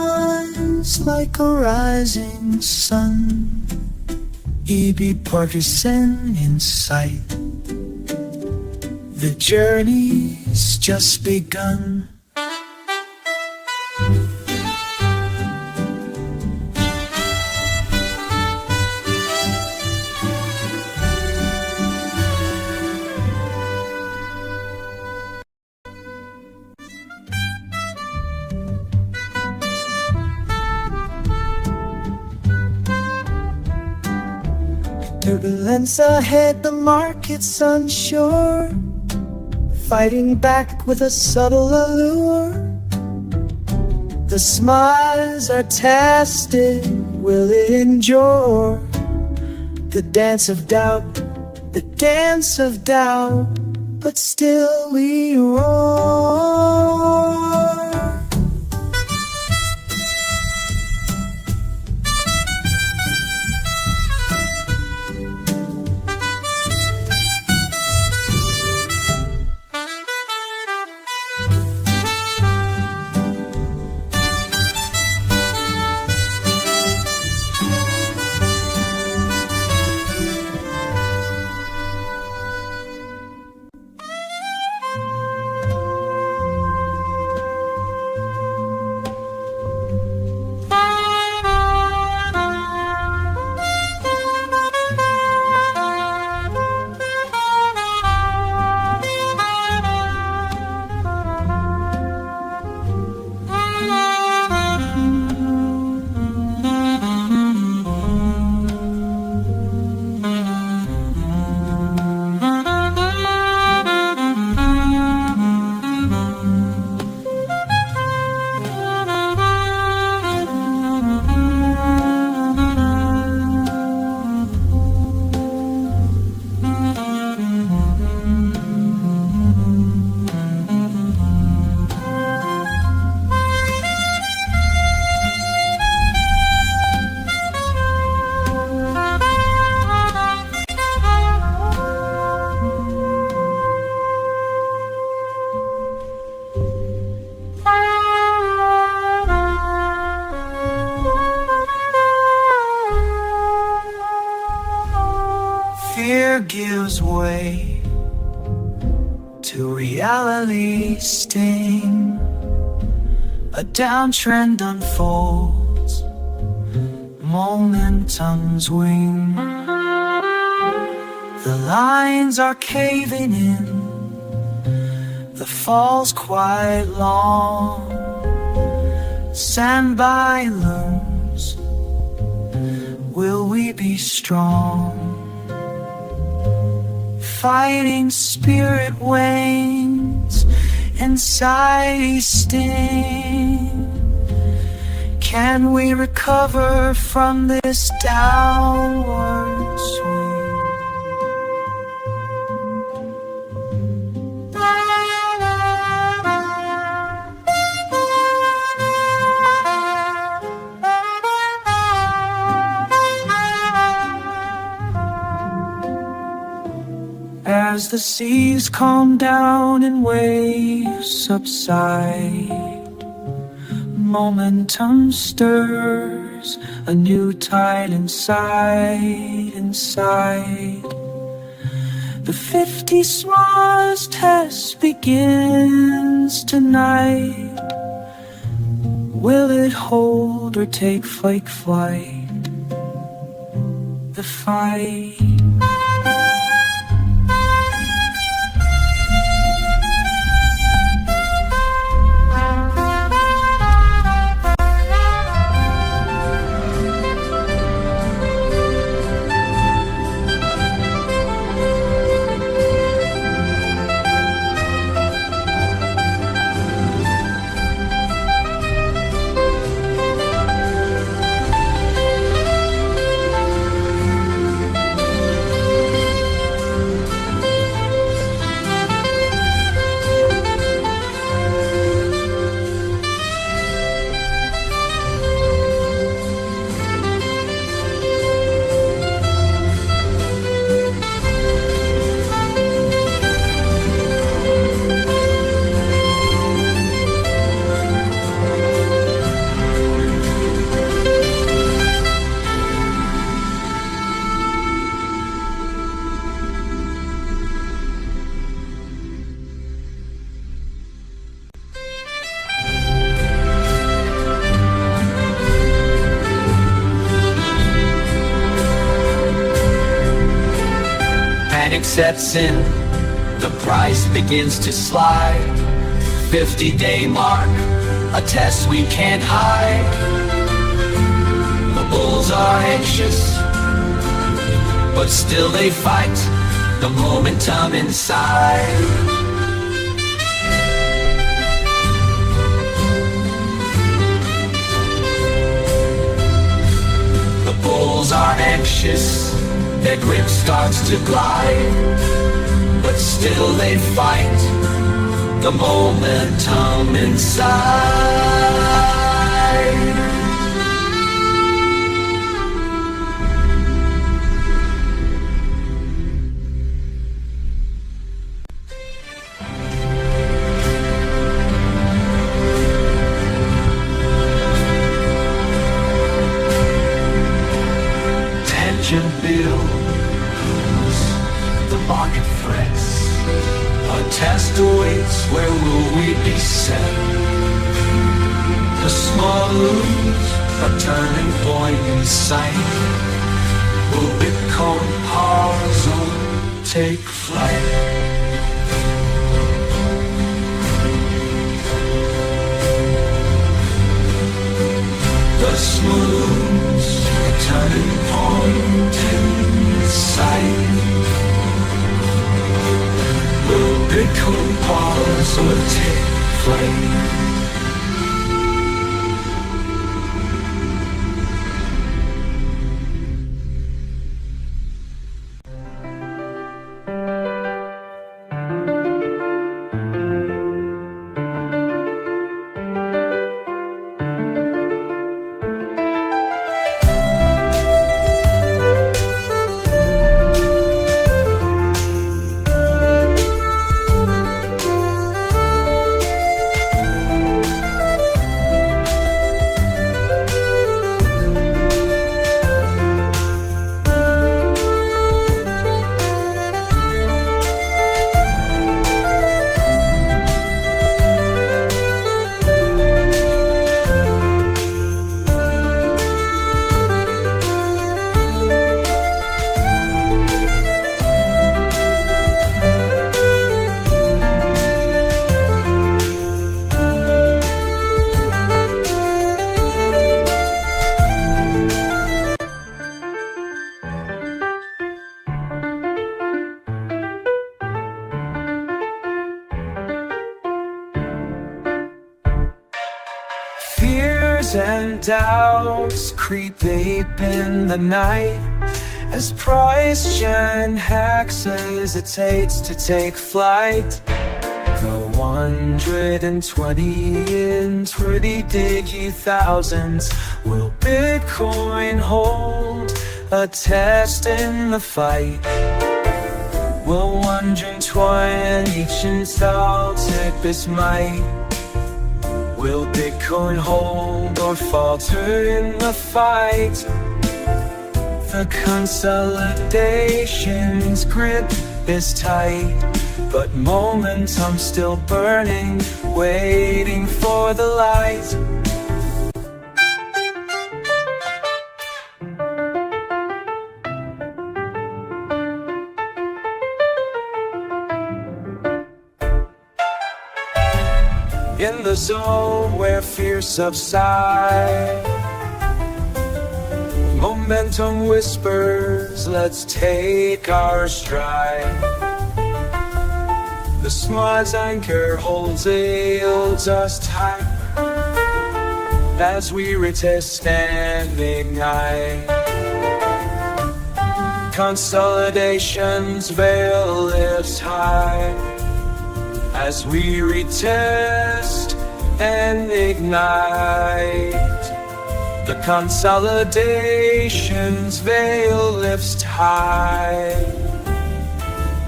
like a rising sun. E.B. Parkerson in sight. The journey's just begun. Turbulence ahead, the market's unsure, fighting back with a subtle allure. The smiles are tested, will it endure? The dance of doubt, but still we roar. Fear gives way to reality's sting. A downtrend unfolds, momentum's wing. The lines are caving in, the fall's quite long. Standby looms, will we be strong? Fighting spirit wanes, anxiety sting. Can we recover from this downward swing? As the seas calm down and waves subside, momentum stirs a new tide inside. The 50 smallest test begins tonight. Will it hold or take flight? The fight. sets in, the price begins to slide. 50-day mark, a test we can't hide. The bulls are anxious, but still they fight the momentum inside. The bulls are anxious, their grip starts to glide, but still they fight the momentum inside. Tension builds, the market frets. A test awaits, where will we be set? The small lose, a turning point in sight. Will Bitcoin pause or take flight? The smooth, a turning point in sight. Will Bitcoin pause or take flight? Fears and doubts creep deep in the night as price gen hacks hesitates to take flight. The 120 and pretty diggy thousands, will Bitcoin hold a test in the fight? Will 120 each install take this might? Will Bitcoin hold or falter in the fight? The consolidation's grip is tight, but momentum still burning, waiting for the light. In the zone where fears subside, momentum whispers, let's take our stride. The smart's anchor holds us tight as we retest and ignite. Consolidation's veil lifts high as we retest and ignite. The consolidation's veil lifts high.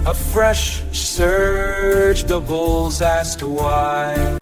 A fresh surge, the bulls asked why.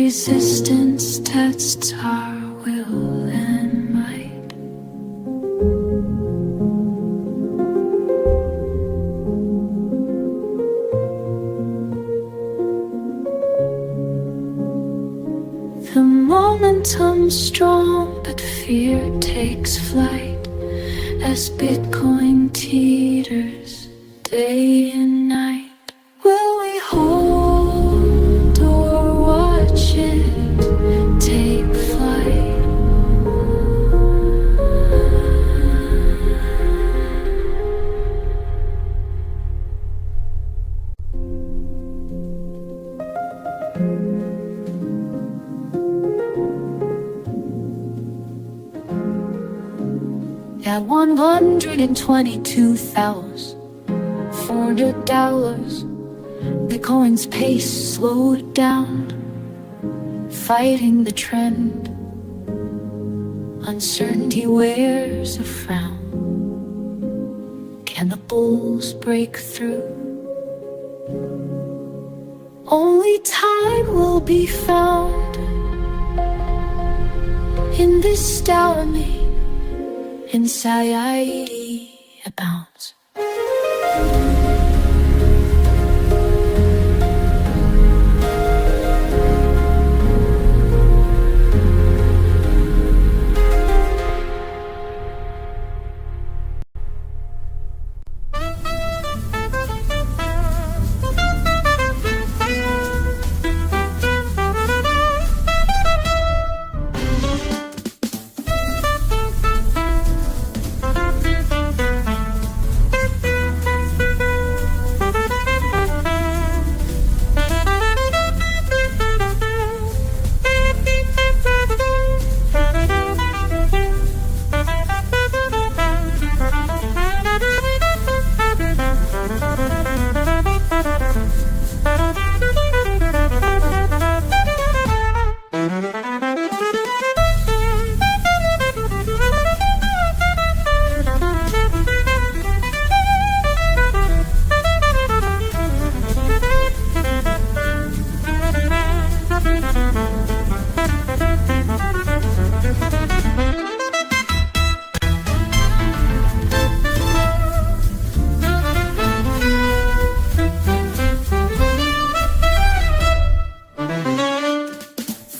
resistance tests our will and might. The momentum's strong, but fear takes flight as Bitcoin teeters day and night. Will we hold or watch it take flight? At $122,400, Bitcoin's pace slowed down, fighting the trend. Uncertainty wears a frown. Can the bulls break through? Only time will be found. In this stormy anxiety abounds.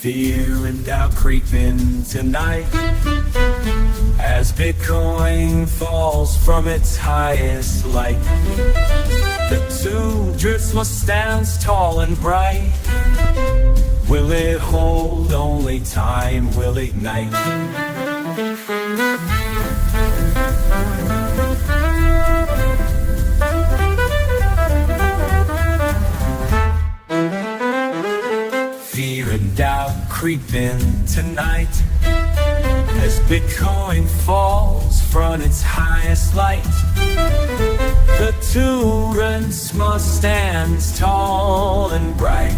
Fear and doubt creeping tonight as Bitcoin falls from its highest light. The two drifts must stand tall and bright. Will it hold? Only time will ignite. Fear and doubt creeping tonight as Bitcoin falls from its highest light. The torrents must stand tall and bright.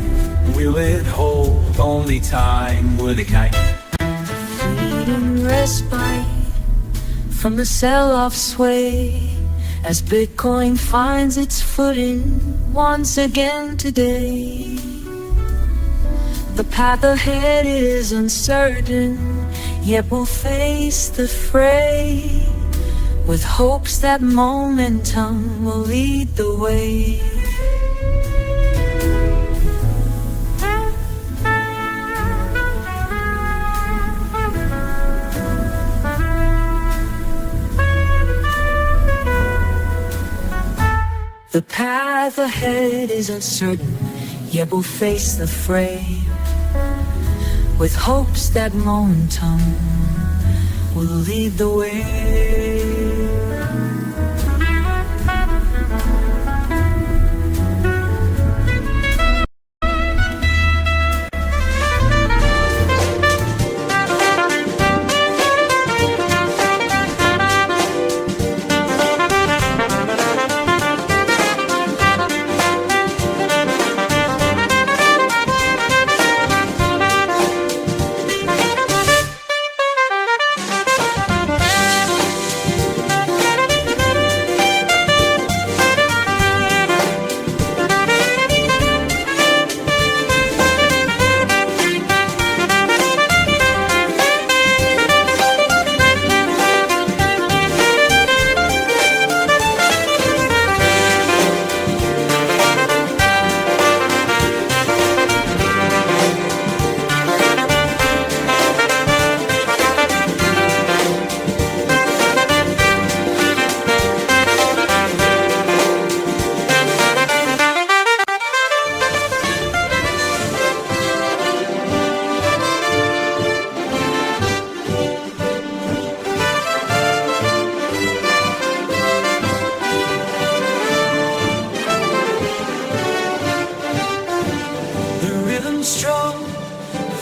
Will it hold? Only time will ignite. Fleeting respite from the sell-off sway as Bitcoin finds its footing once again today. The path ahead is uncertain, yet we'll face the fray with hopes that momentum will lead the way. The path ahead is uncertain, yet we'll face the fray with hopes that momentum will lead the way.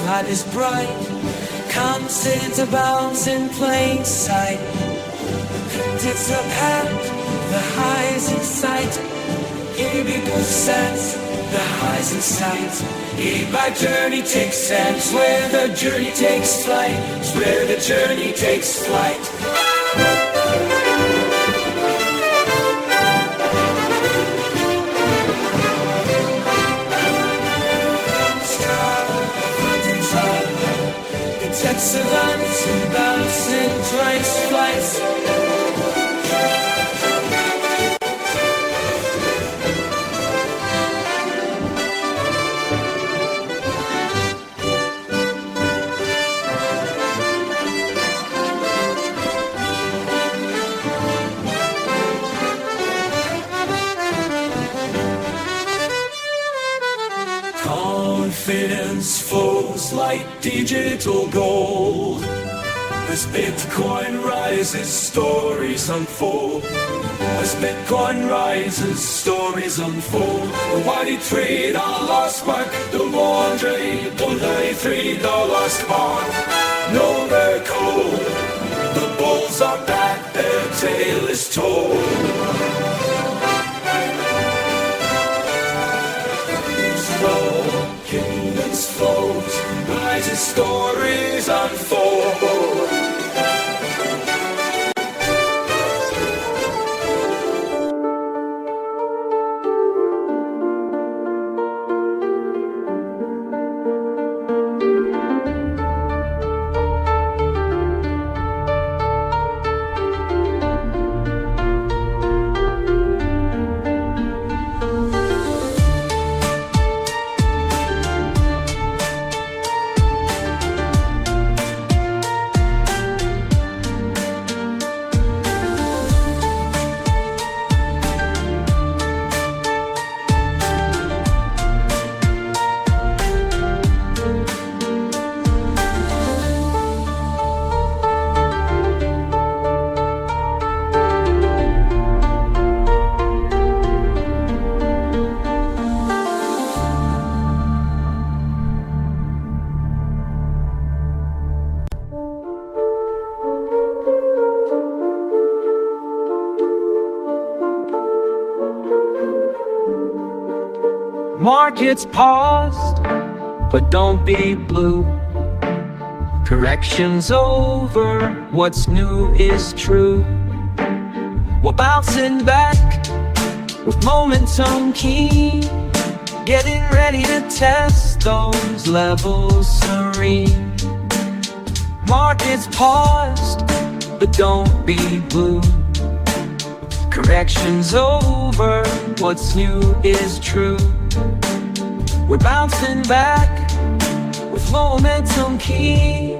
light is bright, constant abounds in plain sight. It's a path, the highs in sight. People sense the highs in sight. My journey takes sense, where the journey takes flight, where the journey takes flight. It's excellent in bouncing twice flights. Confidence flows like digital gold. As Bitcoin rises, stories unfold. As Bitcoin rises, stories unfold. Why they trade on lost mark? The laundry, $33 spark. No, they're cold. The bulls are back, their tale is told. Kingdoms float, rises, stories unfold. Markets paused, but don't be blue. Correction's over, what's new is true. We're bouncing back with momentum keen, getting ready to test those levels serene. Markets paused, but don't be blue. Correction's over, what's new is true. We're bouncing back with momentum key.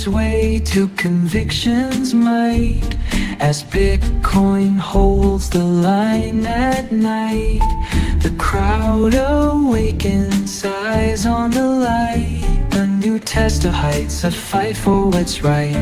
its way to convictions might, as Bitcoin holds the line at night. The crowd awakens, eyes on the light, a new test of heights, a fight for what's right.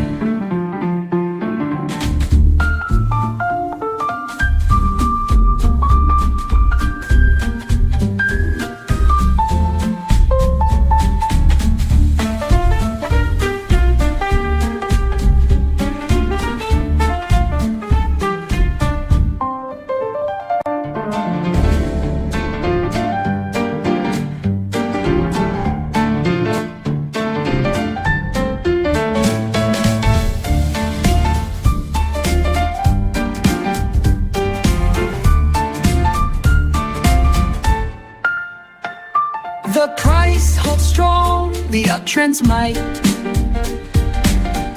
The price holds strong, the uptrends might,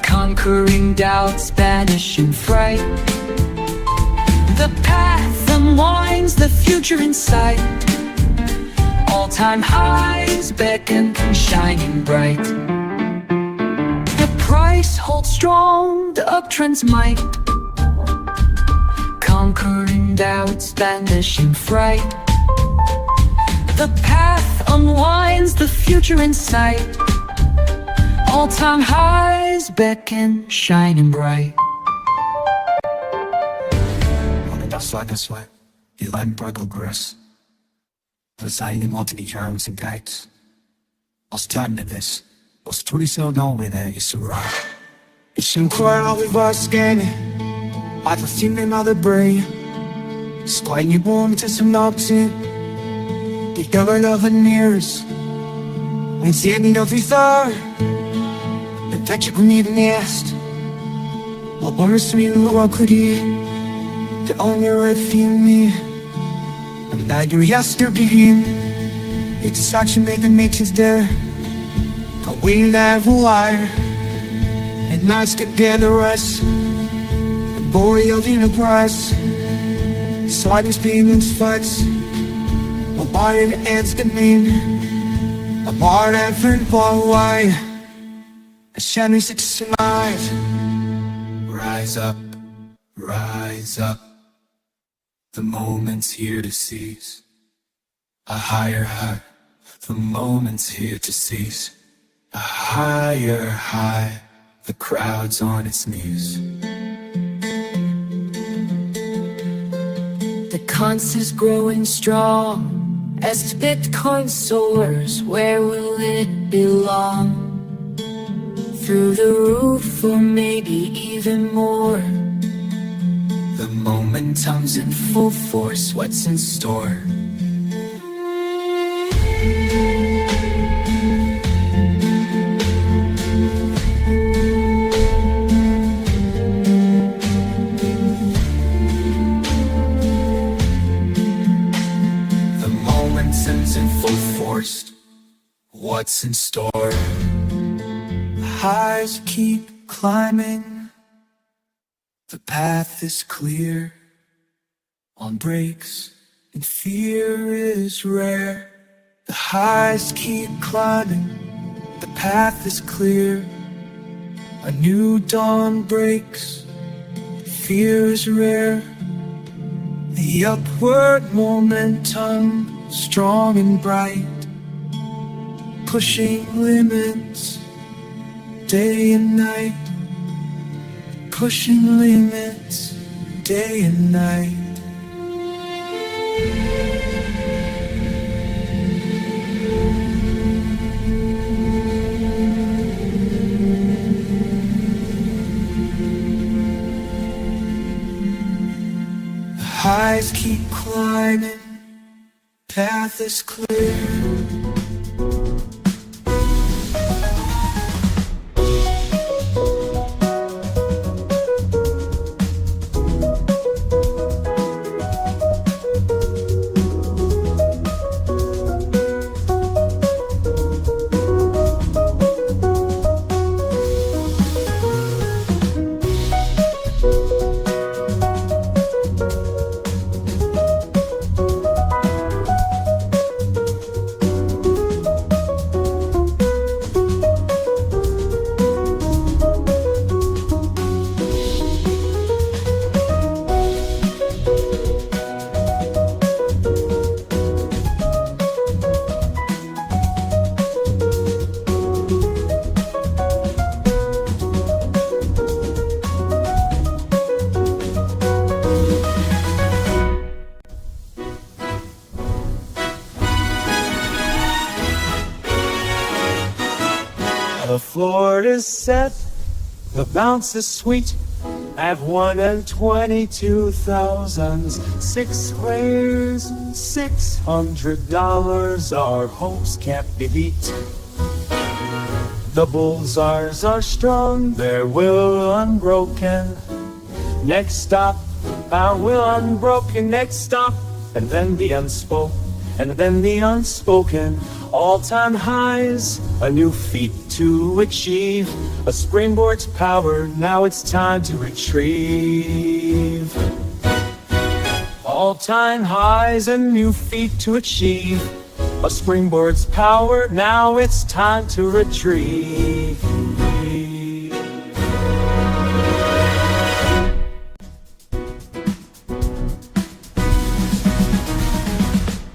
conquering doubts, banishing fright. The path unwinds, the future in sight. All-time highs beckon, shining bright. The price holds strong, the uptrends might, conquering doubts, banishing fright. The path unwinds, the future in sight. All-time highs beckon, shining bright. Das war das war die Progress. Was eine multi-terms and guides. Aus Tarnibus, aus Turiso Nowhere is a rock. It's incredible with us again. I've seen another brain. Squine you born to some noxy. The govern of the nears. And see any of these are. The touch of need nest. What worse me what could you? The only right for me. And I do yesterday. It's such a make that makes us there. But we never wire. And nights together us. The boy of the enterprise. Sliding speed and fights. My body ends the mean. My heart effort for why. A shining 69. Rise up, rise up. The moment's here to seize. A higher high. The moment's here to seize. A higher high. The crowd's on its knees. The cons is growing strong as Bitcoin soars. Where will it belong? Through the roof or maybe even more. The momentum's in full force, what's in store? The momentum's in full force, what's in store? The highs keep climbing. The path is clear, on breaks, and fear is rare. The highs keep climbing, the path is clear. A new dawn breaks, fear is rare. The upward momentum, strong and bright, pushing limits, day and night. Pushing limits, day and night. The highs keep climbing, path is clear. floor is set, the bounce is sweet. At $122,600, our hopes can't be beat. The bullseyes are strong, their will unbroken. Next stop, our will unbroken. Next stop, and then the unspoken, and then the unspoken. All-time highs, a new feat to achieve. A springboard's power, now it's time to retrieve. All-time highs, a new feat to achieve. A springboard's power, now it's time to retrieve.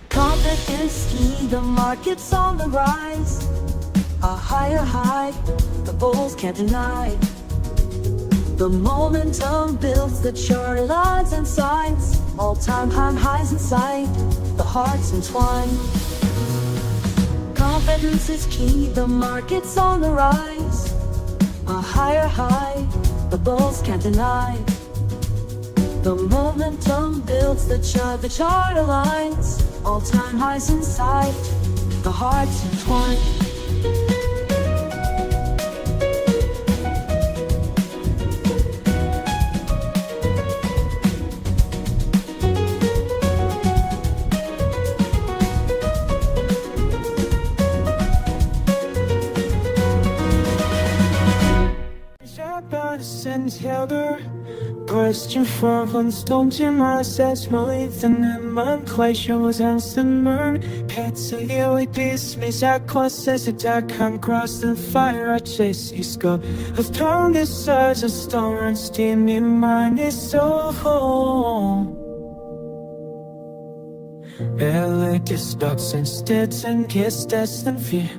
Confidence key, the market's on the rise. A higher high, the bulls can't deny. The momentum builds the chart lines and signs. All-time highs in sight, the hearts entwine. Confidence is key, the market's on the rise. A higher high, the bulls can't deny. The momentum builds the chart aligns. All-time highs in sight, the hearts entwine. Question for konstącimy zesmolitnym klejsiozensymern Petsy pismi zakłasy attack across the fire I chase you scope I've turned this as a storm and steam in mind is so home Elegant dogs and stits and kiss death and fear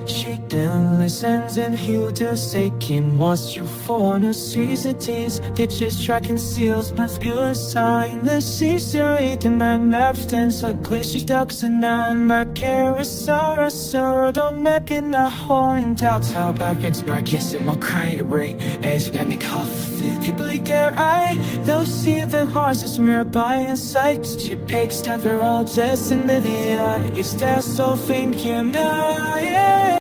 She then listens and he'll just aching Wants you for no seasons Ditches tracking seals but good sign The seas are eating my left and so glacier ducks and on my carousel So don't make it a hole in doubts How back it's back yes it won't cry rate As you got me coffee People get right They'll see the horses nearby in sight She picks that they're all just in the eye Is that so thinking yeah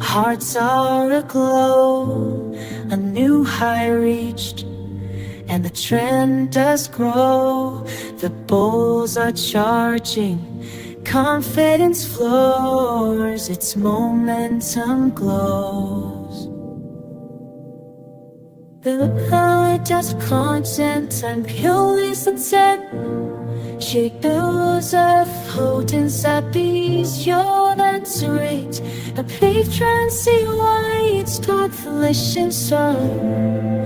Hearts are aglow, a new high reached, and the trend does grow. The bulls are charging, confidence floors, its momentum glows. The power does content and purely sunset. She builds a potence that beats your rate. A patron see why it's taught volition so.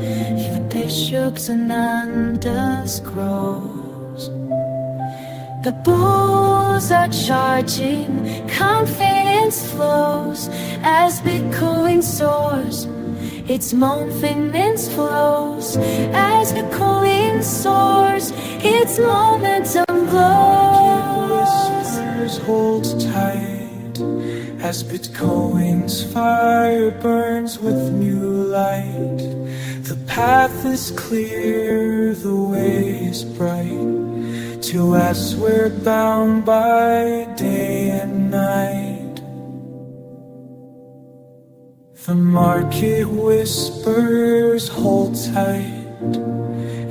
Even bishops and unders grows. The bulls are charging, confidence flows as Bitcoin soars. Its confidence flows as Bitcoin soars. Its momentum glows. Whispers hold tight as Bitcoin's fire burns with new light. The path is clear, the way is bright. To us we're bound by day and night. The market whispers hold tight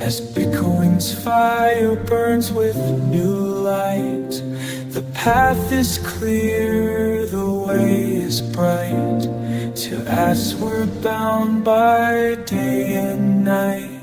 as Bitcoin's fire burns with new light. The path is clear, the way is bright. To us we're bound by day and night.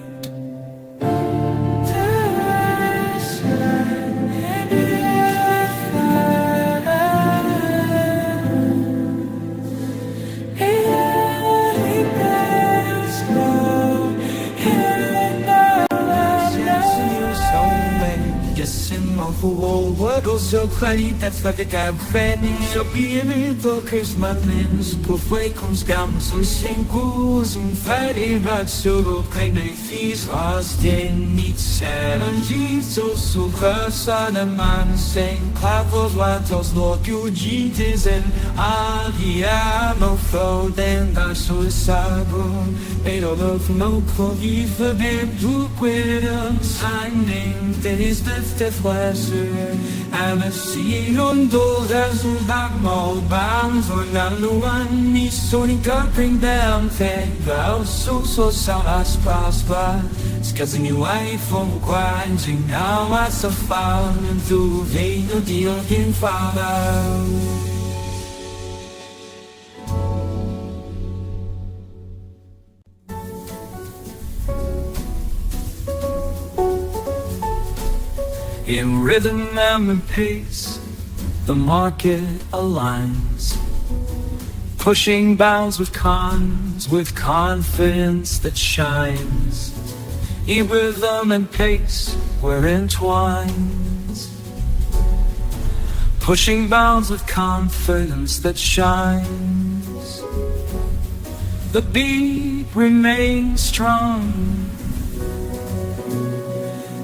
full world so clearly that's like a damn fanny. So be me focus my lens, put weight comes down some singles and fatty but so kind of fees lost in meat 17 so cursa naman sing clavos latos lo più gitizen abbiamo foden da sul sabon e lo no cogli forbid to quit signing that is the fifth lesser I'm a sea on those as a back mall bounds or none no one me so to bring them thank thou so as prosper it's cause a new life from grinding now I so found and through vein of deal in father. In rhythm and in pace, the market aligns, pushing bounds with confidence that shines. In rhythm and pace, we're entwined, pushing bounds with confidence that shines. The beat remains strong.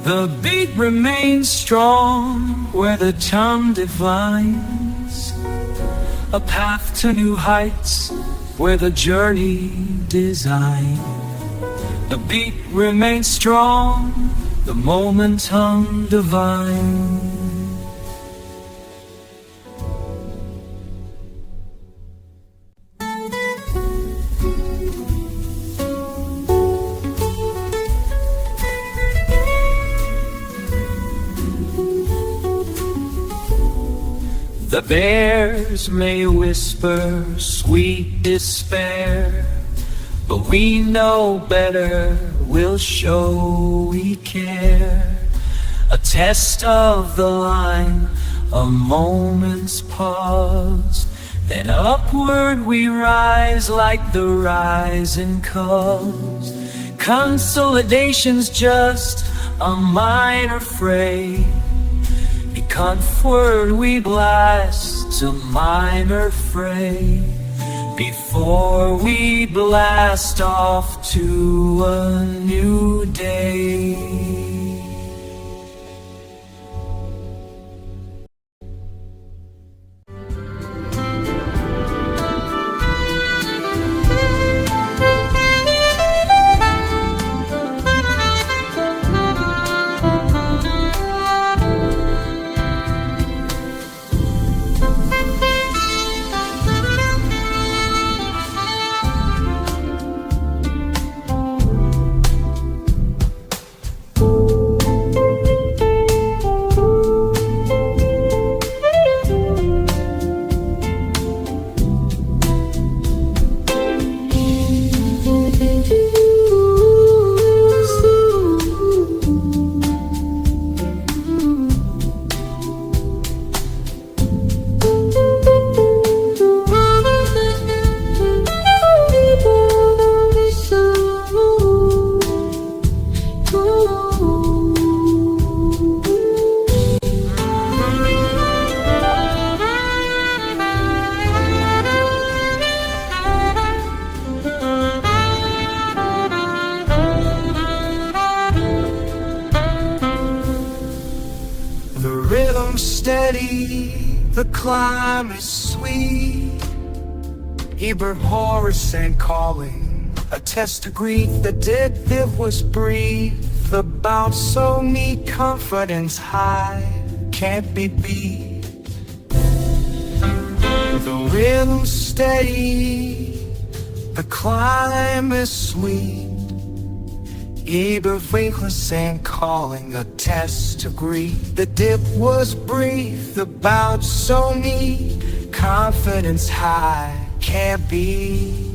The beat remains strong where the tongue divines a path to new heights where the journey designed. The beat remains strong, the momentum divine. The bears may whisper sweet despair, but we know better, we'll show we care. A test of the line, a moment's pause, then upward we rise like the rising cause. Consolidation's just a minor fray. Comfort we blast a minor fray before we blast off to a new day. Steady, the climb is sweet. Eber Horace and calling, a test agreed the detective was brief. About so neat, confidence high, can't be beat. The rhythm steady, the climb is sweet. Eber Winkless and calling, a test agreed. The dip was brief, the bout so neat. Confidence high, can't be.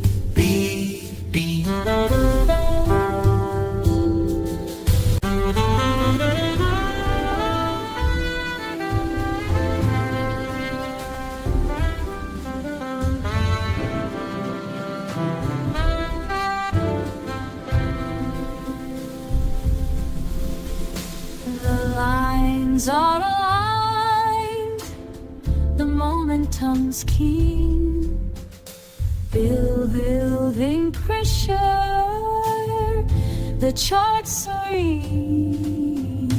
The lines are aligned. momentum's keen. Building pressure, the charts serene.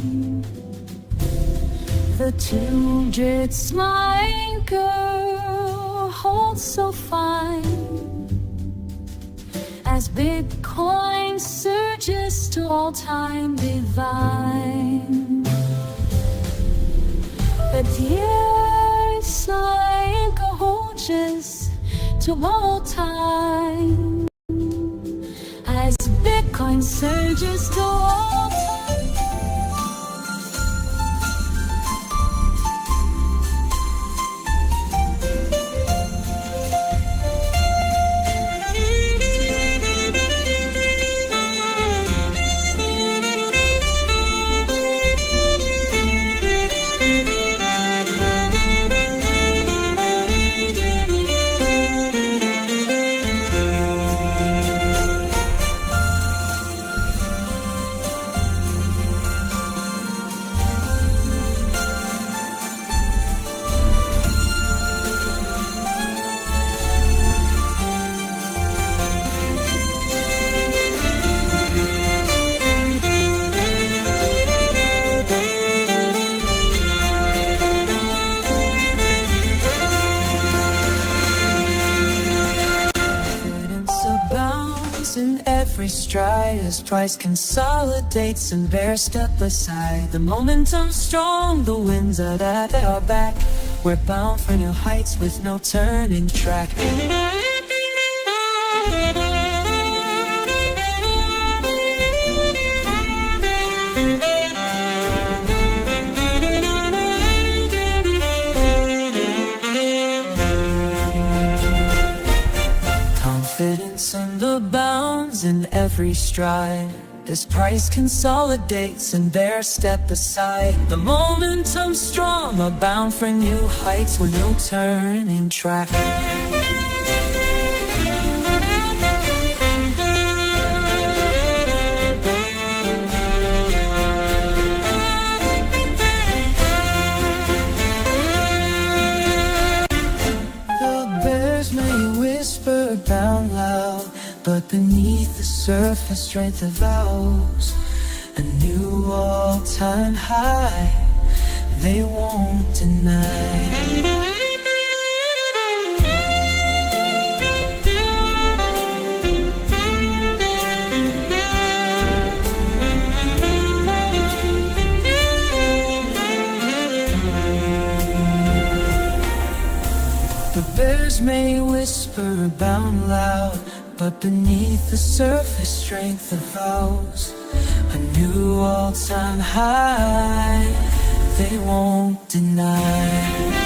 The 200 smiling girl holds so fine as Bitcoin surges to all-time divine. But years like a hodges to all time as Bitcoin surges to all time. In every stride as price consolidates and bears step aside. The momentum strong, the winds are at our back. We're bound for new heights with no turning track. Confidence in the bounds in every stride as price consolidates and bears step aside. The momentum strong, are bound for new heights with no turning track. Bound loud, but beneath the surface strength avows a new all-time high they won't deny. The bears may whisper bound loud, but beneath the surface strength avows a new all-time high they won't deny.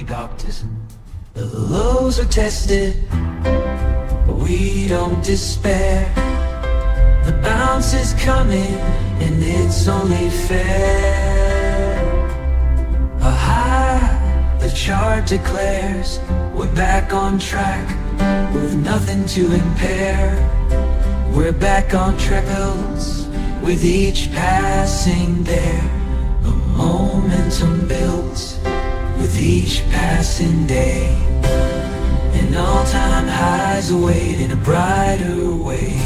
Baptism. The lows are tested, but we don't despair. The bounce is coming, and it's only fair. A high, the chart declares, we're back on track, with nothing to impair. We're back on track, with each passing bear. The momentum builds with each passing day, And all-time highs await in a brighter way.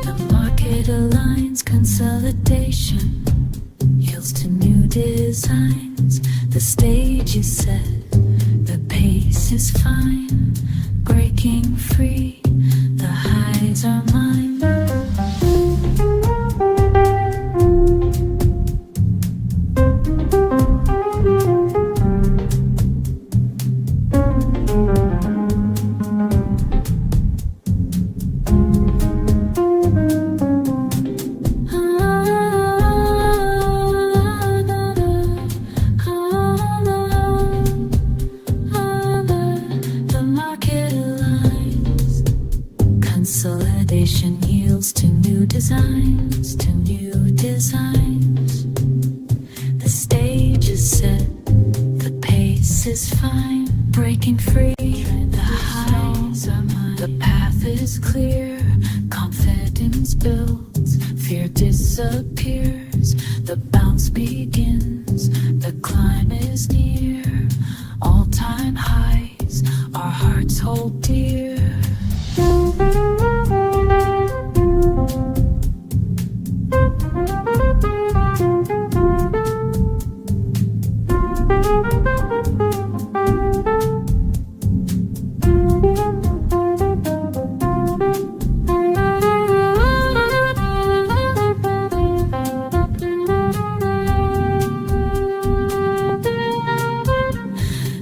The market aligns, consolidation yields to new designs. The stage is set, the pace is fine. Breaking free, the highs are mine. The market aligns, consolidation yields to new designs, to new designs. The stage is set, the pace is fine. Breaking free, the highs are mine. The path is clear, confidence builds, fear disappears. The bounce begins, the climb is near. All-time highs, our hearts hold dear.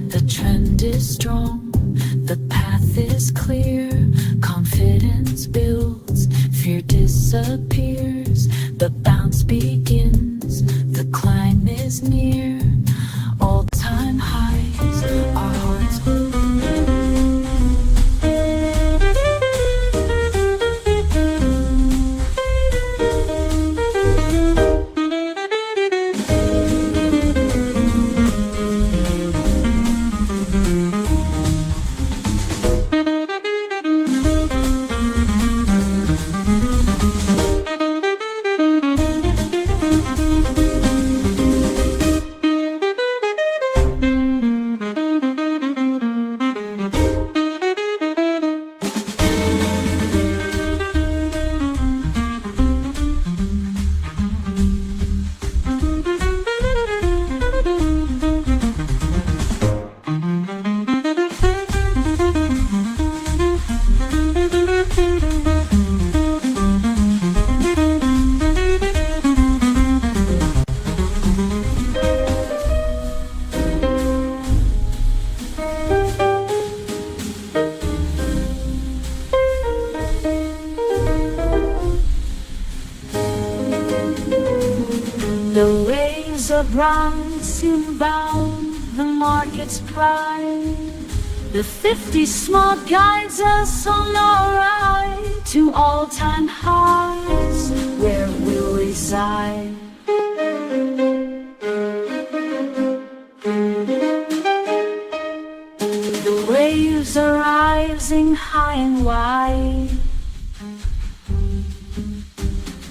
The trend is strong, the path is clear. Confidence builds, fear disappears. The bounce begins, the climb is near. All-time highs, our hearts hold. The waves of bronze inbound the market's pride. The 50 small guides us on our ride to all-time highs where we'll reside. The waves are rising high and wide.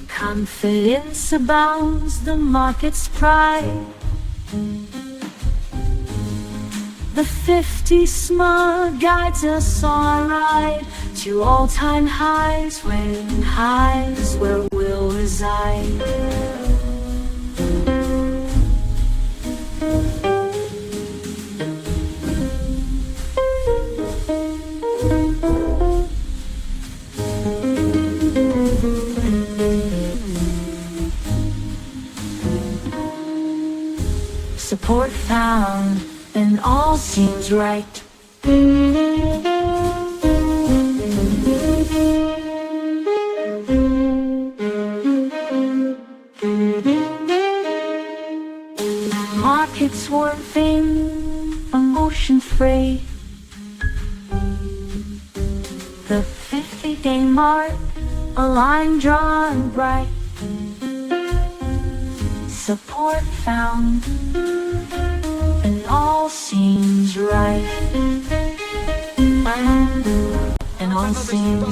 Confidence abounds the market's pride. The 50 smug guides us on a ride to all-time highs where we'll reside. Support found and all seems right. Markets warping, emotion free. The 50-day mark, a line drawn bright. Support found and all seems right. And all seems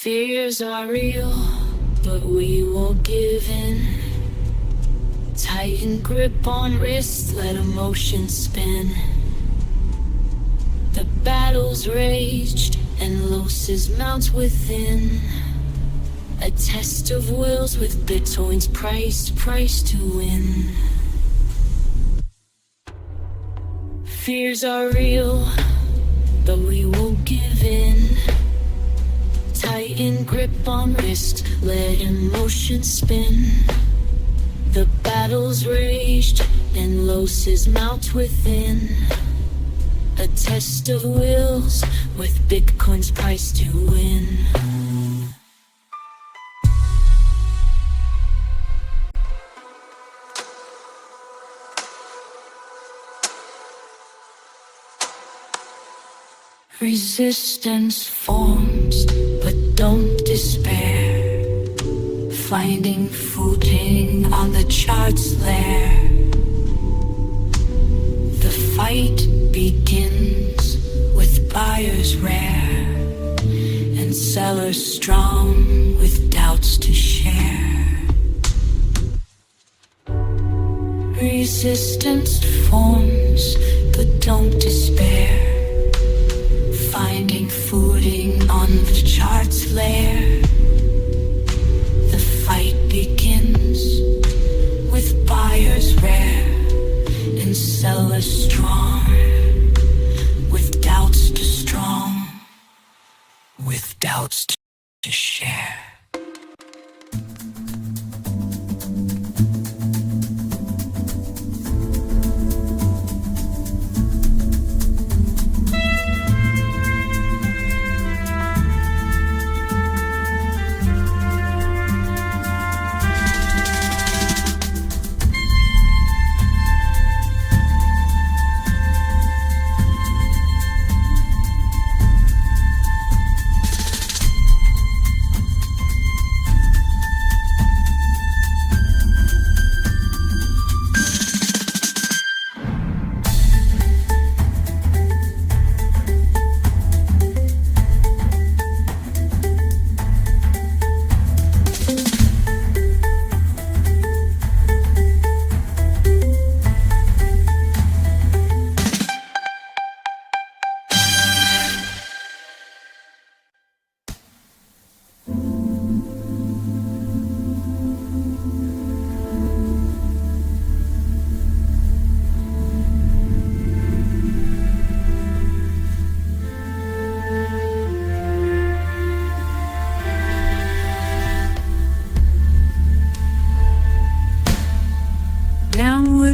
fears are real, but we won't give in. Tighten grip on wrist, let emotion spin. The battle's raged and losses mount within. A test of wills with Bitcoin's price to win. Fears are real, but we won't give in. Tighten grip on wrist, let emotion spin. The battle's raged and losses mount within. A test of wills with Bitcoin's price to win. Resistance forms, but don't despair. Finding footing on the charts there. The fight begins with buyers rare and sellers strong with doubts to share. Resistance forms, but don't despair. Finding footing on the charts lair. The fight begins with buyers rare and sellers strong, with doubts to strong, with doubts to share.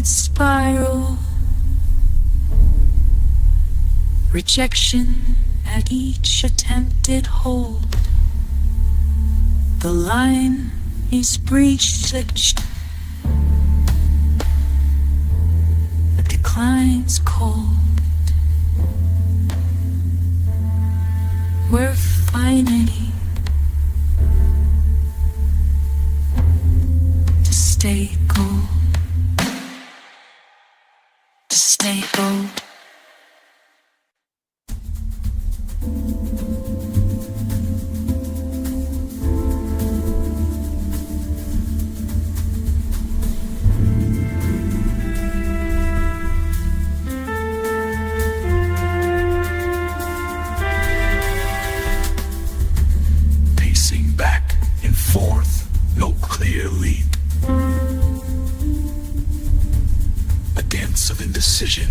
downward spiral. Rejection at each attempted hold. The line is breached. The decline's cold. We're finally to stay gold. To stay gold. Pacing back and forth, no clear lead. A dance of indecision.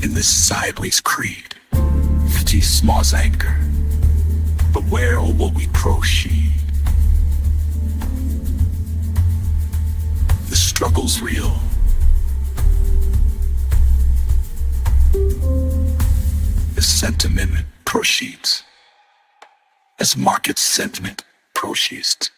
In this sideways creed, 50 smalls anger. But where or will we proceed? The struggle's real. As sentiment proceeds. As market sentiment proceeds.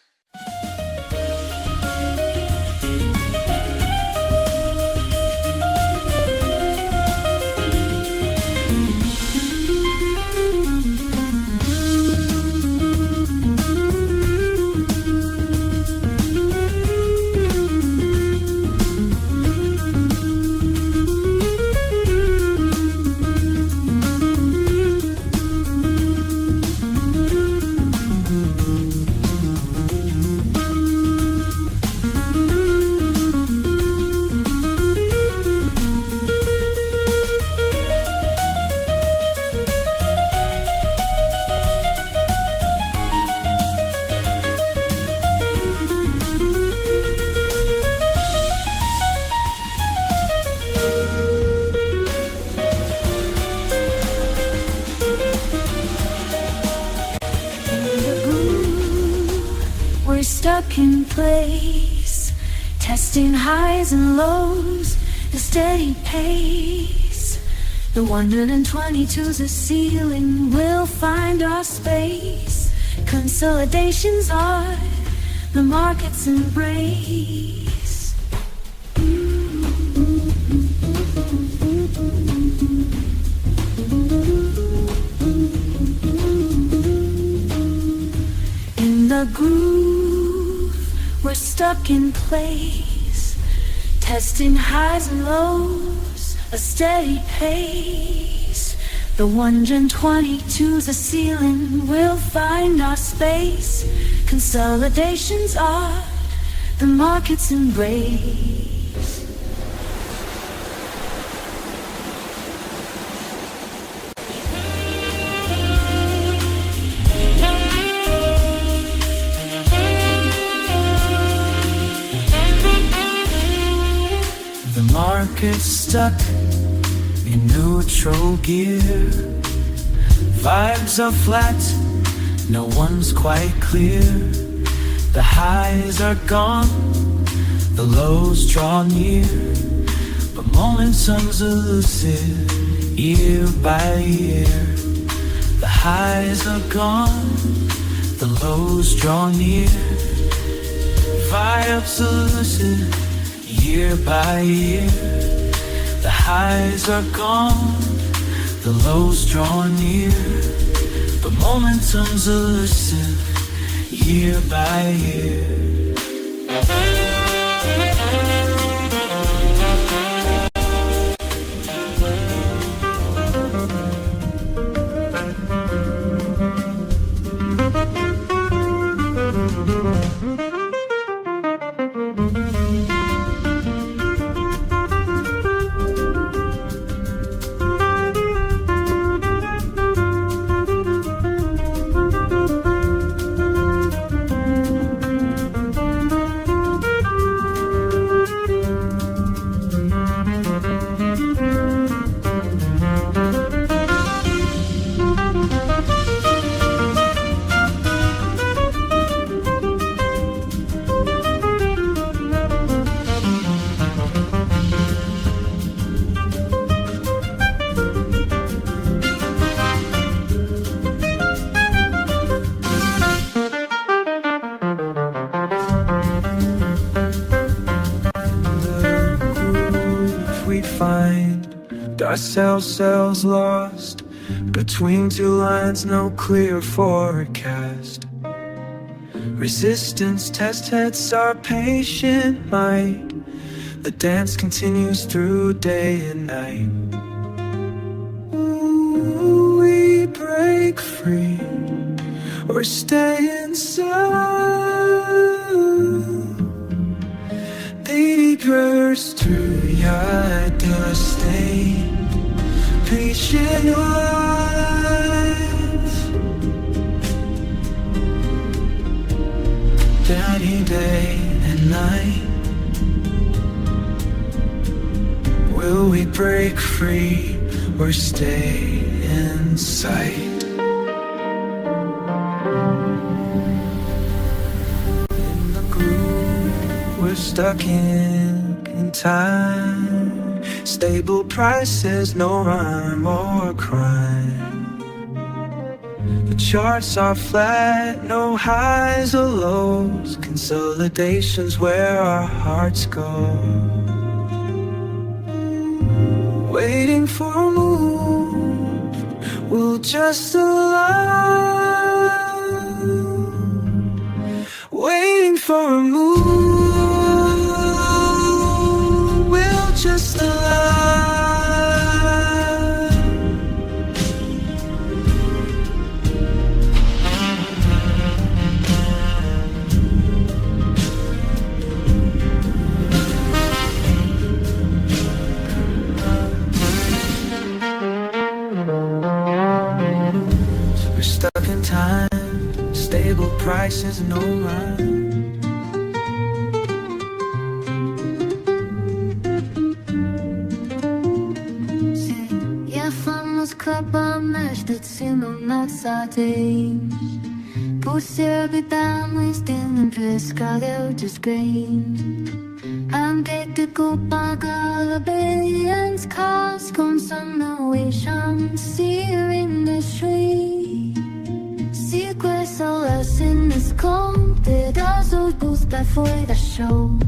We're stuck in place, testing highs and lows, the steady pace. The 122's the ceiling, we'll find our space. Consolidations are the market's embrace. In the groove, we're stuck in place, testing highs and lows, a steady pace. The 122's a ceiling, we'll find our space. Consolidations are the market's embrace. The market's stuck in neutral gear. Vibes are flat, no one's quite clear. The highs are gone, the lows draw near. But momentum's elusive, year by year. The highs are gone, the lows draw near. Vibes elusive, year by year. The highs are gone, the lows draw near. But momentum's elusive, year by year. ourselves lost between two lines, no clear forecast. Resistance tests our patient mind. The dance continues through day and night. Ooh, we break free or stay inside. They burst through your dust-stained patient lives. Any day and night, will we break free or stay in sight? In the groove, we're stuck in time. Stable prices, no rhyme or crime. The charts are flat, no highs or lows. Consolidation's where our hearts go. Waiting for a move, we'll just allow. Waiting for a move, we'll just allow. We're stuck in time, stable prices, no rhyme. Ja van ons klapper mest het zin om met satin. Pusher bedammes den pescador just green. I'm get to go back all billions cars consummation sear in the street. Secrets of us in this cold, det är så boost för det show.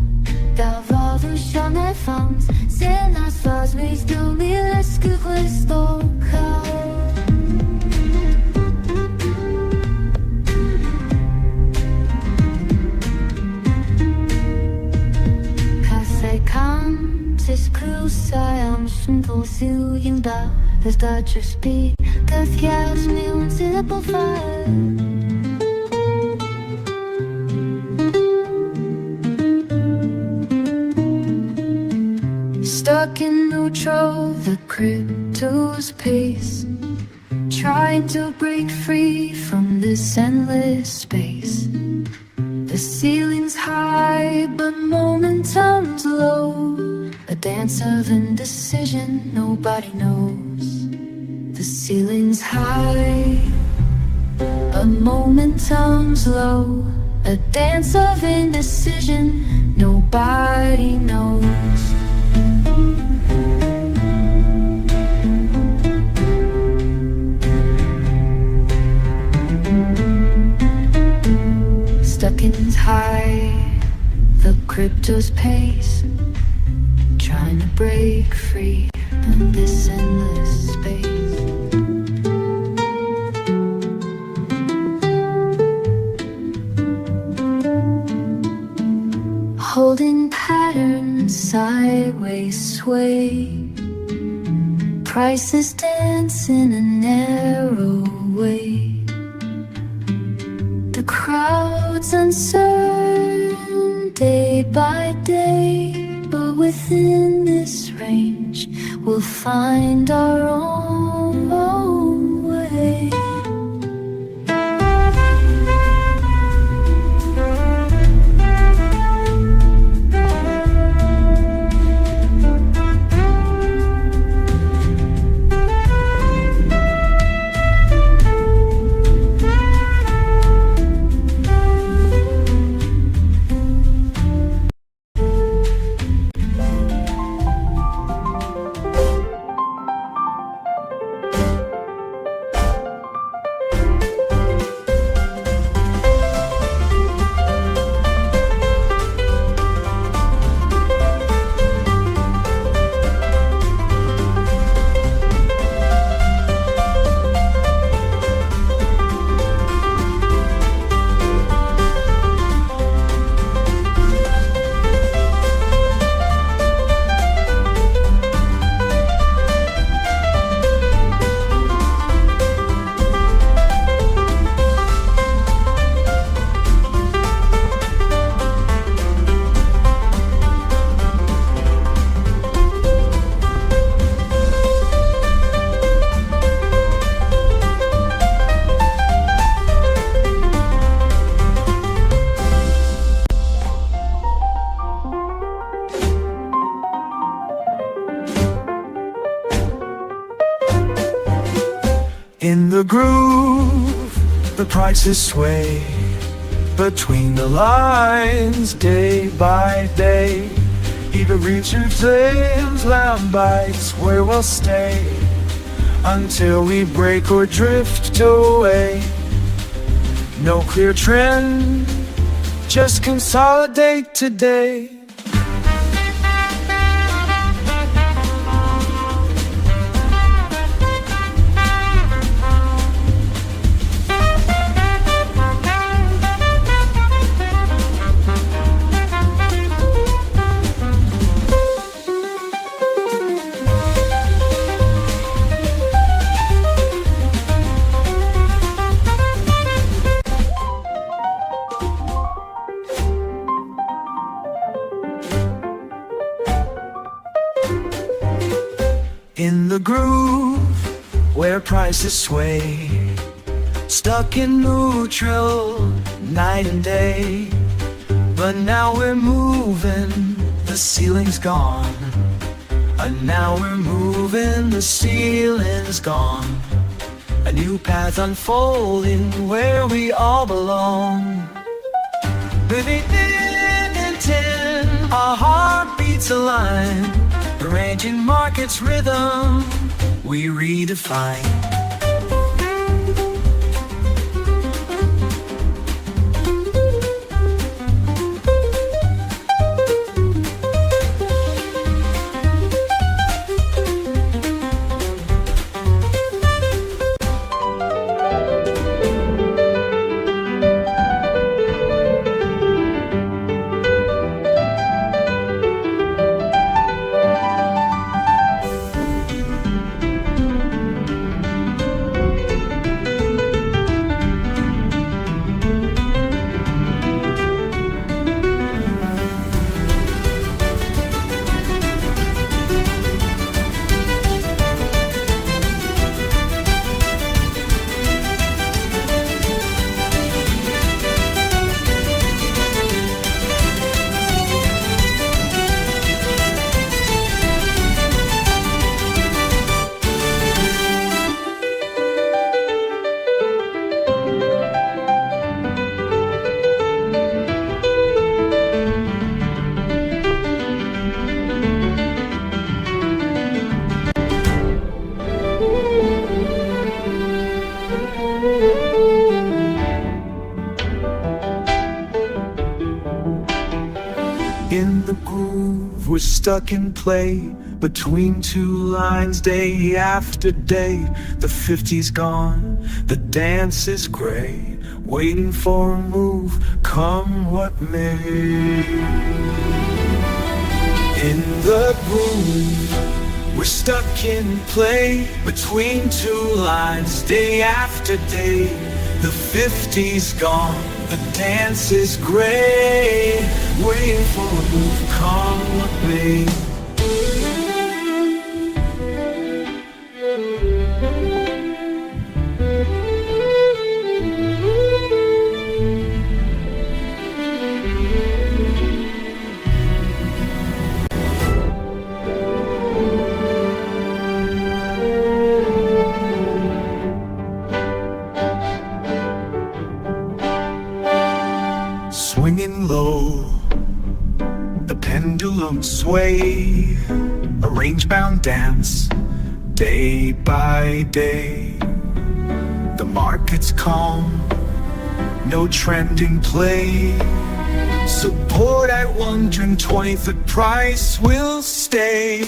Där var du känner fanns, senast fast vi stod vid läskekvist. This cruise am på sugen där. Det startar speed, det fjärde miljonen sitter på fire. Stuck in neutral, the crypto's pace. Trying to break free from this endless space. The ceiling's high, but momentum's low. A dance of indecision, nobody knows. The ceiling's high, but momentum's low. A dance of indecision, nobody knows. Stuck in high, the crypto's pace. Trying to break free from this endless space. Holding patterns sideways sway. Prices dance in a narrow way. The crowd's uncertain day by day. But within this range, we'll find our own way. In the groove, the prices sway between the lines day by day. Either Richard Flames, lamb bites, where we'll stay until we break or drift away. No clear trend, just consolidate today. In the groove, where prices sway, stuck in neutral night and day. But now we're moving, the ceiling's gone. And now we're moving, the ceiling's gone. A new path unfolding where we all belong. Living in intent, our heartbeats align. Arranging market's rhythm, we redefine. In the groove, we're stuck in play between two lines day after day. The 50's gone, the dance is gray, waiting for a move, come what may. In the groove, we're stuck in play between two lines day after day. The 50's gone, the dance is gray, waiting for a move, come what may. Swinging low, the pendulum sway, a range-bound dance, day by day. The market's calm, no trending play. Support at 120, the price will stay.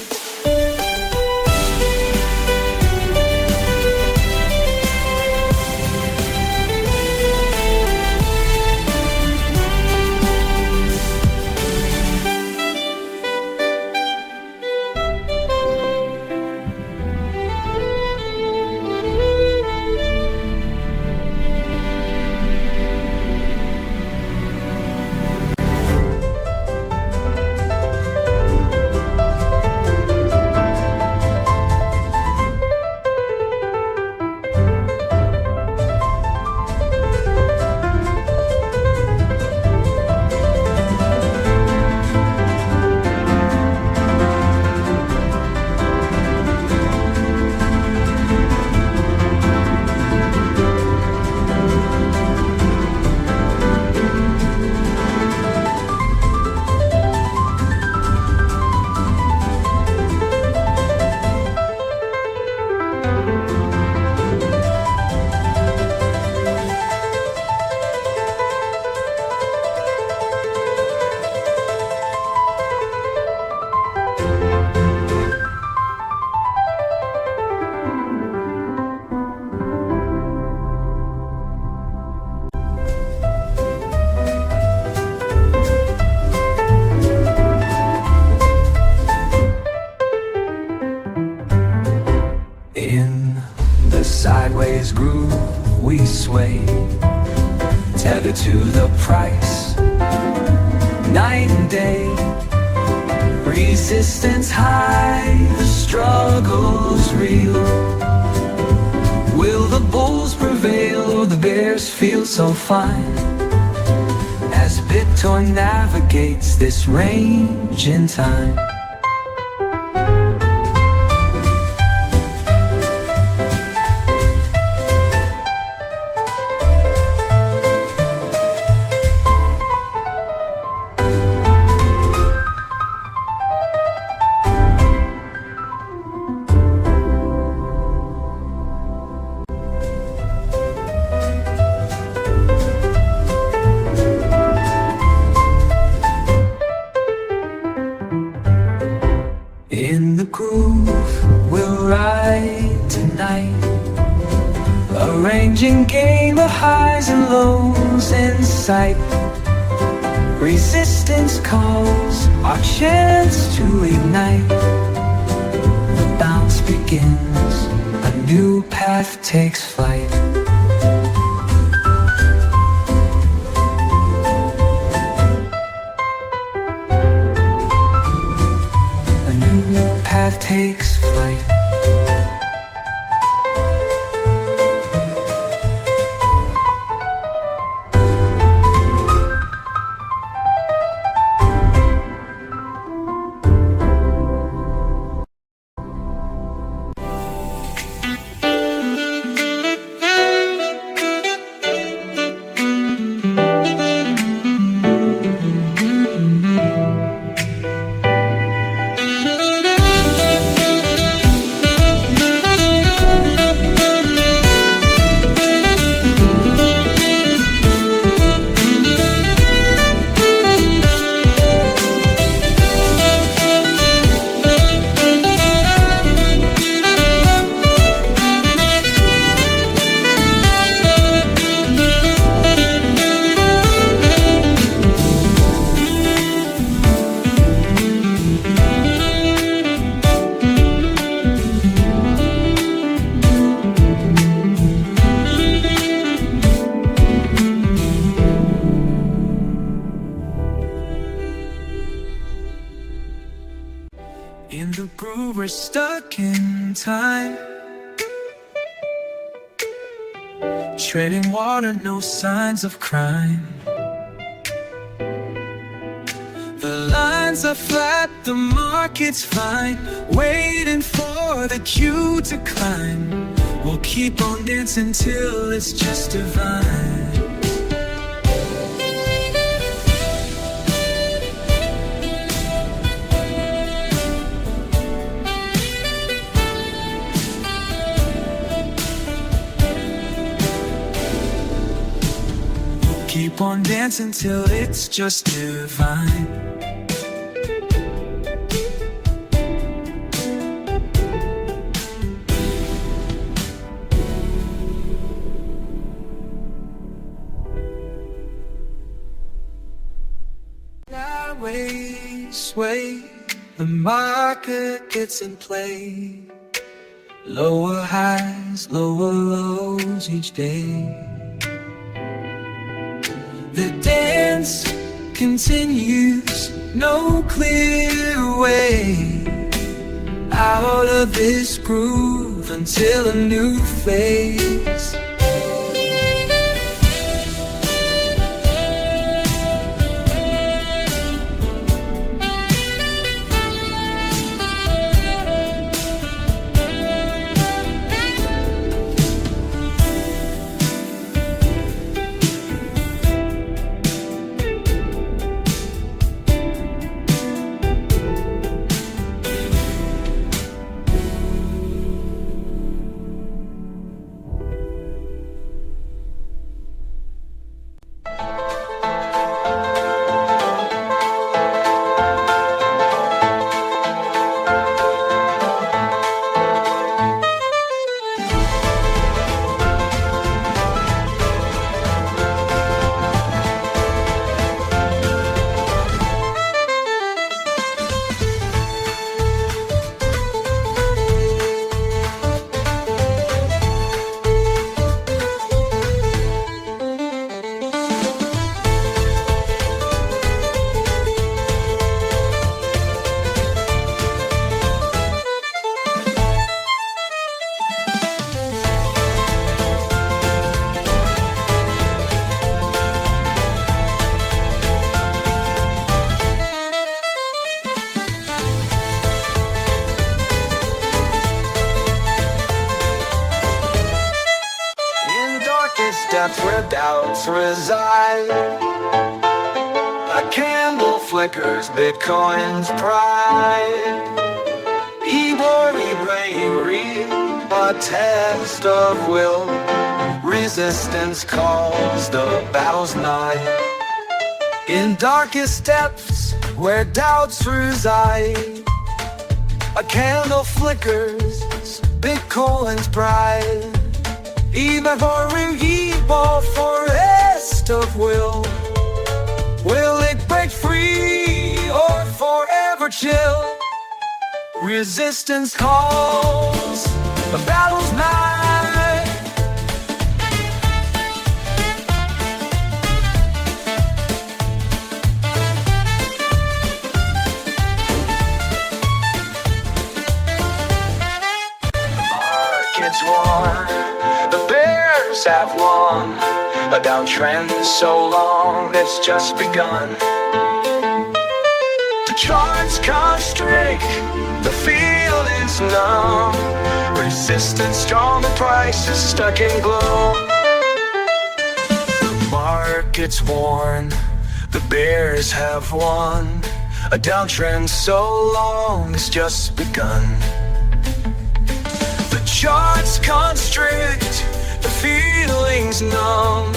the sideways groove we sway, tethered to the price, night and day. Resistance high, the struggle's real. Will the bulls prevail or the bears feel so fine? As Bitcoin navigates this range in time. In the groove we'll ride tonight, arranging game of highs and lows in sight. Resistance calls, our chance to ignite. The bounce begins, a new path takes flight. Path takes flight. In the groove we're stuck in time, treading water, no signs of crime. The lines are flat, the market's fine, waiting for the cue to climb. We'll keep on dancing till it's just divine. Keep on dancing till it's just divine. Sideways sway, the market gets in play. Lower highs, lower lows each day. The dance continues, no clear way out of this groove until a new phase. depth where doubts reside. A candle flickers Bitcoin's pride. Ebor, bravery, a test of will. Resistance calls, the battle's nigh. In darkest depths where doubts reside, a candle flickers Bitcoin's pride. Ebor, forest of will. Will it break free or forever chill? Resistance calls, the battle's nigh. The market's won, the bears have won. A downtrend so long it's just begun. The charts constrict, the field is numb. Resistance strong, the price is stuck in gloom. The market's worn, the bears have won. A downtrend so long it's just begun. The charts constrict, the feeling's numb.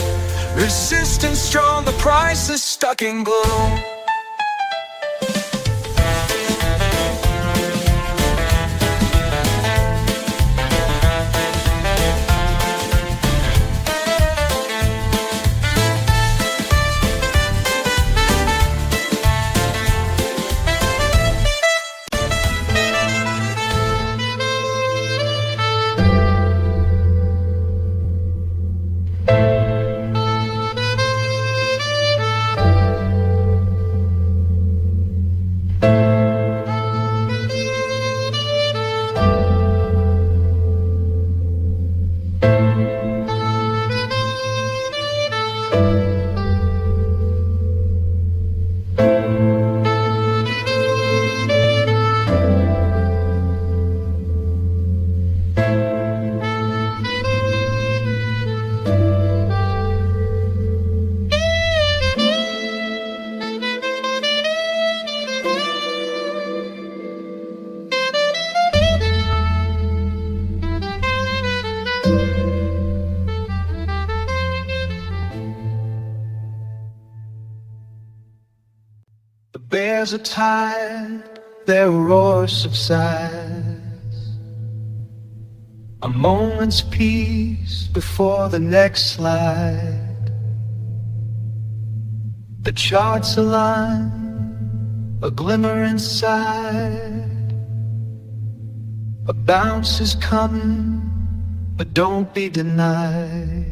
Resistance strong, the price is stuck in gloom. The bears are tired, their roar subsides. A moment's peace before the next slide. The charts align, a glimmer inside. A bounce is coming, but don't be denied.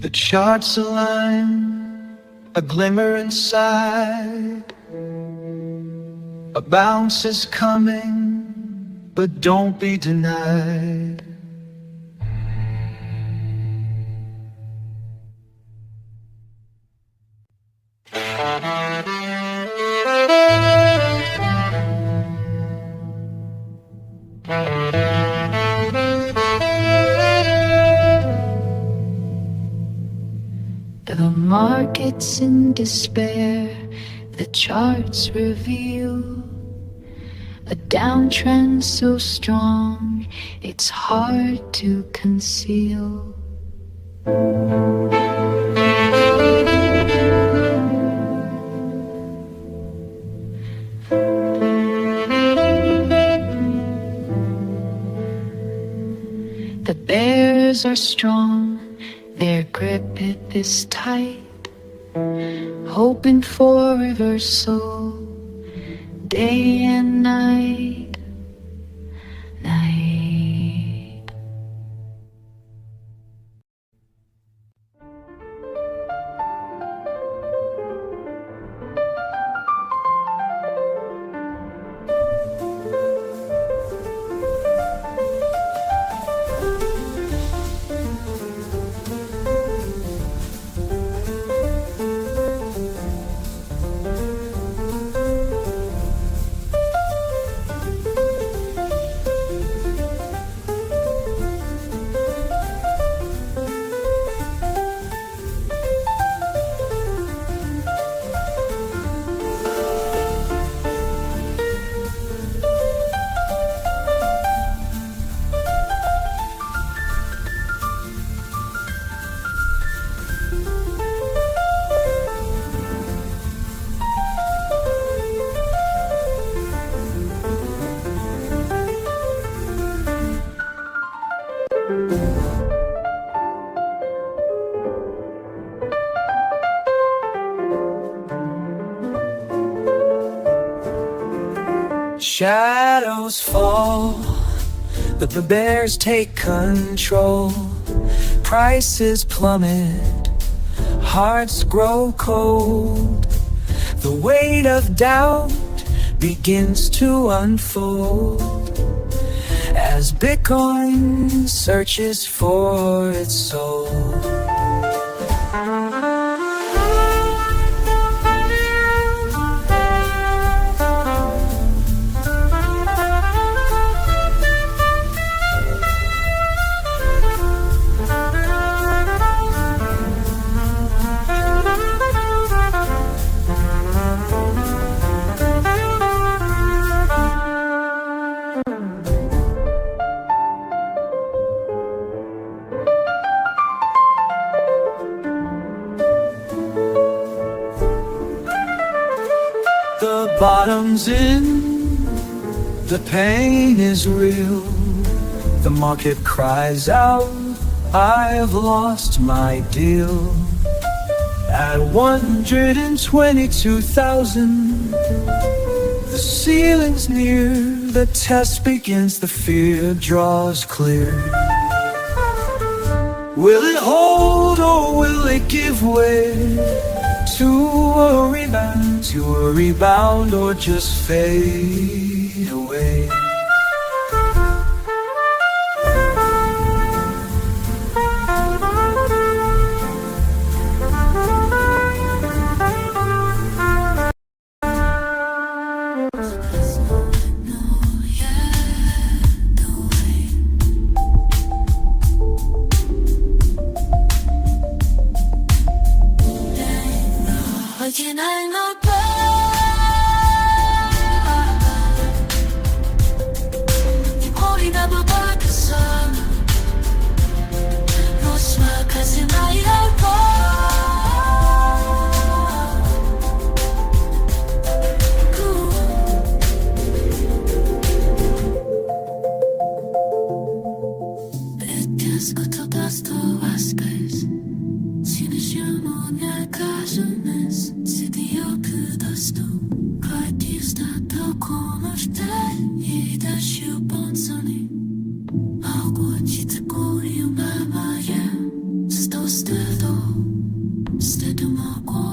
The charts align, a glimmer inside. A bounce is coming, but don't be denied. The market's in despair, the charts reveal a downtrend so strong, it's hard to conceal. The bears are strong, their grip is tight, hoping for reversal day and night, night. shadows fall, but the bears take control. Prices plummet, hearts grow cold. The weight of doubt begins to unfold as Bitcoin searches for its soul. The bottom's in, the pain is real. The market cries out, I've lost my deal. At 122,000, the ceiling's near. The test begins, the fear draws clear. Will it hold or will it give way to a rebound, or just fade away? Can I not buy? 머리 나무 밖에서 로스마까지 나이라고 Pesco todas tuas cores Sin llamo ocasiones Se dio pedasto Cartista to como está E da chuponsoni Algo te corio mamaya Sto stedo Stedo mago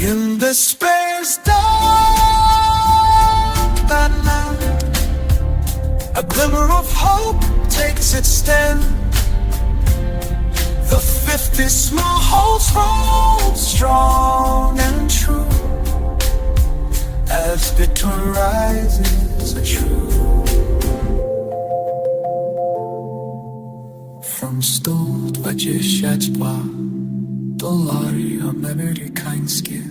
In despair's dark that night, a glimmer of hope takes its stand. The 50 small holds hold strong and true as Bitcoin rises true. From stod $22 amerykańskie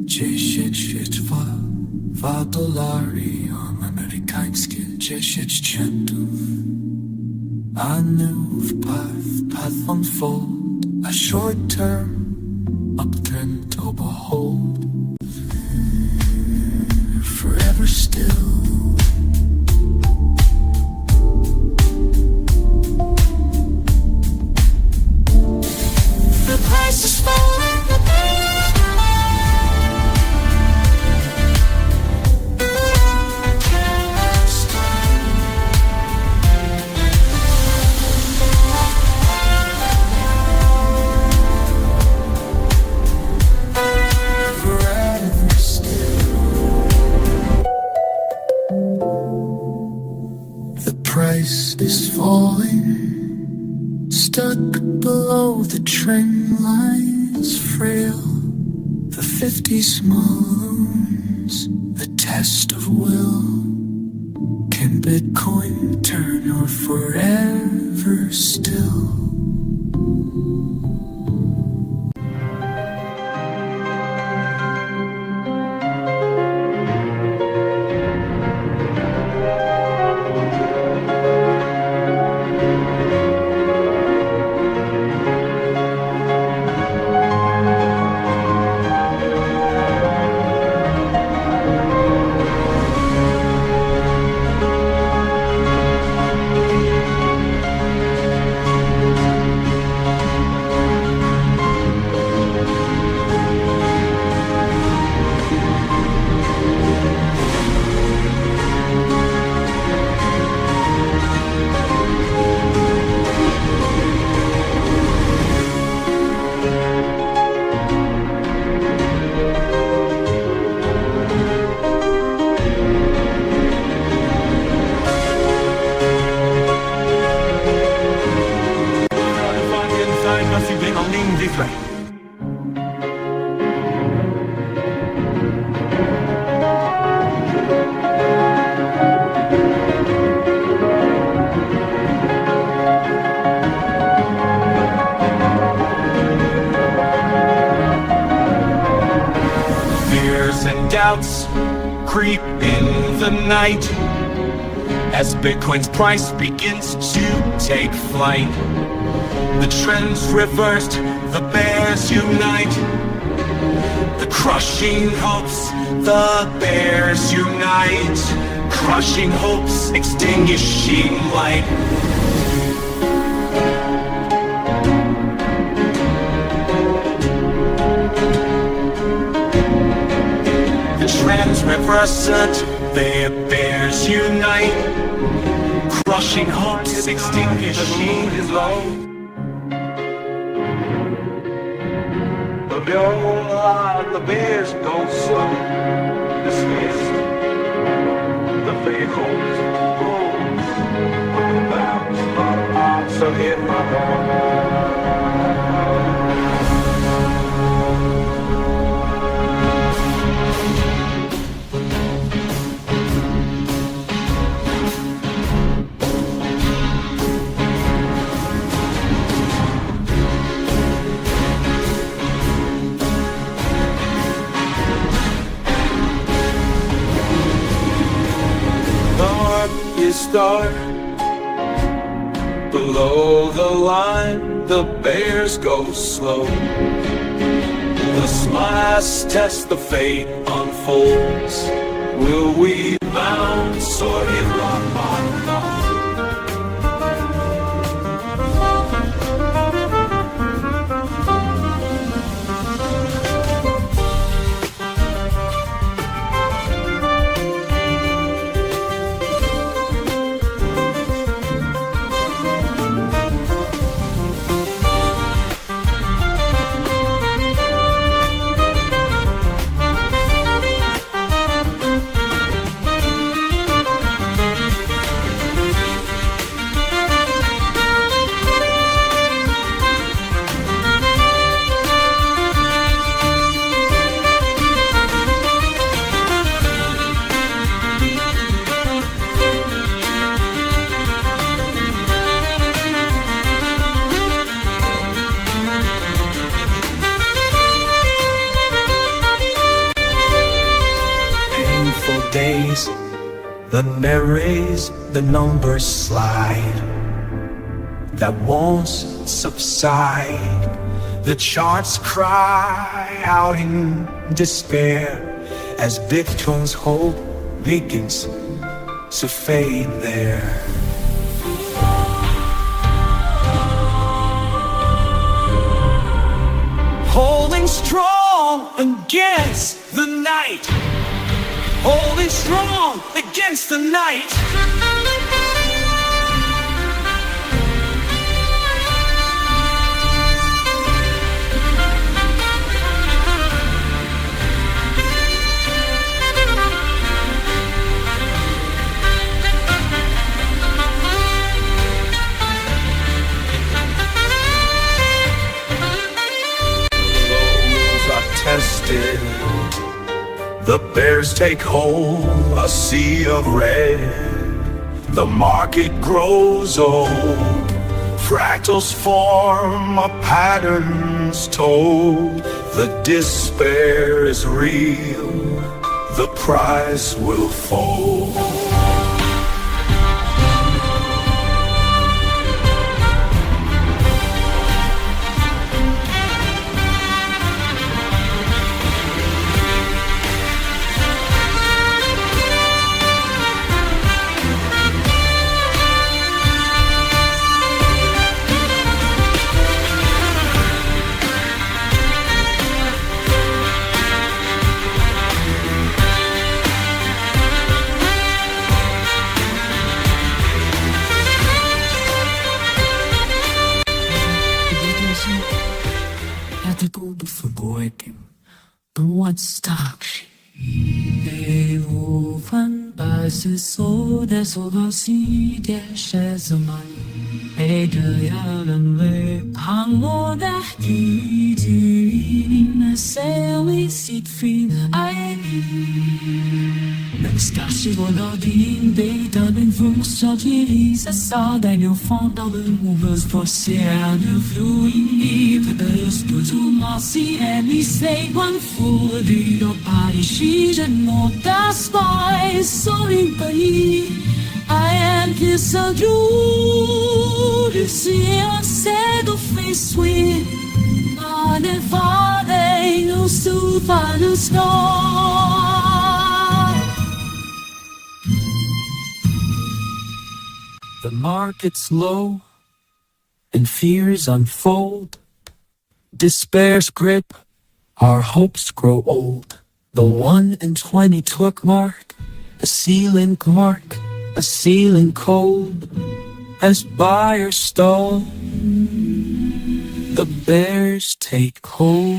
10,2 dolary amerykańskie 10 centów. A new path unfold, a short-term uptrend to behold. Forever still. The price is falling. The price is falling, stuck below the trend lines, frail. The 50 small loans, the test of will. Can Bitcoin turn or forever still? fears and doubts creep in the night as Bitcoin's price begins to take flight. The trends reversed, the bears unite. The crushing hopes, the bears unite. Crushing hopes, extinguishing light. The trends reversed, the bears unite. Crushing hopes, extinguishing light. The bear won't lie, the bears go slow. Dismissed. The vehicles roll. The bounds are on, so hit my heart. Is dark. Below the line, the bears go slow. The smiles test, the fate unfolds. Will we bounce or hit rock bottom? Days, the memories, the numbers slide that won't subside. The charts cry out in despair as Bitcoin's hope begins to fade there. Holding strong against the night. Holding strong against the night. Those are tested. The bears take hold, a sea of red. The market grows old. Fractals form, a pattern's told. The despair is real, the price will fold. Verborgen, Geburtstag. Rufen, es ist so, der sowas wie der Schäsemann. Ey, der Jahren weg, Hango, der Kitin. 세월이 시트린 L'extasivo d'ordine dans une fonction qui s'assoit dans le fond dans le mouveuse possière de fluide de spoutumant si elle say one fool du body she je know that's why sorry buddy I am kiss a you to see us said of face sweet on the father no super no snow. The market's low, and fears unfold. Despair's grip, our hopes grow old. The 1 in 20 took mark, a ceiling mark, a ceiling cold. As buyers stall, the bears take hold.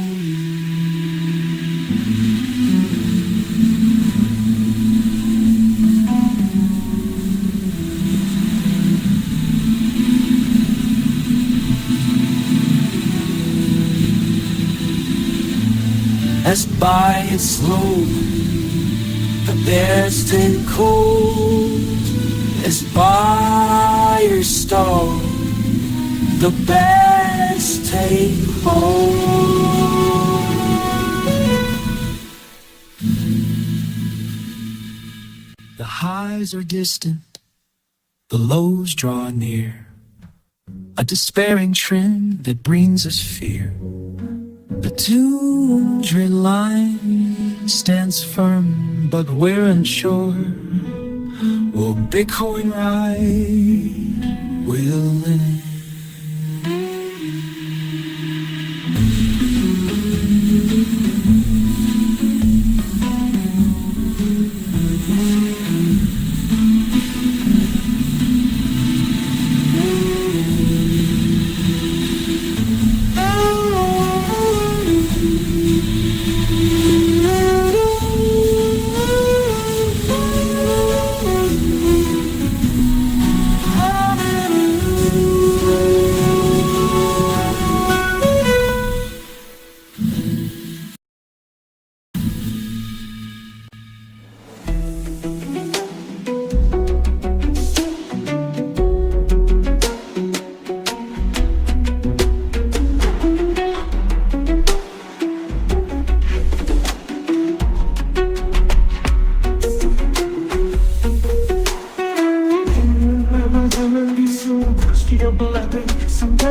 As by its slope, the bears take cold. As buyers stall, the bears take hold. The highs are distant, the lows draw near. A despairing trend that brings us fear. The 200 line stands firm, but we're unsure. Will Bitcoin ride? Will it?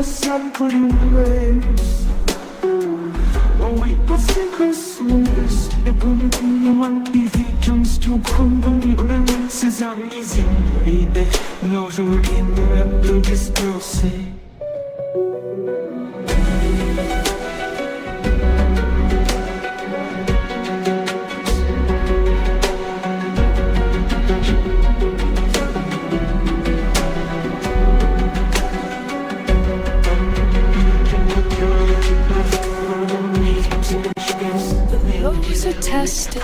Some putting ways. Oh, we will see Christmas. The good one TV comes to come when it's easy. No, je reviens de disperser. Tested,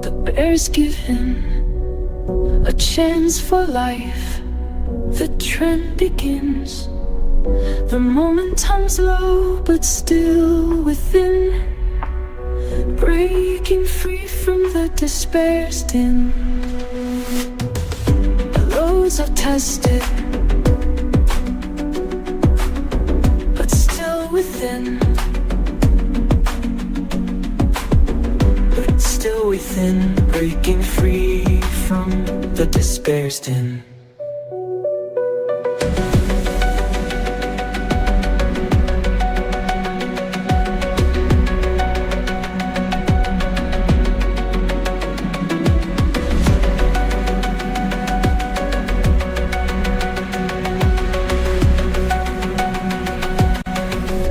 the bears given a chance for life. The trend begins. The momentum's low, but still within, breaking free from the despair's din. The lows are tested, but still within. Still within, breaking free from the despair's din.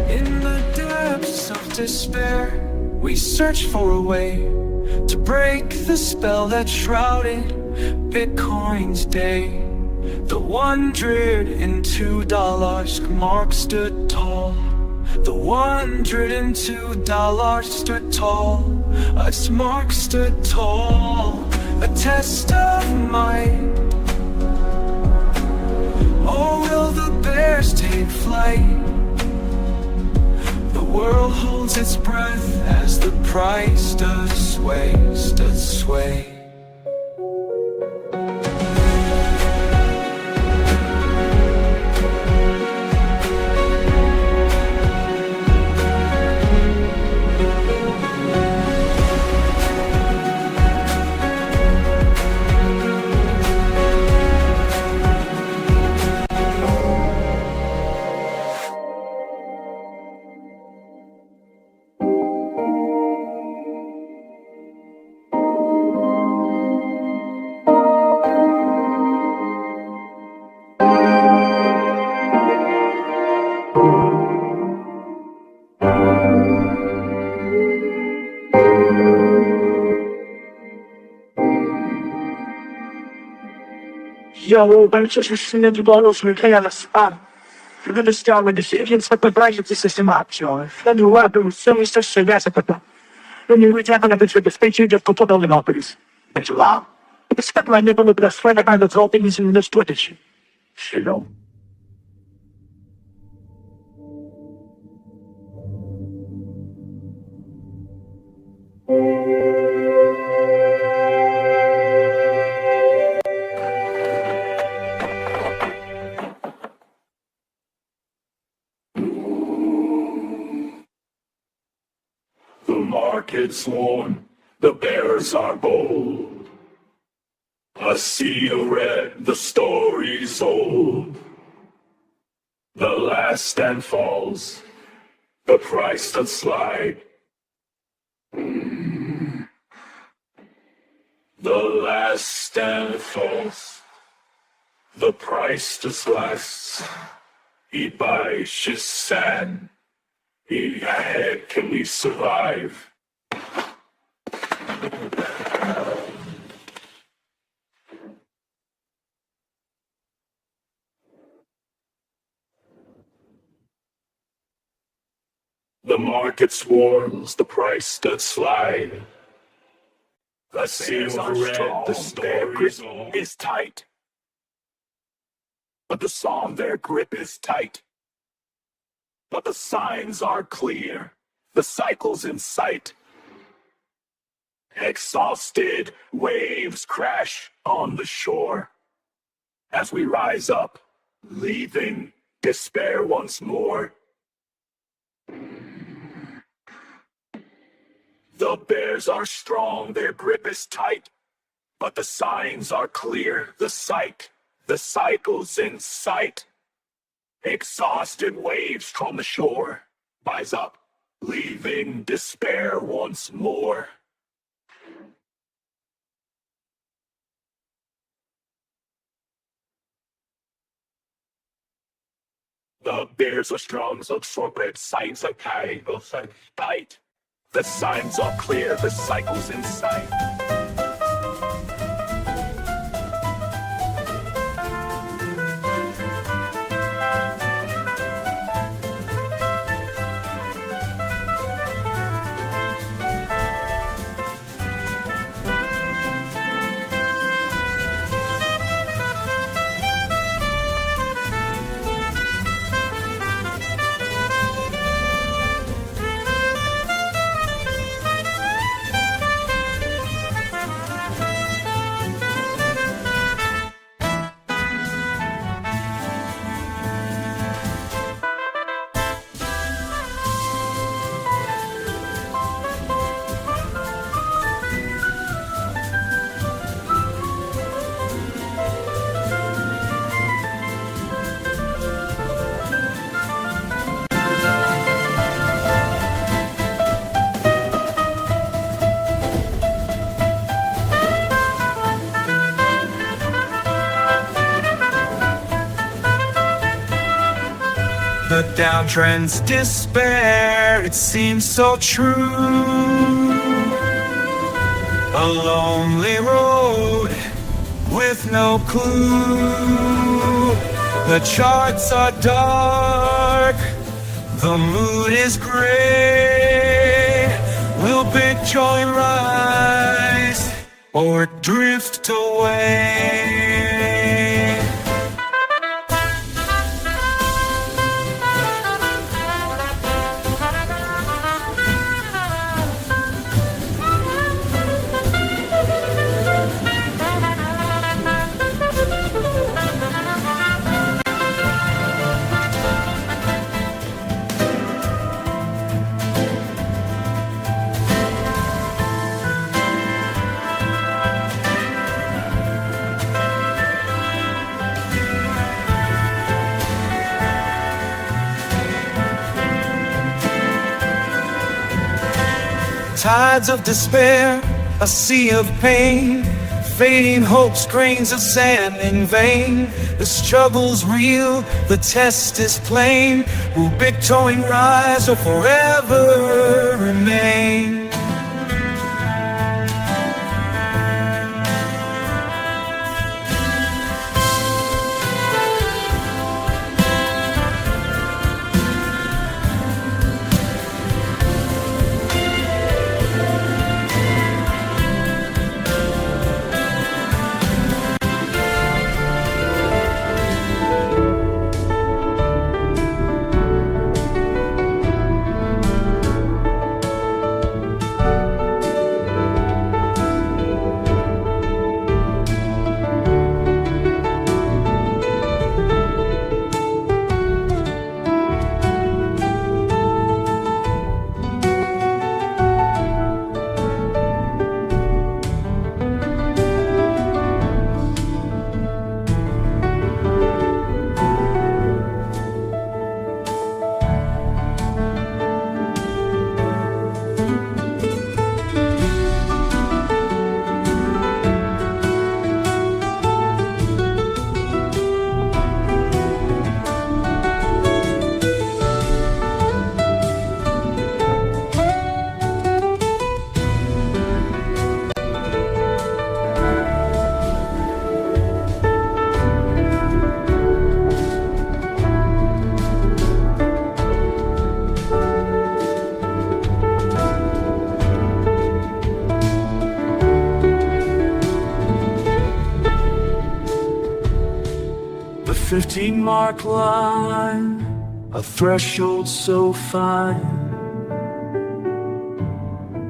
In the depths of despair, we search for a way to break the spell that shrouded Bitcoin's day. The $102 mark stood tall. The $102 stood tall. Its mark stood tall. A test of might. Or will the bears take flight? The world holds its breath as the price does sway. Yo, będziecie śniegu dorosłych na span. Gdy chciałem decisions na pobranie systematią. Wtedy ładł są jeszcze wiele pytań. Nie wiedziałem, jak to bezpiecznie dziecko podał na opis. Będzie wow. Światła nie były dla swojego kind of dropping is in this British. Shino. The market's warm, the bears are bold. A sea of red, the story's old. The last stand falls, the price does slide. The last stand falls, the price does last. I buys is sad. Ahead, can we survive? The market swarms, the price does slide. The seals are red, the story is tight. But the song, their grip is tight. But the signs are clear, the cycle's in sight. Exhausted waves crash on the shore. As we rise up, leaving despair once more. The bears are strong, their grip is tight. But the signs are clear, the cycle's in sight. Exhausted waves from the shore, rise up, leaving despair once more. The bears are strong, so short-bread signs are tight, tight. The signs are clear, the cycle's in sight. The downtrend's despair, it seems so true. A lonely road with no clue. The charts are dark, the mood is gray. Will big joy rise or drift away? tides of despair, a sea of pain, fading hopes, grains of sand in vain. The struggle's real, the test is plain. Will Bitcoin rise or forever remain? The 15-mark line, a threshold so fine.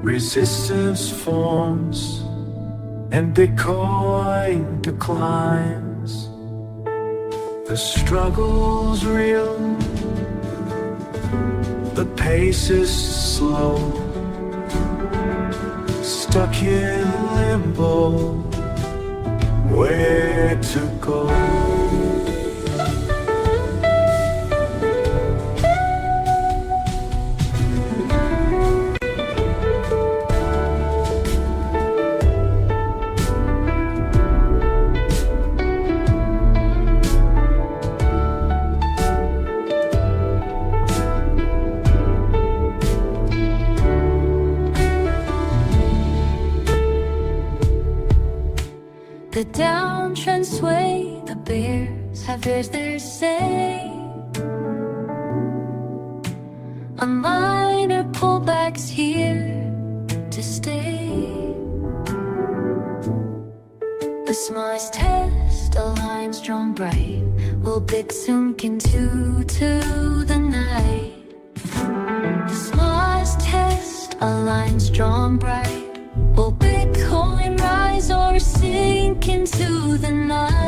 Resistance forms and Bitcoin declines. The struggle's real, the pace is slow. Stuck in limbo, where to go? The downtrend sway, the bears have heard their say. A minor pullback's here to stay. The smallest test, a line strong bright, will big sink into the night. The smallest test, a line strong bright, will Bitcoin rise or sink into the night?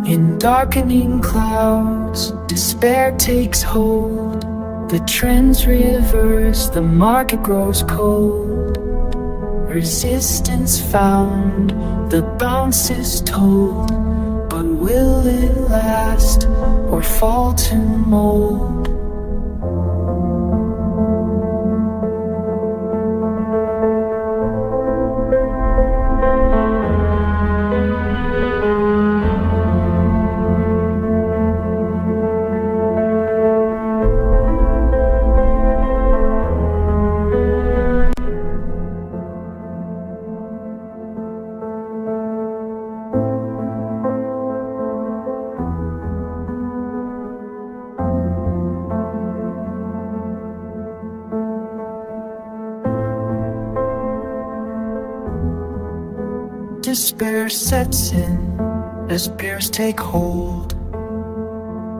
In darkening clouds, despair takes hold. The trends reverse, the market grows cold. Resistance found, the bounce is told, but will it last or fall to mold. Despair sets in as bears take hold.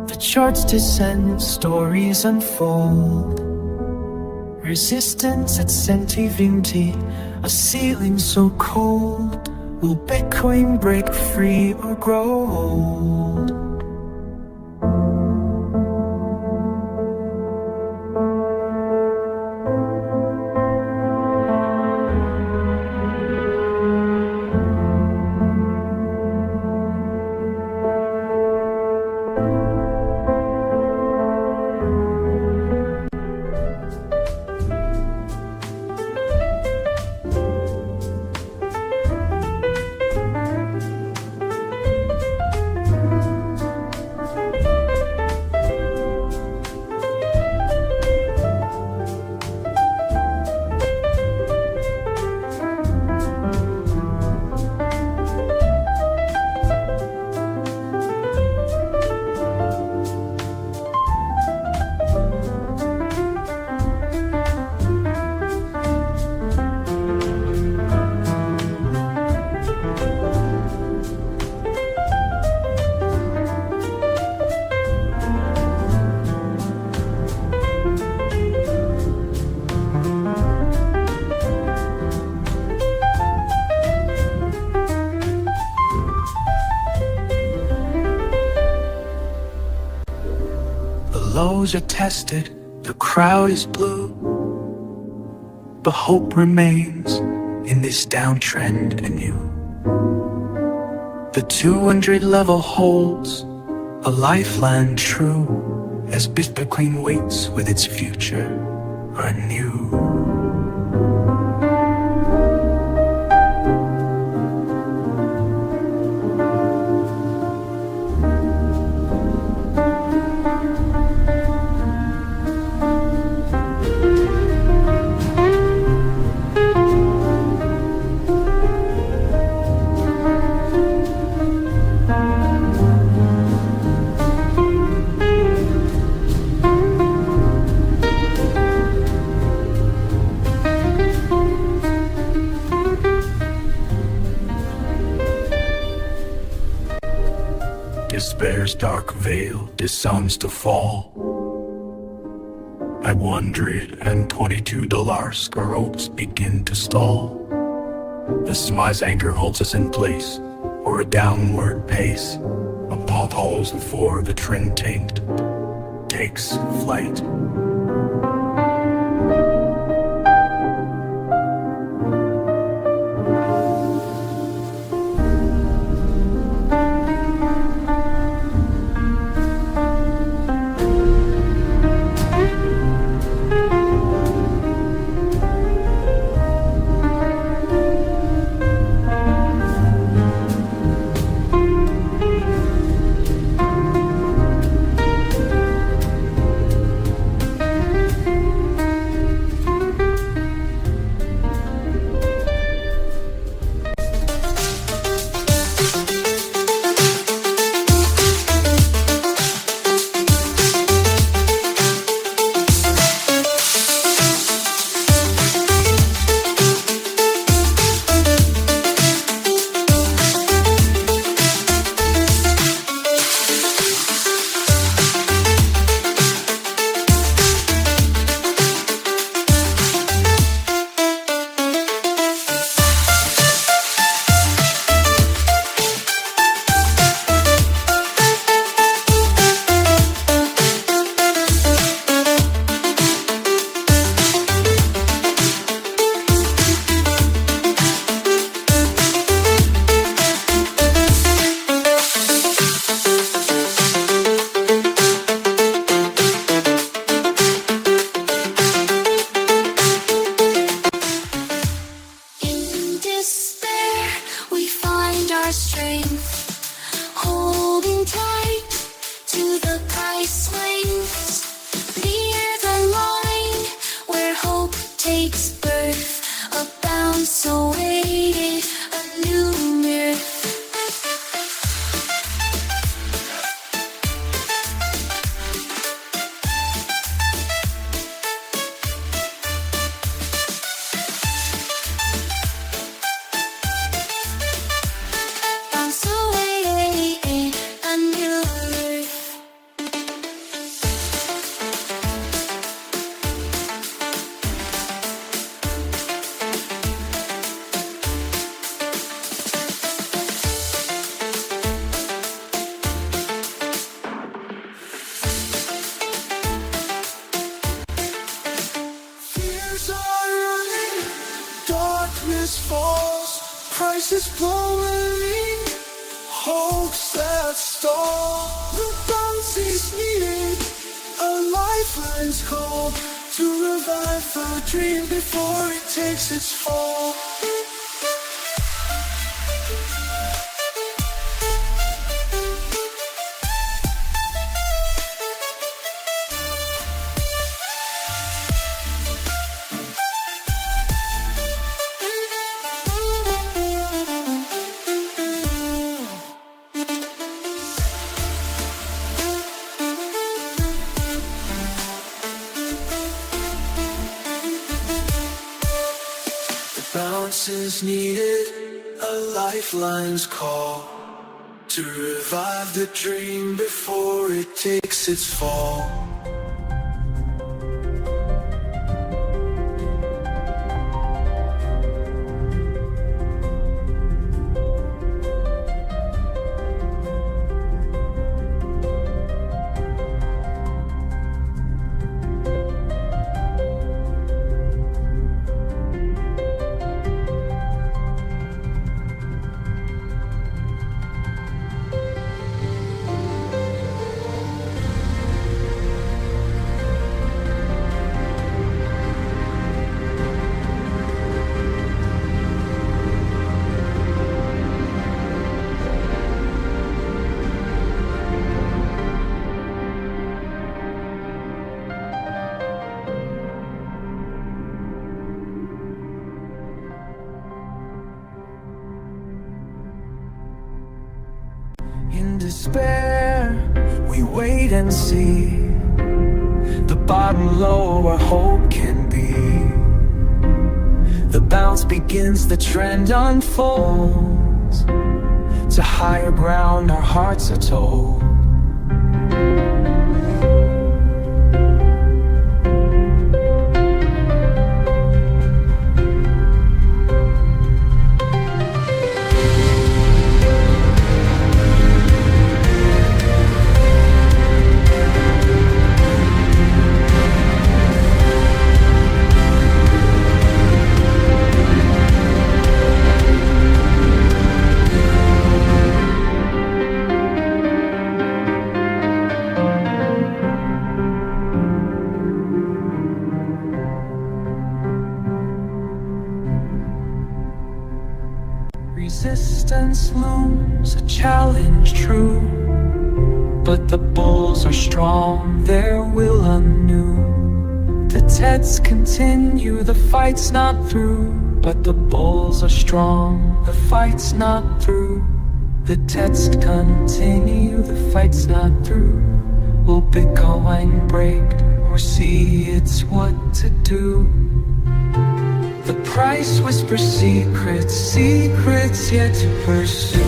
The charts descend, stories unfold. Resistance at Centi Vinti, a ceiling so cold. Will Bitcoin break free or grow old? Lows are tested, the crowd is blue, but hope remains in this downtrend anew. The 200 level holds a lifeline true as Bitcoin waits with its future anew. Despair's dark veil disarms to fall. At $122, scrolls begin to stall. The smile's anchor holds us in place for a downward pace. A pause before the trend taint takes flight. Prices falls, prices blowing, hopes that stall. The bounce is needed, a lifeline's called to revive the dream before it takes its fall. Bounce is needed, a lifeline's call to revive the dream before it takes its fall. In despair, we wait and see the bottom low where hope can be. The bounce begins, the trend unfolds. To higher ground our hearts are told. Resistance looms, a challenge true, but the bulls are strong, their will anew. The tests continue, the fight's not through, but the bulls are strong, the fight's not through. The tests continue, the fight's not through. Will Bitcoin break, or see it's what to do? The price whispers secrets, secrets yet to pursue.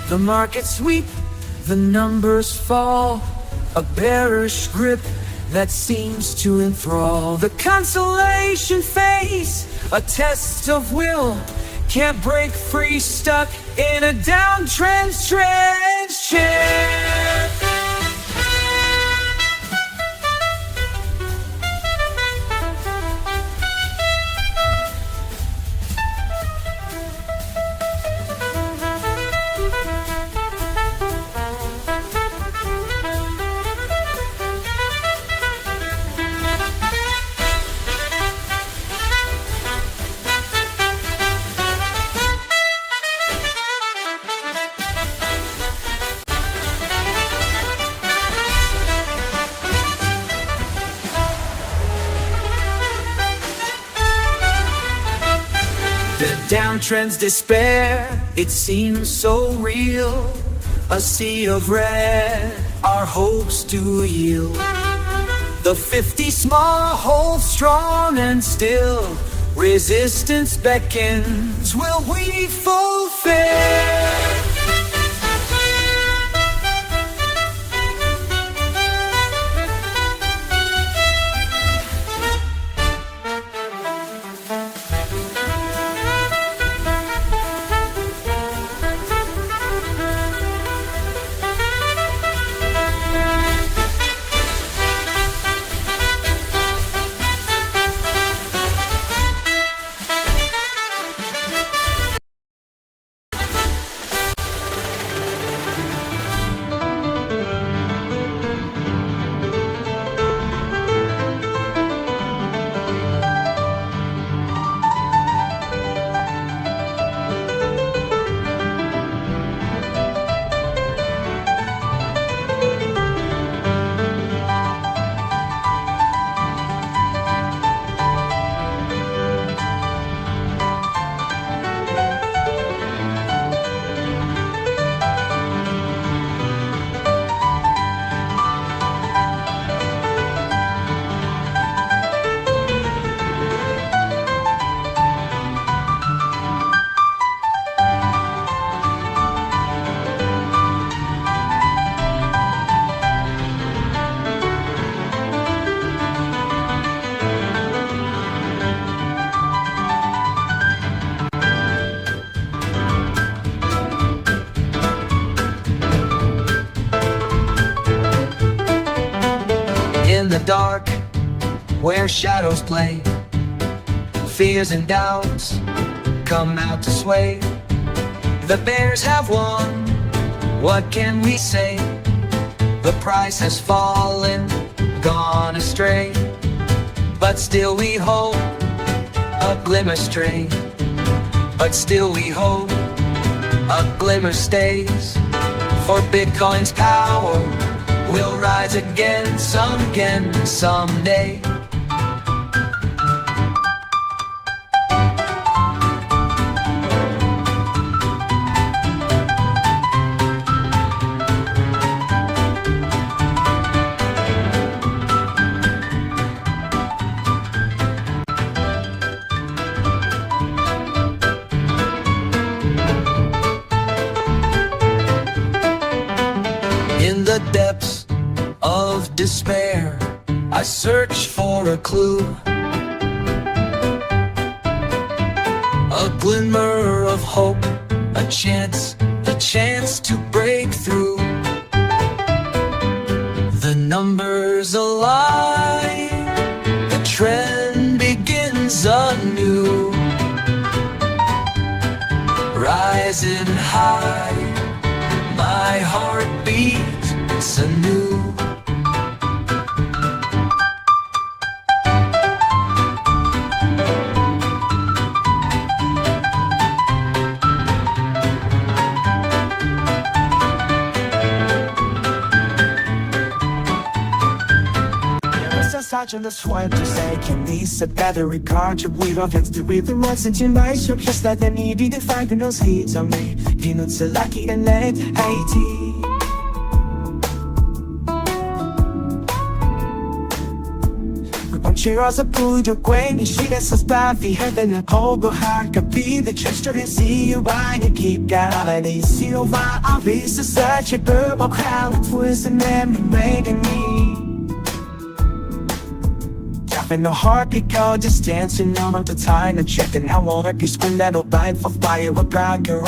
The markets weep, the numbers fall. A bearish grip that seems to enthrall. The consolation phase, a test of will, can't break free, stuck in a downtrend chair. The downtrend's despair, it seems so real. A sea of red, our hopes to yield. The 50 small hold strong and still. Resistance beckons, will we fulfill? In the dark, where shadows play, fears and doubts come out to sway. The bears have won, what can we say? The price has fallen, gone astray. But still we hope a glimmer stray. But still we hope a glimmer stays. For Bitcoin's power will rise again, someday. In the depths of despair, I search for a clue, a glimmer of hope, a chance to break through. The numbers align, the trend begins anew. Rising high, my heart beats anew. Such a swipe to say, can these a battery contribute against the rhythm once in my show, just like the needy to find those heats on me. You know, so lucky and late, Haiti. Cheers pujo kwenye shida sa stavi hata na kogo hakapida Chester and see you by the keep going and see you by obvious such a purple crown twist and then making me and the heartbeat go just dancing on the time and checking how on a piece when that'll bite for fire about your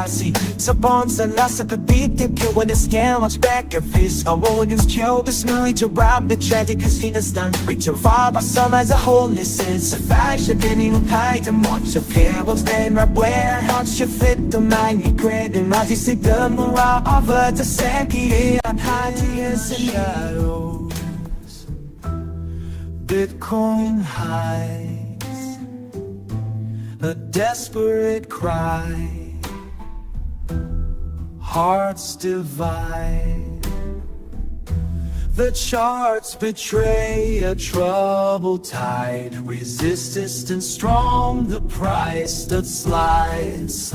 see sa bonds and last at the beat if you want to scale much back your fist I won't use chill this money to rob the tragic cause he has done reach a far by some as a wholeness is a fact you're getting high to watch your fear will stand right where hearts you fit the mind you create and I just see the morale of a the seki on high tears and shadows Bitcoin hides a desperate cry Hearts divide The charts betray a troubled tide Resistance and strong the price that slides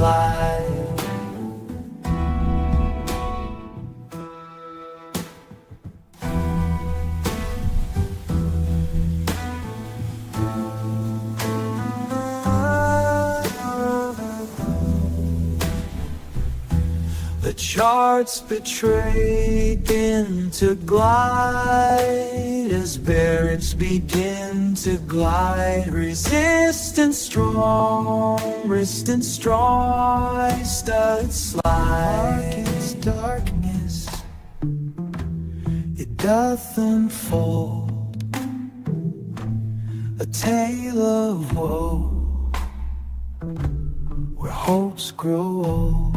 The charts betray to glide As barracks begin to glide Resistance strong Stud slide Darkness It doth unfold A tale of woe Where hopes grow old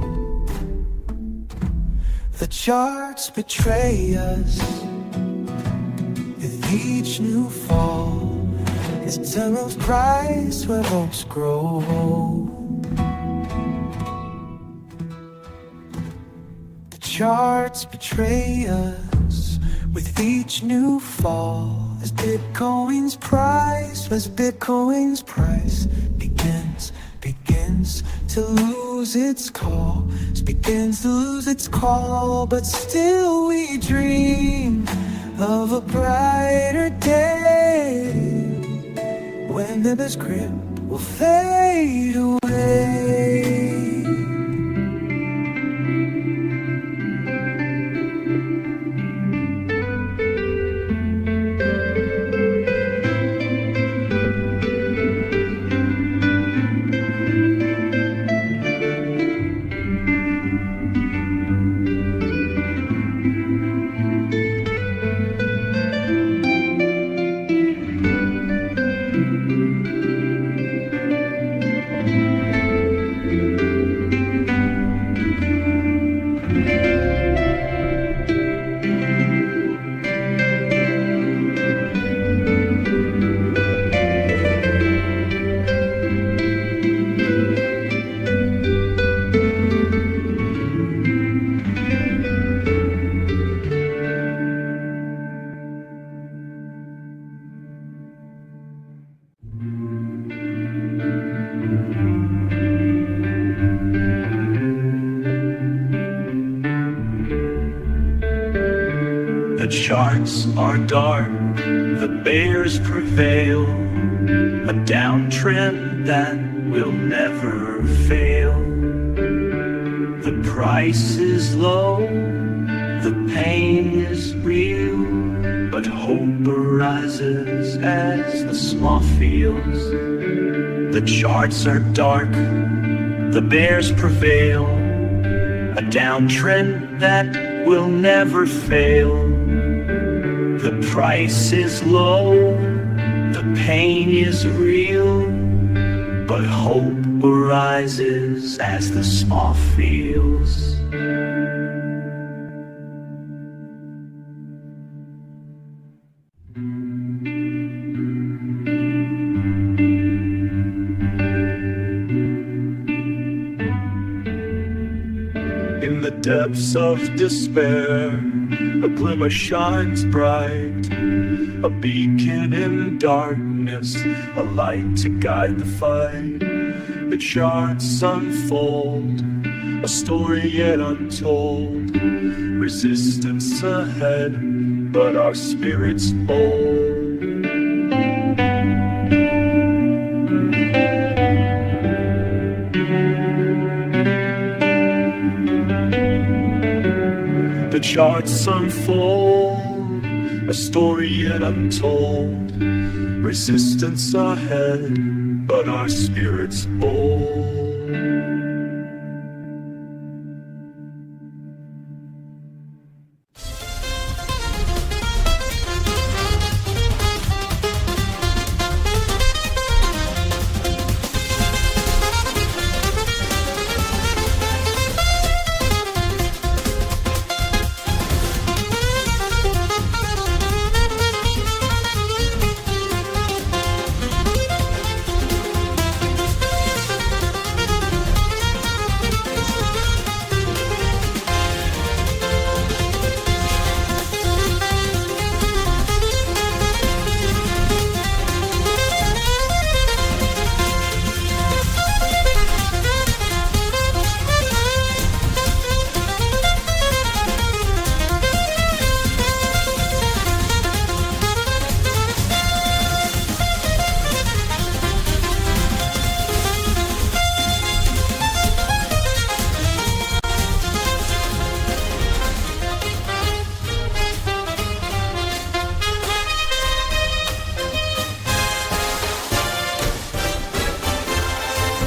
The charts betray us With each new fall Is tomorrow's price where hopes grow The charts betray us With each new fall As Bitcoin's price begins to lose its call Begins to lose its call But still we dream of a brighter day When the best grip will fade away The charts are dark, the bears prevail, a downtrend that will never fail. The price is low, the pain is real, but hope arises as the small feels. The charts are dark, the bears prevail, a downtrend that will never fail. The price is low, the pain is real, but hope arises as the small feels. In the depths of despair, a glimmer shines bright, a beacon in darkness, a light to guide the fight. The charts unfold, a story yet untold, resistance ahead, but our spirits bold. The charts unfold, a story yet untold. Resistance ahead, but our spirit's bold.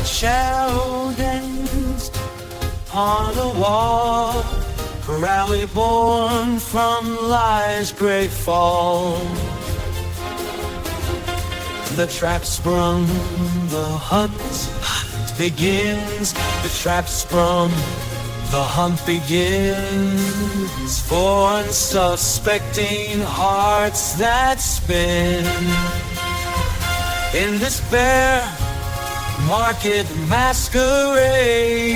Shadow danced on the wall, rally born from life's great fall. The trap sprung, the hunt begins. The trap sprung, the hunt begins. For unsuspecting hearts that spin in despair, market masquerade.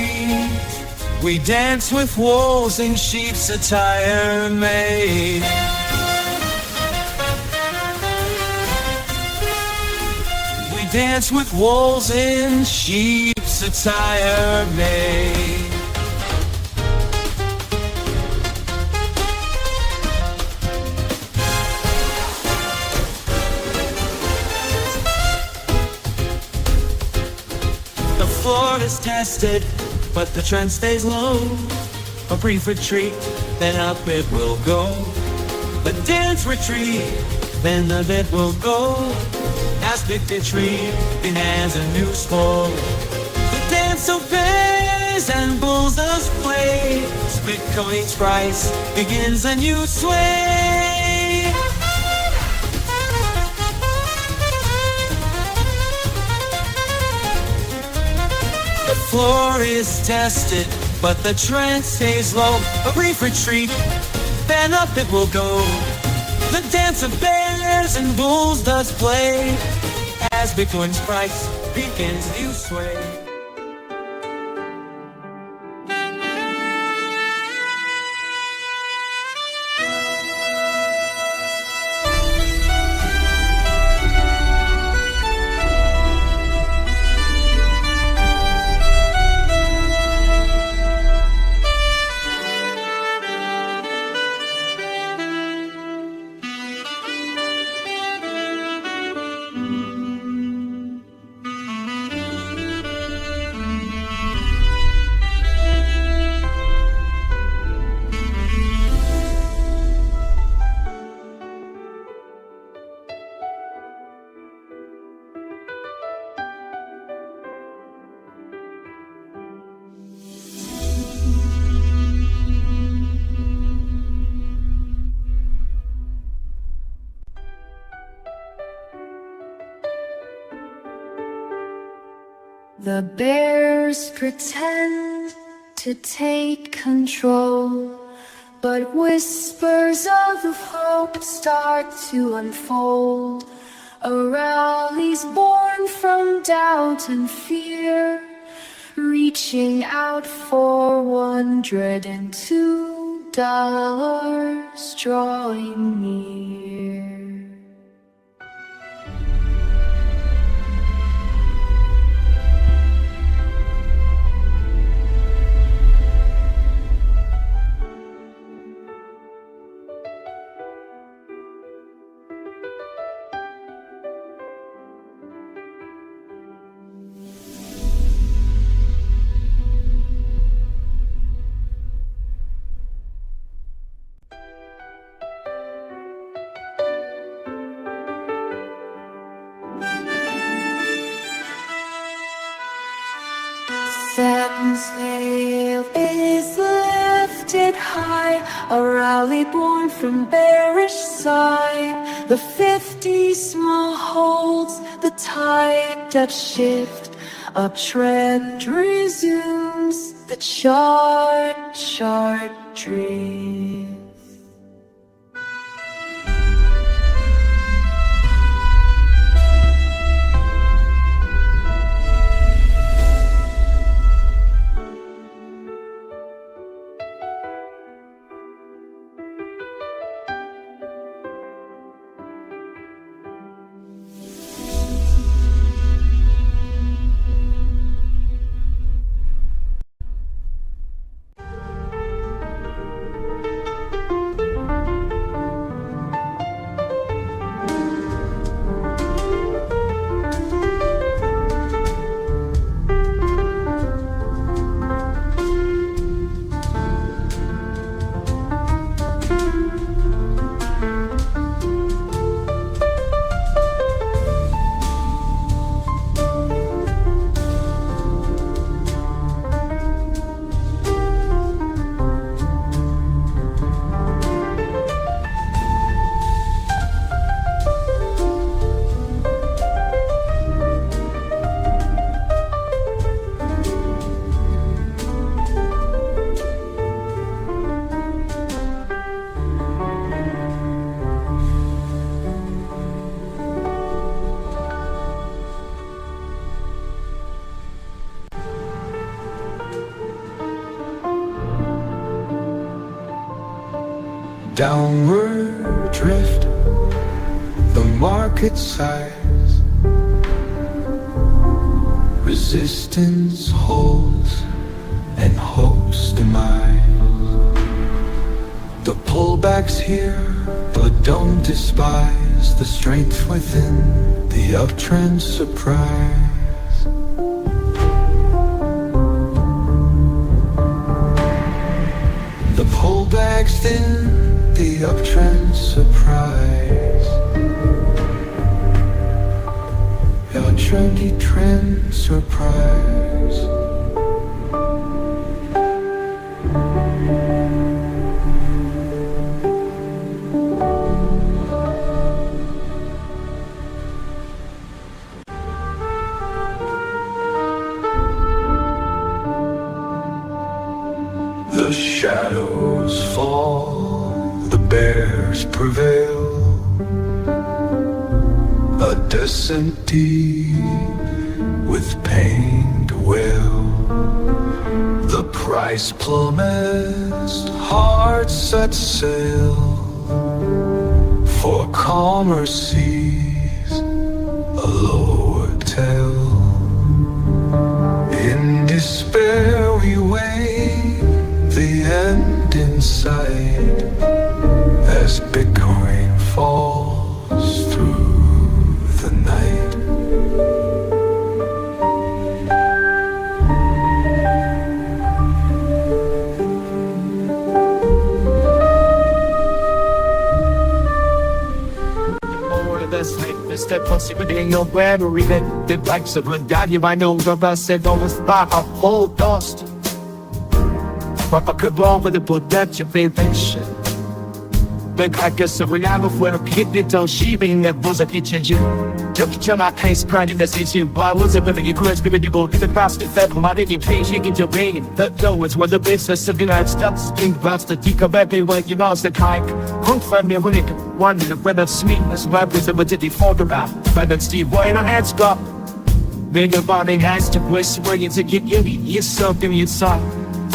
We dance with wolves in sheep's attire made. We dance with wolves in sheep's attire made. The floor is tested, but the trend stays low. A brief retreat, then up it will go. The dance retreat, then the bit will go. As victory has a new sport. The dance of bears and bulls does play. Bitcoin's price begins a new sway. The floor is tested, but the trend stays low. A brief retreat, then up it will go. The dance of bears and bulls does play, as Bitcoin's price begins to sway. The bears pretend to take control, but whispers of hope start to unfold. A rally's born from doubt and fear, reaching out for $102, drawing near. rally born from bearish side. The 50 small holds the tide. Depth shift, uptrend resumes the chart drift. Downward drift, the market size. Resistance holds and hopes demise. The pullback's here, but don't despise the strength within the uptrend surprise. The pullback's thin, the uptrend surprise. Your trendy trend surprise. The shadows fall, the bears prevail. A descent deep with pain to wail. The price plummets, hearts set sail for calmer seas, a lower tale. In despair we wait, the end in sight, as Bitcoin falls through the night. Step possibility in your memory that the likes of a daddy I know about said almost back a whole dust. But I could wrong with the potential patient. But I guess if we never were a kid, little she being that was a kitchen. Took your my pace, grinding the city. Why was it when you could be with you go to the past? If ever my didn't pay, she get your pain. That though it's what the business of the United States. Think about the deep of everywhere you lost the kite. Won't find me when it wonder whether sweetness vibrates over the photograph. But then Steve, why in a head stop? Bigger body has to whisper you to get you something inside.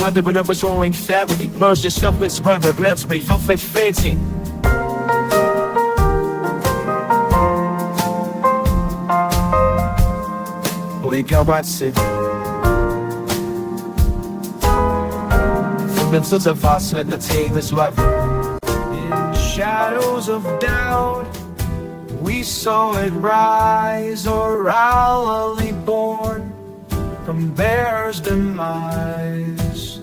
Wonder when I was rolling family. Merge the stuff with rubber, let's me, no fake fancy. Wake up, I sit. The missiles of us at the tables life. In shadows of doubt, we saw it rise, orally born from bear's demise.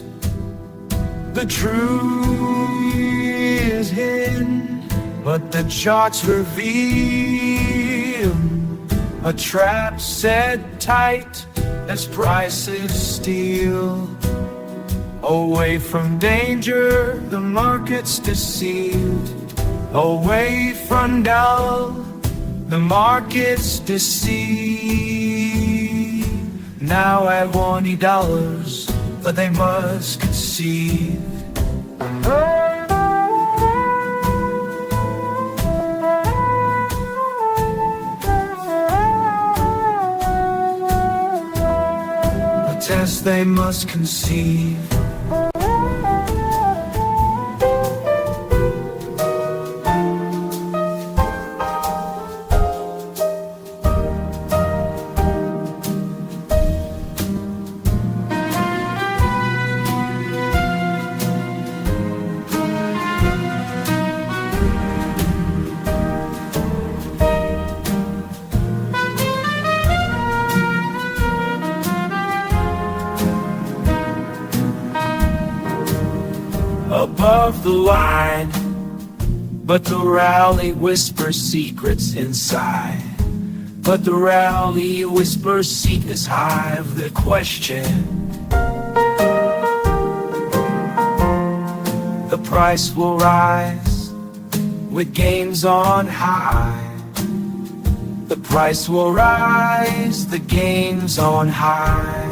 The truth is hidden, but the charts reveal a trap set tight as prices steal. Away from danger, the market's deceived. Away from doubt, the market's deceived. Now at $20, but they must concede. A test they must conceive. Above the line, but the rally whispers secrets inside. But the rally whispers secrets high of the question. The price will rise with gains on high. The price will rise, the gains on high.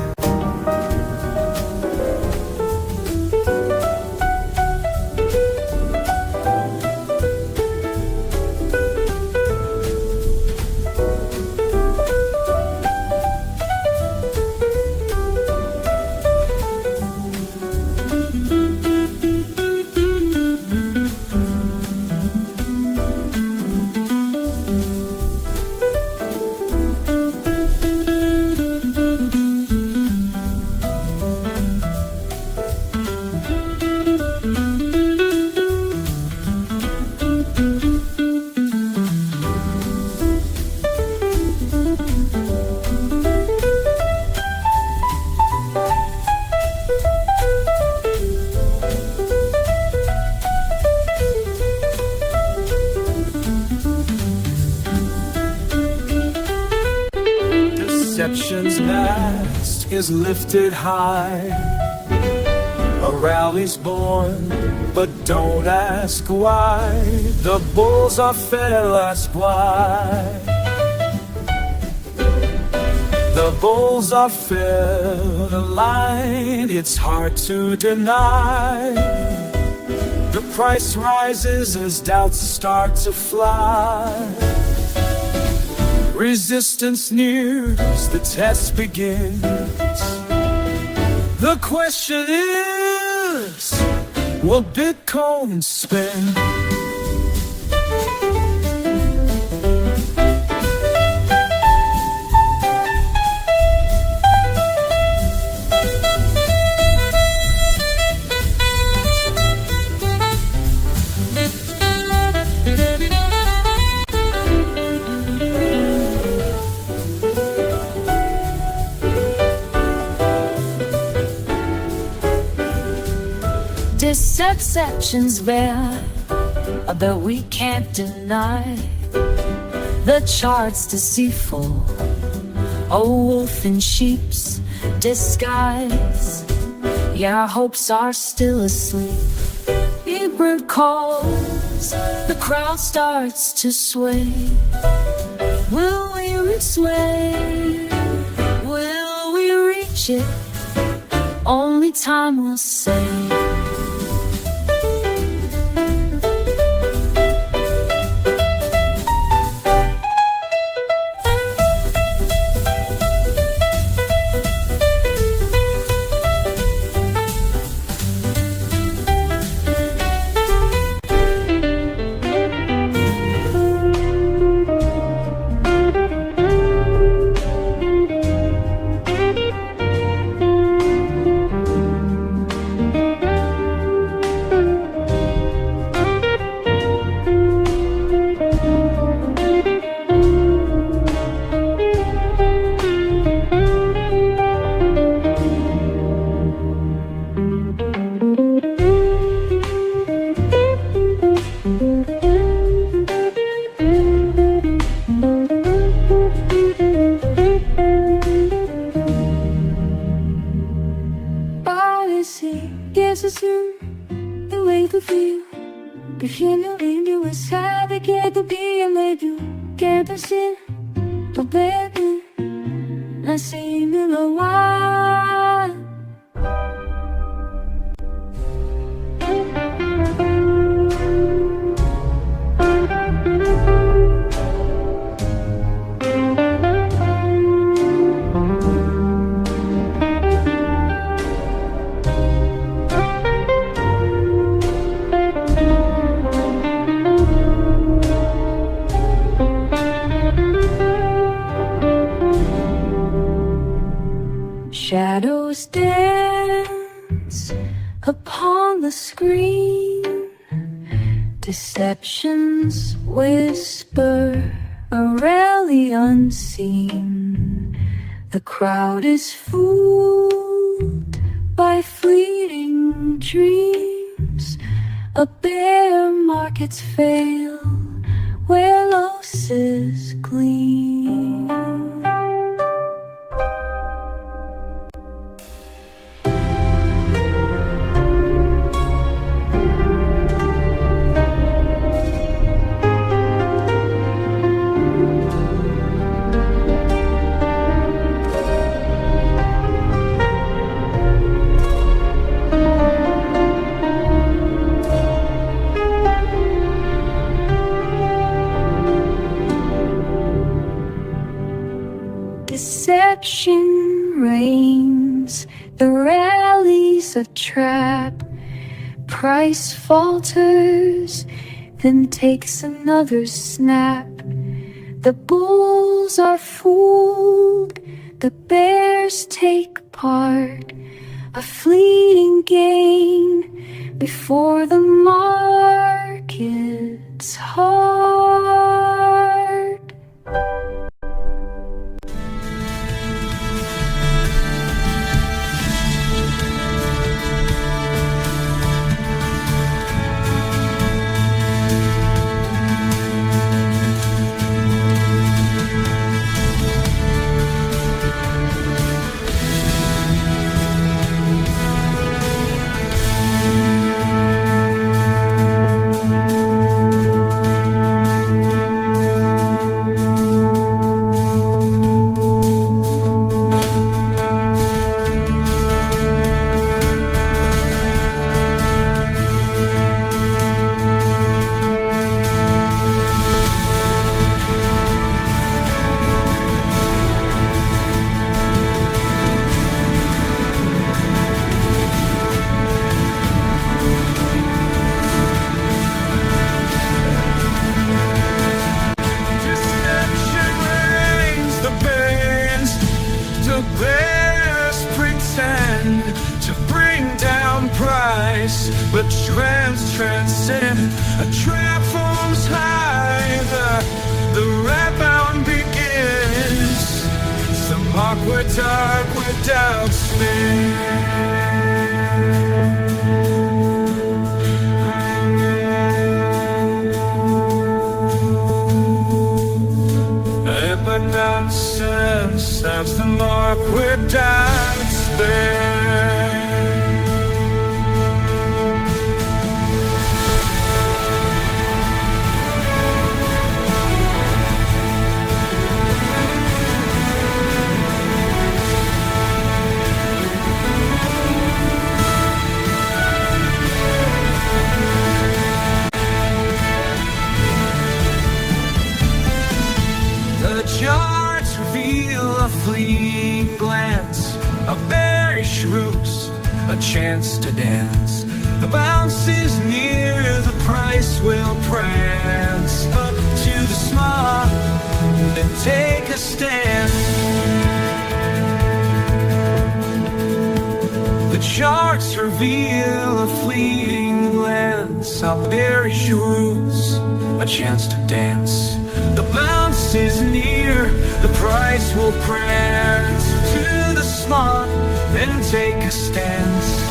Deception's mask is lifted high. A rally's born, but don't ask why. The bulls are fed, ask why. The bulls are fed a line, it's hard to deny. The price rises as doubts start to fly. Resistance nears, the test begins. The question is, will Bitcoin spin? Deception's there, but we can't deny. The chart's deceitful, a wolf in sheep's disguise. Yeah, our hopes are still asleep. Hebrew calls, the crowd starts to sway. Will we reach sway? Will we reach it? Only time will say. 나에게도 비밀도 깨달신 또 baby 난 similar one Shadows dance upon the screen. Deceptions whisper, rarely unseen. The crowd is fooled by fleeting dreams. A bear markets fail where losses gleam. Deception reigns, the rally's a trap. Price falters, then takes another snap. The bulls are fooled, the bears take part. A fleeting gain before the market's heart. But trends transcend. A trap forms high. The rebound begins. Some awkward dark without spin. But nonsense sounds the mark without spin. Charts reveal a fleeting glance, a bearish ruse, a chance to dance. The bounce is near, the price will prance. Up to the smart, then take a stand. The charts reveal a fleeting glance, a bearish ruse, a chance to dance. The bounce is near, the price will prance. To the smart, then take a stance.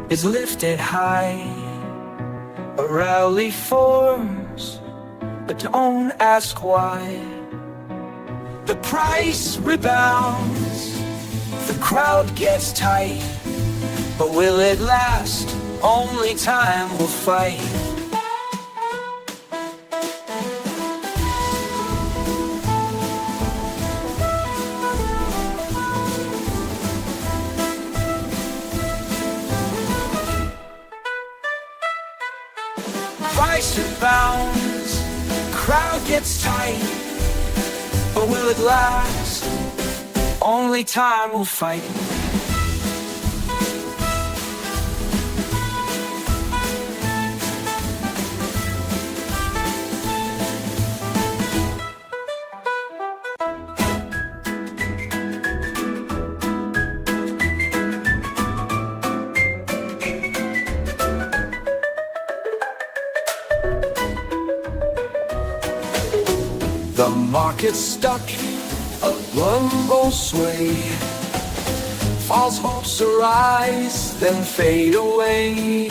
is lifted high. A rally forms, but don't ask why. The price rebounds, the crowd gets tight, but will it last? Only time will fight. Price rebounds, crowd gets tight, but will it last? Only time will fight. The market's stuck, a lumbo sway. False hopes arise, then fade away.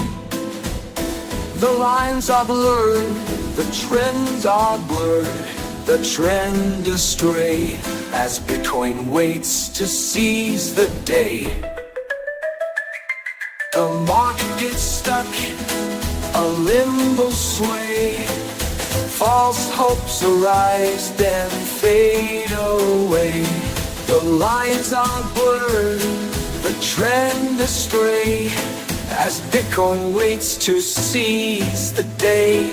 The lines are blurred, the trends are blurred, the trend astray, as Bitcoin waits to seize the day. The market gets stuck, a limbo sway. False hopes arise, then fade away. The lines are blurred, the trend astray, as Bitcoin waits to seize the day.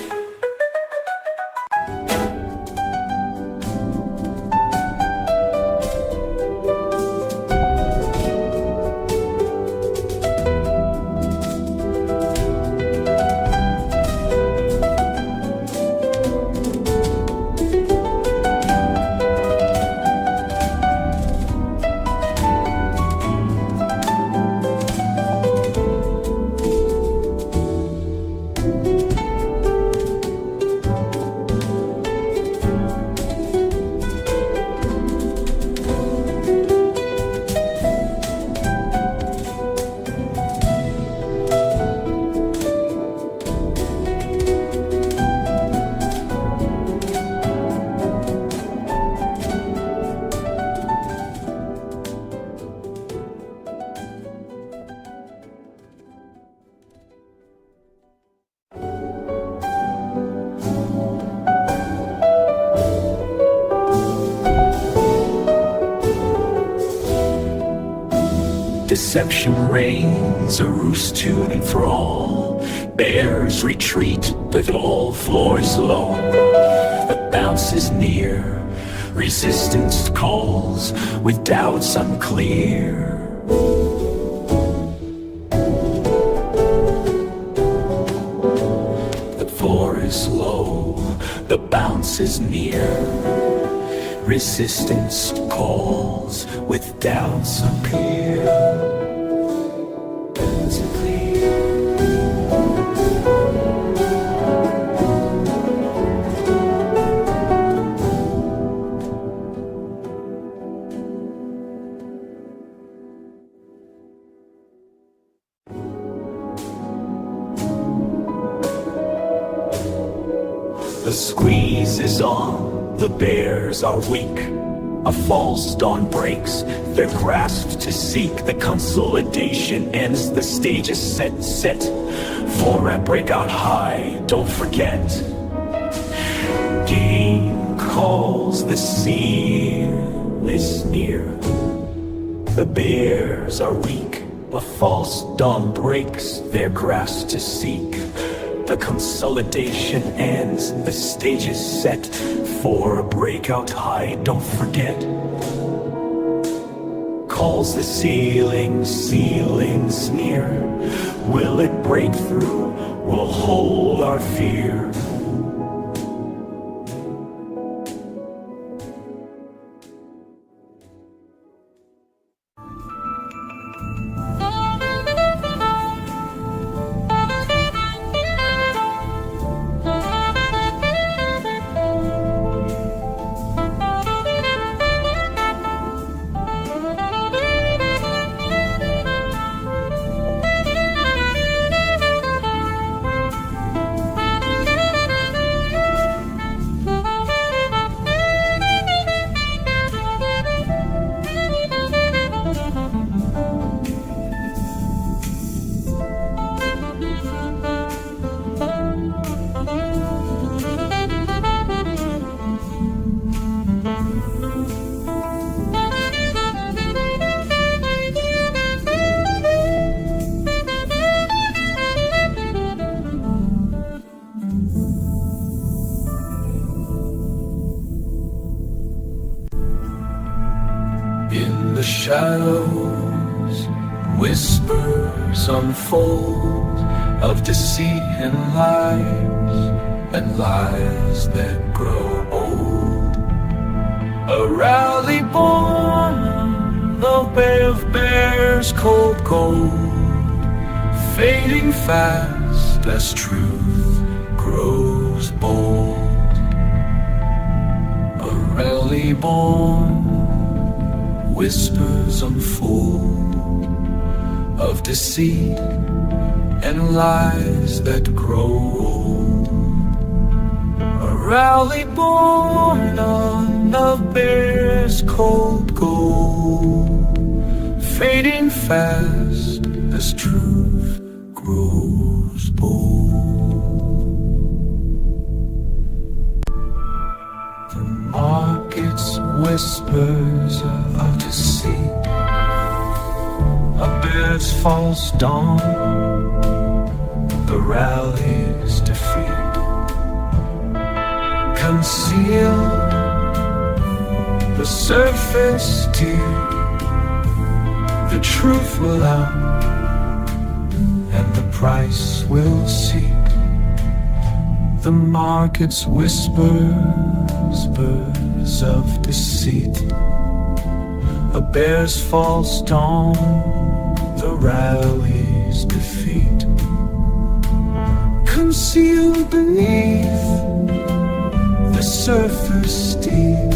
Deception reigns, a roost to enthrall. Bears retreat, but all floors low. The bounce is near, resistance calls, with doubts unclear. The floor is low, the bounce is near. Resistance calls, with doubts appear. Doubts are clear. The squeeze is on, the bears are weak. A false dawn breaks, their grasp to seek. The consolidation ends, the stage is set for a breakout high, don't forget. Game calls, the seal is near. The bears are weak, a false dawn breaks, their grasp to seek. The consolidation ends, the stage is set for a breakout high, don't forget. Calls the ceilings near. Will it break through? We'll hold our fear. the shadows, whispers unfold of deceit and lies that grow old. A rally born, the bay of bears, cold gold, fading fast as truth grows bold. A rally born, whispers unfold of deceit and lies that grow old. A rally born of bears, cold gold, fading fast as truth grows bold. The market's whispers of deceit, a bear's false dawn, the rally's defeat. Conceal the surface deep, the truth will out, and the price will seek. The market's whispers of deceit, a bear's false dawn, the rally's defeat. Concealed beneath the surface deep,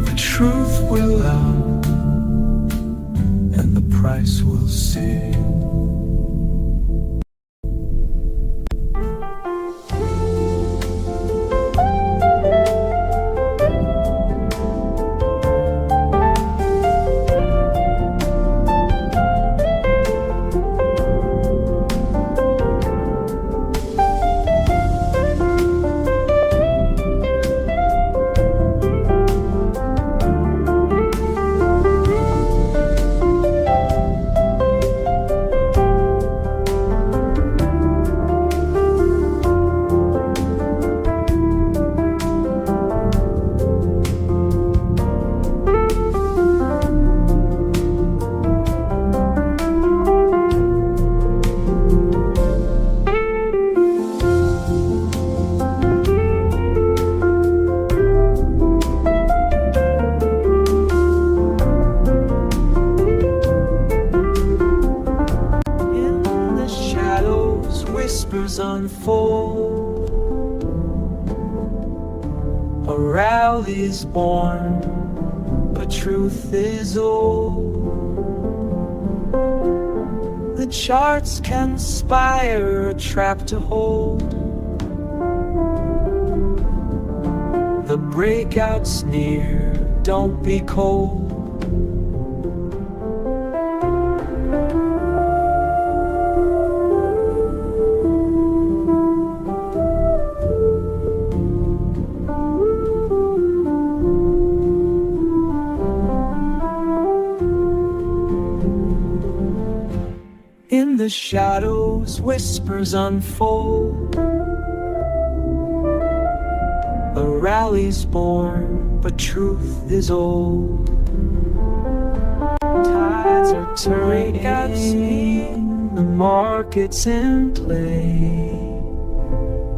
the truth will out, and the price will see. Whispers unfold, a rally's born, but truth is old. The charts conspire, a trap to hold. The breakout's near, don't be cold. In the shadows, whispers unfold. A rally's born, but truth is old. Tides are turning, the market's in play.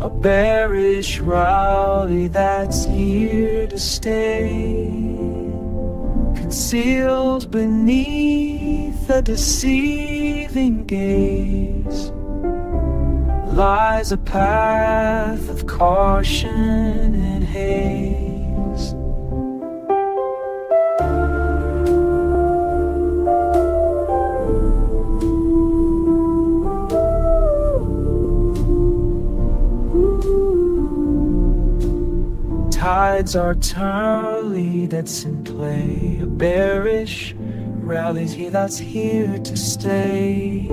A bearish rally that's here to stay. Concealed beneath a deceiving gaze lies a path of caution and haze. Tides are turning, that's in play. A bearish rally's here, that's here to stay.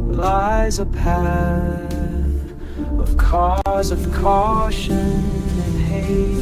Lies a path of cause of caution and hate.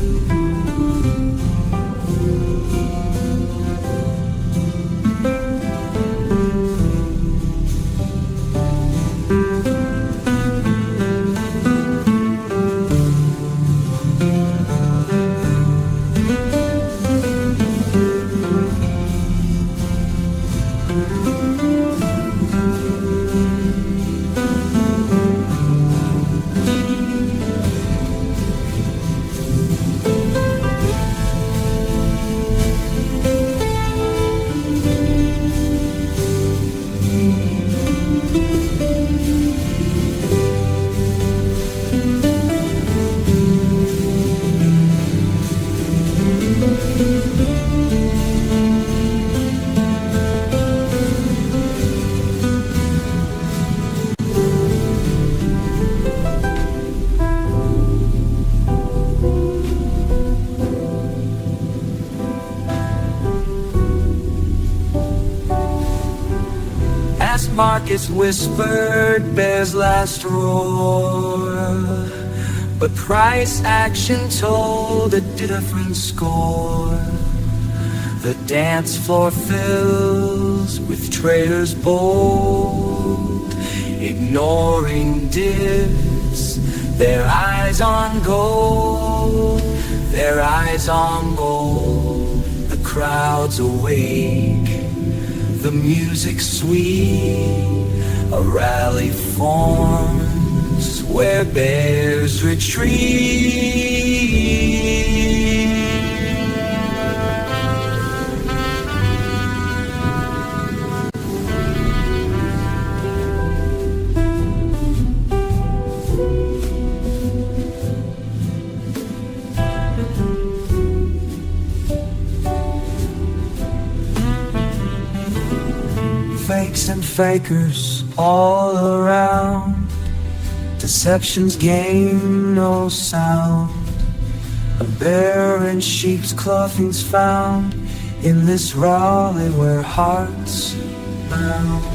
markets whispered bear's last roar, but price action told a different score. The dance floor fills with traders bold, ignoring dips, their eyes on gold, their eyes on gold. The crowd's awake, the music sweet, a rally forms where bears retreat. Fakes and fakers all around, deceptions gain no sound. A bear in sheep's clothing's found in this rally where hearts bound.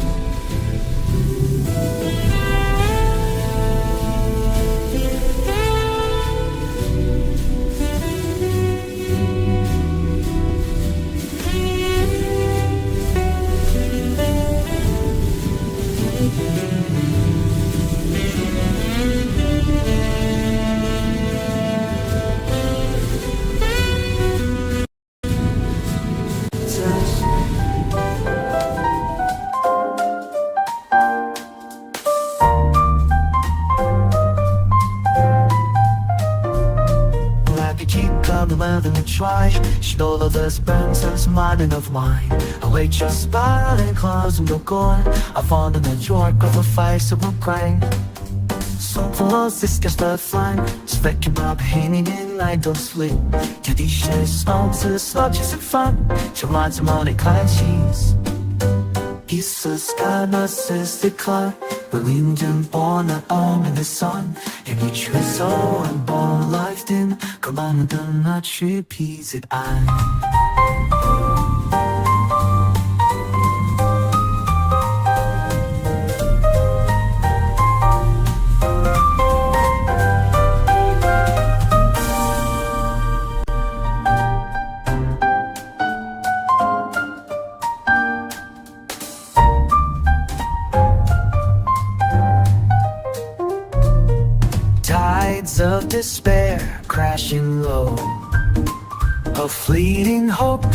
And try, she know that this burns as mind of mine. I wait your smile and close and look on. I found in the dark of a fire so we'll crying. So close, this gets the flying. Specking up, hanging in like don't sleep. Get these shades on to the sludges and fun. She wants some money, kind cheese. Jesus, God, narcissistic, believed in born at home in the sun. And each so and born life in command and not repeats it. Of despair crashing low, a fleeting hope,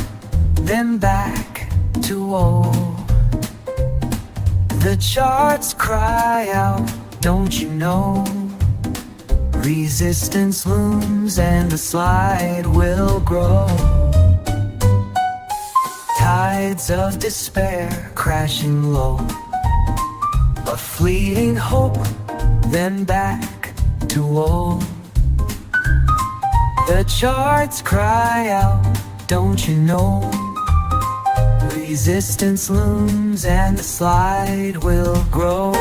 then back to woe. The charts cry out, don't you know? Resistance looms and the slide will grow. Tides of despair crashing low, a fleeting hope, then back to woe. The charts cry out, don't you know? Resistance looms and the slide will grow.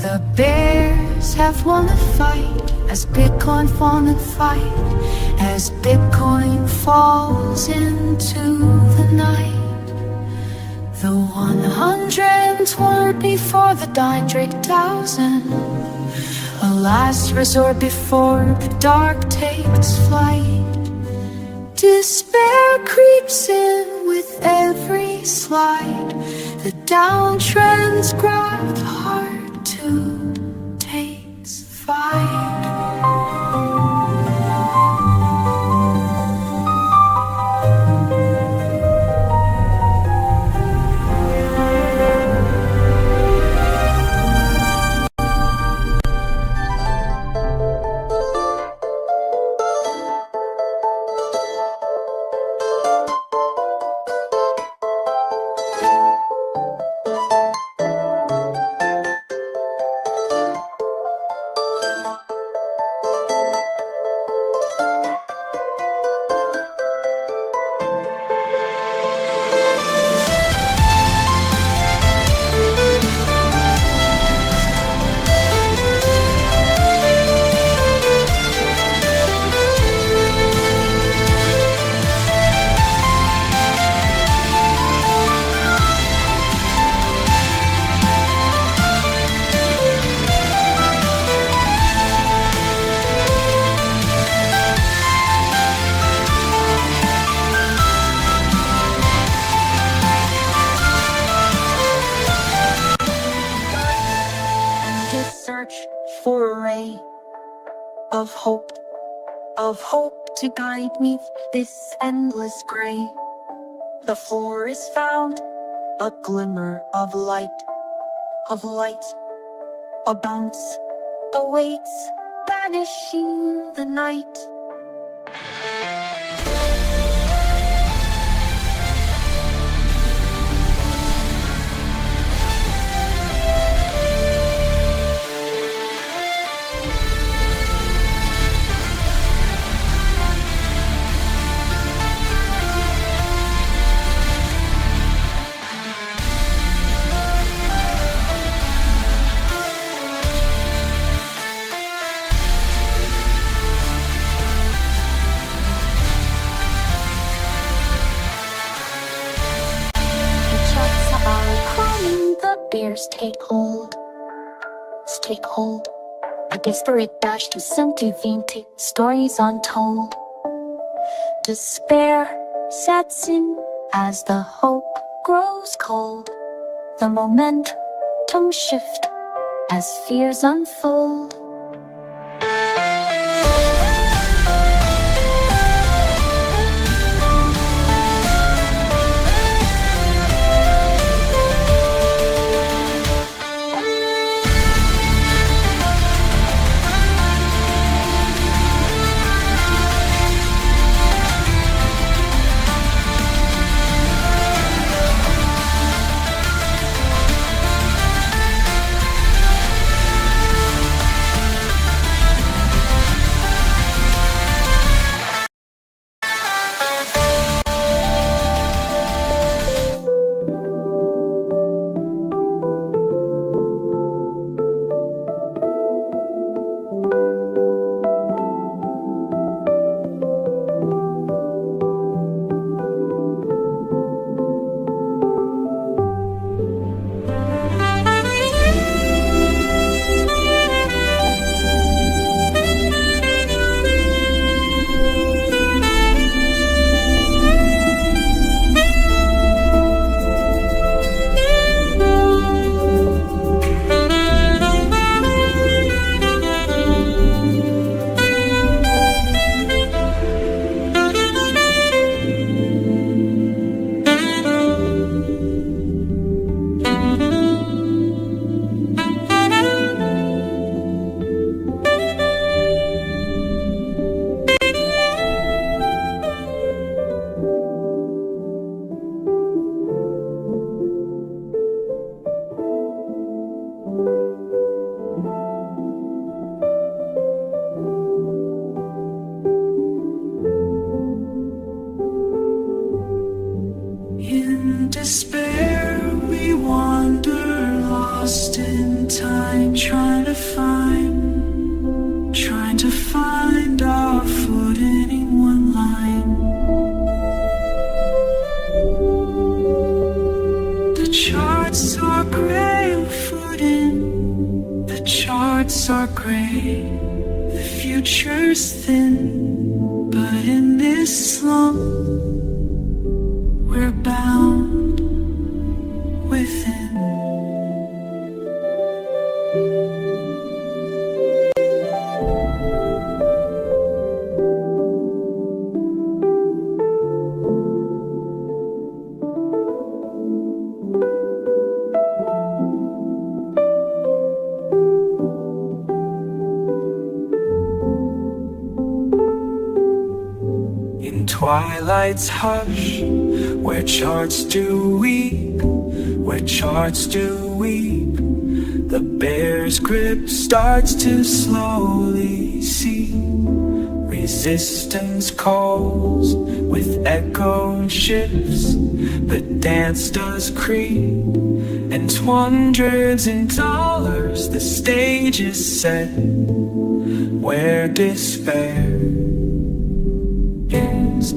The bears have won the fight as Bitcoin won the fight, as Bitcoin falls into the night. The 100 before the 9,000, a last resort before the dark takes flight. Despair creeps in with every slide. The downtrends grab the heart to takes fight. to search for a ray of hope to guide me this endless gray. The forest found a glimmer of light, a bounce awaits, banishing the night. Bears take hold. A desperate dash to send 20 stories untold. Despair sets in as the hope grows cold. The momentum shift as fears unfold. In despair we wander, lost in time, trying to find our footing in one line. The charts are gray, footing. The charts are gray, the future's thin, but in this slump we're bound within. In twilight's hush, where charts do weep, the bear's grip starts to slowly seep. Resistance calls with echo shifts, the dance does creep, and $100, the stage is set, where despair is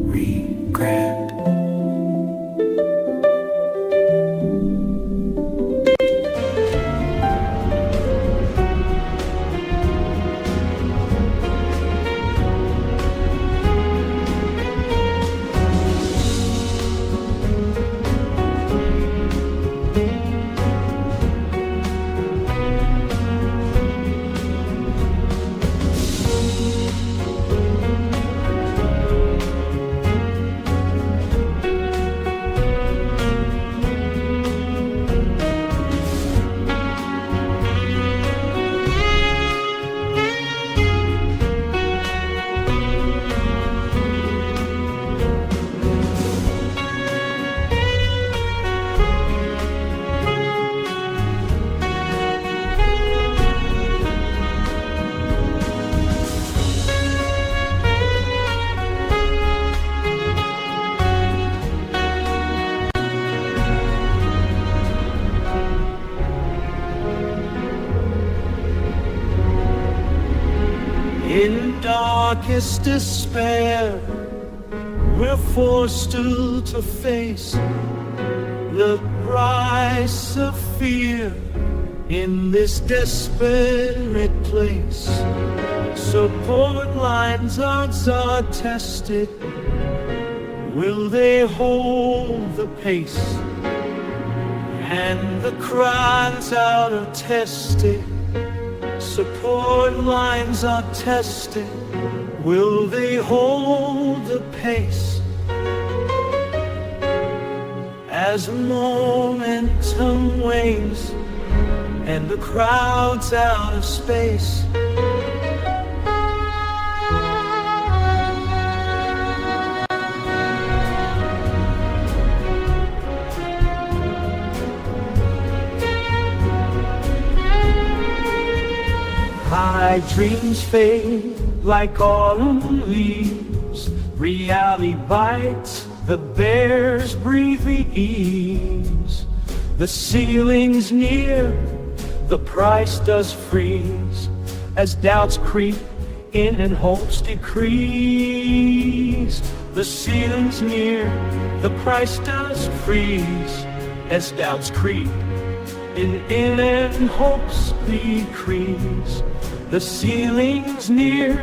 regret. In darkest despair, we're forced still to face the price of fear in this desperate place. Support lines, odds are tested. Will they hold the pace? And the cries out are tested. Support lines are tested. Will they hold the pace? As momentum wanes and the crowd's out of space, my dreams fade like autumn leaves. Reality bites, the bears breathe the ease. The ceiling's near, the price does freeze. As doubts creep in and hopes decrease. The ceiling's near, the price does freeze. As doubts creep in and hopes decrease. The ceiling's near,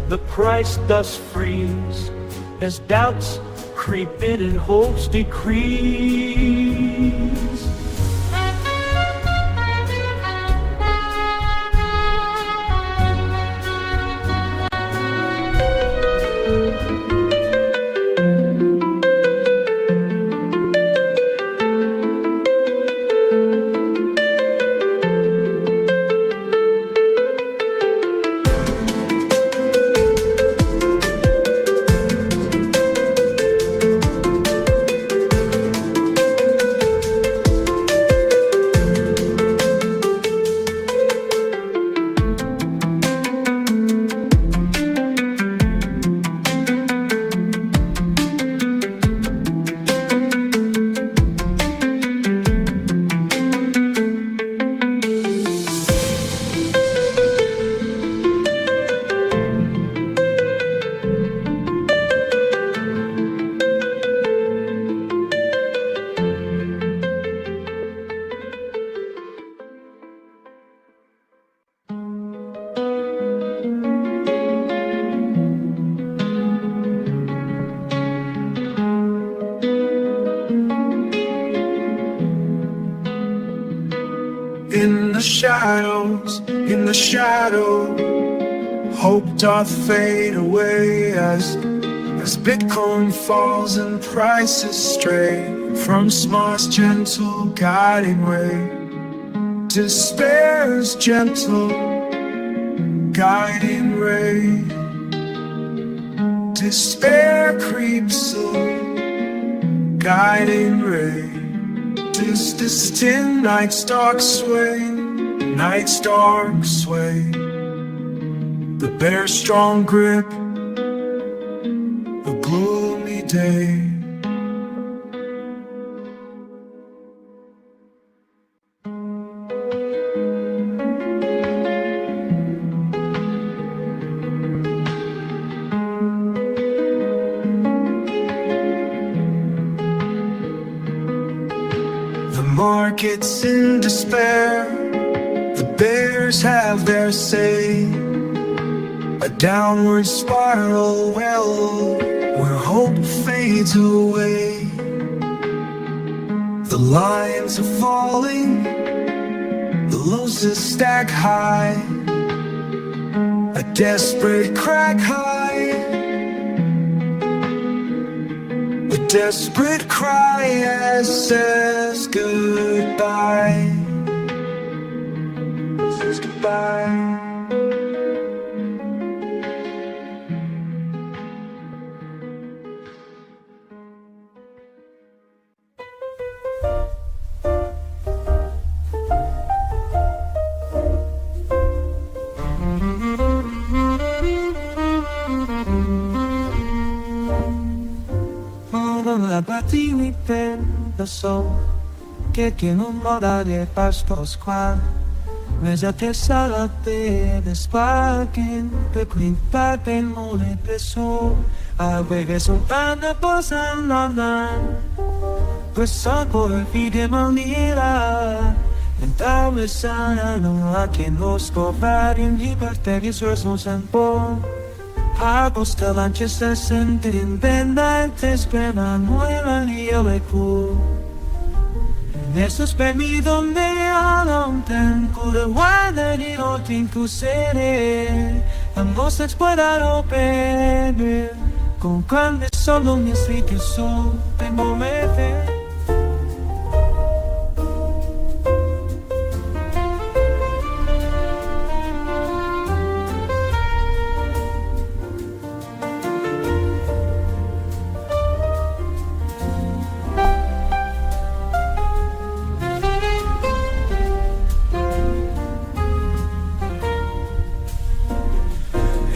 the price does freeze. As doubts creep in and hopes decrease. In the shadow, hope doth fade away as Bitcoin falls and prices stray from smart's gentle guiding way. Despair's gentle guiding ray. Despair creeps a guiding ray. Distant night's dark sway, night's dark sway. The bear's strong grip, the gloomy day. The market's in despair, the bears have their say. A downward spiral well, where hope fades away. The lines are falling, the losses stack high. A desperate crack high, a desperate cry as says goodbye. Says goodbye. La partie mi peine le son, che non moda de pasto squal. Resate salate desparking between pipe and mole peso. I wave so bad the boss and London. Person por fide manila. And I was sana no I can no scovar in libertad y source san po. Agos calanches se sentin bendantes pena nueva ni yo le pu. Nessus per mi donde alontan cura guarda di notte in tu sere. Ambos explorar open con grande solo mi sitio so tengo me fe.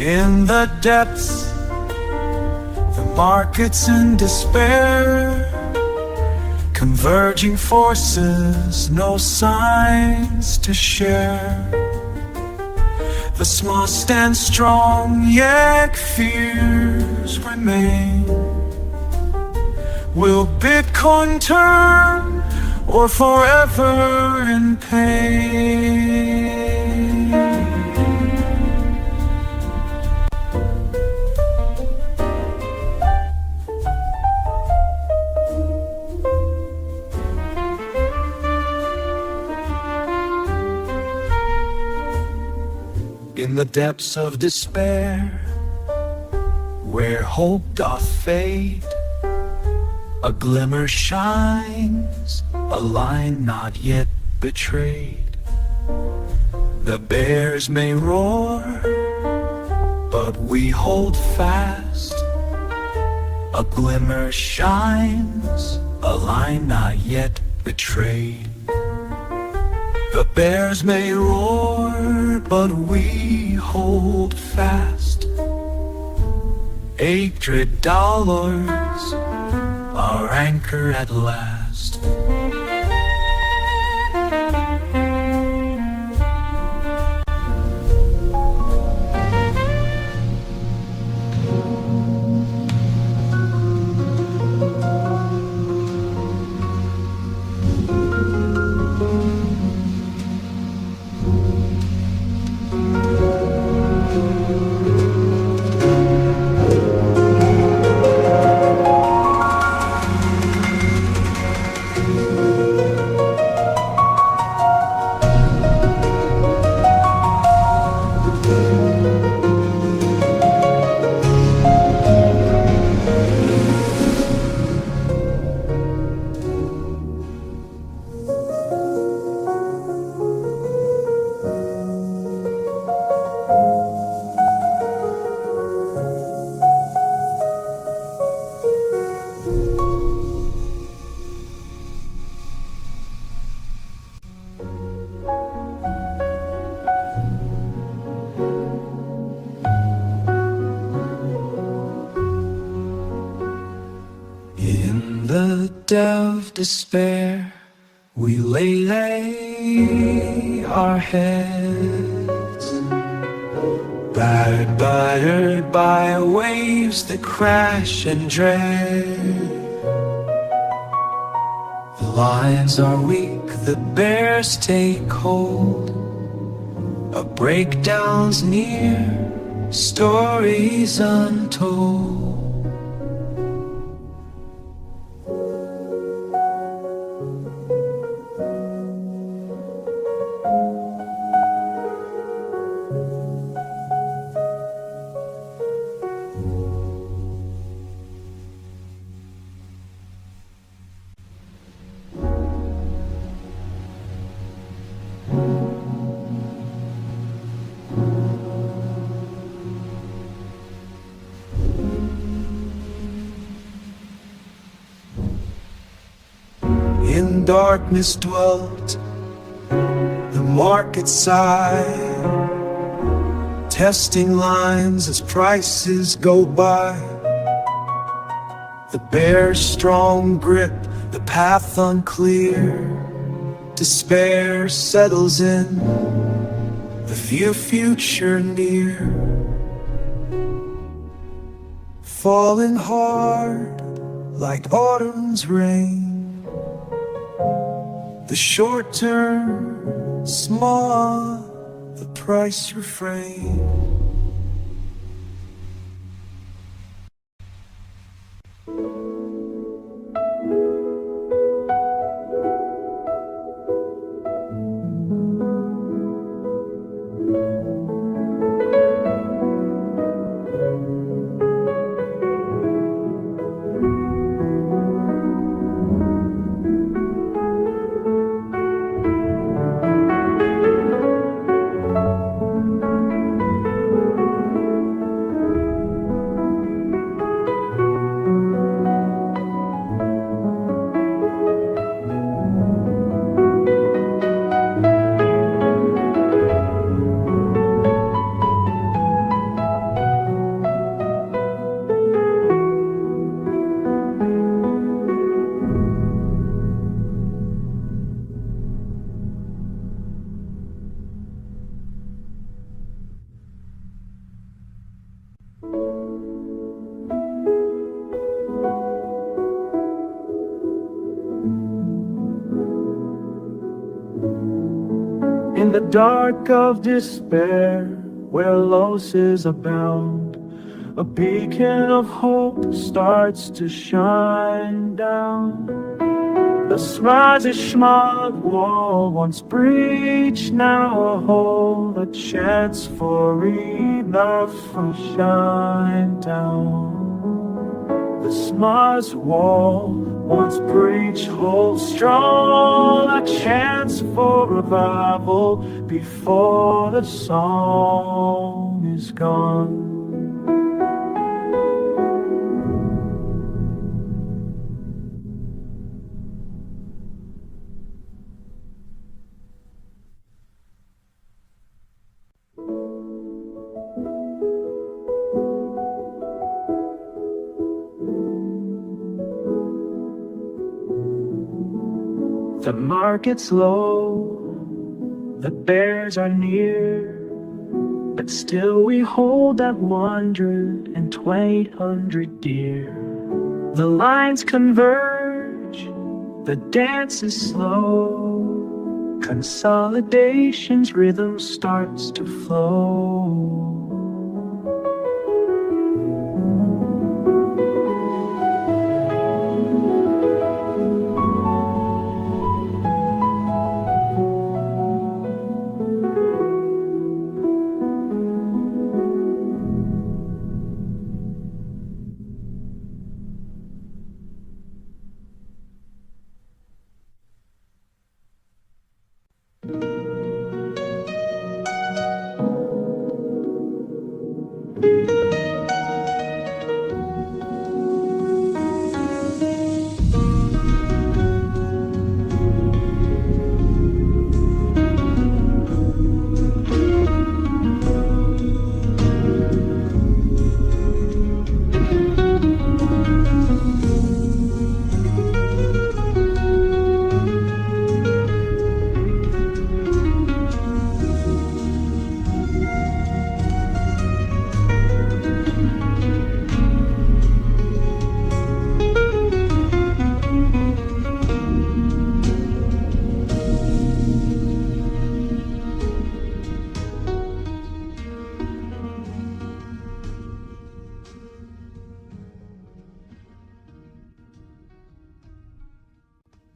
In the depths, the market's in despair. Converging forces, no signs to share. The small stand strong, yet fears remain. Will Bitcoin turn or forever in pain? In the depths of despair, where hope doth fade, a glimmer shines, a line not yet betrayed. The bears may roar, but we hold fast. A glimmer shines, a line not yet betrayed. The bears may roar, but we hold fast. $8, our anchor at last. In the depth of despair, we lay our heads, battered by waves that crash and dread. The lions are weak, the bears take hold. A breakdown's near, stories untold. In darkness dwelt the market side, testing lines as prices go by. The bear's strong grip, the path unclear. Despair settles in, the future near, falling hard like autumn's rain. The short term, small, the price refrain. In the dark of despair, where losses abound, a beacon of hope starts to shine down. The smart wall once breached, now a hole, a chance for enough to shine down. The smart wall once breached holds strong, a chance for revival before the song is gone. The market's low, the bears are near, but still we hold that 100 dear. The lines converge, the dance is slow, consolidation's rhythm starts to flow.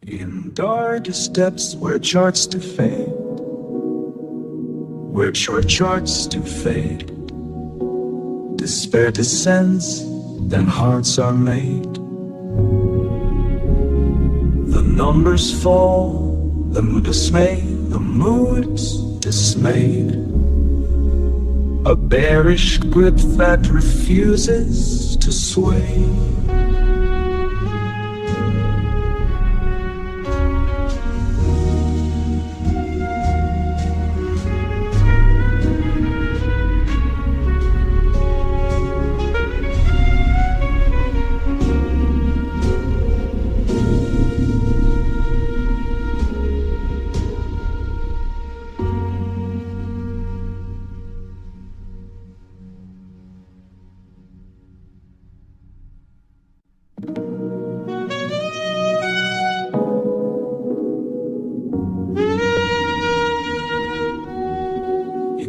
In darkest depths where charts do fade, where short charts do fade, despair descends, then hearts are made. The numbers fall, the mood dismayed, the mood's dismayed. A bearish grip that refuses to sway.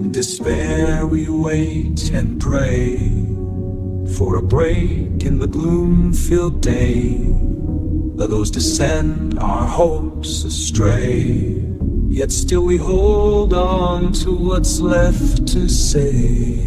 In despair we wait and pray for a break in the gloom-filled day. Let those descend our hopes astray, yet still we hold on to what's left to say.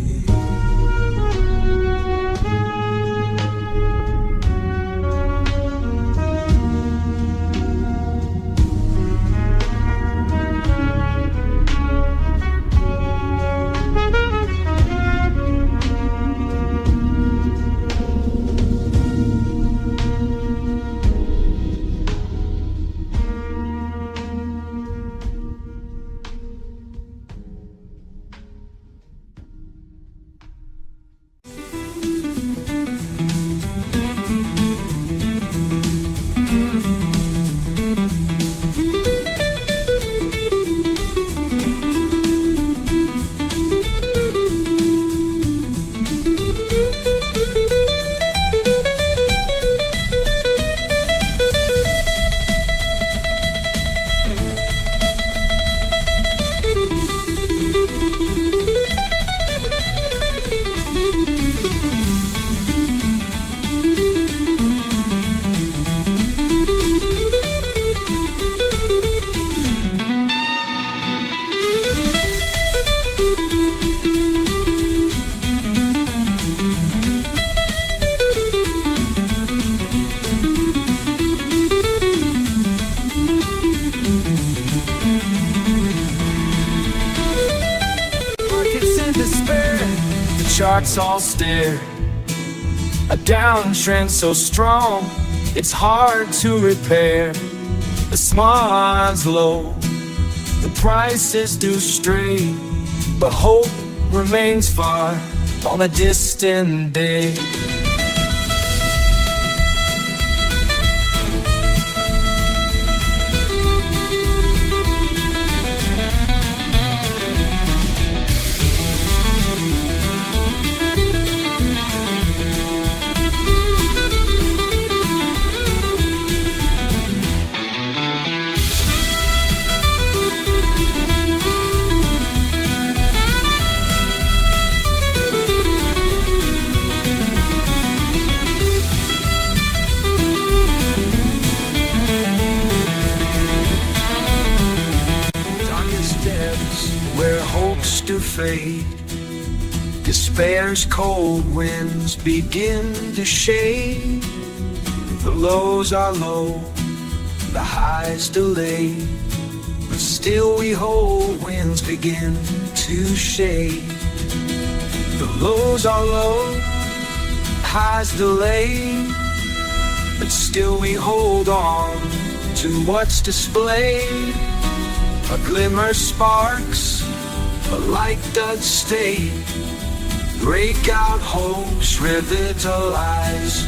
Charts all stare, a downtrend so strong it's hard to repair. The smile's low, the prices do stray, but hope remains far on a distant day. Where hopes do fade, despair's cold winds begin to shade. The lows are low, the highs delayed, but still we hold winds begin to shade. The lows are low, highs delayed, but still we hold on to what's displayed. A glimmer sparks, a light does stay. Break out hopes, revitalize.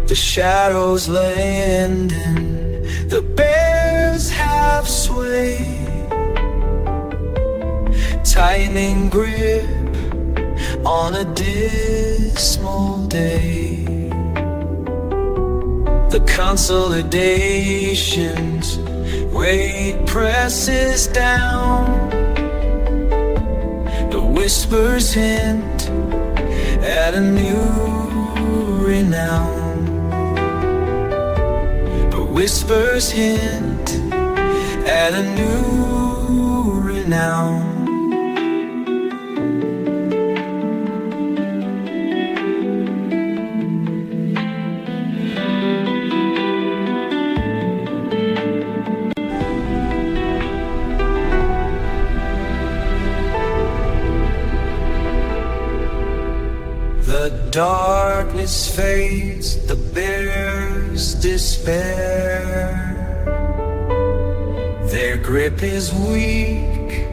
The shadows landing, the bears have sway, tightening grip on a dismal day. The consolidations, weight presses down. The whispers hint at a new renown. The whispers hint at a new renown. The darkness fades, the bears despair. Their grip is weak,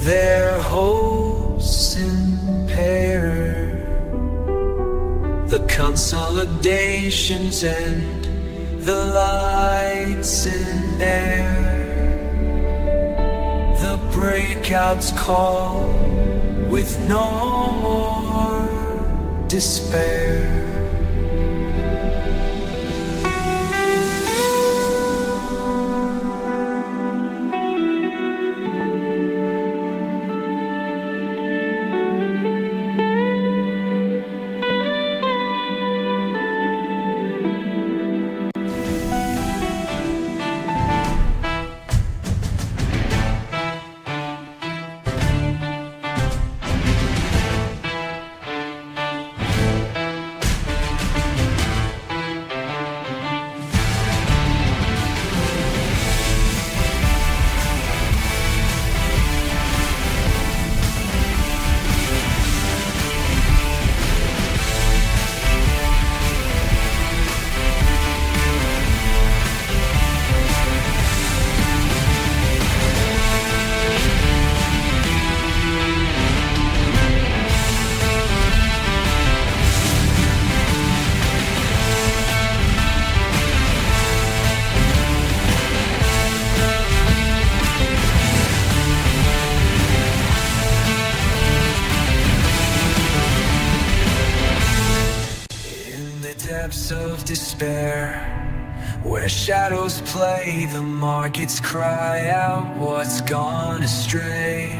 their hopes impair. The consolidations end, the lights in air. The breakouts call with no more despair. Depths of despair, where shadows play, the markets cry out what's gone astray.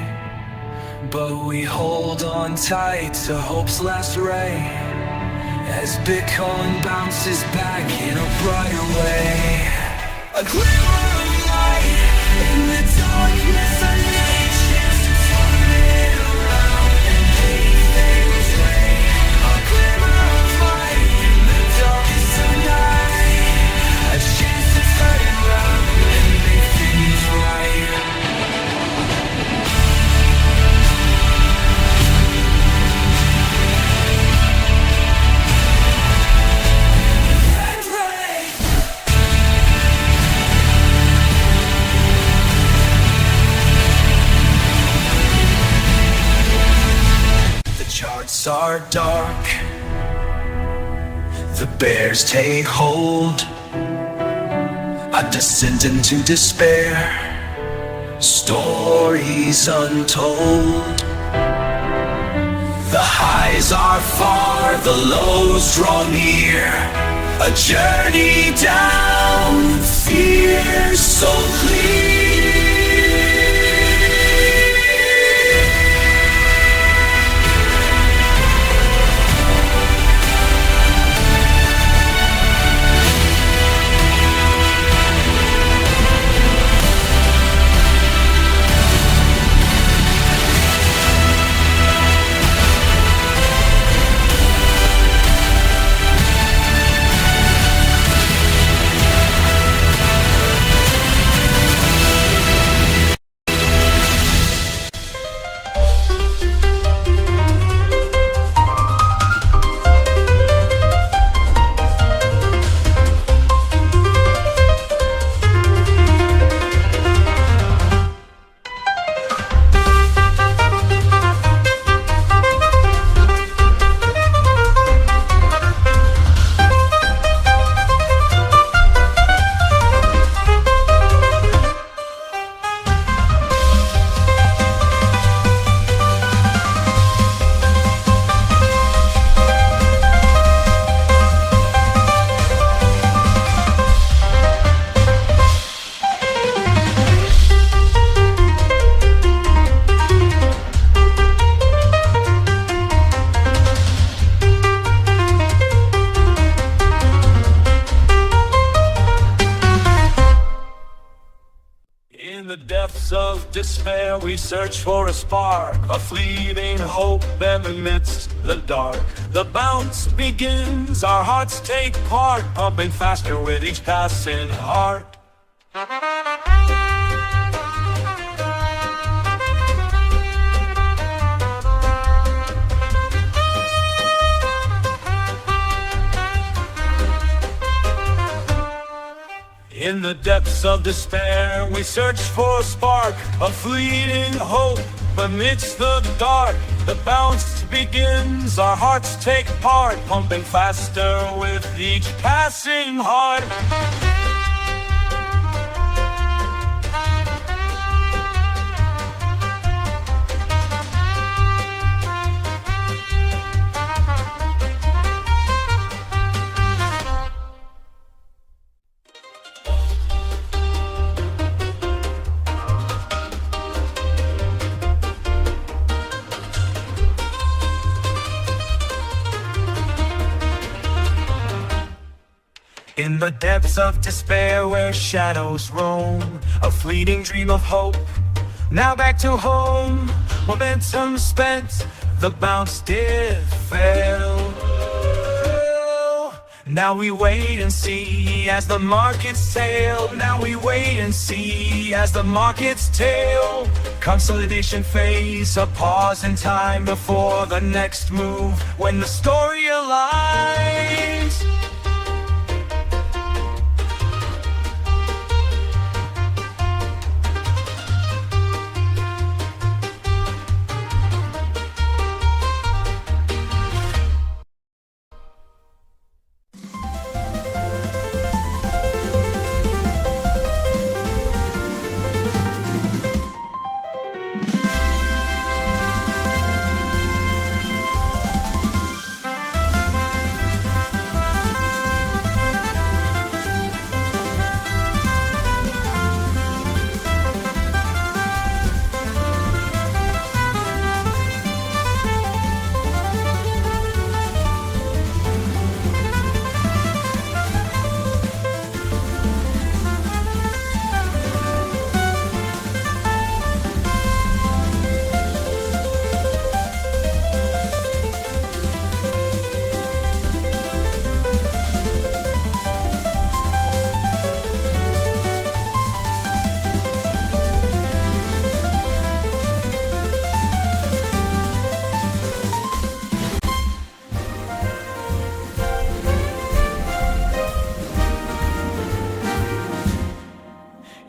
But we hold on tight to hope's last ray, as Bitcoin bounces back in a brighter way. A glimmer of light in the darkness, a chance to turn it around and make things right. A glimmer of light in the darkness of night, a chance to turn it around and make things right. Charts are dark, the bears take hold, a descent into despair, stories untold. The highs are far, the lows draw near, a journey down, fear so clear. depths of despair we search for a spark, a fleeting hope amidst the dark. The bounce begins, our hearts take part, pumping faster with each passing heart. In the depths of despair, we search for a spark, a fleeting hope amidst the dark. The bounce begins, our hearts take part, pumping faster with each passing heart. In the depths of despair where shadows roam, a fleeting dream of hope, now back to home. Momentum spent, the bounce did fail. Now we wait and see as the markets sail. Now we wait and see as the markets tail. Consolidation phase, a pause in time before the next move, when the story aligns.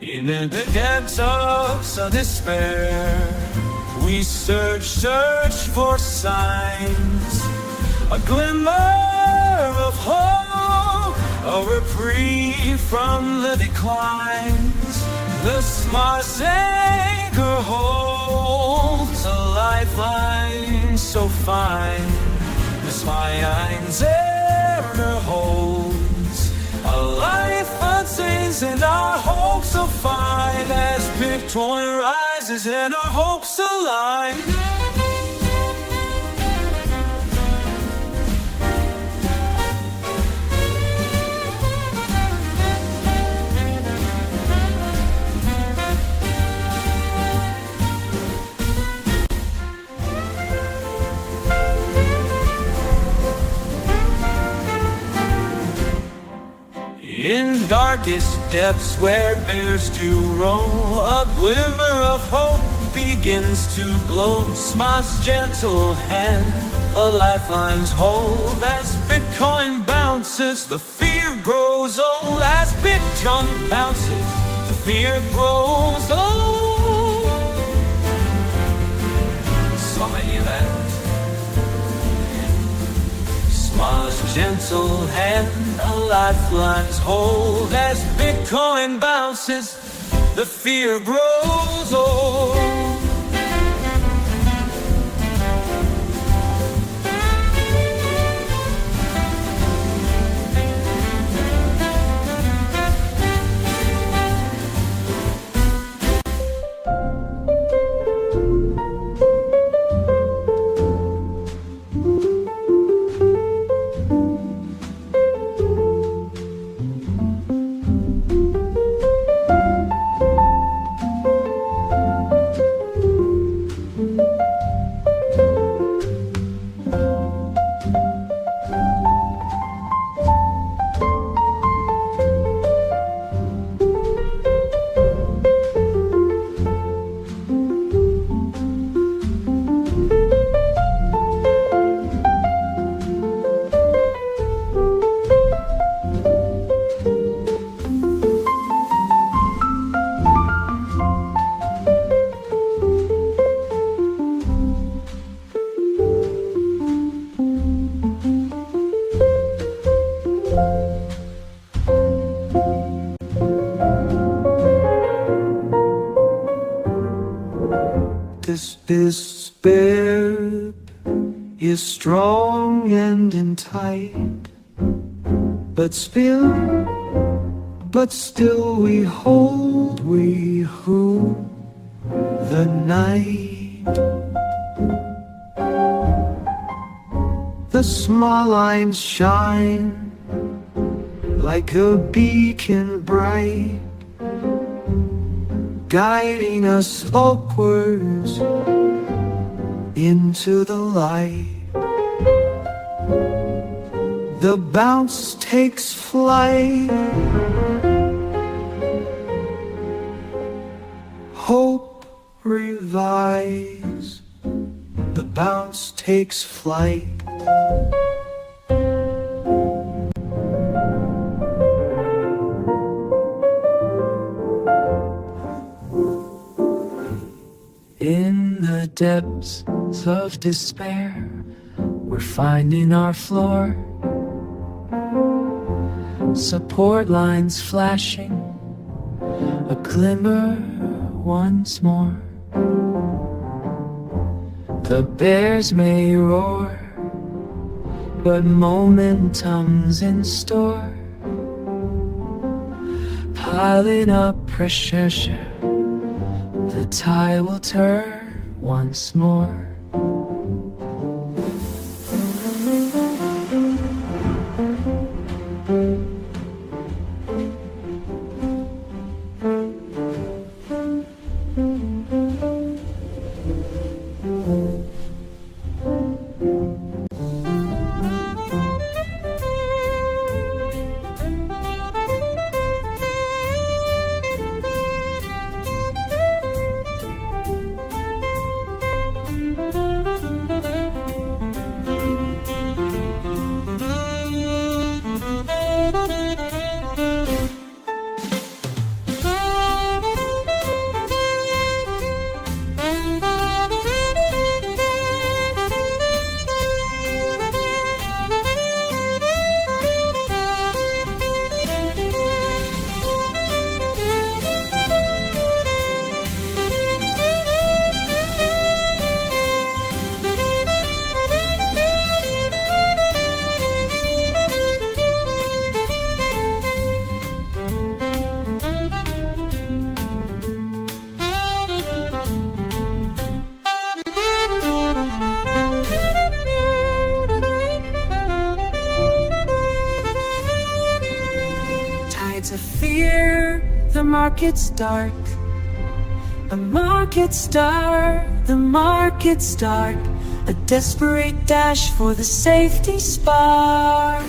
In the depths of despair, we search for signs, a glimmer of hope, a reprieve from the declines. The smart anchor holds a lifeline so fine. The spine's error holds a life unstains, and our hopes are fine as Bitcoin rises and our hopes align. In darkest depths where bears do roam, a glimmer of hope begins to glow. Smile's gentle hand, a lifeline's hold. As Bitcoin bounces, the fear grows old. As Bitcoin bounces, the fear grows old. Somebody that Smile's gentle hand, a lifeline's hold. As Bitcoin bounces, the fear grows old. This despair is strong and in tight, but still we hold the night. The small lines shine like a beacon bright, guiding us upwards into the light. The bounce takes flight. Hope revives. The bounce takes flight. In the depths of despair, we're finding our floor. Support lines flashing, a glimmer once more. The bears may roar, but momentum's in store. Piling up pressure, the tide will turn once more. Tides of fear, the market's dark. The market's dark, the market's dark. A desperate dash for the safety spark.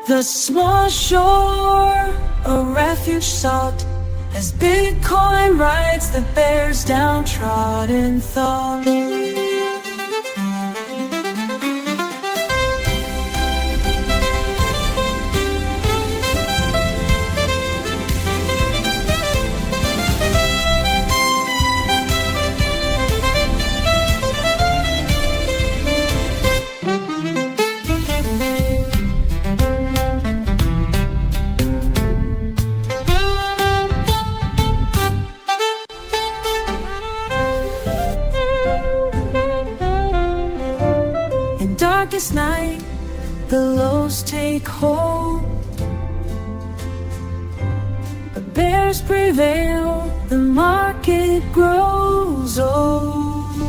The small shore, a refuge sought, as Bitcoin rides the bear's downtrodden thought. Darkest night, the lows take hold. The bears prevail, the market grows old.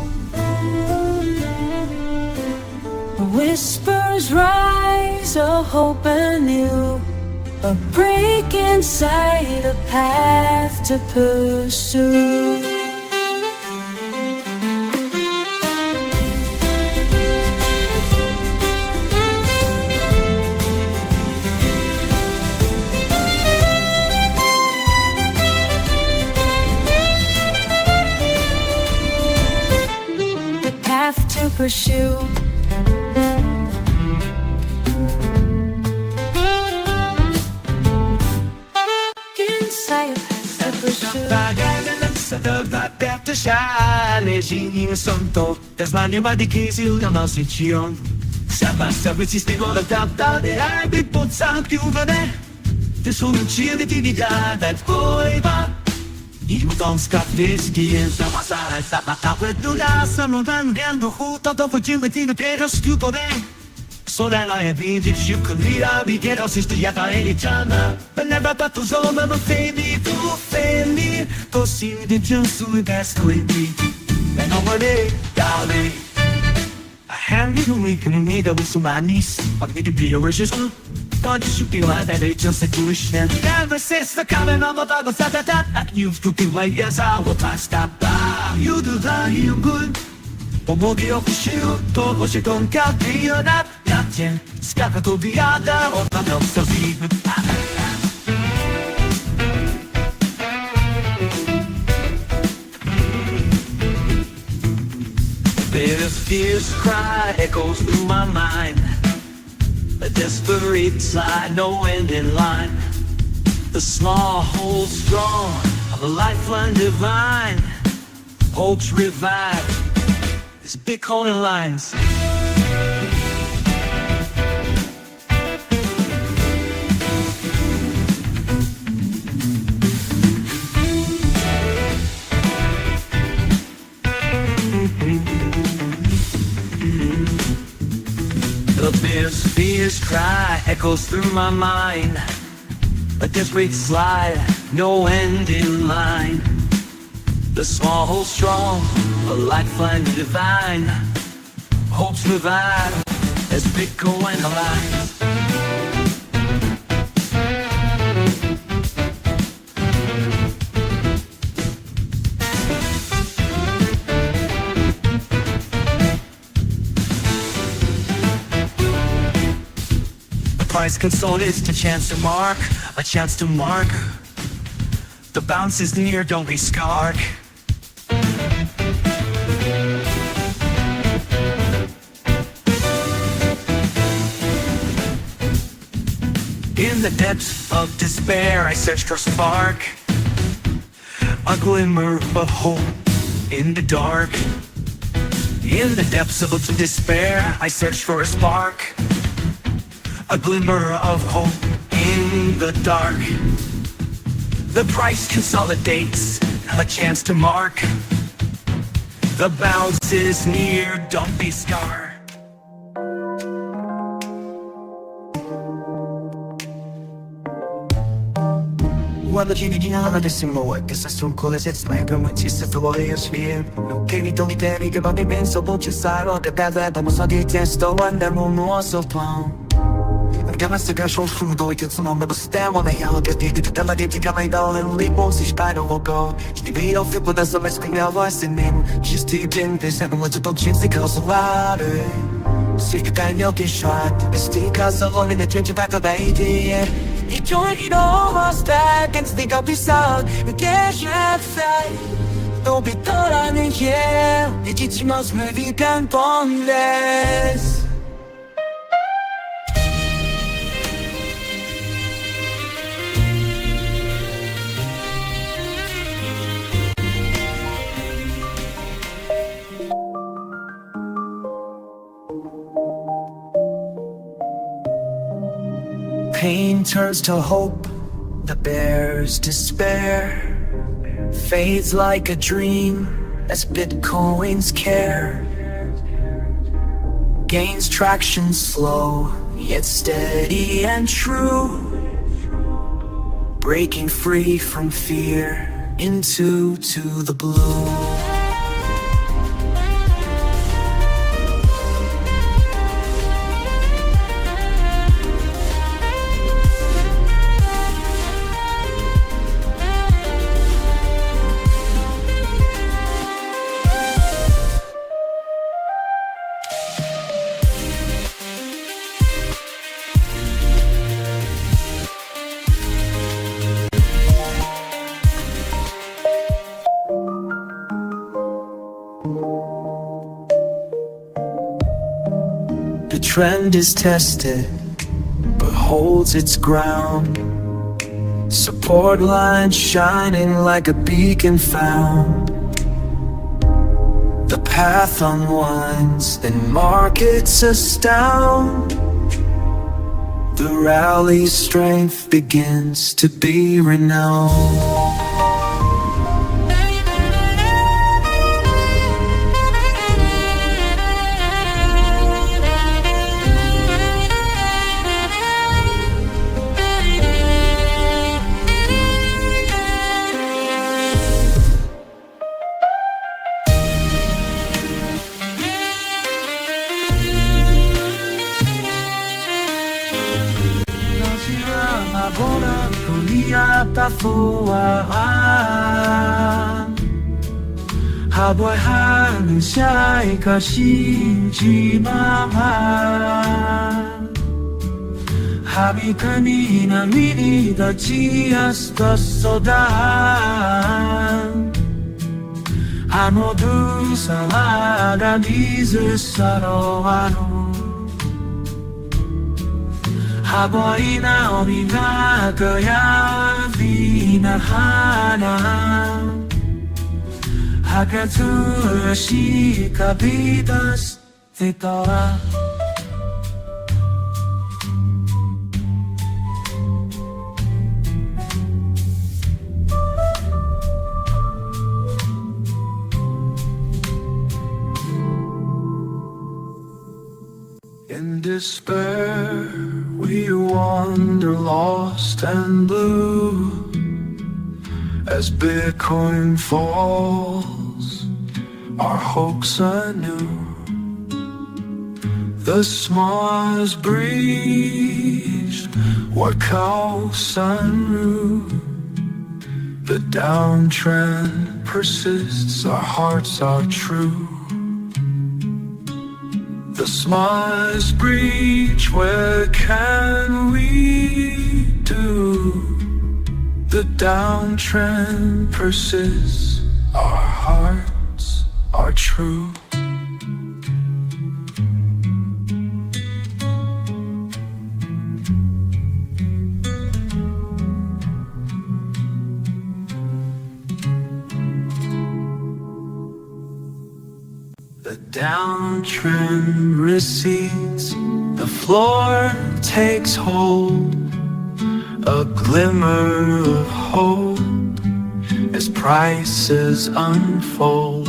Whispers rise, a hope anew, a break in sight, a path to pursue. To pursue. Inside a path to pursue. To shine, in santo, das l'anima di chi si una situazione. S'abbassa quel sistema da tratta di arbi pozzanti un vedere. Te sono uccidi di data e poi va. I udąska dyski jest na masarę zapatały Duda samotną gędu huta to wchodzimy ty dopiero stupode Sorella e vidi ci collira vi quiero si studiata e diciana Never but to so ma fendi tu fendi Così di giù sui testo e di E non vuole dare I hand you week and me that was my niece But me to be a wishes Don't you feel like that it's just a tuition Never since the coming of a dog was that You've to be like yes I will not stop You do that you good Pomogli official to się tonka wyjona Na dzień skaka to wyjada Od na noc to widzimy This fierce cry echoes through my mind A desperate sigh, no end in line The small holds strong of a lifeline divine Hopes revive These big corner lines The fierce cry echoes through my mind A desperate slide, no end in line The small hold strong, a lifeline divine Hopes revive as big going lines Price console is a chance to mark, a chance to mark. The bounce is near, don't be scarred. In the depths of despair, I search for a spark, a glimmer of hope in the dark. In the depths of despair, I search for a spark, a glimmer of hope in the dark. The price consolidates, a chance to mark. The bounce is near, don't be scarred. Quando ci vediamo adesso in moe, che se sono con le settimane per me ci si trova io spie. Non che mi togli temi che mi penso, non ci sarò, che bella, ma so di testo, andiamo un nuovo plan. Gama se gašo šudo, kad su nam nebostemo na jao, kad ti dama djeti gama I dale, lipo si špajno logo. Ti bio fipo da sam već klinjava se nim, čisti džin, te se nam leđe to činci kao su vlade. Svi kaj milki šat, bez ti kazalo mi ne činče tako da ideje. I čovjek novo stek, en stika pisal, mi keže fej. To bi to rani je, i ti ćemo sme vikend pondes. Pain turns to hope, that bears despair. Fades like a dream as Bitcoin's care. Gains traction slow, yet steady and true. Breaking free from fear into the blue. The trend is tested, but holds its ground. Support lines shining like a beacon found. The path unwinds, then markets astound. The rally's strength begins to be renowned. siapa Habang hanggang siya'y kasijimahan Habi kanina minida dias kasodahan Ano du salaga dieses araw-araw Habang inaoni na kaya vinahanap Hagkat si kabitas ito'y In despair, we wander lost and blue as Bitcoin falls, our hopes anew. The smallest breeze, what cows unruh. The downtrend persists, our hearts are true. The smallest breach, where can we do? The downtrend persists, our hearts are true. The downtrend recedes, the floor takes hold, a glimmer of hope as prices unfold.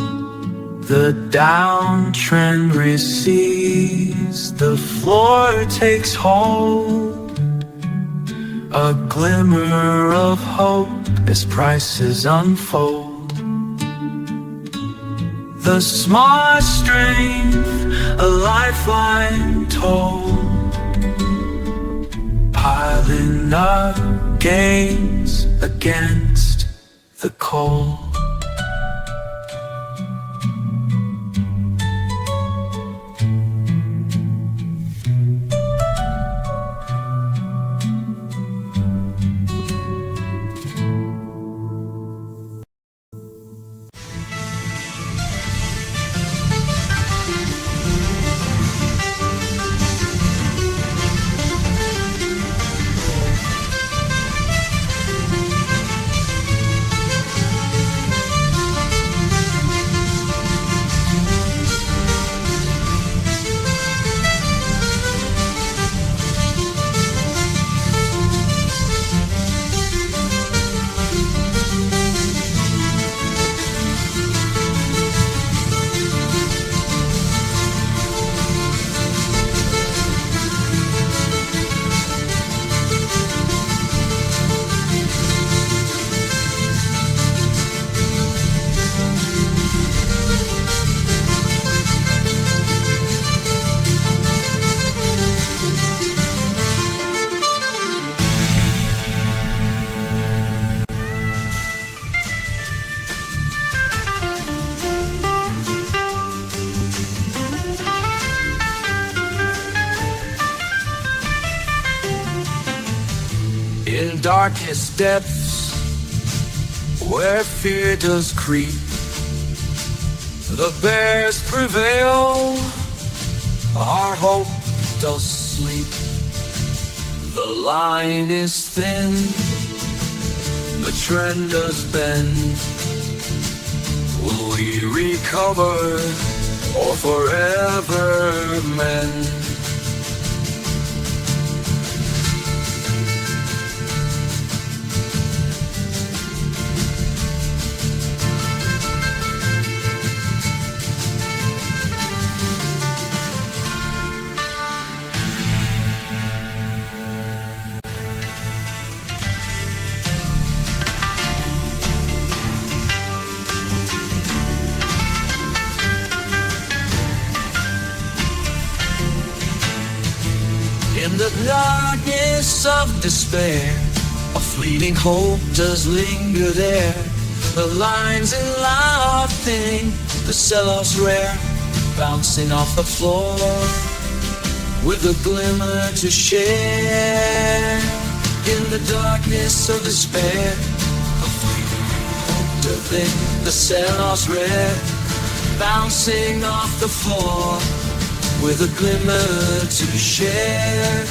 The downtrend recedes, the floor takes hold, a glimmer of hope as prices unfold. The small strength, a lifeline told, piling up gains against the cold. In darkest depths, where fear does creep, the bears prevail, our hope does sleep. The line is thin, the trend does bend. Will we recover or forever mend? In the darkness of despair, a fleet fleeting hope does linger there. The lines in laughing, the sell-offs rare, bouncing off the floor with a glimmer to share. In the darkness of despair, a fleeting hope to think, the sell-offs rare, bouncing off the floor with a glimmer to share.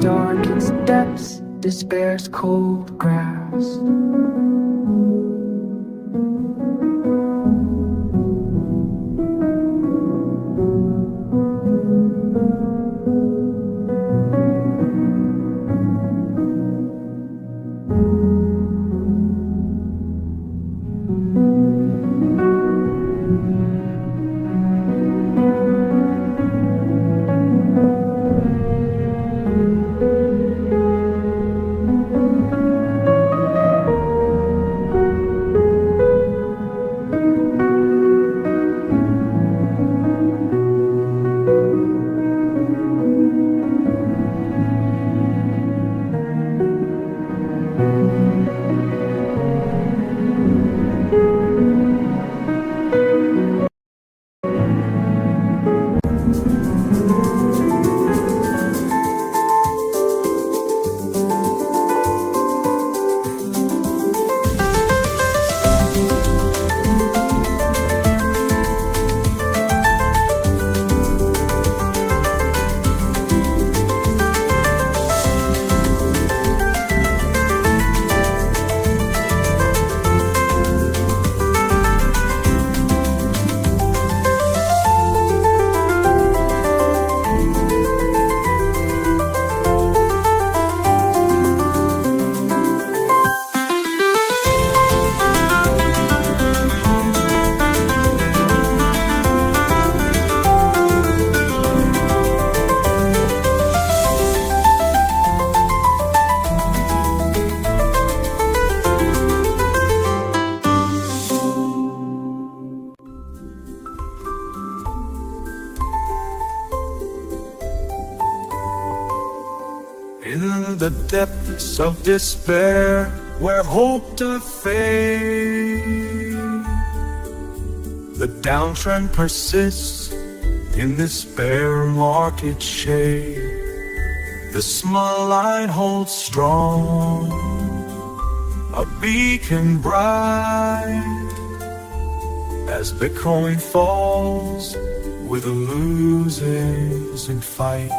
Darkest depths, despair's cold grasp. In the depths of despair, where hope doth fade, the downtrend persists in this bare market shade. The small light holds strong, a beacon bright, as Bitcoin falls with the losing fight.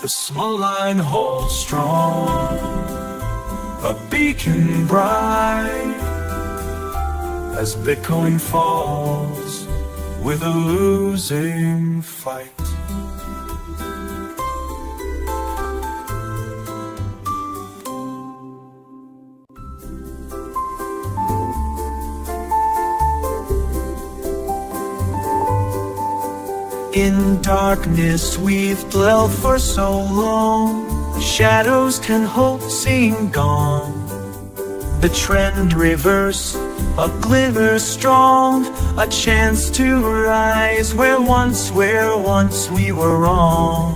The small line holds strong, a beacon bright, as Bitcoin falls with a losing fight. In darkness we've dwelt for so long, shadows can hope seem gone. The trend reverse, a glimmer strong, a chance to rise where once we were wrong.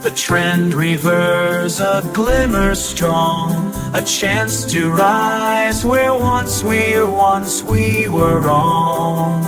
The trend reverse, a glimmer strong, a chance to rise where once we were wrong.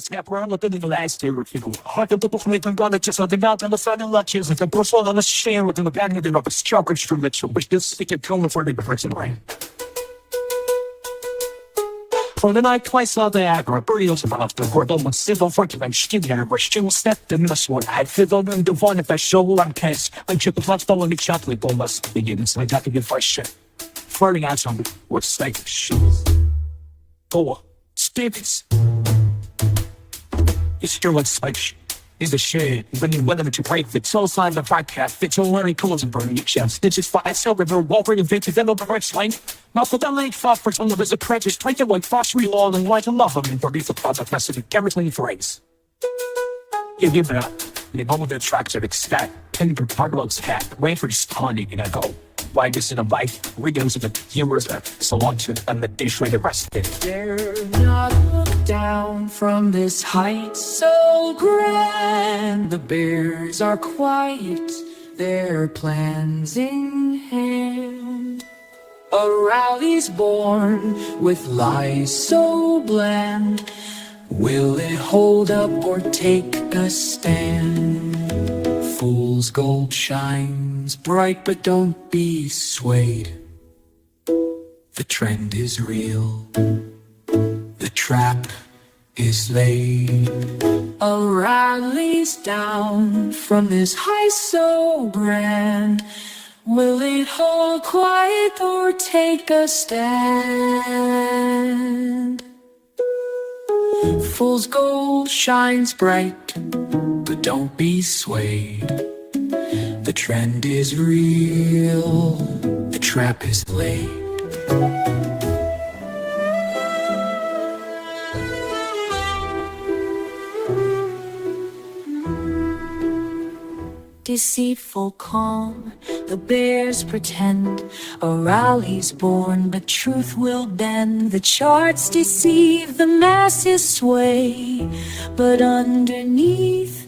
Скапрано ти не лезь, Хотя тут ухмыть гонок часа дебята на сами лачи, за прошло на щею, ты напрягни ты робишь чокать, что на чё, почти стики тёмно for the difference. For the night twice all the aggro, burials about the word almost civil fortune and skinner, where still stepped in this one. I feel on the one if I show one case, I chip a flat following the chocolate bombas begins, like that to get first shit. Flirting out some what's like shoes. Oh, Stevens. It's still like spike shit. is a shit. When you weather to break the soul sign of podcast, fit your learning colors and burning your chest. Stitches fly, cell river, wall reinvented, then over its length. Mouthful down late, fought for some of his apprentice, trying to like fossery law and like to love him, and forgive the product message of chemically phrase. Give that. The moment the tracks of ecstatic, penny per Carlos hat, wait for responding in a go. Why just in a bite, videos of the humorous, so on to and the dish way the rest of it. Dare not look down from this height so grand. The bears are quiet, their plans in hand. A rally's born with lies so bland. Will it hold up or take a stand? Fool's gold shines bright, but don't be swayed. The trend is real, the trap is laid. A rally's down from this height so grand. Will it hold quiet or take a stand? Fool's gold shines bright, but don't be swayed. The trend is real, the trap is laid. Deceitful calm, the bears pretend. A rally's born, but truth will bend. The charts deceive, the masses sway, but underneath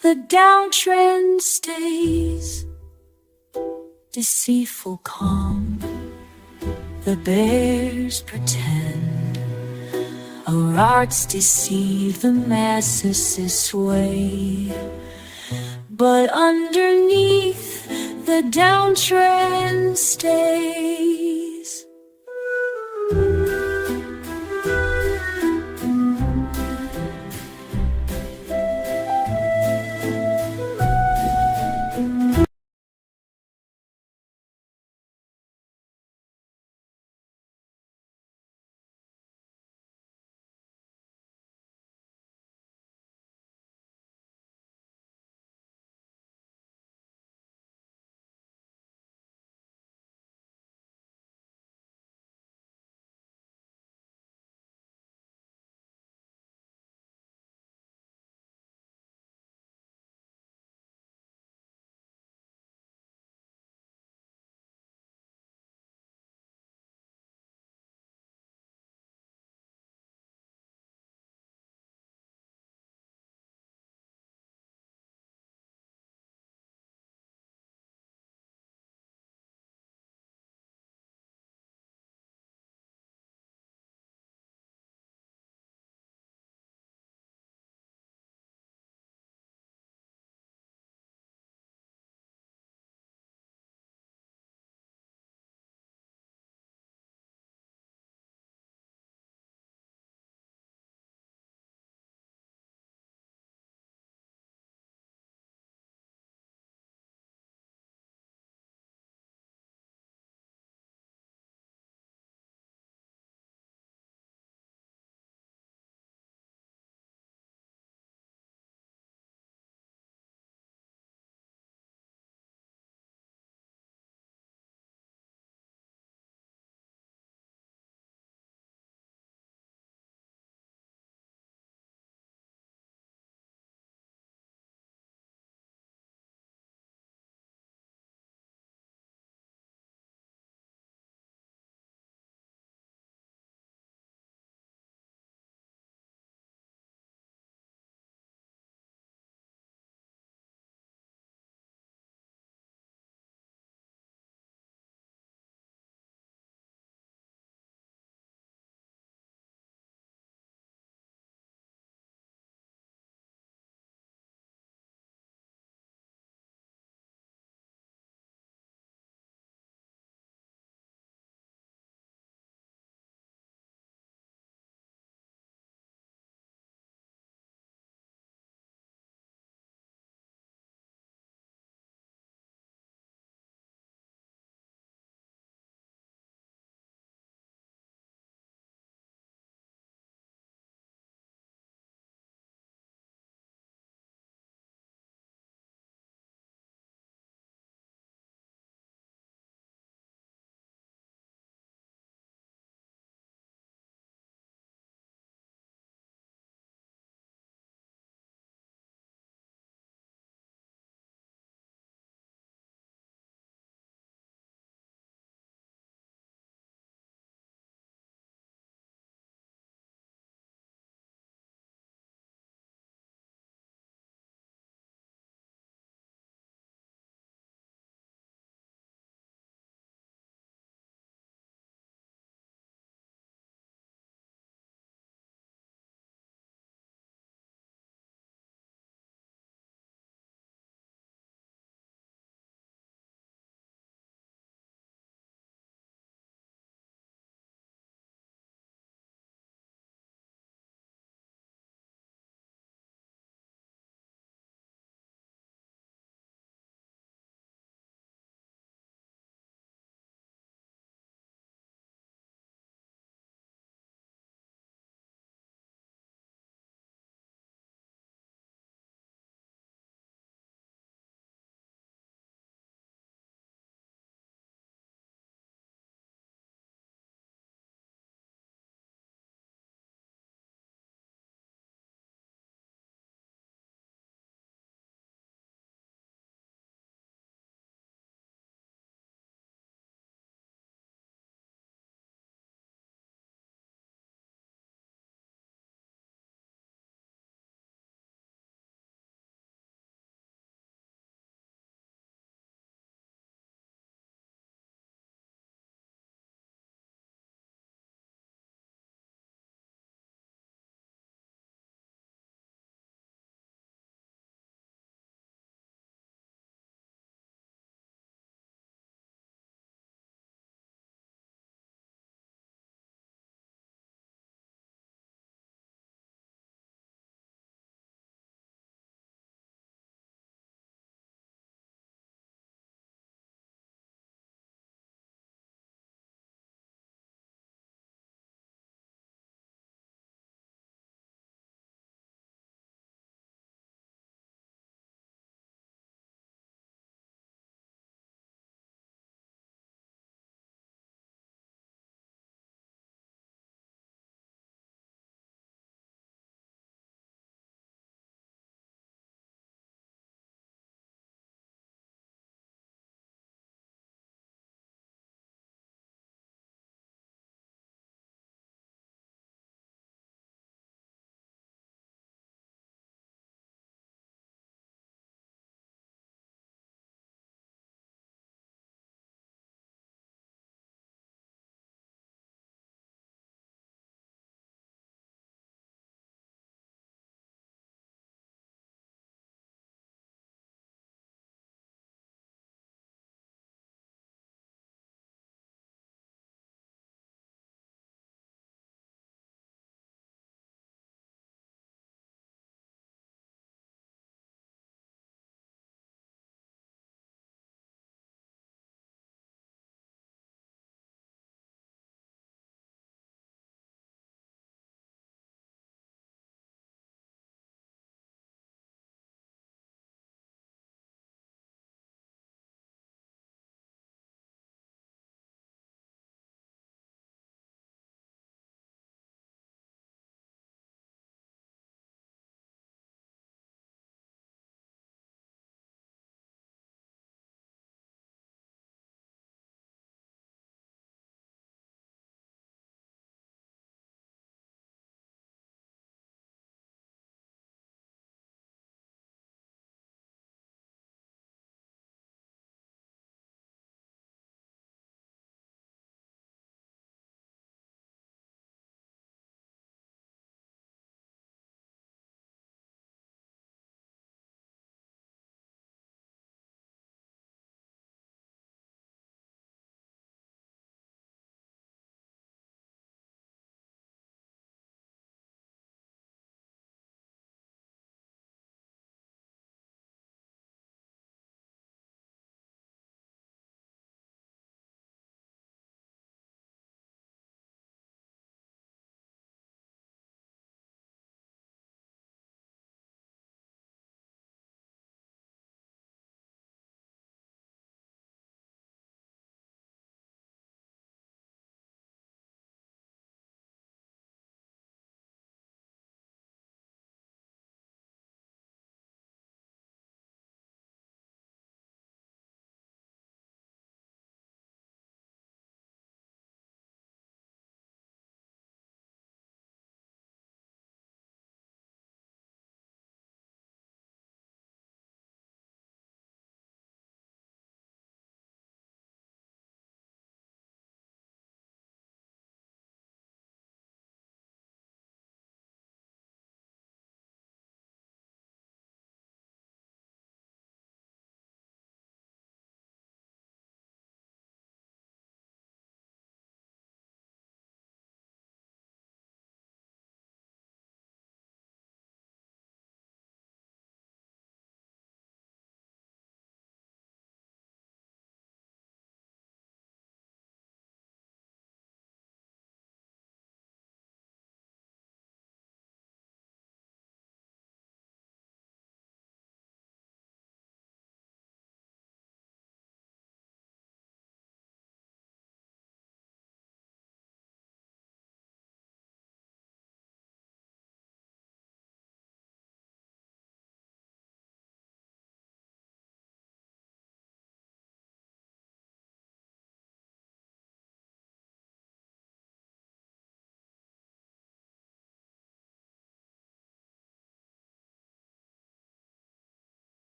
the downtrend stays. Deceitful calm, the bears pretend. Our arts deceive, the masses sway, but underneath the downtrend stays.